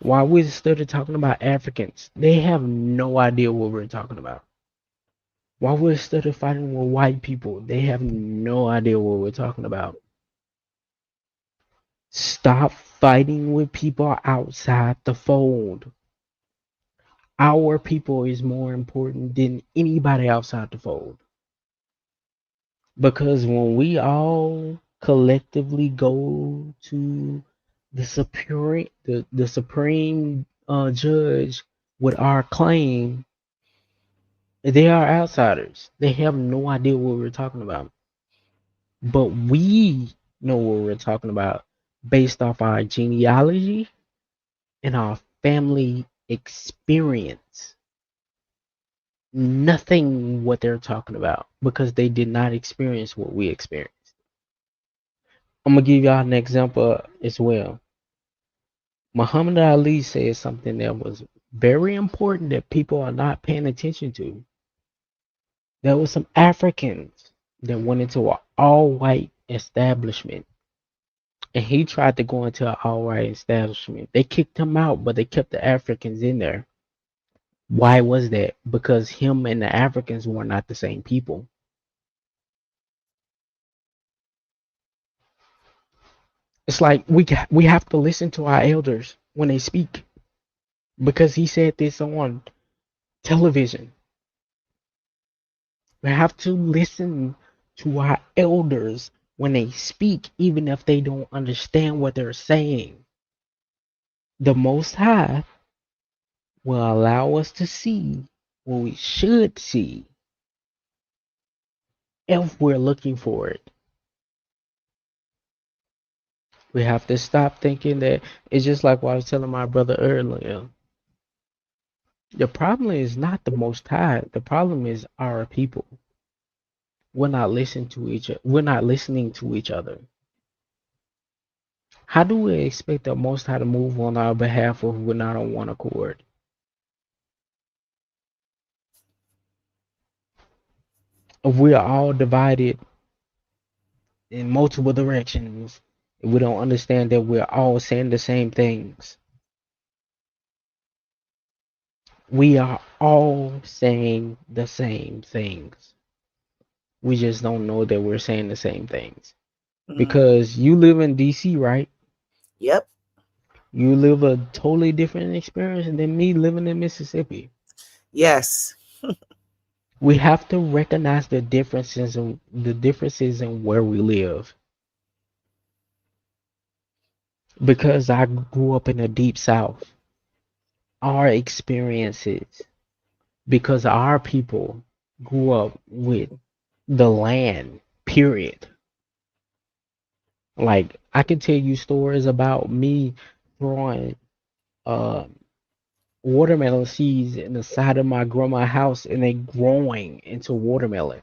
I: Why are we still talking about Africans? They have no idea what we're talking about. Why we're still fighting with white people? They have no idea what we're talking about. Stop fighting with people outside the fold. Our people is more important than anybody outside the fold. Because when we all collectively go to the supreme judge with our claim, They are outsiders. They have no idea what we're talking about. But we know what we're talking about based off our genealogy and our family experience. Nothing what they're talking about because they did not experience what we experienced. I'm gonna give y'all an example as well. Muhammad Ali said something that was very important that people are not paying attention to. There was some Africans that went into an all-white establishment, and he tried to go into an all-white establishment. They kicked him out, but they kept the Africans in there. Why was that? Because him and the Africans were not the same people. It's like we have to listen to our elders when they speak because he said this on television. We have to listen to our elders when they speak, even if they don't understand what they're saying. The Most High will allow us to see what we should see if we're looking for it. We have to stop thinking that it's just like what I was telling my brother earlier. The problem is not the Most High. The problem is our people. We're not listening to each other. We're not listening to each other. How do we expect the Most High to move on our behalf if we're not on one accord? If we are all divided in multiple directions, if we don't understand that we're all saying the same things. We are all saying the same things. We just don't know that we're saying the same things. Because you live in DC, right?
C: Yep.
I: You live a totally different experience than me living in Mississippi.
C: Yes.
I: We have to recognize the differences in where we live. Because I grew up in the deep south. Our experiences, because our people grew up with the land, period. Like I can tell you stories about me throwing watermelon seeds in the side of my grandma's house and they growing into watermelon.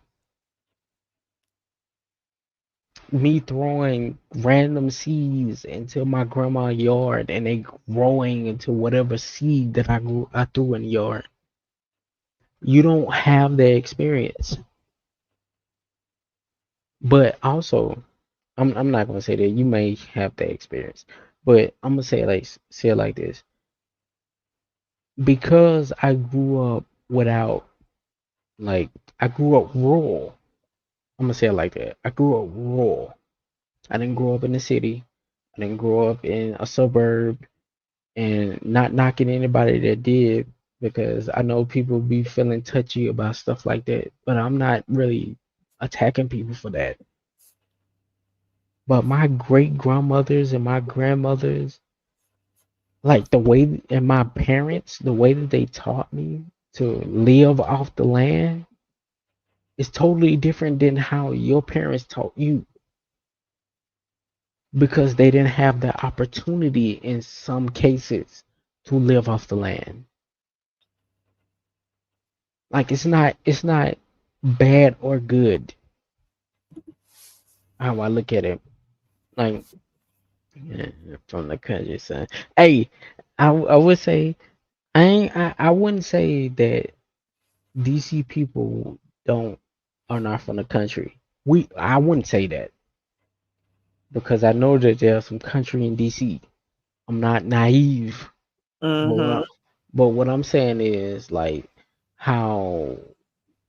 I: Me throwing random seeds into my grandma's yard and they growing into whatever seed that I threw in the yard. You don't have the experience. But also, I'm not gonna say that you may have the experience, but I'm gonna say it like this. Because I grew up without like I grew up rural. I'm gonna say it like that. I grew up rural. I didn't grow up in the city. I didn't grow up in a suburb, and not knocking anybody that did because I know people be feeling touchy about stuff like that, but I'm not really attacking people for that. But my great grandmothers and my grandmothers, like the way, and my parents, the way that they taught me to live off the land is totally different than how your parents taught you because they didn't have the opportunity in some cases to live off the land. Like it's not bad or good how I look at it. Like yeah, from the country side. Hey, I would say I wouldn't say that DC people don't are not from the country. I wouldn't say that because I know that there's some country in DC. I'm not naive, but
C: Mm-hmm.
I: what I'm saying is like how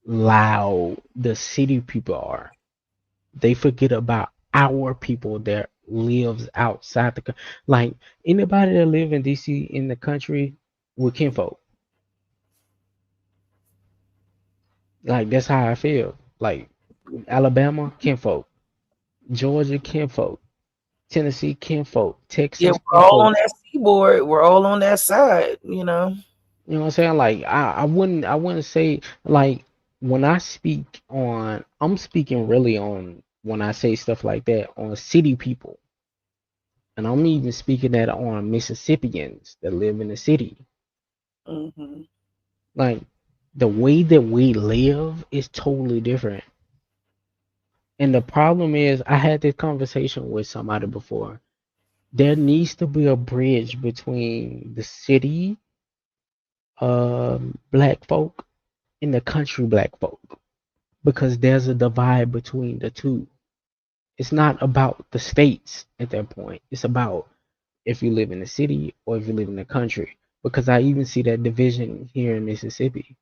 I: loud the city people are. They forget about our people that lives outside like anybody that live in DC in the country with kinfolk. Like that's how I feel. Like Alabama kinfolk, Georgia kinfolk, Tennessee kinfolk,
C: Yeah,
I: Texas
C: we're all
I: kinfolk.
C: on that seaboard. We're all on that side, you know.
I: You know what I'm saying? Like I wouldn't say like when I speak on I'm speaking really on when I say stuff like that on city people. And I'm even speaking that on Mississippians that live in the city.
C: Mm-hmm.
I: Like the way that we live is totally different. And the problem is I had this conversation with somebody before. There needs to be a bridge between the city black folk and the country black folk because there's a divide between the two. It's not about the states at that point. It's about if you live in the city or if you live in the country. Because I even see that division here in Mississippi.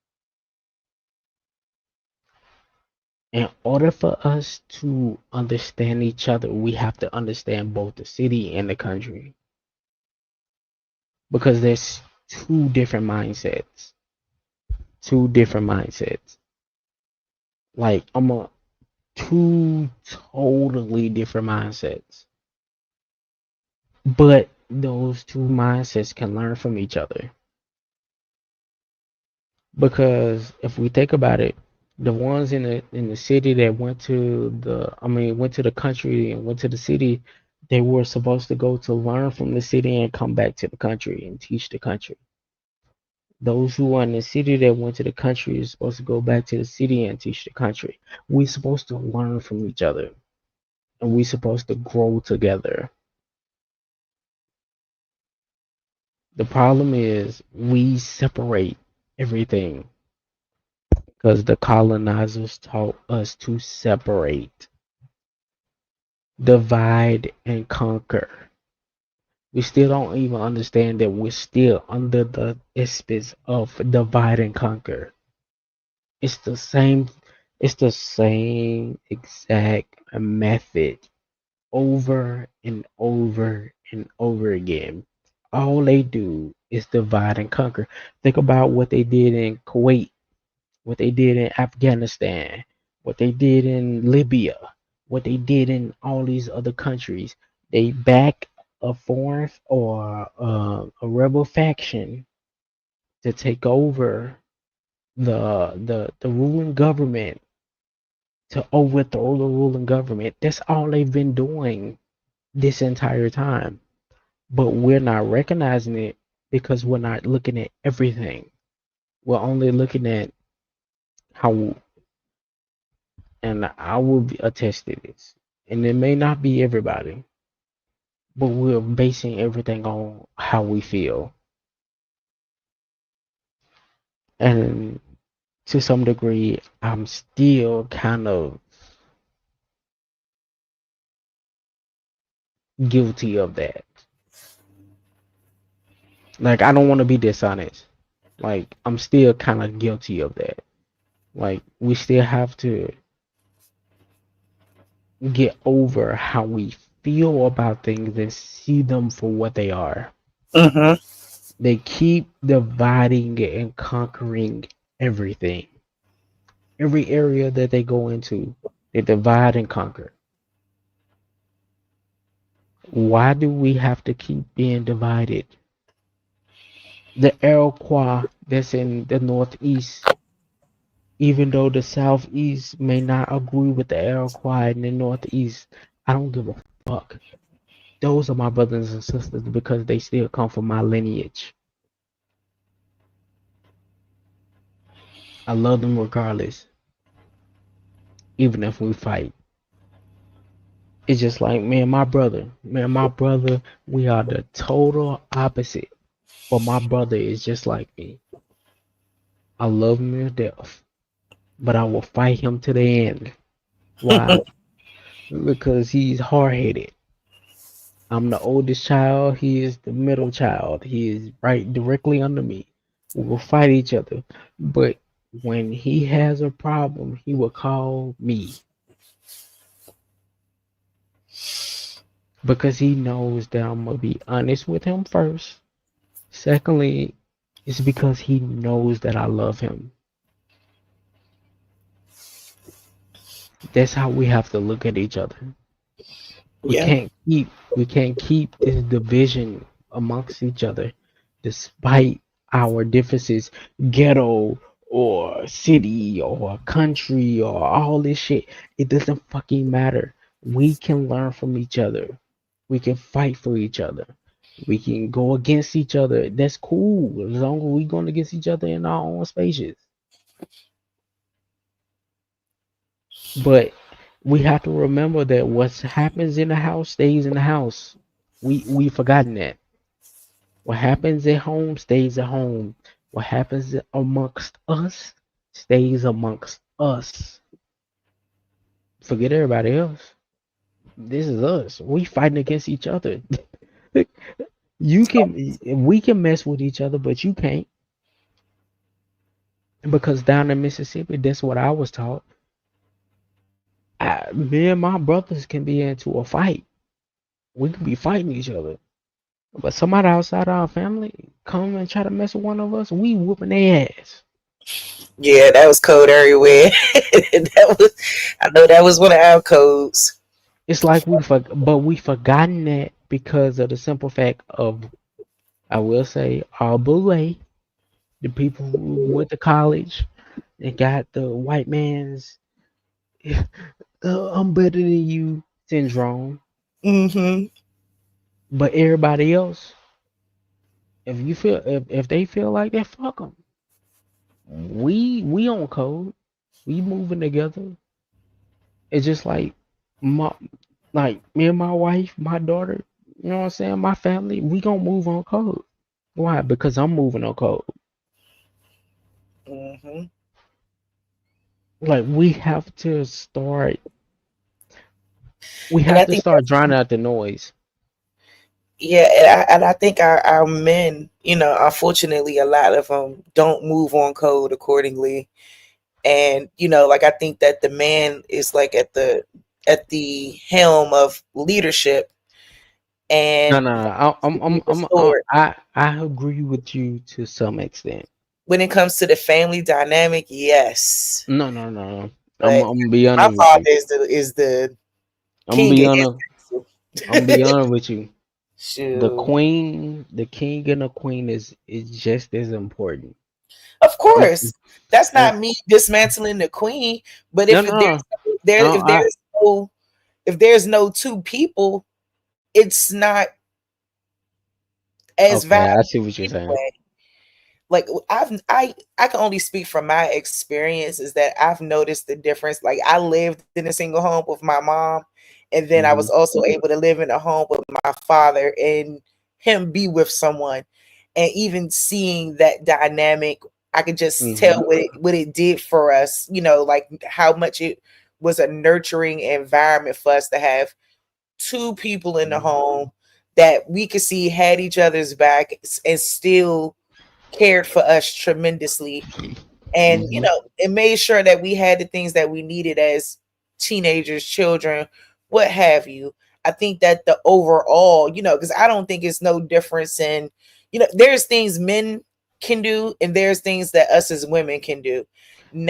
I: In order for us to understand each other, we have to understand both the city and the country. Because there's two different mindsets. Two different mindsets. Like two totally different mindsets. But those two mindsets can learn from each other. Because if we think about it, the ones in the city that went to the country and went to the city, they were supposed to go to learn from the city and come back to the country and teach the country. Those who are in the city that went to the country is supposed to go back to the city and teach the country. We're supposed to learn from each other and we're supposed to grow together. The problem is we separate everything because the colonizers taught us to separate, divide, and conquer. We still don't even understand that we're still under the auspice of divide and conquer. It's the same. It's the same exact method over and over and over again. All they do is divide and conquer. Think about what they did in Kuwait, what they did in Afghanistan, what they did in Libya, what they did in all these other countries. They back a foreign or a rebel faction to take over the ruling government, to overthrow the ruling government. That's all they've been doing this entire time. But we're not recognizing it because we're not looking at everything. We're only looking at how, and I will attest to this, and it may not be everybody, but we're basing everything on how we feel. And to some degree, I'm still kind of guilty of that. Like, I don't want to be dishonest. Like, I'm still kind of guilty of that. Like, we still have to get over how we feel about things and see them for what they are.
C: Mm-hmm.
I: They keep dividing and conquering everything. Every area that they go into, they divide and conquer. Why do we have to keep being divided? The Iroquois that's in the Northeast, even though the Southeast may not agree with the Iroquois in the Northeast, I don't give a fuck. Those are my brothers and sisters because they still come from my lineage. I love them regardless, even if we fight. It's just like me and my brother. Me and my brother, we are the total opposite. But my brother is just like me. I love him to death, but I will fight him to the end. Why? Because he's hard headed. I'm the oldest child. He is the middle child. He is right directly under me. We will fight each other. But when he has a problem, he will call me. Because he knows that I'm going to be honest with him first. Secondly, it's because he knows that I love him. That's how we have to look at each other. We
C: Yeah.
I: can't keep this division amongst each other despite our differences, ghetto or city or country or all this shit. It doesn't fucking matter. We can learn from each other. We can fight for each other. We can go against each other. That's cool as long as we going against each other in our own spaces. But we have to remember that what happens in the house stays in the house. We forgotten that. What happens at home stays at home. What happens amongst us stays amongst us. Forget everybody else. This is us. We fighting against each other. We can mess with each other, but you can't. Because down in Mississippi, that's what I was taught. Me and my brothers can be into a fight. We can be fighting each other. But somebody outside our family come and try to mess with one of us, we whooping their ass.
C: Yeah, that was code everywhere. I know that was one of our codes.
I: It's like we forgotten that because of the simple fact of, I will say, our bully, the people who went to college and got the white man's I'm better than you syndrome.
C: Mm-hmm.
I: But everybody else, if they feel like that, fuck them. We on code. We moving together. It's just like my like me and my wife, my daughter. You know what I'm saying? My family. We gonna move on code. Why? Because I'm moving on code.
C: Mm-hmm.
I: Like we have to start. We
C: And
I: have
C: I
I: to
C: think
I: start drowning out the noise.
C: yeah, and I think our men, unfortunately, a lot of them don't move on code accordingly. And like I think that the man is like at the helm of leadership,
I: No,
C: and
I: no, no.
C: be restored.
I: I agree with you to some extent.
C: When it comes to the family dynamic, yes,
I: No, no, no, no.
C: but
I: I'm gonna be
C: my
I: honest with
C: father
I: you.
C: is the
I: I'm gonna
C: king
I: be
C: of his
I: honest.
C: castle.
I: I'm gonna be honest with you. The
C: Shoot,
I: queen, the king, and the queen is just as important.
C: of
I: It,
C: course, that's
I: and
C: not me dismantling the queen. But
I: no,
C: if
I: no,
C: there's
I: no,
C: there
I: no.
C: if there's no two people, it's not as
I: Okay, I
C: valuable
I: see what you're saying.
C: anyway. Like I can only speak from my experience is that I've noticed the difference. Like I lived in a single home with my mom, and then I
I: Hmm.
C: was also able to live in a home with my father and him be with someone. And even seeing that dynamic, I could just
I: Hmm.
C: tell what it did for us, like how much it was a nurturing environment for us to have two people in the home that we could see had each other's back and still cared for us tremendously, and
I: Hmm.
C: it made sure that we had the things that we needed as teenagers, children, what have you. I think that the overall, because I don't think it's no difference in, there's things men can do and there's things that us as women can do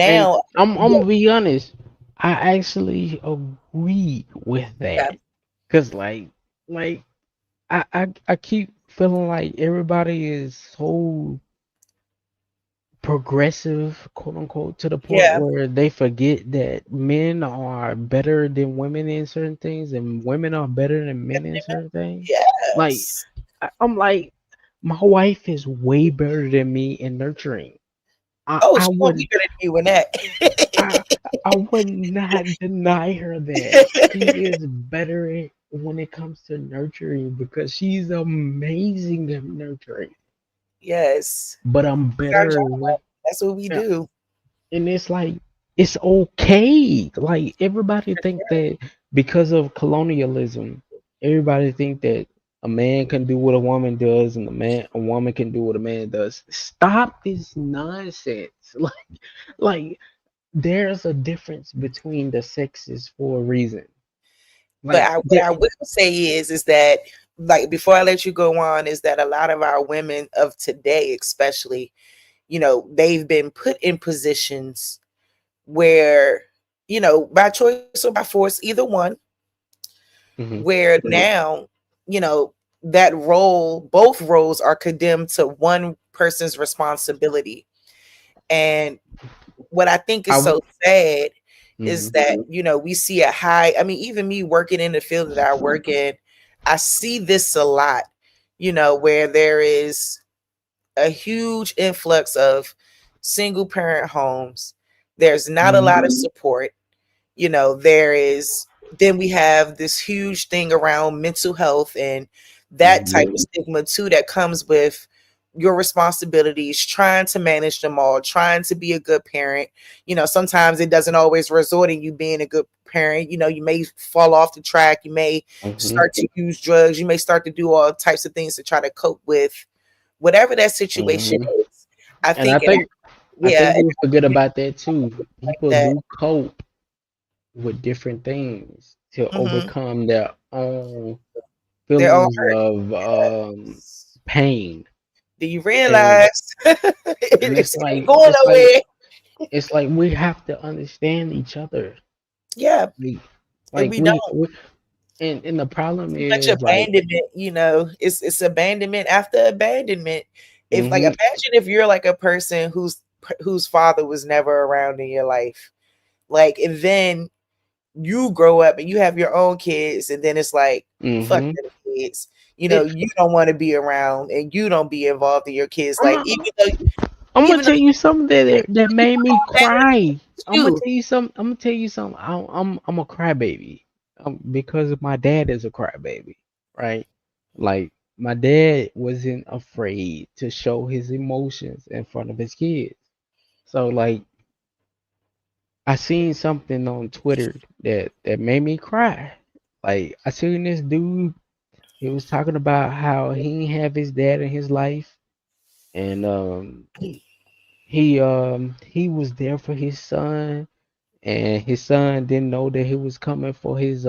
I: And
C: now.
I: I'm gonna be honest. I actually agree with
C: Yeah,
I: that. Cause like I keep feeling like everybody is so progressive, quote unquote, to the point
C: yeah,
I: where they forget that men are better than women in certain things, and women are better than men in certain things. Like
C: yes.
I: I'm like, my wife is way better than me in nurturing. I
C: Oh,
I: I
C: she won't be
I: wouldn't
C: better than you in that.
I: I I would not deny her that she is better when it comes to nurturing because she's amazing at nurturing.
C: Yes,
I: But I'm
C: it's our
I: better
C: job.
I: when
C: That's what we do.
I: and it's like it's okay. Like everybody think that because of colonialism, everybody think that a man can do what a woman does and a woman can do what a man does. Stop this nonsense. Like there's a difference between the sexes for a reason.
C: But
I: Like
C: what I will say is that, like, before I let you go on, is that a lot of our women of today, especially, they've been put in positions where, by choice or by force, either one,
I: Mhm.
C: where now, that role, both roles are condemned to one person's responsibility. And what I think is so sad is that, we see a high, I mean, even me working in the field that I work in, I see this a lot, where there is a huge influx of single parent homes. There's not a lot of support. There is, then we have this huge thing around mental health and that type of stigma too that comes with your responsibilities, trying to manage them all, trying to be a good parent. Sometimes it doesn't always resort in you being a good parent. You may fall off the track, you may start to use drugs, you may start to do all types of things to try to cope with whatever that situation is. I
I: And I
C: think,
I: think I
C: yeah,
I: think we forget about that too. People
C: that.
I: do cope with different things to
C: Mhm.
I: overcome their own
C: Their own
I: feelings
C: hurt.
I: of pain.
C: Do you
I: And
C: realize
I: and it's
C: it ain't
I: like
C: going nowhere?
I: it's like we have to understand each other.
C: Yeah,
I: Like,
C: and
I: like
C: we don't.
I: we and the problem
C: Too much
I: is like
C: abandonment, it's abandonment after abandonment. If like
I: hmm
C: imagine if you're like a person whose father was never around in your life, like, and then you grow up and you have your own kids, and then it's like, fuck
I: hmm
C: them kids.
I: it,
C: You don't want to be around and you don't be involved in your kids.
I: I'm
C: Like,
I: not, I'm gonna tell you something that made me cry.
C: you
I: I'm gonna tell you something. I'm a crybaby, because my dad is a crybaby, right? Like my dad wasn't afraid to show his emotions in front of his kids. So like I seen something on Twitter that made me cry. Like I seen this dude. He was talking about how he didn't have his dad in his life, and he was there for his son, and his son didn't know that he was coming for his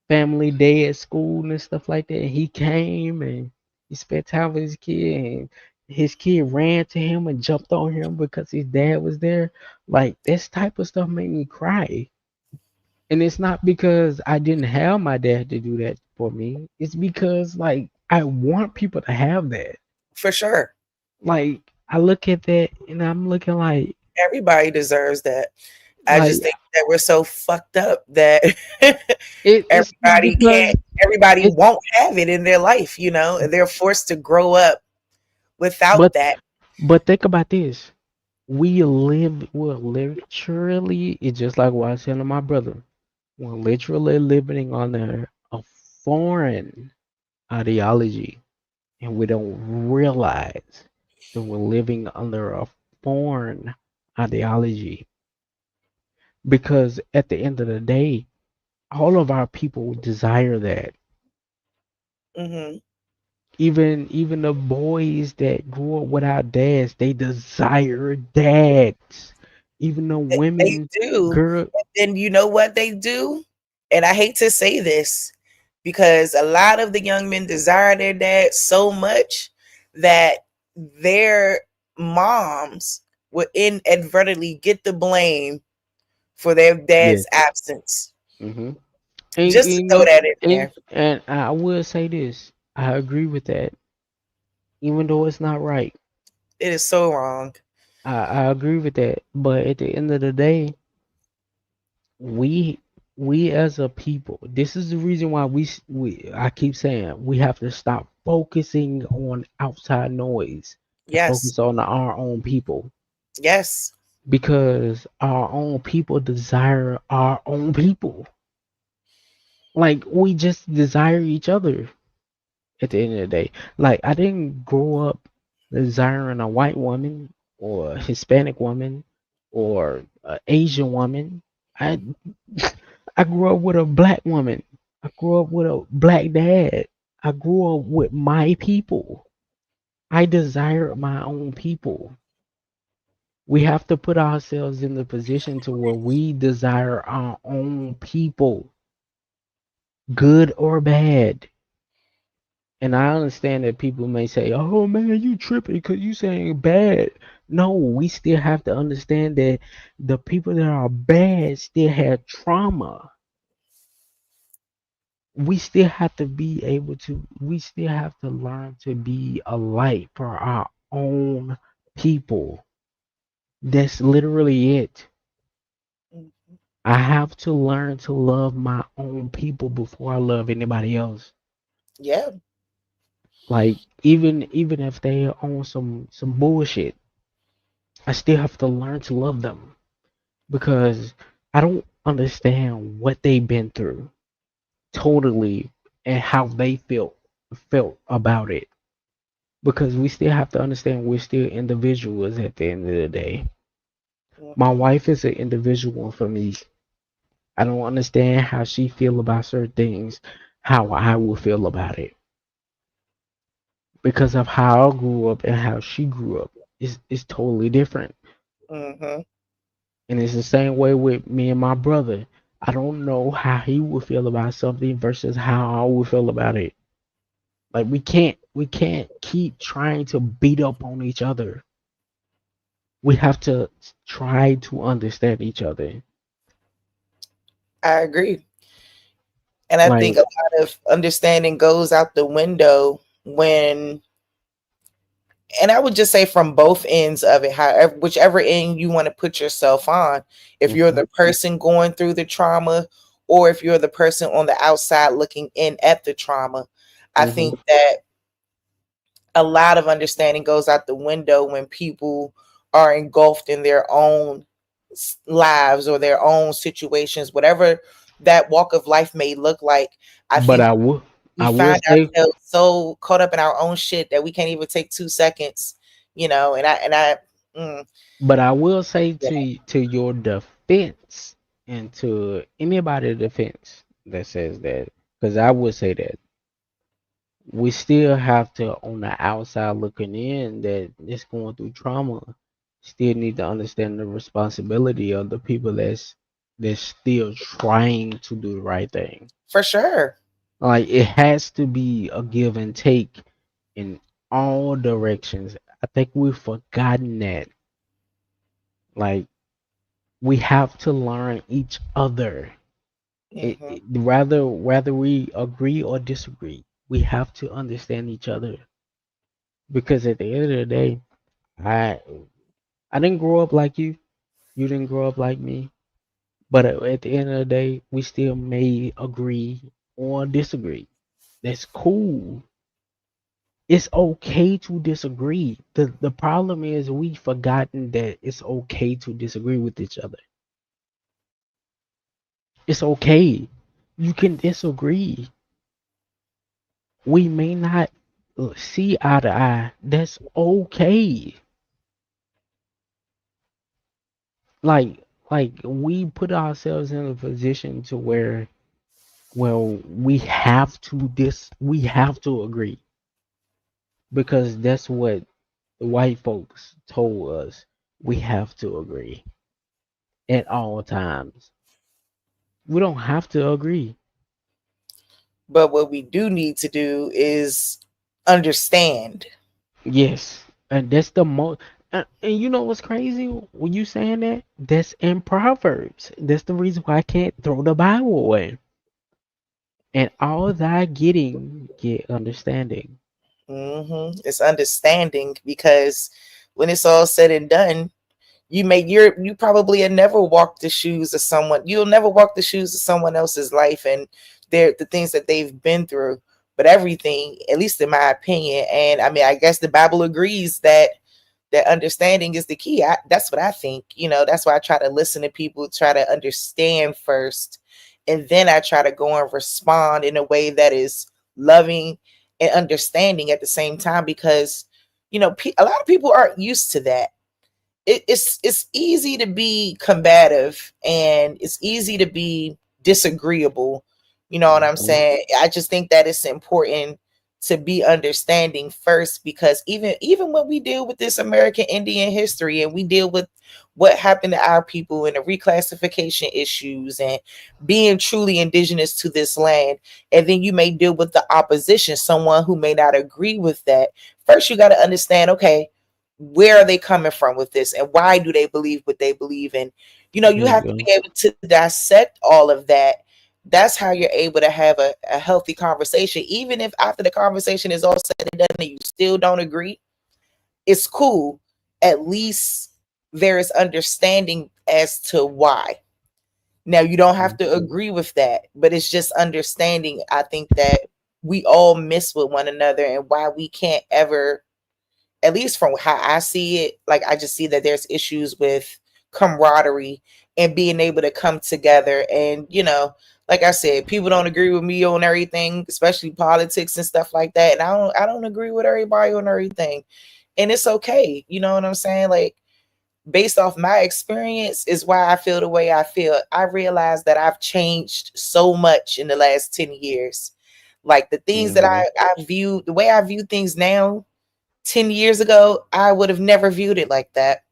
I: family day at school and stuff like that. And he came and he spent time with his kid, and his kid ran to him and jumped on him because his dad was there. Like this type of stuff made me cry. And it's not because I didn't have my dad to do that for me. It's because like I want people to have that.
C: for sure.
I: Like I look at that and I'm looking
C: Everybody deserves that. I
I: like
C: just think that we're so fucked up that
I: it's not
C: everybody
I: because
C: can't, everybody
I: it's
C: won't have it in their life, and they're forced to grow up without
I: but
C: that.
I: but think about this. We're literally, it's just like what I said to my brother. We're literally living under a foreign ideology, and we don't realize that we're living under a foreign ideology. Because at the end of the day, all of our people desire that.
C: Hmm.
I: Even the boys that grew up without dads, they desire dads. Even the
C: They
I: women,
C: do.
I: girl,
C: And you know what they do? And I hate to say this because a lot of the young men desire their dad so much that their moms would inadvertently get the blame for their
I: yeah.
C: dad's absence.
I: hmm And
C: Just to
I: you
C: throw
I: know,
C: that in
I: and
C: there.
I: and I will say this, I agree with that, even though it's not right.
C: It is so wrong.
I: I agree with that. But at the end of the day, we we as a people, this is the reason why we I keep saying we have to stop focusing on outside noise and
C: Yes.
I: focus on our own people,
C: Yes.
I: because our own people desire our own people. Like we just desire each other at the end of the day. Like I didn't grow up desiring a white woman or a Hispanic woman or an Asian woman. I I grew up with a black woman. I grew up with a black dad. I grew up with my people. I desire my own people. We have to put ourselves in the position to where we desire our own people, good or bad. And I understand that people may say, "Oh man, you tripping because you saying bad." No, we still have to understand that the people that are bad still have trauma. we still have to be able to. We still have to learn to be a light for our own people. That's literally it. I have to learn to love my own people before I love anybody else.
C: Yeah.
I: Like even if they own some bullshit, I still have to learn to love them because I don't understand what they've been through totally and how they felt about it. Because we still have to understand we're still individuals at the end of the day. My wife is an individual for me. I don't understand how she feel about certain things, how I will feel about it. Because of how I grew up and how she grew up. It's totally different.
C: Mm-hmm.
I: And it's the same way with me and my brother. I don't know how he would feel about something versus how I would feel about it. Like we can't keep trying to beat up on each other. We have to try to understand each other.
C: I agree. And I think
I: Like
C: a lot of understanding goes out the window when, and I would just say from both ends of it, however, whichever end you want to put yourself on, if you're
I: mhm,
C: the person going through the trauma or if you're the person on the outside looking in at the trauma, I
I: mhm.
C: think that a lot of understanding goes out the window when people are engulfed in their own lives or their own situations, whatever that walk of life may look like. I
I: But
C: think we
I: I will
C: find
I: say
C: ourselves so caught up in our own shit that we can't even take 2 seconds, mm,
I: but I will say
C: yeah,
I: to your defense and to anybody defense that says that, because I would say that we still have to on the outside looking in that is going through trauma still need to understand the responsibility of the people that's still trying to do the right thing.
C: for sure.
I: Like it has to be a give and take in all directions. I think we've forgotten that. Like we have to learn each other.
C: Hmm.
I: Rather we agree or disagree, we have to understand each other. Because at the end of the day, I I didn't grow up like you. You didn't grow up like me. But at the end of the day, we still may agree or disagree. That's cool. It's okay to disagree. The problem is we've forgotten that it's okay to disagree with each other. It's okay. You can disagree. We may not see eye to eye. That's okay. Like like we put ourselves in a position to where well we have to agree because that's what the white folks told us. We have to agree at all times. We don't have to agree.
C: But what we do need to do is understand.
I: Yes, and that's the most. And you know what's crazy? When you saying that, that's in Proverbs. That's the reason why I can't throw the Bible away. And all thy getting, get understanding.
C: It's understanding because when it's all said and done, you probably have never walked the shoes of someone. You'll never walk the shoes of someone else's life and the things that they've been through. But everything, at least in my opinion, and I mean, I guess the Bible agrees that understanding is the key. That's what I think. That's why I try to listen to people, try to understand first, and then I try to go and respond in a way that is loving and understanding at the same time because a lot of people aren't used to that. It's easy to be combative and it's easy to be disagreeable. You know what I'm
I: Mhm.
C: saying? I just think that it's important to be understanding first because even when we deal with this American Indian history and we deal with what happened to our people and the reclassification issues and being truly indigenous to this land, and then you may deal with the opposition, someone who may not agree with that. First, you got to understand, okay, where are they coming from with this and why do they believe what they believe in? You have to
I: Bingo.
C: be able to dissect all of that that's how you're able to have a healthy conversation. Even if after the conversation is all said and done and you still don't agree, it's cool. At least there is understanding as to why. Now, you don't have to agree with that, but it's just understanding. I think that we all miss with one another and why we can't ever, at least from how I see it, like I just see that there's issues with camaraderie and being able to come together. And, like I said, people don't agree with me on everything, especially politics and stuff like that. And I don't agree with everybody on everything. And it's okay. You know what I'm saying? Like, based off my experience is why I feel the way I feel. I realized that I've changed so much in the last 10 years. Like the things that I view, the way I view things now, 10 years ago, I would have never viewed it like that.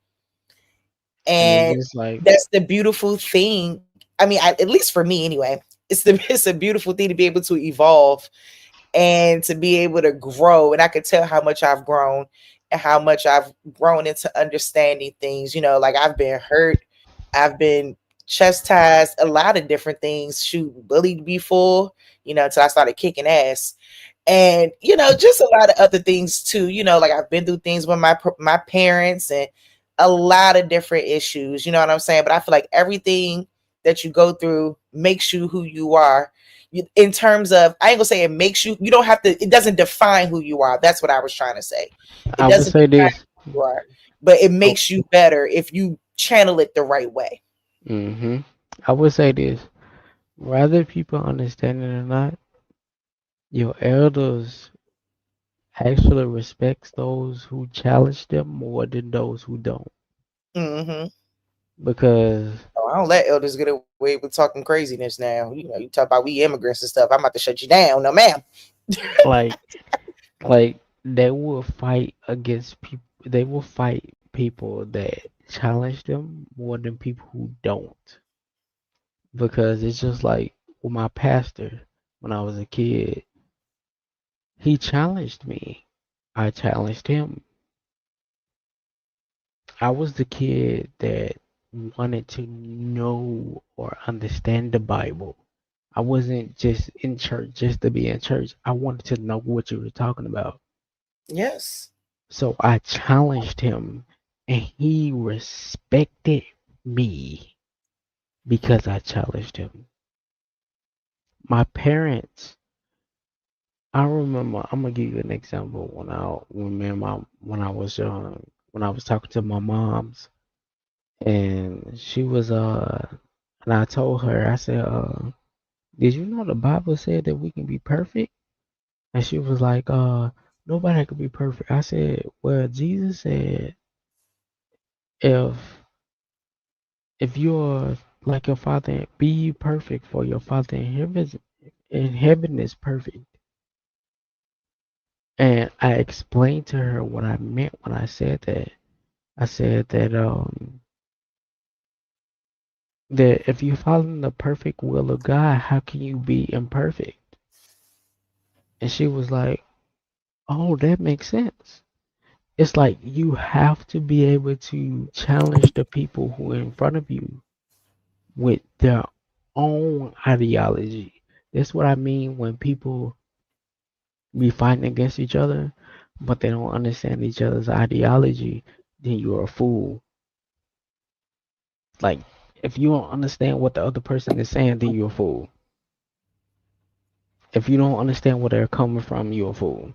I: And it's
C: And
I: just like,
C: that's the beautiful thing. I mean, at least for me anyway, it's a beautiful thing to be able to evolve and to be able to grow. And I could tell how much I've grown and how much I've grown into understanding things. Like I've been hurt, I've been chastised, a lot of different things, shoot, bullied before, until I started kicking ass. And just a lot of other things too. Like I've been through things with my parents and a lot of different issues. You know what I'm saying? But I feel like everything that you go through makes you who you are. In terms of, I ain't gonna say it makes you. You don't have to. It doesn't define who you are. That's what I was trying to say. It
I: I would
C: doesn't
I: say
C: define
I: this.
C: who you are, but it
I: Oh,
C: makes you better if you channel it the right way.
I: I would say this. Whether people understand it or not, your elders actually respects those who challenge them more than those who don't.
C: Hmm.
I: Because
C: Oh, I don't let elders get away with talking craziness now. You talk about we immigrants and stuff. I'm about to shut you down. No, ma'am.
I: like like they will fight against people, they will fight people that challenge them more than people who don't. Because it's just like with my pastor when I was a kid, he challenged me. I challenged him. I was the kid that wanted to know or understand the Bible. I wasn't just in church just to be in church. I wanted to know what you were talking about.
C: Yes.
I: So I challenged him and he respected me because I challenged him. My parents, I remember, I'm gonna give you an example when me and my when I was young, when I was talking to my mom's and she was and I told her, I said, did you know the Bible said that we can be perfect? And she was like, nobody can be perfect. I said, well, Jesus said if you're like your father, be ye perfect, for your father in heaven is perfect. And I explained to her what I meant when I said that. I said that if you follow the perfect will of God, how can you be imperfect? And she was like, oh, that makes sense. It's like you have to be able to challenge the people who are in front of you with their own ideology. That's what I mean when people be fighting against each other, but they don't understand each other's ideology, then you're a fool. Like, if you don't understand what the other person is saying, then you're a fool. If you don't understand where they're coming from, you're a fool.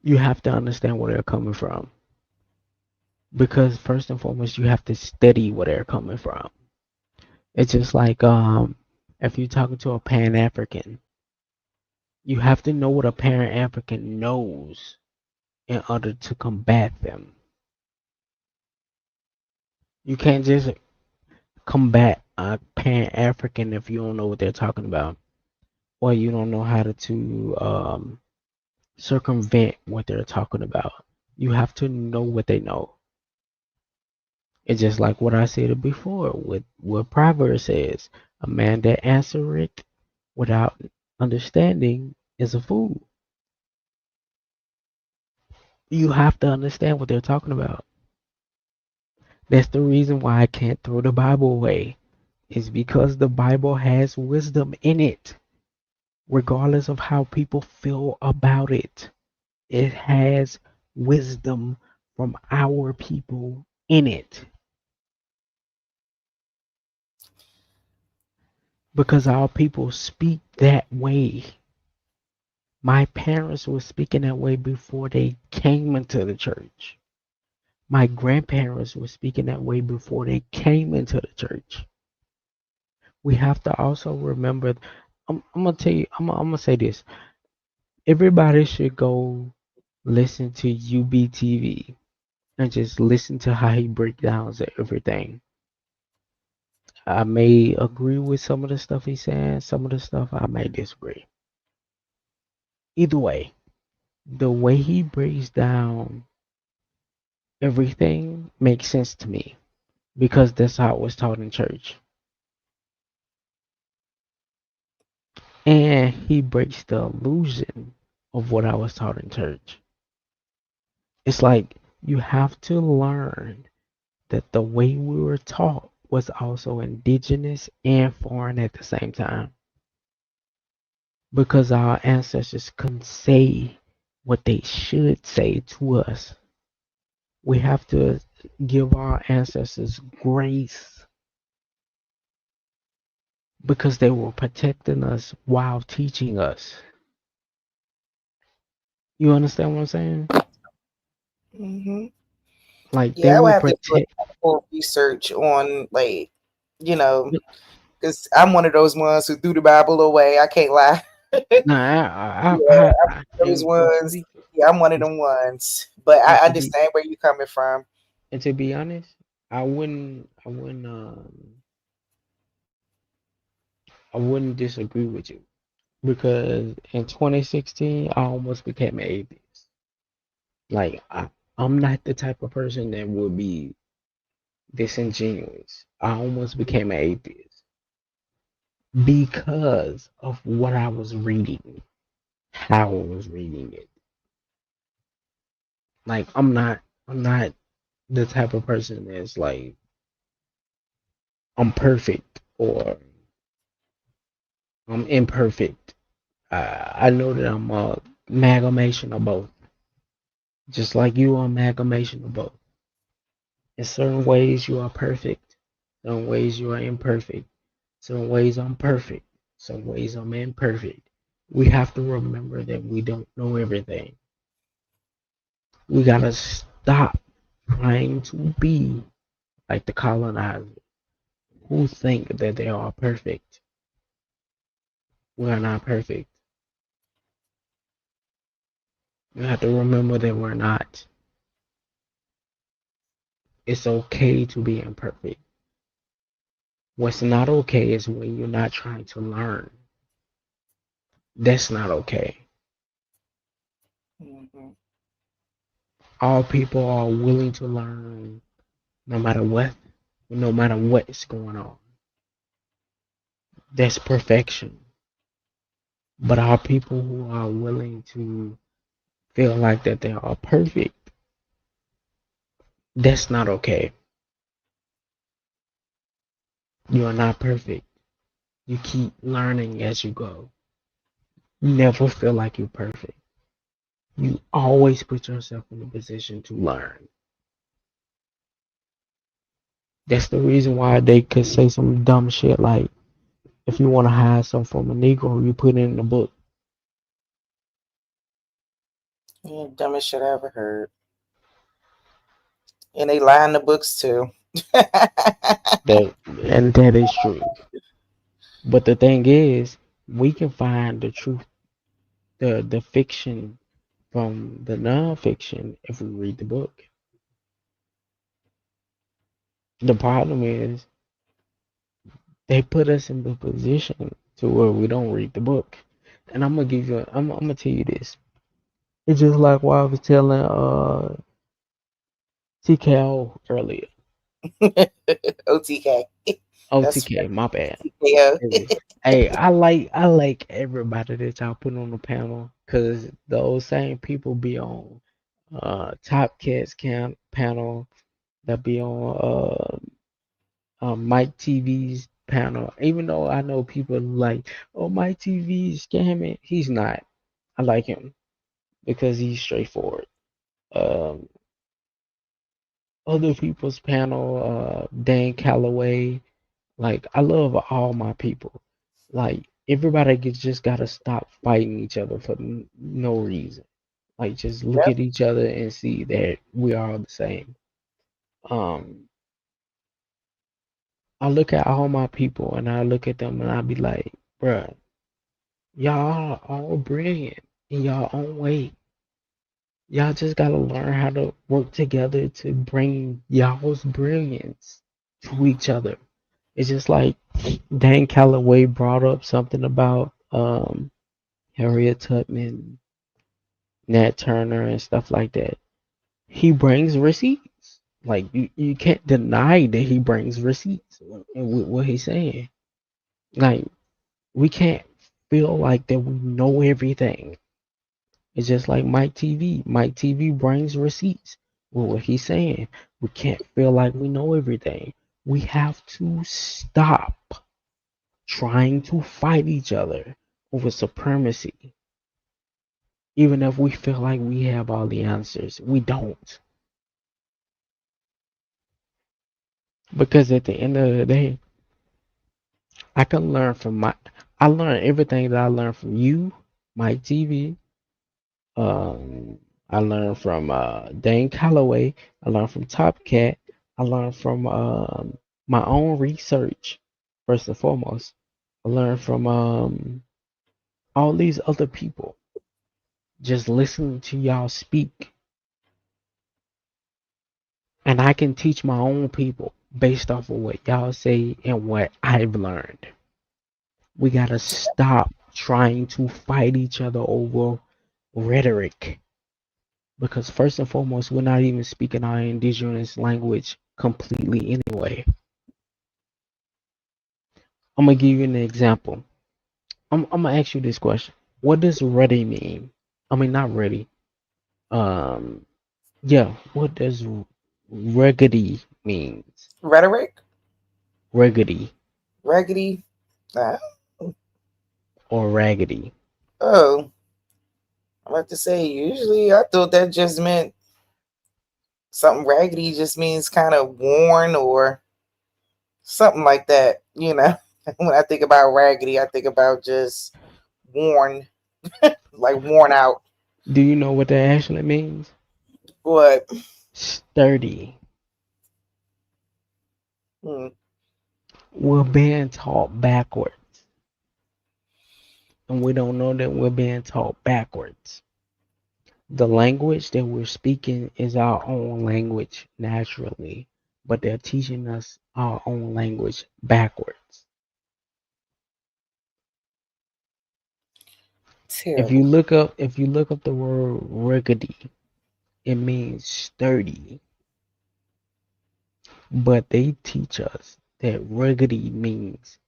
I: You have to understand where they're coming from. Because first and foremost, you have to study where they're coming from. It's just like if you're talking to a Pan African, you have to know what a Pan African knows in order to combat them. You can't just combat a Pan African if you don't know what they're talking about, or you don't know how to circumvent what they're talking about. You have to know what they know. It's just like what I said before with what Proverbs says: a man that answereth without understanding is a fool. You have to understand what they're talking about. That's the reason why I can't throw the Bible away. It's because the Bible has wisdom in it, regardless of how people feel about it. It has wisdom from our people in it. Because our people speak that way. My parents were speaking that way before they came into the church. My grandparents were speaking that way before they came into the church. We have to also remember. I'm gonna tell you. I'm gonna say this. Everybody should go listen to UBTV and just listen to how he breaks down everything. I may agree with some of the stuff he's saying. Some of the stuff I may disagree. Either way, the way he breaks down everything makes sense to me because that's how it was taught in church. And he breaks the illusion of what I was taught in church. It's like you have to learn that the way we were taught was also indigenous and foreign at the same time. Because our ancestors couldn't say what they should say to us. We have to give our ancestors grace because they were protecting us while teaching us. You understand what I'm saying?
C: Mm-hmm.
I: Like they
C: Yeah, I would
I: will
C: have to do
I: protect.
C: a full research on, like, you know, because I'm one of those ones who threw the Bible away. I can't lie.
I: Nah,
C: Yeah, I'm those
I: and
C: ones. Yeah, I'm one of them ones. But
I: and
C: I
I: to be
C: understand where you're coming from.
I: and to be honest, I wouldn't disagree with you because in 2016 I almost became an atheist. Like I'm not the type of person that would be disingenuous. I almost became an atheist because of what I was reading, how I was reading it. Like I'm not the type of person that's like I'm perfect or I'm imperfect. I know that I'm a amalgamation of both, just like you are amalgamation of both. In certain ways, you are perfect. Some ways you are imperfect. Some ways I'm perfect. Some ways I'm imperfect. We have to remember that we don't know everything. We gotta stop trying to be like the colonizers who think that they are perfect. We are not perfect. We have to remember that we're not. It's okay to be imperfect. What's not okay is when you're not trying to learn. That's not okay.
C: Mm-hmm.
I: All people are willing to learn no matter what is going on. That's perfection. But our people who are willing to feel like that they are perfect, that's not okay. You are not perfect. You keep learning as you go. You never feel like you're perfect. You always put yourself in a position to learn. That's the reason why they could say some dumb shit like, if you want to hide something from a Negro, you put it in the book.
C: Yeah, dumbest shit I ever heard. And they lie in the books too.
I: That is true. But the thing is, we can find the truth, the fiction from the nonfiction if we read the book. The problem is they put us in the position to where we don't read the book. And I'm gonna tell you this. It's just like what I was telling TKO earlier.
C: OTK. That's
I: OTK, my bad.
C: TKO.
I: Hey, I like everybody that y'all put on the panel because those same people be on Top Cats panel, that be on Mike TV's panel, even though I know people like, oh, my TV is scamming. He's not. I like him because he's straightforward. Um, Other people's panel, Dan Calloway, like I love all my people. Like everybody just gotta stop fighting each other for no reason. Like just look
C: Yep.
I: at each other and see that we are all the same. Um, I look at all my people and I look at them and I be like, bruh, y'all are all brilliant in your own way. Y'all just gotta learn how to work together to bring y'all's brilliance to each other. It's just like Dan Calloway brought up something about Harriet Tubman, Nat Turner, and stuff like that. He brings receipts. Like you can't deny that he brings receipts with what he's saying. Like we can't feel like that we know everything. It's just like Mike TV. Mike TV brings receipts with what he's saying. We can't feel like we know everything. We have to stop trying to fight each other over supremacy. Even if we feel like we have all the answers, we don't. Because at the end of the day, I can learn from I learned everything that I learned from you, Mike TV. Um, I learned from Dane Calloway. I learned from Top Cat. I learned from my own research, first and foremost. I learned from all these other people. Just listening to y'all speak. And I can teach my own people based off of what y'all say and what I've learned. We gotta stop trying to fight each other over rhetoric. Because first and foremost, we're not even speaking our indigenous language completely anyway. I'm gonna give you an example. I'm gonna ask you this question. What does ready mean? I mean not ready. Um yeah, what does raggedy means?
C: Rhetoric,
I: Raggedy
C: raggedy. Uh,
I: or raggedy.
C: oh, I'm about to say. Usually, I thought that just meant something raggedy. Just means kind of worn or something like that. You know, when I think about raggedy, I think about just worn, like worn out.
I: Do you know what that actually means?
C: What?
I: Sturdy.
C: Hmm.
I: We're being taught backwards. And we don't know that we're being taught backwards. The language that we're speaking is our own language naturally, but they're teaching us our own language backwards.
C: Terrible.
I: If you look up the word rickety, it means sturdy. But they teach us that rickety means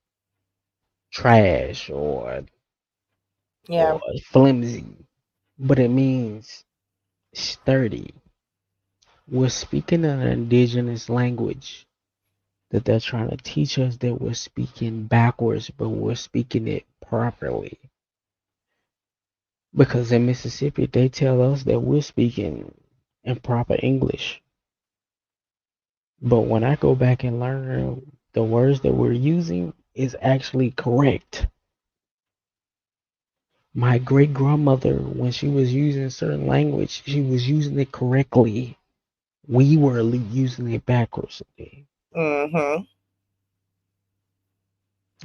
I: trash
C: Yeah.
I: or flimsy, but it means sturdy. We're speaking an indigenous language that they're trying to teach us that we're speaking backwards, but we're speaking it properly. Because in Mississippi, they tell us that we're speaking improper English. But when I go back and learn the words that we're using is actually correct. My great grandmother, when she was using certain language, she was using it correctly. We were using it backwards.
C: Mm-hmm.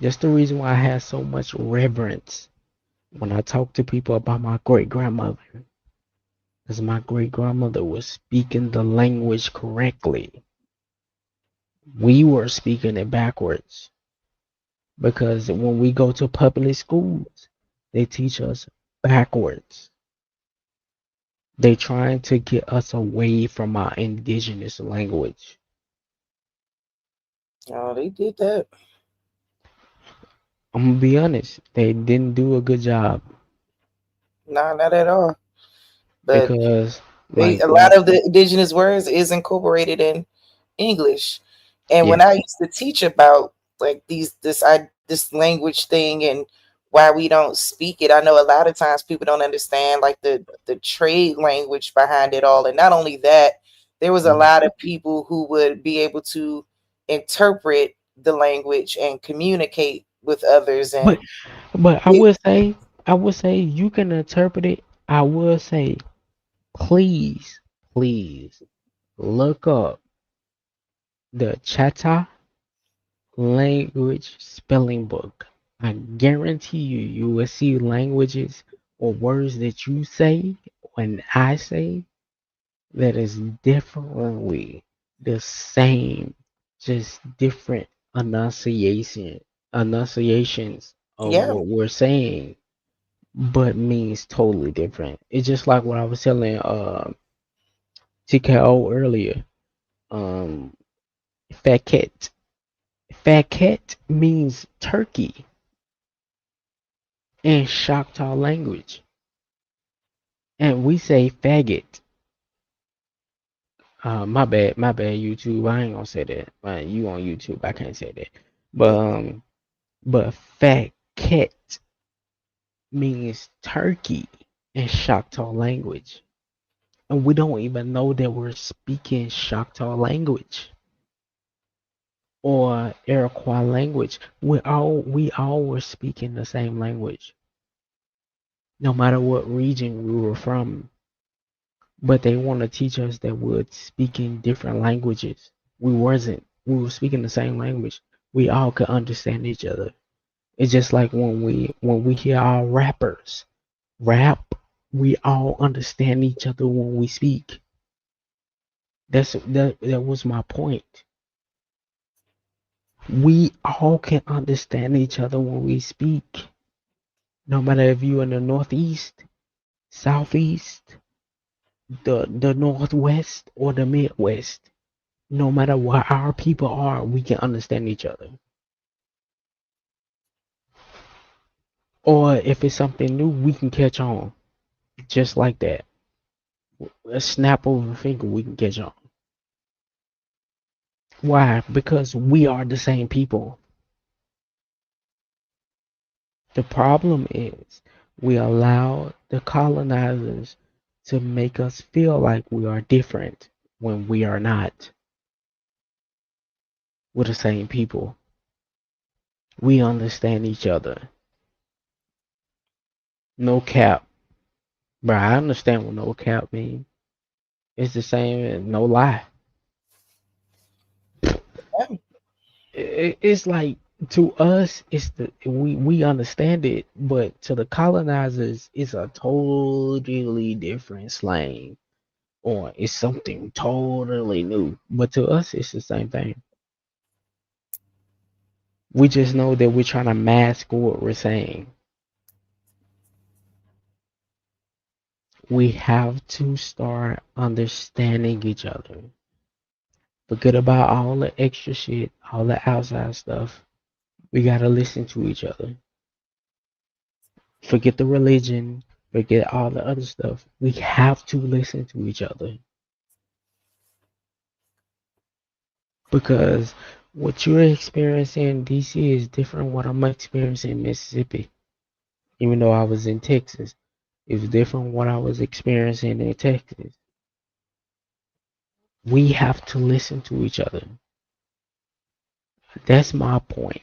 I: That's the reason why I have so much reverence when I talk to people about my great grandmother. Because my great grandmother was speaking the language correctly. We were speaking it backwards. Because when we go to public schools, they teach us backwards. They trying to get us away from our indigenous language.
C: Oh, they did that.
I: I'm gonna be honest, they didn't do a good job
C: No, not at all. But
I: because
C: they
I: like
C: a
I: when
C: lot of the indigenous words is incorporated in English. And when
I: yeah,
C: I used to teach about like this language thing and why we don't speak it. I know a lot of times people don't understand like the trade language behind it all. And not only that, there was a lot of people who would be able to interpret the language and communicate with others.
I: But
C: And
I: I would say you can interpret it. I will say, please, please look up the Chata language spelling book. I guarantee you will see languages or words that you say when I say that is differently the same, just different enunciations of
C: yeah,
I: what we're saying, but means totally different. It's just like what I was telling TKO earlier. Um, fat cat. Fat cat means turkey in Choctaw language, and we say faggot. My bad, YouTube. I ain't gonna say that. You on YouTube, I can't say that. But fat cat means turkey in Choctaw language, and we don't even know that we're speaking Choctaw language or Iroquois language. We all were speaking the same language, no matter what region we were from. But they want to teach us that we're speaking different languages. We wasn't. We were speaking the same language. We all could understand each other. It's just like when we hear our rappers rap, we all understand each other when we speak. That was my point. We all can understand each other when we speak. No matter if you're in the northeast, southeast, the northwest, or the midwest. No matter what our people are, we can understand each other. Or if it's something new, we can catch on just like that. A snap of a finger, we can catch on. Why? Because we are the same people. The problem is we allow the colonizers to make us feel like we are different when we are not. We're the same people. We understand each other. No cap. Bro, I understand what no cap means. It's the same as no lie. It's like to us, we understand it, but to the colonizers, it's a totally different slang, or it's something totally new. But to us, it's the same thing. We just know that we're trying to mask what we're saying. We have to start understanding each other. Forget about all the extra shit, all the outside stuff. We gotta listen to each other. Forget the religion, forget all the other stuff. We have to listen to each other. Because what you're experiencing in DC is different what I'm experiencing in Mississippi. Even though I was in Texas, it's different what I was experiencing in Texas. We have to listen to each other. That's my point.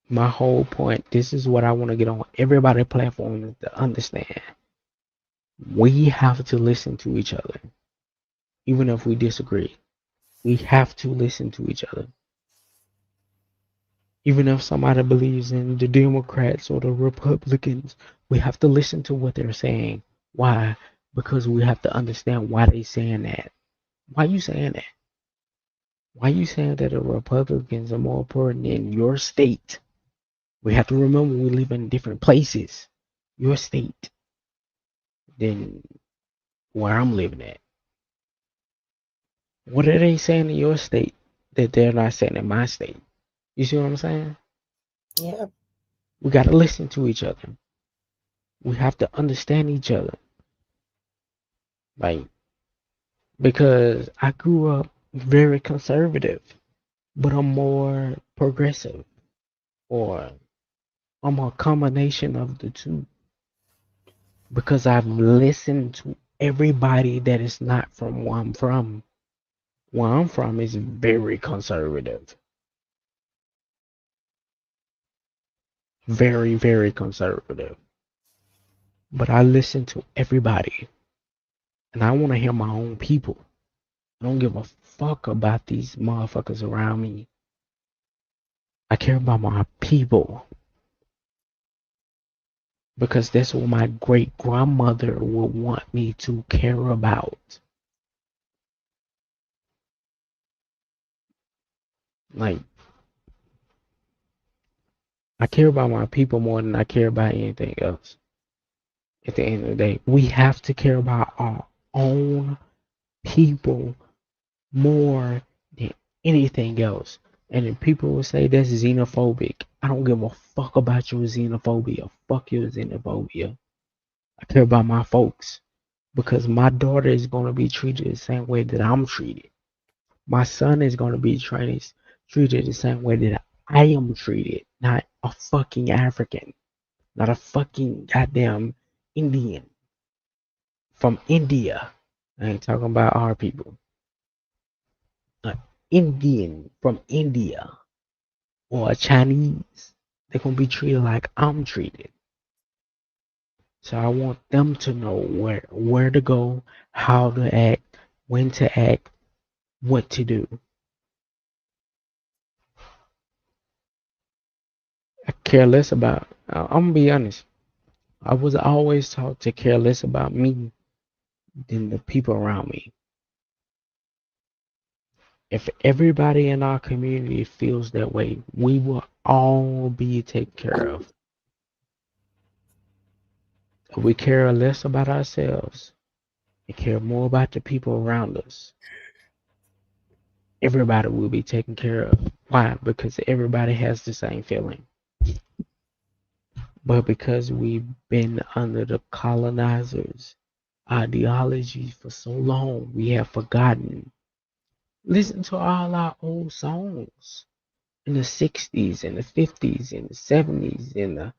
I: My whole point. This is what I want to get on everybody's platform to understand. We have to listen to each other, even if we disagree. We have to listen to each other. Even if somebody believes in the Democrats or the Republicans, we have to listen to what they're saying. Why? Because we have to understand why they're saying that. Why are you saying that? Why are you saying that the Republicans are more important in your state? We have to remember we live in different places. Your state than where I'm living at. What are they saying in your state that they're not saying in my state? You see what I'm saying?
C: Yeah.
I: We got to listen to each other. We have to understand each other. Like, because I grew up very conservative, but I'm more progressive, or I'm a combination of the two because I've listened to everybody that is not from where I'm from. Where I'm from is very conservative. Very, very conservative. But I listen to everybody. And I want to hear my own people. I don't give a fuck about these motherfuckers around me. I care about my people. Because that's what my great grandmother would want me to care about. Like, I care about my people more than I care about anything else. At the end of the day, we have to care about our own people more than anything else. And if people will say that's xenophobic, I don't give a fuck about your xenophobia. Fuck your xenophobia. I care about my folks because my daughter is going to be treated the same way that I'm treated. My son is going to be treated the same way that I am treated, not a fucking African, not a fucking goddamn Indian from India. I ain't talking about our people. An Indian from India or a Chinese, they're going to be treated like I'm treated. So I want them to know where to go, how to act, when to act, what to do. I care less about, I'm going to be honest. I was always taught to care less about me than the people around me. If everybody in our community feels that way, we will all be taken care of. If we care less about ourselves and care more about the people around us, everybody will be taken care of. Why? Because everybody has the same feeling. But because we've been under the colonizers' ideology for so long, we have forgotten. Listen to all our old songs in the 60s and the 50s and the 70s and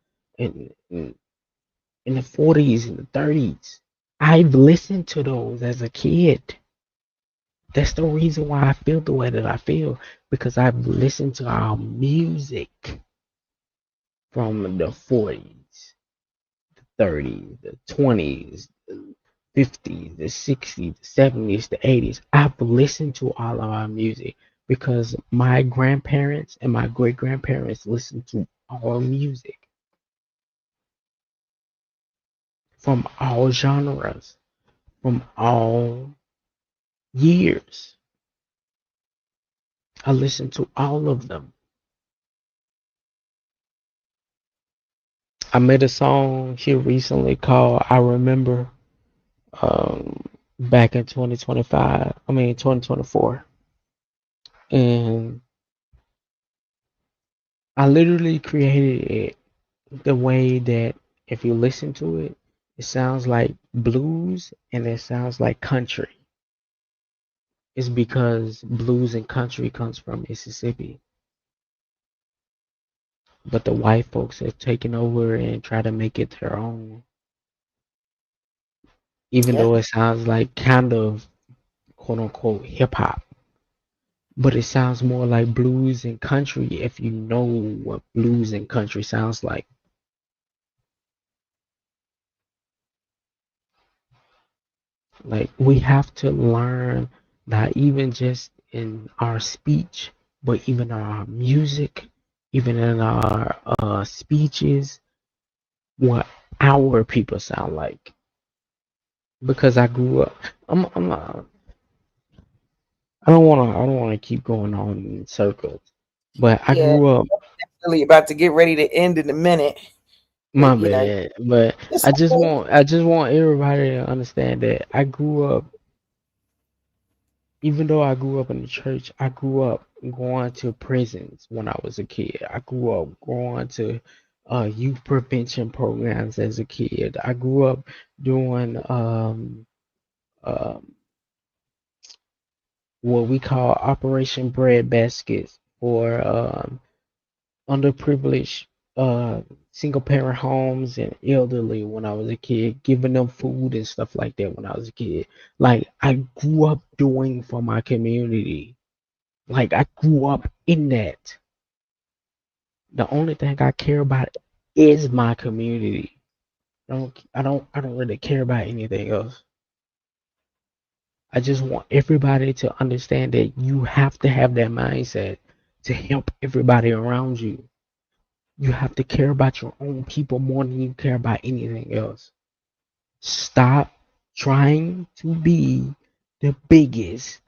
I: in the 40s and the 30s. I've listened to those as a kid. That's the reason why I feel the way that I feel, because I've listened to our music from the 40s, the 30s, the 20s, the 50s, the 60s, the 70s, the 80s. I've listened to all of our music because my grandparents and my great grandparents listened to all music from all genres, from all years. I listened to all of them. I made a song here recently called I Remember back in 2024. And I literally created it the way that if you listen to it, it sounds like blues and it sounds like country. It's because blues and country comes from Mississippi. But the white folks have taken over and try to make it their own. Even
C: Yeah.
I: though it sounds like kind of quote unquote hip hop. But it sounds more like blues and country if you know what blues and country sounds like. Like we have to learn not even just in our speech, but even our music, even in our speeches, what our people sound like. Because I grew up, I'm I don't wanna keep going on in circles. But I
C: Yeah,
I: grew up.
C: definitely about to get ready to end in a minute.
I: My
C: You know,
I: bad, but
C: it's okay.
I: I just want everybody to understand that I grew up, even though I grew up in the church, I grew up going to prisons when I was a kid. I grew up going to youth prevention programs as a kid. I grew up doing um what we call Operation Bread Baskets for underprivileged single parent homes and elderly when I was a kid, giving them food and stuff like that when I was a kid. Like I grew up doing for my community. Like I grew up in that. The only thing I care about is my community. I don't really care about anything else. I just want everybody to understand that you have to have that mindset to help everybody around you. You have to care about your own people more than you care about anything else. Stop trying to be the biggest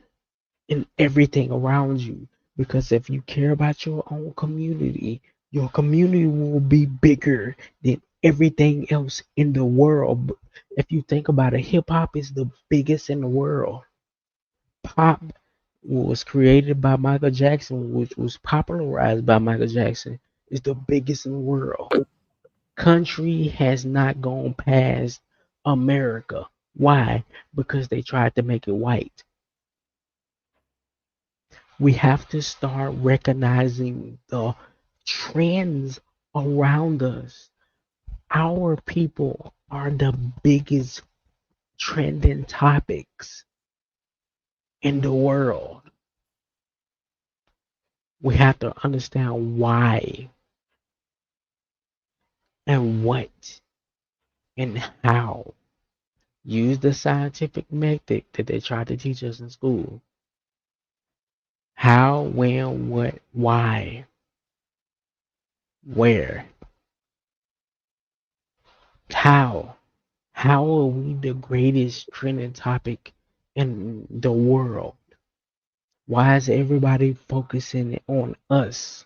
I: in everything around you. Because if you care about your own community, your community will be bigger than everything else in the world. If you think about it, hip hop is the biggest in the world. Pop was created by Michael Jackson, which was popularized by Michael Jackson, is the biggest in the world. Country has not gone past America. Why? Because they tried to make it white. We have to start recognizing the trends around us. Our people are the biggest trending topics in the world. We have to understand why and what and how. Use the scientific method that they try to teach us in school. How, when, what, why, where, how. How are we the greatest trending topic in the world? Why is everybody focusing on us?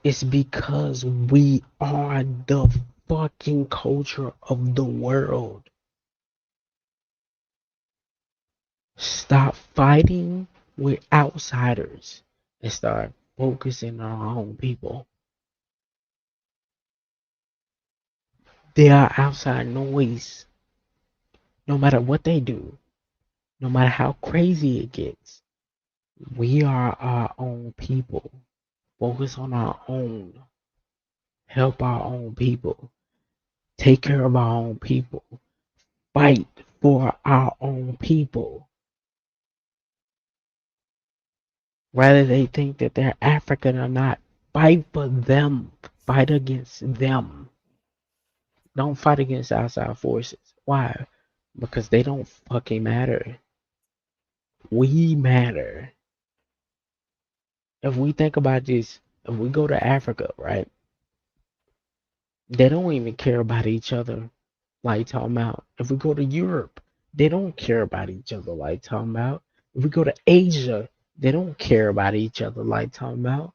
I: It's because we are the fucking culture of the world. Stop fighting with outsiders and start focusing on our own people. They are outside noise. No matter what they do, no matter how crazy it gets, we are our own people. Focus on our own. Help our own people. Take care of our own people. Fight for our own people. Whether they think that they're African or not, fight for them. Fight against them. Don't fight against outside forces. Why? Because they don't fucking matter. We matter. If we think about this, if we go to Africa, right? They don't even care about each other like talking about. If we go to Europe, they don't care about each other like talking about. If we go to Asia, they don't care about each other like talking about.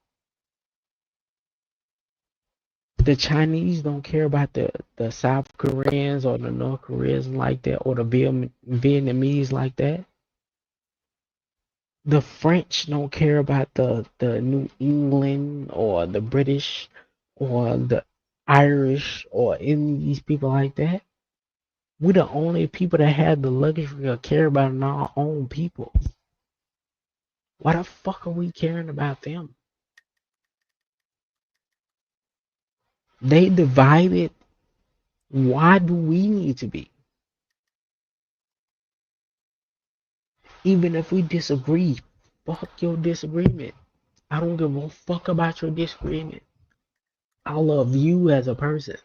I: The Chinese don't care about the South Koreans or the North Koreans like that, or the Vietnamese like that. The French don't care about the New England or the British or the Irish or any of these people like that. We're the only people that have the luxury of care about our own people. Why the fuck are we caring about them? They divided. Why do we need to be? Even if we disagree, fuck your disagreement. I don't give a fuck about your disagreement. I love you as a person.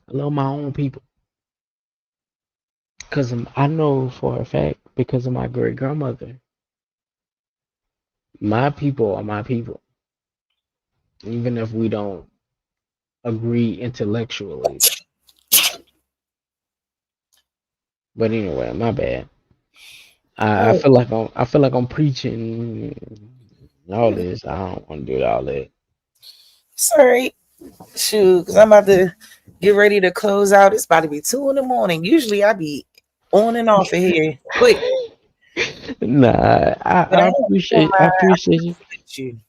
I: I love my own people. Because I know for a fact, because of my great grandmother, my people are my people. Even if we don't agree intellectually. But anyway, my bad. I feel like I'm preaching all this. I don't want to do all that.
C: Sorry. Shoot, because I'm about to get ready to close out. It's about to be 2 a.m. Usually I be on and off of here quick.
I: Nah,
C: But I
I: I appreciate you.
C: you.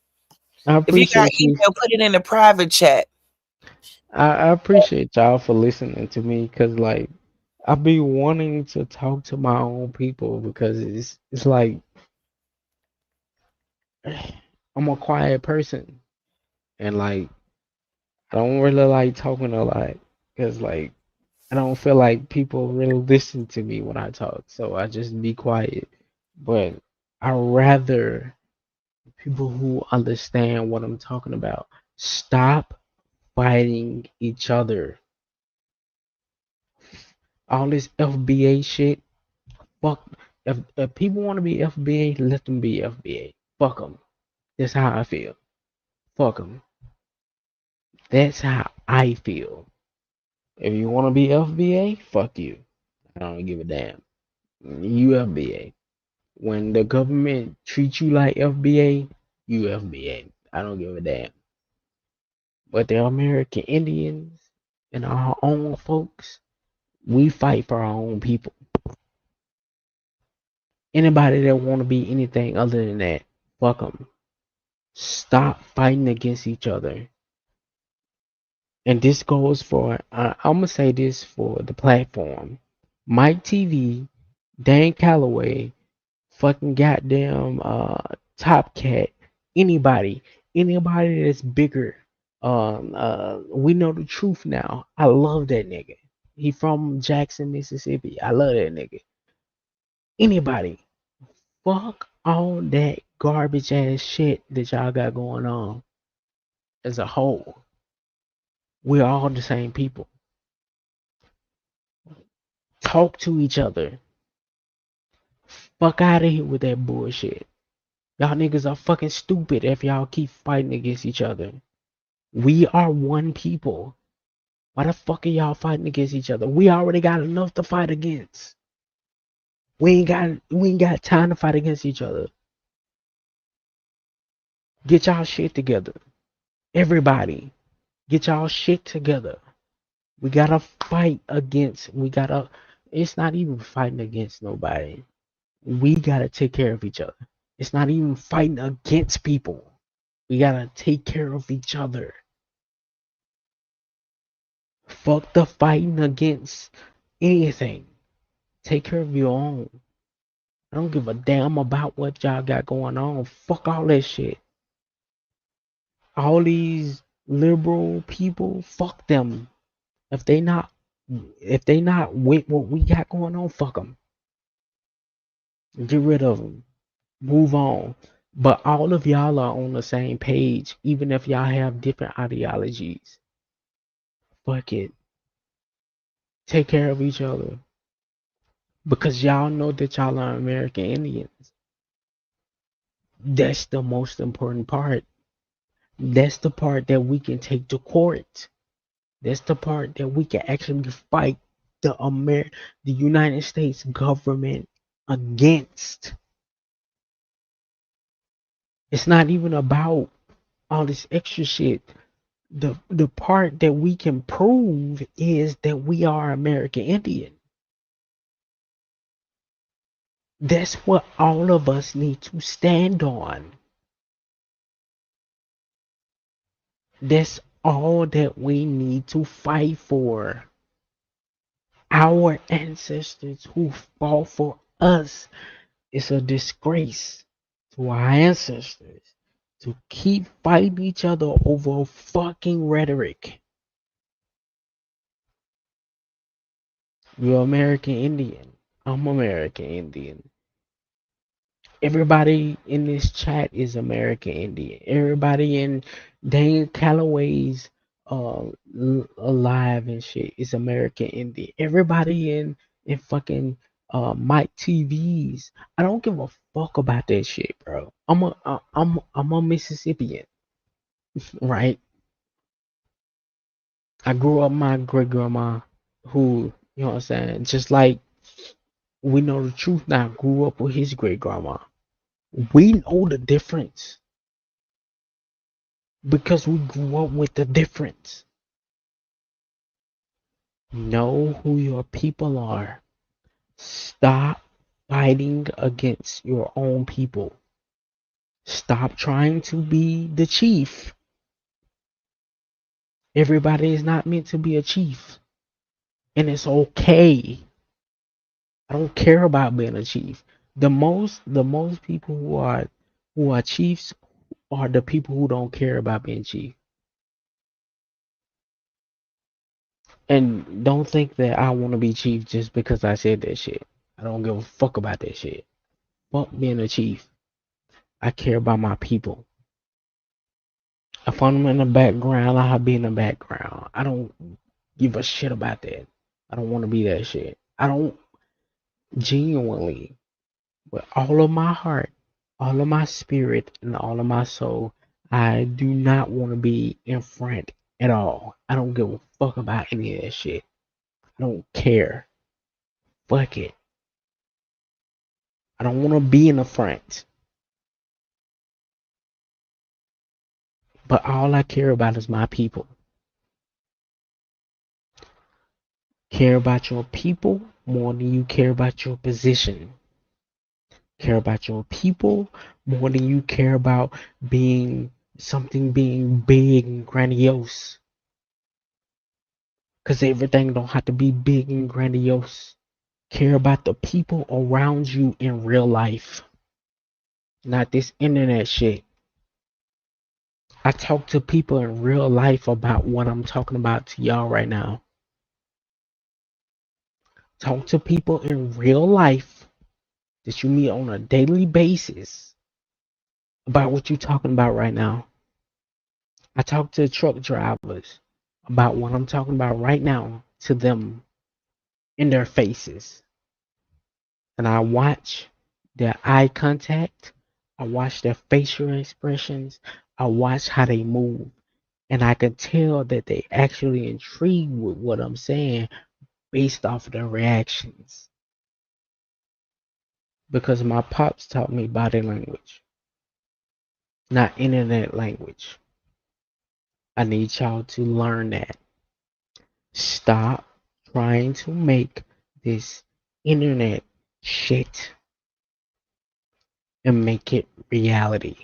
I: I
C: If you got
I: appreciate you.
C: email, put it in the private chat.
I: I appreciate y'all for listening to me, because like I be wanting to talk to my own people, because it's like I'm a quiet person, and like I don't really like talking a lot because like I don't feel like people really listen to me when I talk, so I just be quiet. But I rather people who understand what I'm talking about stop fighting each other. All this FBA shit, fuck. If people want to be FBA, let them be FBA. Fuck them. That's how I feel. Fuck them. That's how I feel. If you want to be FBA, fuck you. I don't give a damn. You FBA. When the government treats you like FBA, you FBA. I don't give a damn. But the American Indians and our own folks, we fight for our own people. Anybody that want to be anything other than that, fuck them. Stop fighting against each other. And this goes for, I'm going to say this for the platform. Mike TV, Dan Calloway, fucking goddamn Top Cat, anybody that's bigger. We know the truth now. I love that nigga. He from Jackson, Mississippi. I love that nigga. Anybody, fuck all that garbage ass shit that y'all got going on. As a whole, we're all the same people. Talk to each other. Fuck out of here with that bullshit. Y'all niggas are fucking stupid if y'all keep fighting against each other. We are one people. Why the fuck are y'all fighting against each other? We already got enough to fight against. We ain't got time to fight against each other. Get y'all shit together. Everybody, get y'all shit together. We gotta fight against. It's not even fighting against nobody. We gotta take care of each other. It's not even fighting against people. We gotta take care of each other. Fuck the fighting against anything. Take care of your own. I don't give a damn about what y'all got going on. Fuck all that shit. All these liberal people, fuck them. If they not with what we got going on, fuck them. Get rid of them. Move on. But all of y'all are on the same page, even if y'all have different ideologies. Fuck it. Take care of each other. Because y'all know that y'all are American Indians. That's the most important part. That's the part that we can take to court. That's the part that we can actually fight the United States government against. It's not even about all this extra shit. The part that we can prove is that we are American Indian. That's what all of us need to stand on. That's all that we need to fight for. Our ancestors who fought for us. It's a disgrace to our ancestors to keep fighting each other over fucking rhetoric. You're American Indian. I'm American Indian. Everybody in this chat is American Indian. Everybody in Dan Calloway's alive and shit is American Indian. Everybody in fucking Mike TVs. I don't give a fuck about that shit, bro. I'm a Mississippian, right? I grew up with my great grandma who, you know what I'm saying, just like we know the truth now, grew up with his great grandma. We know the difference because we grew up with the difference. Know who your people are. Stop fighting against your own people. Stop trying to be the chief. Everybody is not meant to be a chief. And it's okay. I don't care about being a chief. The most people who are chiefs are the people who don't care about being chief. And don't think that I want to be chief just because I said that shit. I don't give a fuck about that shit. Fuck being a chief. I care about my people. If I'm in the background, I'll be in the background. I don't give a shit about that. I don't want to be that shit. I don't genuinely, with all of my heart, all of my spirit, and all of my soul, I do not want to be in front at all. I don't give a fuck about any of that shit. I don't care. Fuck it. I don't want to be in the front. But all I care about is my people. Care about your people more than you care about your position. Care about your people more than you care about being being big and grandiose. Because everything don't have to be big and grandiose. Care about the people around you in real life. Not this internet shit. I talk to people in real life about what I'm talking about to y'all right now. Talk to people in real life that you meet on a daily basis about what you're talking about right now. I talk to truck drivers about what I'm talking about right now to them in their faces. And I watch their eye contact. I watch their facial expressions. I watch how they move. And I can tell that they actually intrigued with what I'm saying based off of their reactions. Because my pops taught me body language, not internet language. I need y'all to learn that. Stop trying to make this internet shit and make it reality.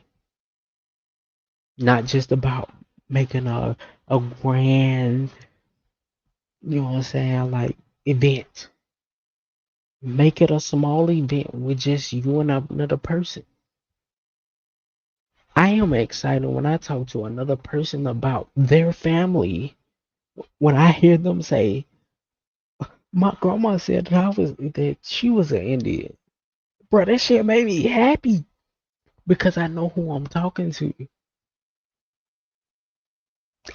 I: Not just about making a grand, you know what I'm saying, like event. Make it a small event with just you and another person. I am excited when I talk to another person about their family. When I hear them say, "My grandma said that she was an Indian," bro, that shit made me happy because I know who I'm talking to.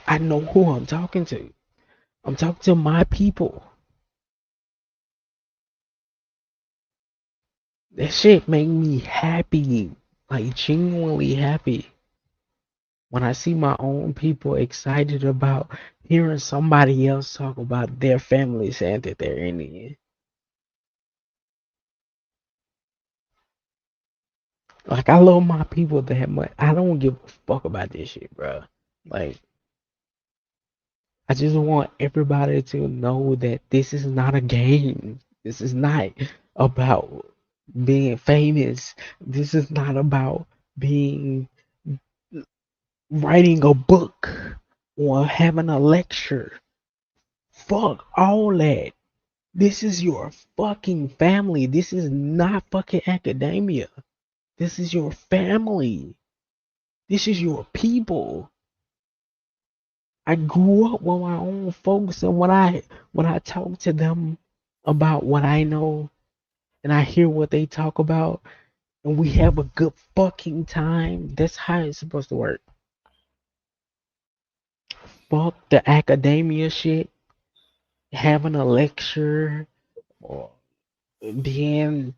I: I know who I'm talking to. I'm talking to my people. That shit made me happy, like genuinely happy. When I see my own people excited about hearing somebody else talk about their family saying that they're Indian. Like, I love my people that much. I don't give a fuck about this shit, bro. Like, I just want everybody to know that this is not a game. This is not about being famous. This is not about being writing a book or having a lecture. Fuck all that. This is your fucking family. This is not fucking academia. This is your family. This is your people. I grew up with my own folks, and when I talk to them about what I know and I hear what they talk about and we have a good fucking time, that's how it's supposed to work. Fuck the academia shit, having a lecture or being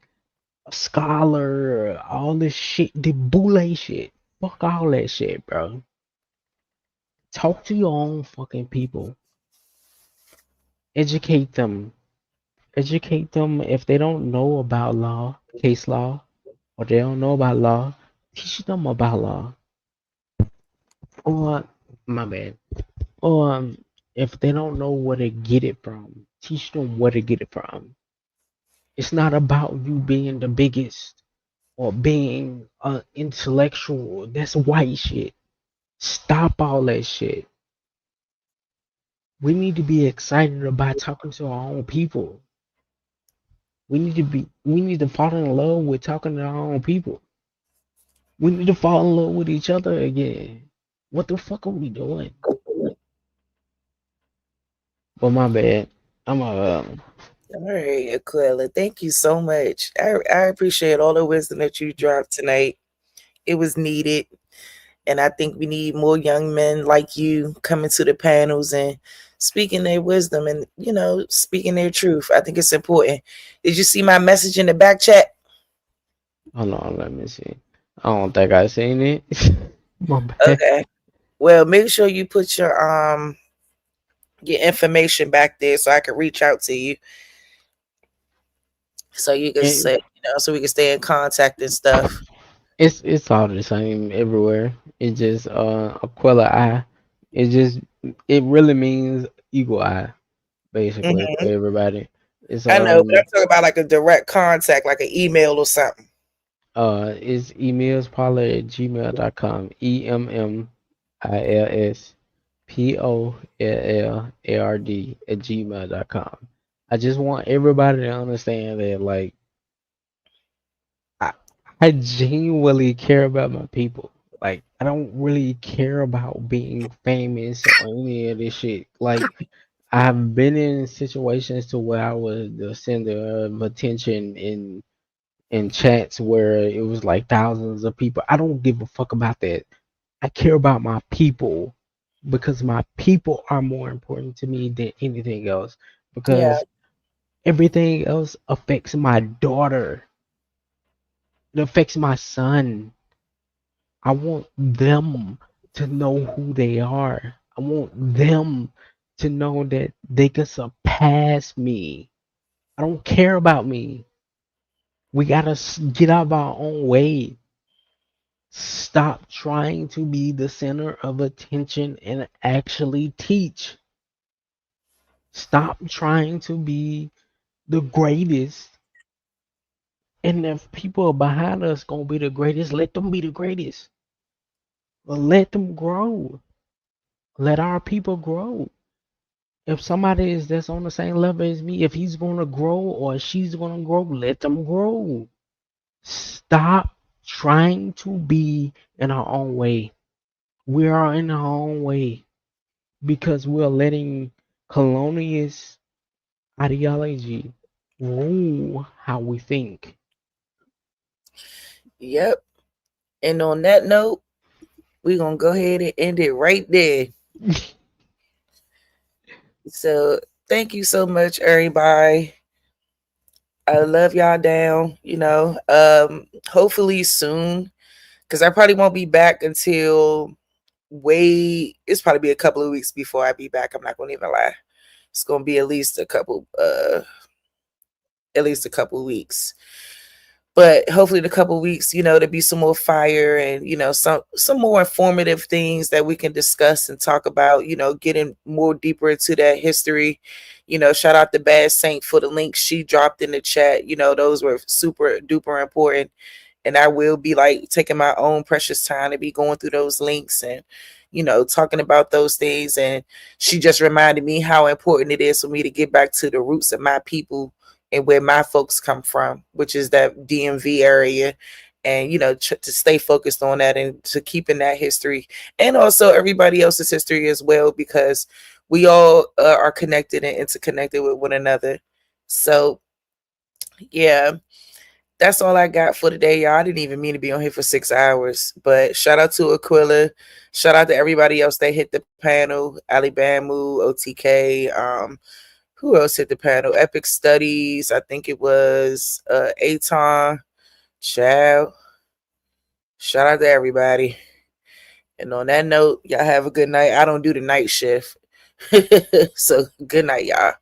I: a scholar, all this shit, the boule shit. Fuck all that shit, bro. Talk to your own fucking people. Educate them. Educate them if they don't know about law, case law, or they don't know about law. Teach them about law. Or, my bad. Or if they don't know where to get it from, teach them where to get it from. It's not about you being the biggest or being intellectual. That's white shit. Stop all that shit. We need to be excited about talking to our own people. We need to fall in love with talking to our own people. We need to fall in love with each other again. What the fuck are we doing? Well, my bad. I'm
C: All right, Aquila, thank you so much. I appreciate all the wisdom that you dropped tonight. It was needed. And I think we need more young men like you coming to the panels and speaking their wisdom and, speaking their truth. I think it's important. Did you see my message in the back chat?
I: hold on, let me see. I don't think I seen it. My bad.
C: Okay. Well, make sure you put your information back there so I can reach out to you. So you can
I: And
C: say, so we can stay in contact and stuff.
I: it's all the same everywhere. It just Aquila eye. It really means eagle eye, basically, for
C: Hmm.
I: everybody. It's
C: I know, but I'm talking about like a direct contact, like an email or something.
I: it's emailspollard@gmail.com. EMMILSPOLLARD@gmail.com. I just want everybody to understand that, like, I, I genuinely care about my people. Like, I don't really care about being famous or any of this shit. Like, I've been in situations to where I was the center of attention in chats where it was like thousands of people. I don't give a fuck about that. I care about my people because my people are more important to me than anything else.
C: Yeah.
I: Because everything else affects my daughter. It affects my son. I want them to know who they are. I want them to know that they can surpass me. I don't care about me. We gotta get out of our own way. Stop trying to be the center of attention and actually teach. Stop trying to be the greatest. And if people behind us gonna be the greatest, let them be the greatest. Let them grow. Let our people grow. If somebody is that's on the same level as me, if he's gonna grow or she's gonna grow, let them grow. Stop trying to be in our own way. We are in our own way because we're letting colonialist ideology rule how we think.
C: Yep. And on that note, we're going to go ahead and end it right there. So thank you so much, everybody. I love y'all down, hopefully soon, because I probably won't be back until it's probably be a couple of weeks before I be back. I'm not going to even lie. It's going to be at least a couple of weeks. But hopefully in a couple of weeks, there'll be some more fire and, some more informative things that we can discuss and talk about, getting more deeper into that history. Shout out to Bad Saint for the links she dropped in the chat. Those were super duper important. And I will be like taking my own precious time to be going through those links and, talking about those things. And she just reminded me how important it is for me to get back to the roots of my people and where my folks come from, which is that DMV area. And, to stay focused on that and to keep in that history and also everybody else's history as well, because we all are connected and interconnected with one another. So, yeah. That's all I got for today, y'all. I didn't even mean to be on here for 6 hours, but shout out to Aquila. Shout out to everybody else that hit the panel. Ali Bamu, OTK. Who else hit the panel? Epic Studies. I think it was Aton. Child. Shout out to everybody. And on that note, y'all have a good night. I don't do the night shift. So good night, y'all.